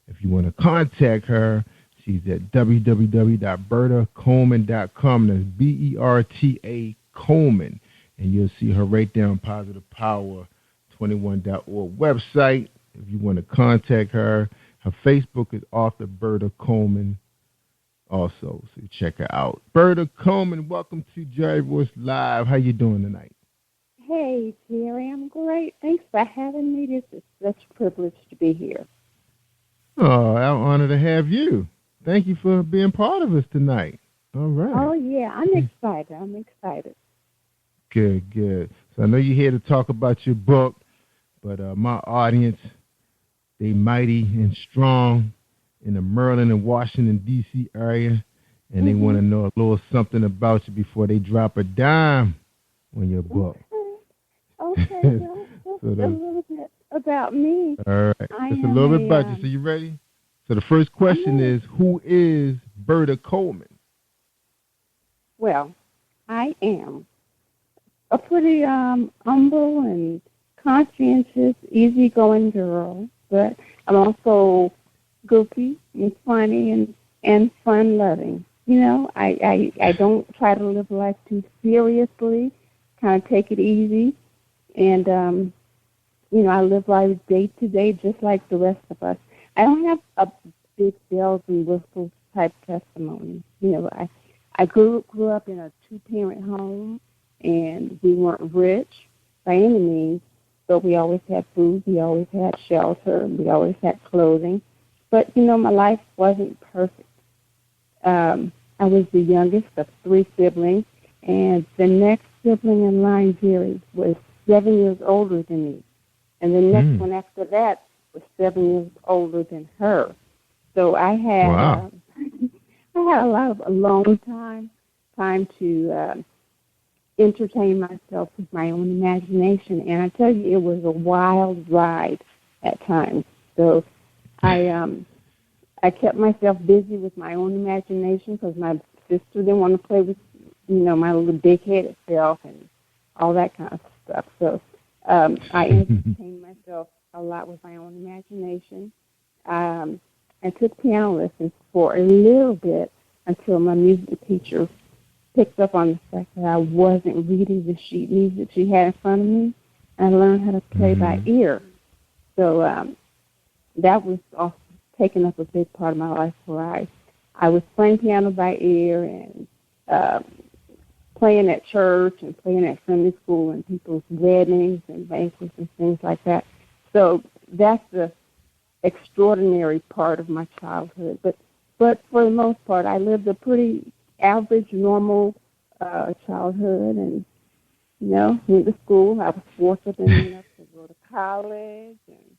If you want to contact her, she's at www.bertacoleman.com. That's BERTA Coleman. And you'll see her right there on positivepower21.org website. If you want to contact her, her Facebook is author Berta Coleman also. So check her out. Berta Coleman, welcome to Jerry Voice Live. How you doing tonight? Hey, Jerry, I'm great. Thanks for having me. This is such a privilege to be here. Oh, I'm honored to have you. Thank you for being part of us tonight. All right. Oh, yeah, I'm excited. Good. So I know you're here to talk about your book, but my audience, they mighty and strong in the Maryland and Washington, D.C. area, and they want to know a little something about you before they drop a dime on your book. Okay, well, a little bit about me. All right, just a little bit about you. So you ready? So the first question is, who is Berta Coleman? Well, I am a pretty humble and conscientious, easygoing girl, but I'm also goofy and funny and fun-loving. You know, I don't try to live life too seriously, kind of take it easy, and, you know, I live life day to day just like the rest of us. I don't have a big bells and whistles type testimony. You know, I grew up in a 2-parent home, and we weren't rich by any means, but we always had food, we always had shelter, we always had clothing. But, you know, my life wasn't perfect. I was the youngest of 3 siblings, and the next sibling in line, Jerry, was 7 years older than me. And the next one after that was 7 years older than her. So I had I had a lot of alone time to entertain myself with my own imagination. And I tell you, it was a wild ride at times. So I kept myself busy with my own imagination because my sister didn't want to play with, you know, my little big-headed self and all that kind of stuff. So I entertained myself a lot with my own imagination. I took piano lessons for a little bit until my music teacher picked up on the fact that I wasn't reading the sheet music she had in front of me. I learned how to play by ear. So that was also taking up a big part of my life where I was playing piano by ear and playing at church and playing at Sunday school and people's weddings and banquets and things like that. So that's the extraordinary part of my childhood. But for the most part, I lived a pretty average, normal childhood, and, you know, went to school. I was fortunate enough to go to college, and,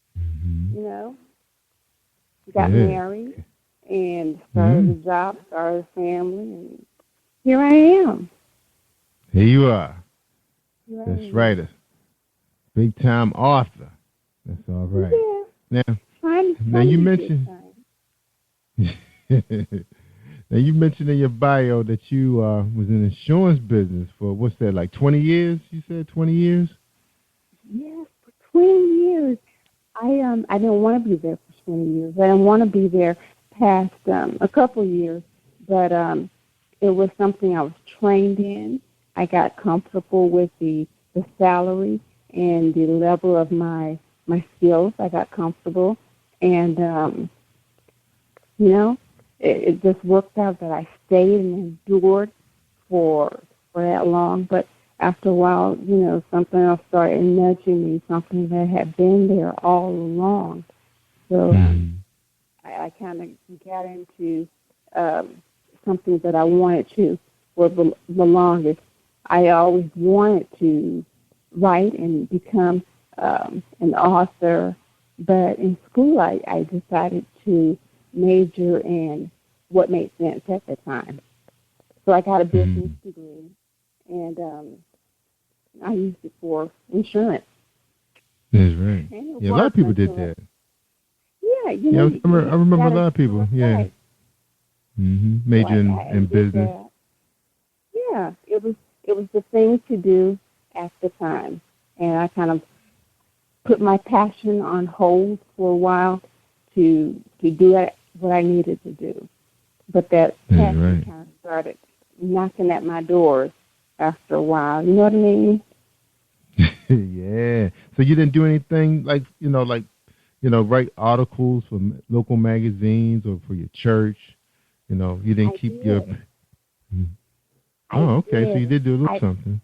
you know, got married and started a job, started a family, and here I am. Here you are. That's right. A big-time author. That's all right. Yeah. Now you mentioned now you mentioned in your bio that you was in the insurance business for, what's that, like 20 years? You said 20 years? Yes, for 20 years. I didn't want to be there for 20 years. I didn't want to be there past a couple years, but it was something I was trained in. I got comfortable with the salary and the level of my skills. I got comfortable, and You know, it just worked out that I stayed and endured for that long. But after a while, you know, something else started nudging me, something that had been there all along. So I kind of got into something that I wanted to for the longest. I always wanted to write and become an author, but in school I decided to major in what made sense at the time. So I got a business degree, and I used it for insurance. That's right. Yeah, a lot of people did that. Yeah, you know. I remember a lot of people. Yeah. Right. Major in business. That. Yeah, it was the thing to do at the time, and I kind of put my passion on hold for a while to do what I needed to do. But that passion kind of started knocking at my doors after a while. You know what I mean? Yeah. So you didn't do anything like write articles for local magazines or for your church. You know, you didn't keep your. Oh, okay. So you did do a little something.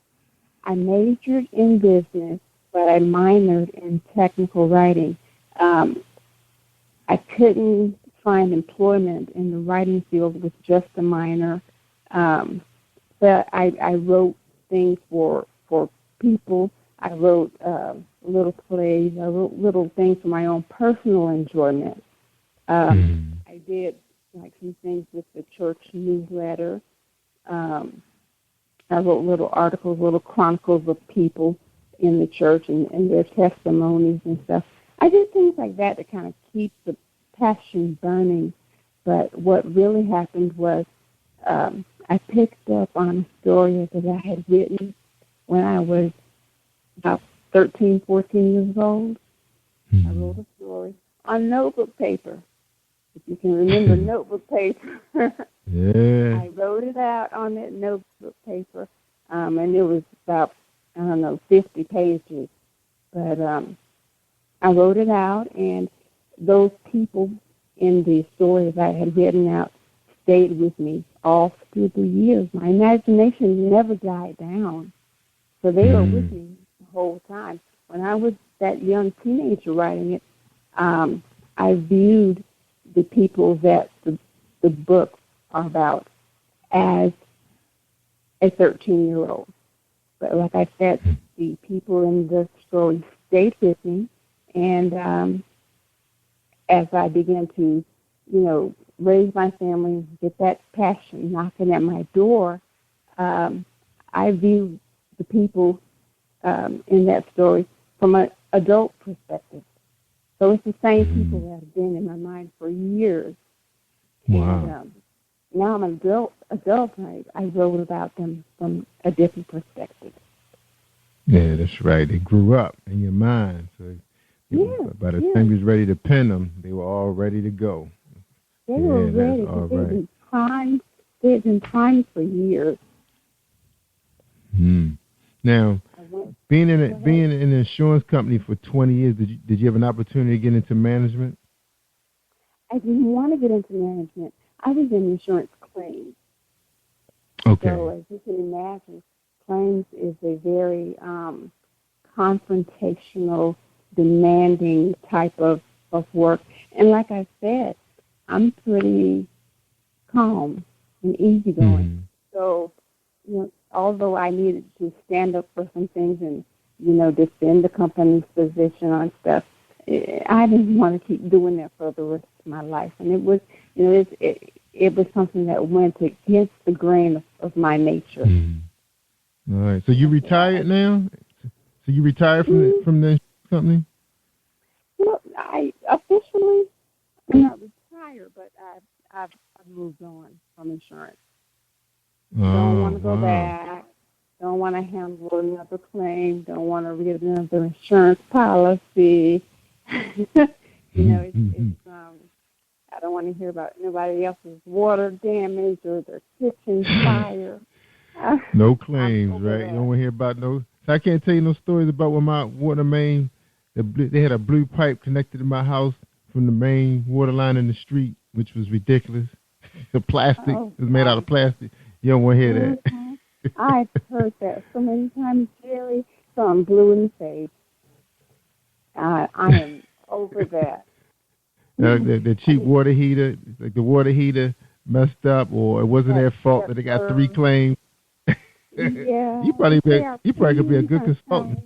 I majored in business, but I minored in technical writing. I couldn't find employment in the writing field with just a minor. But I wrote things for people. I wrote little plays. I wrote little things for my own personal enjoyment. I did like some things with the church newsletter. I wrote little articles, little chronicles of people in the church and their testimonies and stuff. I did things like that to kind of keep the passion burning. But what really happened was I picked up on a story that I had written when I was about 13, 14 years old. I wrote a story on notebook paper. If you can remember notebook paper. Yeah. I wrote it out on that notebook paper, and it was about, 50 pages. But I wrote it out, and those people in the stories I had written out stayed with me all through the years. My imagination never died down. So they were with me the whole time. When I was that young teenager writing it, I viewed the people that the books are about as a 13-year-old. But like I said, the people in the story stayed with me, and as I began to, raise my family, get that passion knocking at my door, I viewed the people in that story from an adult perspective. So it's the same people that have been in my mind for years. Wow. And now I'm an adult, and I wrote about them from a different perspective. Yeah, that's right. They grew up in your mind. So by the time you was ready to pen them, they were all ready to go. They were ready. They had been primed for years. Now, being in an insurance company for 20 years, did you have an opportunity to get into management? I didn't want to get into management. I was in insurance claims. Okay. So as you can imagine, claims is a very confrontational, demanding type of work. And like I said, I'm pretty calm and easygoing. So, although I needed to stand up for some things and, defend the company's position on stuff, I didn't want to keep doing that for the rest of my life. And it was, it was something that went against the grain of my nature. All right. So you retired now? So you retired from the company? Well, I officially am not retired, but I've moved on from insurance. Don't want to go back. Don't want to handle another claim. Don't want to read another insurance policy. It's I don't want to hear about nobody else's water damage or their kitchen fire. No claims, right? You don't want to hear about no. So I can't tell you no stories about when my water main, they had a blue pipe connected to my house from the main water line in the street which was ridiculous. The plastic Oh, is made out of plastic. You don't want to hear that. I've heard that so many times, Jerry, so I'm blue in the face. I am over that. The cheap water heater, like the water heater messed up, or it wasn't their fault that they got 3 claims. Yeah. You probably could be a good consultant.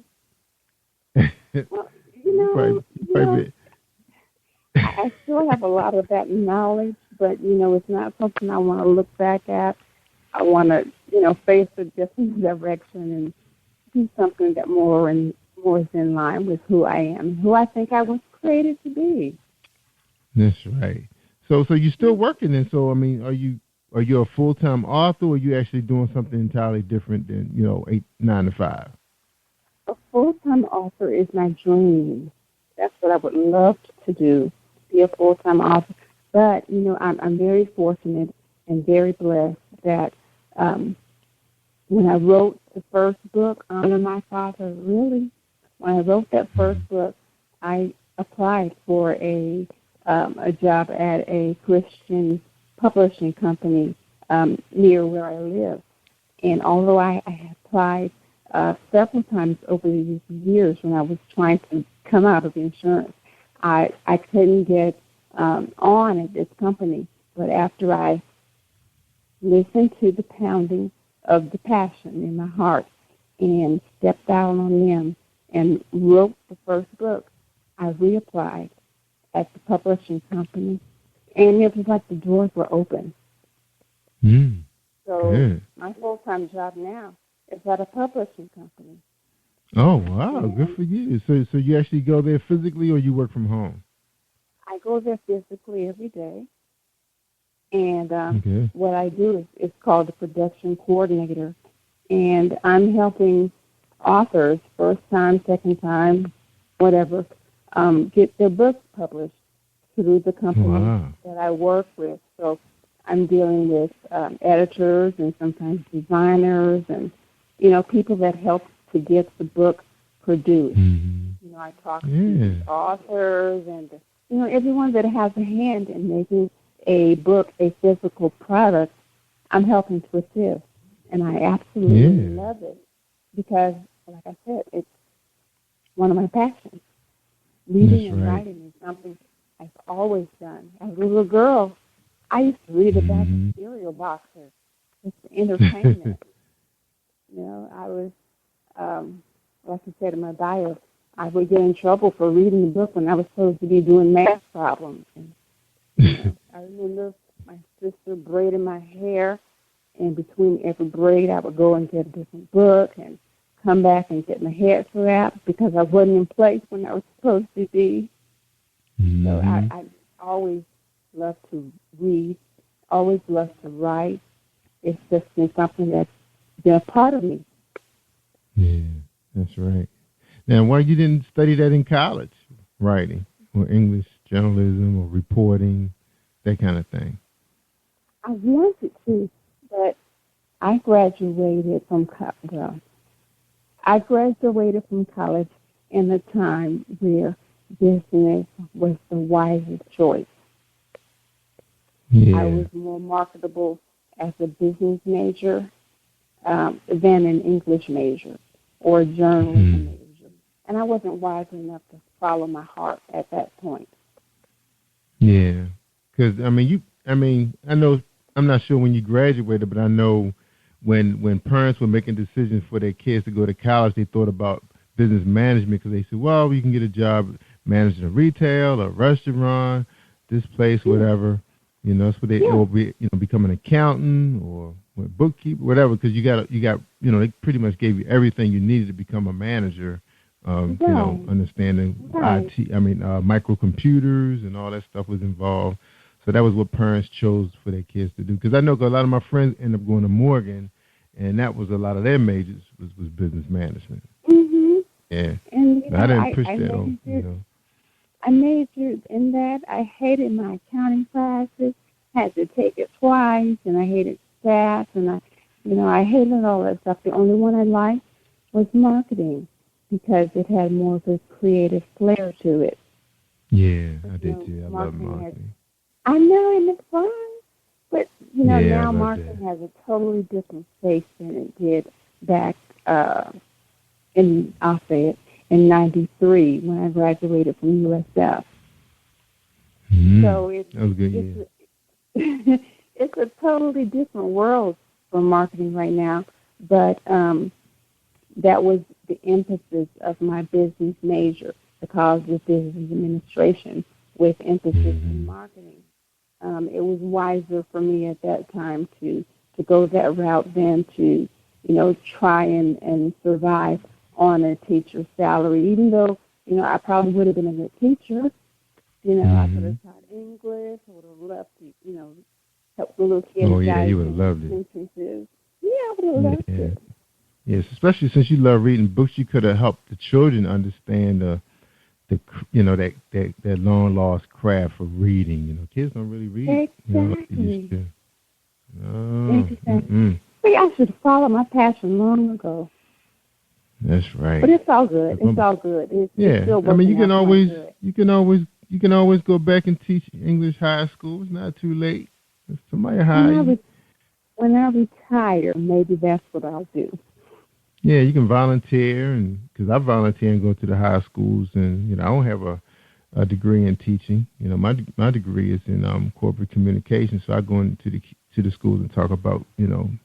Well, you know, I still have a lot of that knowledge, but it's not something I want to look back at. I want to, face a different direction and do something that more is in line with who I am, who I think I was created to be. That's right. So you're still working, and so I mean, are you a full-time author, or are you actually doing something entirely different than 9 to 5? A full-time author is my dream. That's what I would love to do, be a full-time author. But I'm very fortunate and very blessed that when I wrote the first book, Honor My Father, when I wrote that first book, I applied for a job at a Christian publishing company near where I live. And although I applied several times over the years when I was trying to come out of insurance, I couldn't get on at this company. But after I listened to the pounding of the passion in my heart and stepped out on them and wrote the first book, I reapplied at the publishing company, and it was like the doors were open. So my full-time job now is at a publishing company. Oh, wow. Good for you. So you actually go there physically, or you work from home? I go there physically every day. And what I do is called the production coordinator. And I'm helping authors, first time, second time, whatever, get their books published through the company that I work with. So I'm dealing with editors and sometimes designers and, people that help to get the book produced. I talk to authors and, everyone that has a hand in making a book a physical product. I'm helping to assist. And I absolutely love it because, like I said, it's one of my passions. Reading and writing is something I've always done. As a little girl, I used to read the back of cereal boxes just for entertainment. I was, like I said in my bio, I would get in trouble for reading the book when I was supposed to be doing math problems. And, I remember my sister braiding my hair, and between every braid, I would go and get a different book and come back and get my hair wrapped because I wasn't in place when I was supposed to be. So I always love to read, always love to write. It's just been something that's been a part of me. Yeah, that's right. Now, why you didn't study that in college, writing or English journalism or reporting, that kind of thing? I wanted to, but I graduated from college in a time where business was the wisest choice. I was more marketable as a business major than an English major or a journalism major. And I wasn't wise enough to follow my heart at that point. Yeah, because I know, I'm not sure when you graduated, but I know when parents were making decisions for their kids to go to college, they thought about business management because they said, well, you can get a job managing a retail, a restaurant, this place, whatever. That's what they or be, become an accountant or bookkeeper, whatever. Because you got, they pretty much gave you everything you needed to become a manager. Understanding IT, microcomputers and all that stuff was involved. So that was what parents chose for their kids to do. Because I know a lot of my friends end up going to Morgan, and that was a lot of their majors was business management. Yeah, and I didn't push that. I majored in that. I hated my accounting classes. Had to take it twice, and I hated stats, and I hated all that stuff. The only one I liked was marketing because it had more of a creative flair to it. Yeah, I did too. I love marketing. I know, and it's fun. But, Yeah, now about marketing has a totally different face than it did back in 93 when I graduated from USF. Mm-hmm. So that was good, it's a totally different world for marketing right now. But that was the emphasis of my business major, the College of Business Administration, with emphasis in marketing. It was wiser for me at that time to go that route than to, try and survive on a teacher's salary, even though, I probably would have been a good teacher. I could have taught English. I would have loved to, help the little kids. Oh, yeah, you would have loved it. Entrances. Yeah, I would have loved it. Yes, especially since you love reading books, you could have helped the children understand that long lost craft of reading. Kids don't really read. Exactly. Like they used to. No. Exactly. See, I should have followed my passion long ago. That's right. But it's all good. It's all good. It's still working you can out always good. you can always go back and teach English high school. It's not too late. If somebody hire you. When I retire, maybe that's what I'll do. Yeah, you can volunteer, and because I volunteer and go to the high schools, and I don't have a degree in teaching. My degree is in corporate communication, so I go into the schools and talk about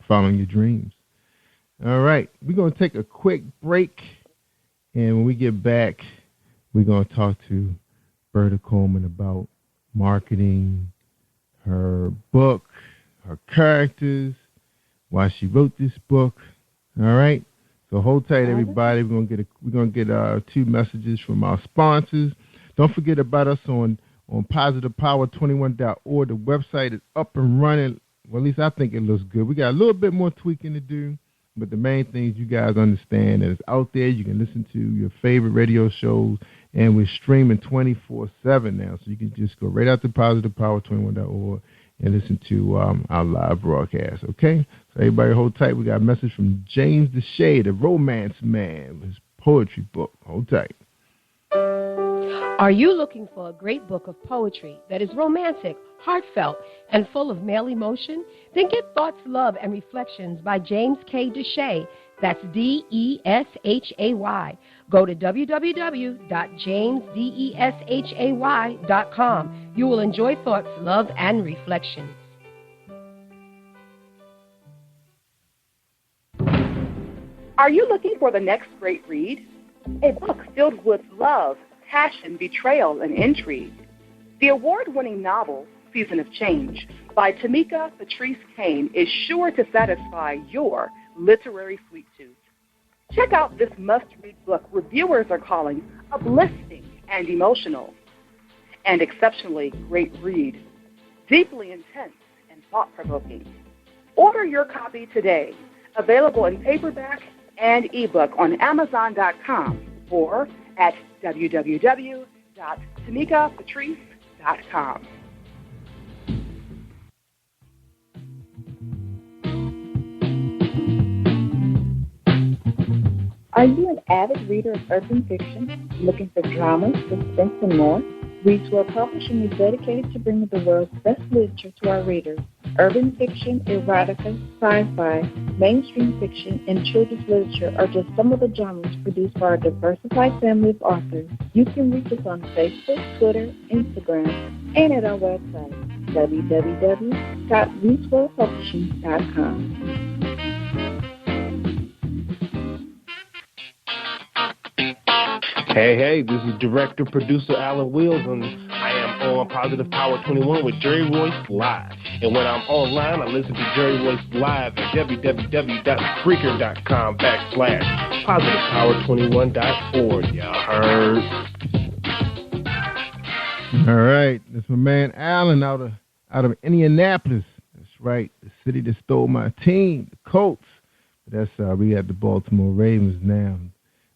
following your dreams. All right, we're gonna take a quick break, and when we get back, we're gonna talk to Berta Coleman about marketing, her book, her characters, why she wrote this book. All right. So hold tight, everybody. We're gonna get 2 messages from our sponsors. Don't forget about us on positivepower21.org. The website is up and running. Well, at least I think it looks good. We got a little bit more tweaking to do, but the main thing is you guys understand that it's out there. You can listen to your favorite radio shows, and we're streaming 24/7 now. So you can just go right out to positivepower21.org and listen to our live broadcast, okay? So everybody hold tight. We got a message from James Deshay, the romance man, with his poetry book. Hold tight. Are you looking for a great book of poetry that is romantic, heartfelt, and full of male emotion? Then get Thoughts, Love, and Reflections by James K. Deshay. That's Deshay. Go to www.jamesdeshay.com. You will enjoy Thoughts, Love, and Reflections. Are you looking for the next great read? A book filled with love, passion, betrayal, and intrigue. The award-winning novel, Season of Change, by Tamika Patrice Kane, is sure to satisfy your literary sweet tooth. Check out this must-read book reviewers are calling uplifting and emotional. And exceptionally great read, deeply intense and thought-provoking. Order your copy today. Available in paperback and ebook on Amazon.com or at www.tamikapatrice.com. Are you an avid reader of urban fiction, looking for drama, suspense, and more? Reads World Publishing is dedicated to bringing the world's best literature to our readers. Urban fiction, erotica, sci-fi, mainstream fiction, and children's literature are just some of the genres produced by our diversified family of authors. You can reach us on Facebook, Twitter, Instagram, and at our website, www.readsworldpublishing.com. Hey, this is director, producer Alan Wills, and I am on Positive Power 21 with Jerry Royce Live. And when I'm online, I listen to Jerry Royce Live at www.spreaker.com/positivepower21.org. Y'all heard? All right. That's my man Alan out of Indianapolis. That's right. The city that stole my team, the Colts. But that's we got the Baltimore Ravens now,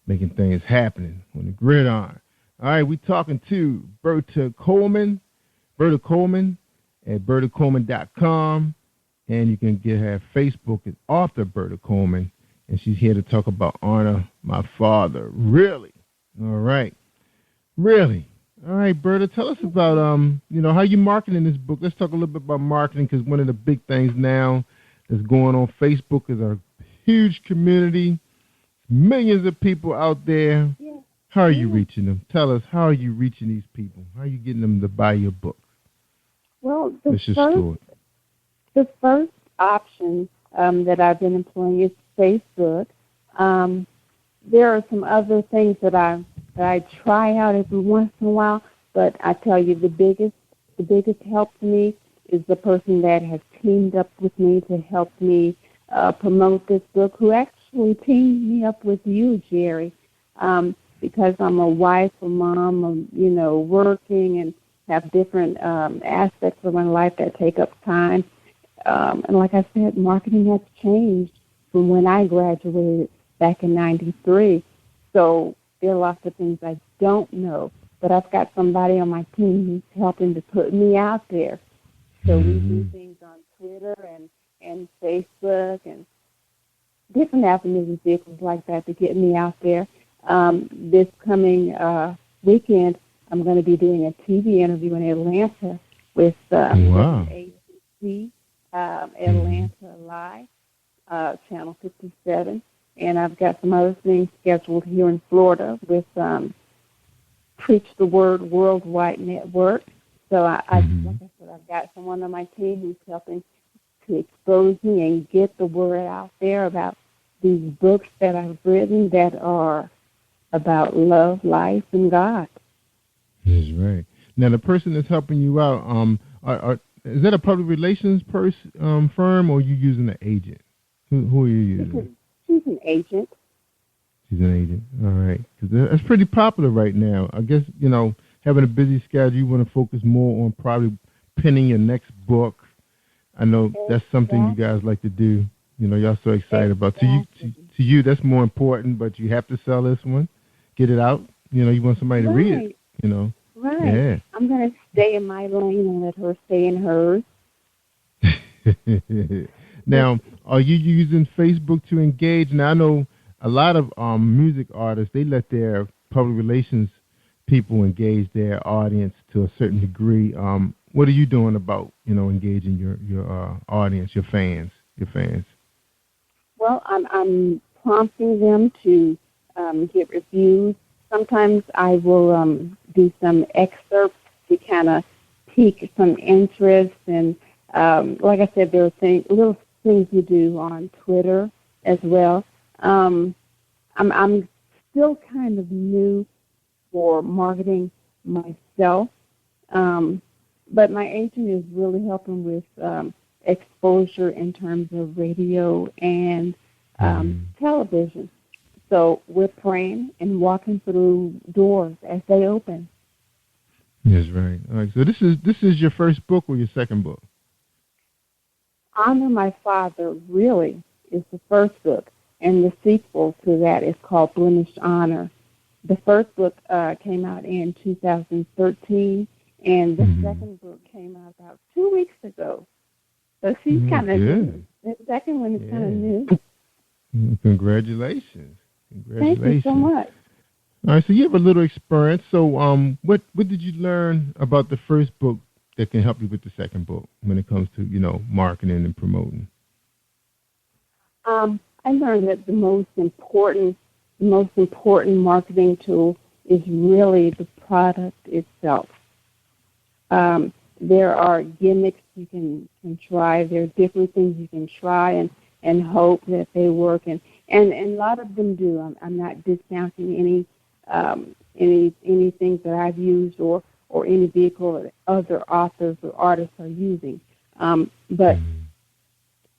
making things happening on the gridiron. All right, we're talking to Berta Coleman at bertacoleman.com, and you can get her Facebook at author Berta Coleman, and she's here to talk about Honor My Father. Really? All right. Really? All right, Berta, tell us about how you marketing this book. Let's talk a little bit about marketing, because one of the big things now that's going on Facebook is a huge community, millions of people out there. Yeah. How are you reaching them? Tell us, how are you reaching these people? How are you getting them to buy your book? Well, the first option that I've been employing is Facebook. There are some other things that I try out every once in a while, but I tell you, the biggest help to me is the person that has teamed up with me to help me promote this book, who actually teamed me up with you, Jerry, because I'm a wife, a mom, working and have different aspects of my life that take up time. And like I said, marketing has changed from when I graduated back in '93. So there are lots of things I don't know, but I've got somebody on my team who's helping to put me out there. So we do things on Twitter and Facebook and different avenues and vehicles like that to get me out there. This coming weekend, I'm going to be doing a TV interview in Atlanta with ABC, Atlanta Live, Channel 57. And I've got some other things scheduled here in Florida with Preach the Word Worldwide Network. So like I said, I've got someone on my team who's helping to expose me and get the word out there about these books that I've written that are about love, life, and God. That's right. Now, the person that's helping you out, is that a public relations firm, or are you using an agent? Who are you using? She's an agent. She's an agent. All right. Because that's pretty popular right now. I guess, having a busy schedule, you want to focus more on probably penning your next book. I know that's something you guys like to do. Y'all so excited about. To you, that's more important, but you have to sell this one, get it out. You want somebody to read it, Right. Yeah. I'm going to stay in my lane and let her stay in hers. Now, are you using Facebook to engage? Now, I know a lot of music artists, they let their public relations people engage their audience to a certain degree. What are you doing about, engaging your audience, your fans? Well, I'm prompting them to get reviews. Sometimes I will do some excerpts to kind of pique some interest. And like I said, there are little things we do on Twitter as well. I'm still kind of new for marketing myself, but my agent is really helping with exposure in terms of radio and television. So we're praying and walking through doors as they open. That's right. All right. So this is your first book or your second book? Honor My Father really is the first book, and the sequel to that is called Blemished Honor. The first book came out in 2013, and the second book came out about 2 weeks ago. So she's kind of new. The second one is kind of new. Congratulations. Thank you so much. All right, so you have a little experience. So what did you learn about the first book that can help you with the second book when it comes to, marketing and promoting? I learned that the most important marketing tool is really the product itself. There are gimmicks you can try. There are different things you can try and hope that they work. And a lot of them do. I'm not discounting anything that I've used or any vehicle that other authors or artists are using. But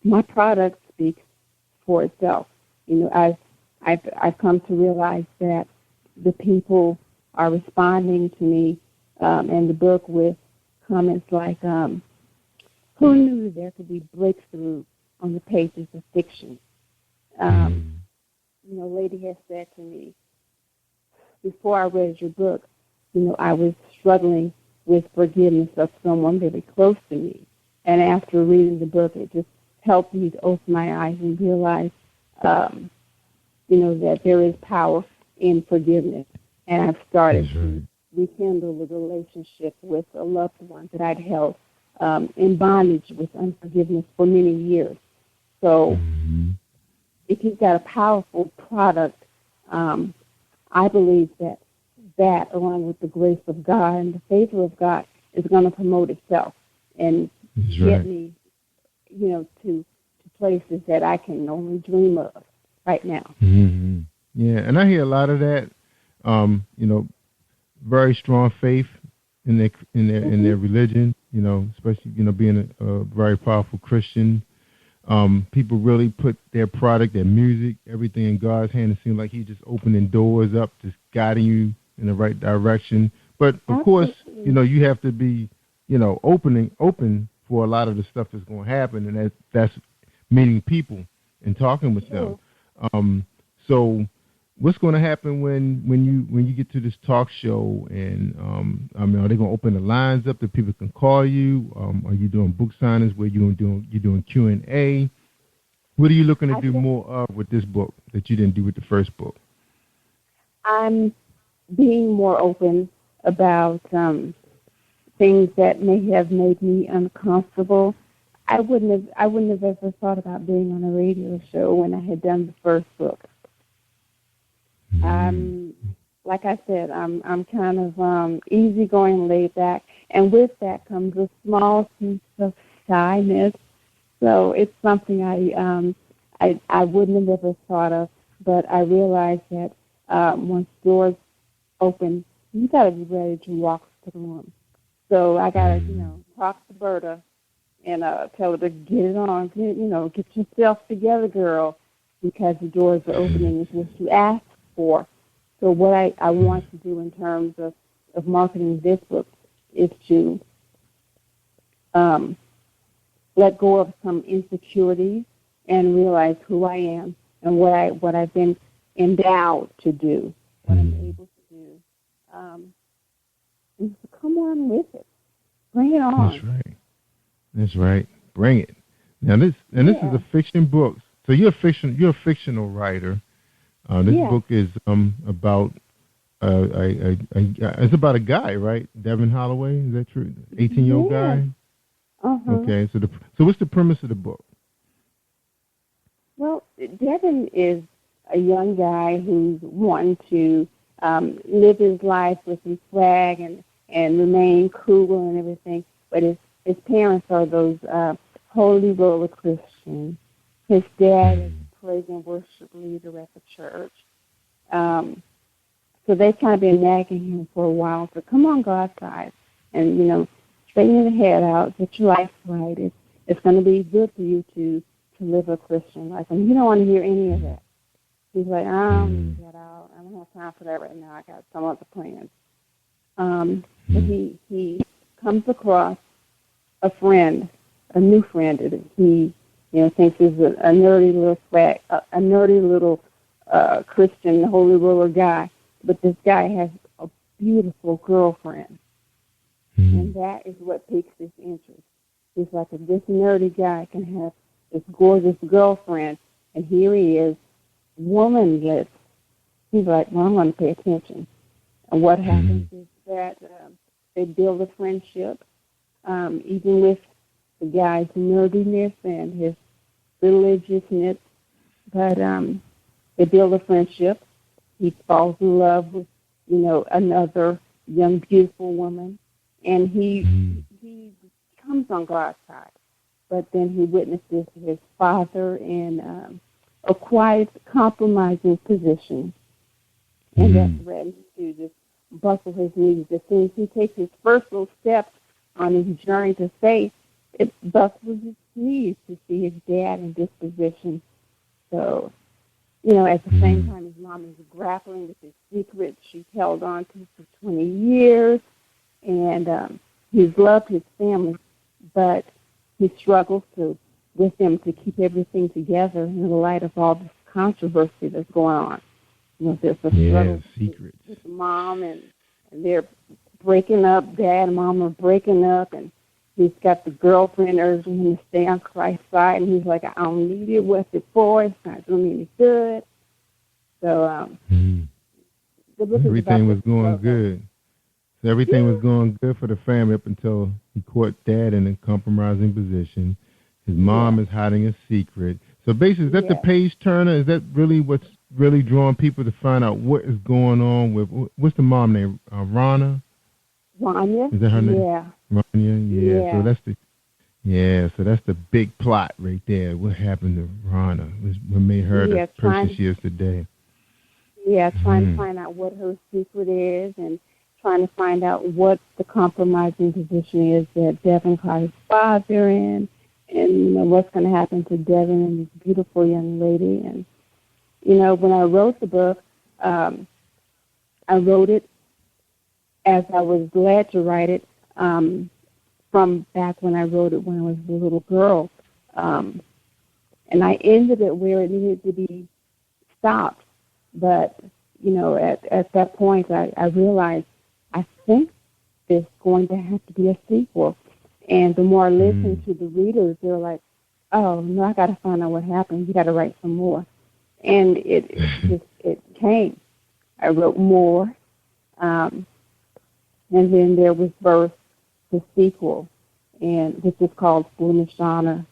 my product speaks for itself. I've come to realize that the people are responding to me and the book with comments like, who knew there could be breakthrough on the pages of fiction? A lady has said to me, before I read your book, I was struggling with forgiveness of someone very close to me. And after reading the book, it just helped me to open my eyes and realize, that there is power in forgiveness. And I've started to rekindle the relationship with a loved one that I'd held in bondage with unforgiveness for many years. So if you've got a powerful product, I believe that, along with the grace of God and the favor of God, is going to promote itself and get me, to places that I can only dream of right now. Mm-hmm. Yeah, and I hear a lot of that. Very strong faith in their religion. Especially being a very powerful Christian. People really put their product, their music, everything in God's hand. It seems like He's just opening doors up, just guiding you in the right direction. But of course, you have to be, open for a lot of the stuff that's going to happen, and that's meeting people and talking with them. So, what's going to happen when you get to this talk show? And are they going to open the lines up that people can call you? Are you doing book signings where you're doing Q&A? What are you looking to do more of with this book that you didn't do with the first book? I'm being more open about things that may have made me uncomfortable. I wouldn't have ever thought about being on a radio show when I had done the first book. Like I said, I'm kind of easygoing, laid back, and with that comes a small piece of shyness. So it's something I wouldn't have ever thought of, but I realized that once doors open, you got to be ready to walk through them. So I got to, talk to Berta and tell her to get it on, get yourself together, girl, because the doors are opening is what you asked for. So what I want to do in terms of marketing this book is to let go of some insecurities and realize who I am and what I've been endowed to do, what I'm able to do. And so come on with it. Bring it on. That's right. Bring it. Now this is a fiction book. So you're a fictional writer. This book is about it's about a guy, right? Devin Holloway, is that true? 18-year-old guy. Okay. So what's the premise of the book? Well, Devin is a young guy who's wanting to live his life with some swag and remain cool and everything, but his parents are those holy roller Christians. His dad is a praise and worship leader at the church. So they've kind of been nagging him for a while. So come on God's side and, straighten your head out, get your life right. It's going to be good for you to live a Christian life. And you don't want to hear any of that. He's like, I don't need to get out. I don't have time for that right now. I got some other plans. But he comes across a friend, a new friend that he thinks is a nerdy little Christian holy roller guy. But this guy has a beautiful girlfriend, and that is what piques his interest. He's like, if this nerdy guy can have this gorgeous girlfriend, and here he is, womanless, he's like, well, I'm going to pay attention. And what happens is that they build a friendship, even with the guy's nerdiness and his religiousness. But they build a friendship. He falls in love with, another young, beautiful woman, and he comes on God's side. But then he witnesses his father in a quiet, compromising position, and that threatens to just buckle his knees. As soon as he takes his first little steps on his journey to faith, it buckles his knees to see his dad in this position. So, at the same time, his mom is grappling with his secret she's held on to for 20 years, and he's loved his family, but he struggles with them to keep everything together in the light of all this controversy that's going on. There's a struggle with mom, and they're breaking up. Dad and mom are breaking up, and he's got the girlfriend urging him to stay on Christ's side, and he's like, I don't need it. What's it for? It's not doing me any good. So the book everything was going good. So everything was going good for the family up until he caught Dad in a compromising position. His mom is hiding a secret. So basically, is that the page turner? Is that really what's really drawing people to find out what is going on with, what's the mom name? Rana? Rania? Is that her name? Yeah. Rania? Yeah. So that's the big plot right there. What happened to Rana? What made her the person she is today? Yeah, trying to find out what her secret is and trying to find out what the compromising position is that Devin caught his father in, and what's going to happen to Devin and this beautiful young lady. And when I wrote the book, I wrote it as I was glad to write it from back when I wrote it when I was a little girl, and I ended it where it needed to be stopped. But at that point, I realized I think there's going to have to be a sequel. And the more I listened to the readers, they're like, "Oh no, I got to find out what happened. You got to write some more." And it came. I wrote more, and then there was birth the sequel, and which is called Blemished Honor,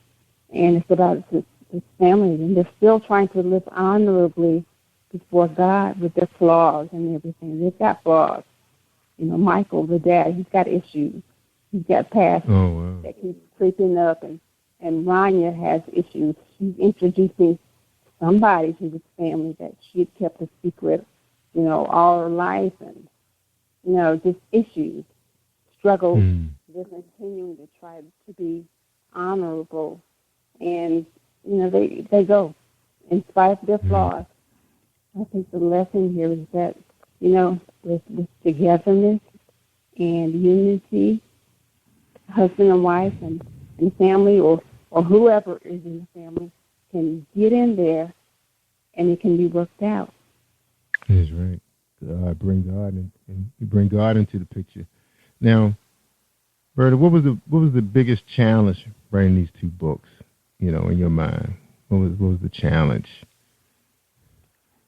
and it's about this family, and they're still trying to live honorably before God with their flaws and everything. They've got flaws. Michael, the dad, he's got issues. He's got past that keeps creeping up, and Rania has issues. She's introducing somebody to this family that she had kept a secret, all her life, and, just issues, struggles. They're continuing to try to be honorable, and, they go in spite of their flaws. I think the lesson here is that, with togetherness and unity, husband and wife and family or whoever is in the family can get in there and it can be worked out. That's right. Bring God and you bring God into the picture. Now, Berta, what was the biggest challenge writing these two books? In your mind, what was the challenge?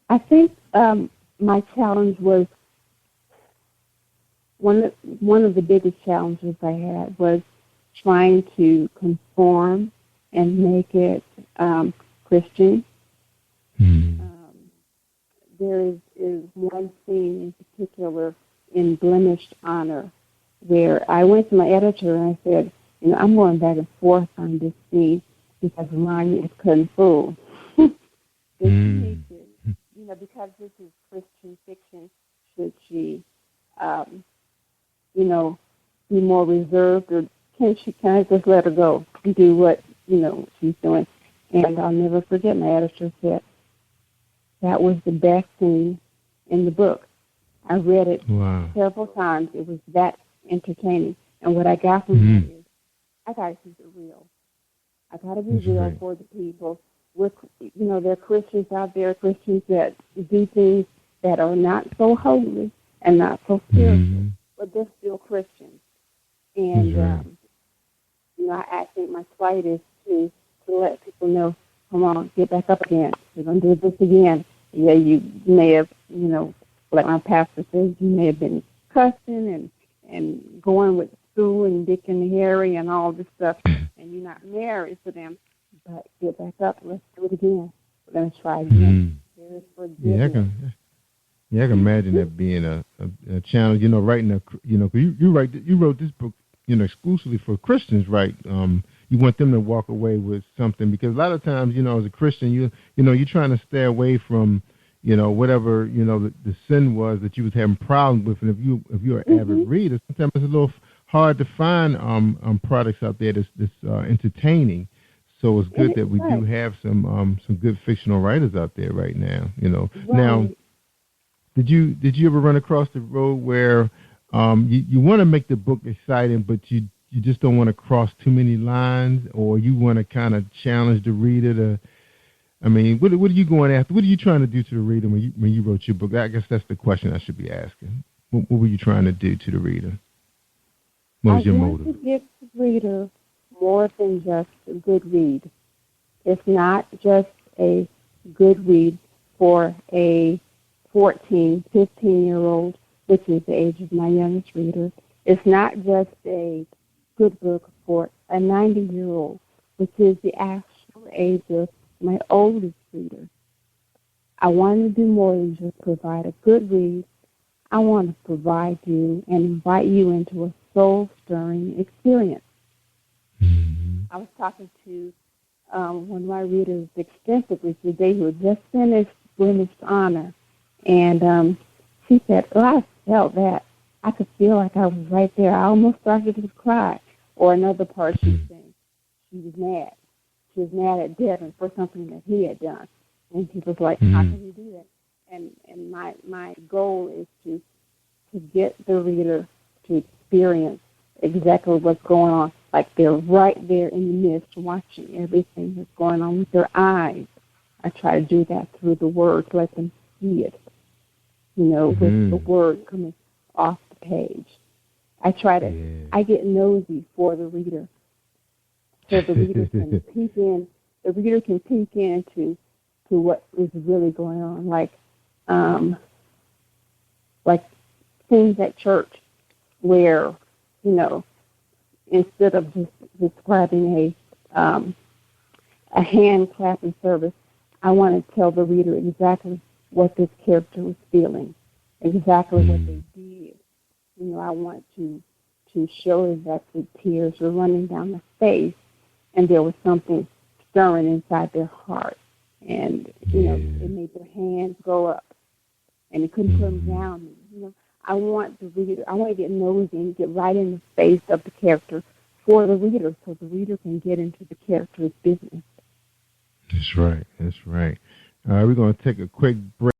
I think my challenge was one of the biggest challenges I had was trying to conform and make it Christian. There is one scene in particular in Blemished Honor where I went to my editor and I said, I'm going back and forth on this scene because Rania is cutting fool. Because this is Christian fiction, should she, be more reserved, or can I just let her go and do what, she's doing? And I'll never forget my editor said, that was the best scene in the book. I read it several times. It was that entertaining. And what I got from that is, I got to keep it real. I got to be real for the people. There are Christians out there, Christians that do things that are not so holy and not so spiritual, but they're still Christians. And, I think my plight is to let people know, come on, get back up again. We're going to do this again. Yeah, you may have, like my pastor says, you may have been cussing and going with Sue and Dick and Harry and all this stuff, and you're not married to them. But get back up. Let's do it again. We're going to try again. There is forgiveness. I can imagine that being a challenge. Writing you wrote this book, exclusively for Christians, right? You want them to walk away with something, because a lot of times, as a Christian, you're trying to stay away from, whatever the sin was that you was having problems with, and if you're an avid reader, sometimes it's a little hard to find products out there that's entertaining. So it's good that we do have some good fictional writers out there right now. Now, did you ever run across the road where you want to make the book exciting, but you just don't want to cross too many lines, or you want to kind of challenge the reader to? What are you going after? What are you trying to do to the reader when you wrote your book? I guess that's the question I should be asking. What were you trying to do to the reader? What was your motive? To give the reader more than just a good read. It's not just a good read for a 14, 15-year-old which is the age of my youngest reader. It's not just a good book for a 90-year-old, which is the actual age of my oldest reader. I want to do more than just provide a good read. I want to provide you and invite you into a soul-stirring experience. I was talking to one of my readers extensively today who had just finished British Honor, and she said, I felt that. I could feel like I was right there. I almost started to cry. Or another part she was saying, she was mad. She was mad at Devin for something that he had done. And he was like, how can you do that? And my goal is to get the reader to experience exactly what's going on. Like they're right there in the midst watching everything that's going on with their eyes. I try to do that through the words, let them see it, with the word coming off the page. I get nosy for the reader so the reader can peek in. The reader can peek into what is really going on, like things at church where, instead of just describing a hand clapping service, I want to tell the reader exactly what this character was feeling, exactly what they did. I want to show them that the tears were running down their face and there was something stirring inside their heart. And, it made their hands go up and it couldn't put them down. I want the reader, I want to get nosy and get right in the face of the character for the reader so the reader can get into the character's business. That's right. We're going to take a quick break.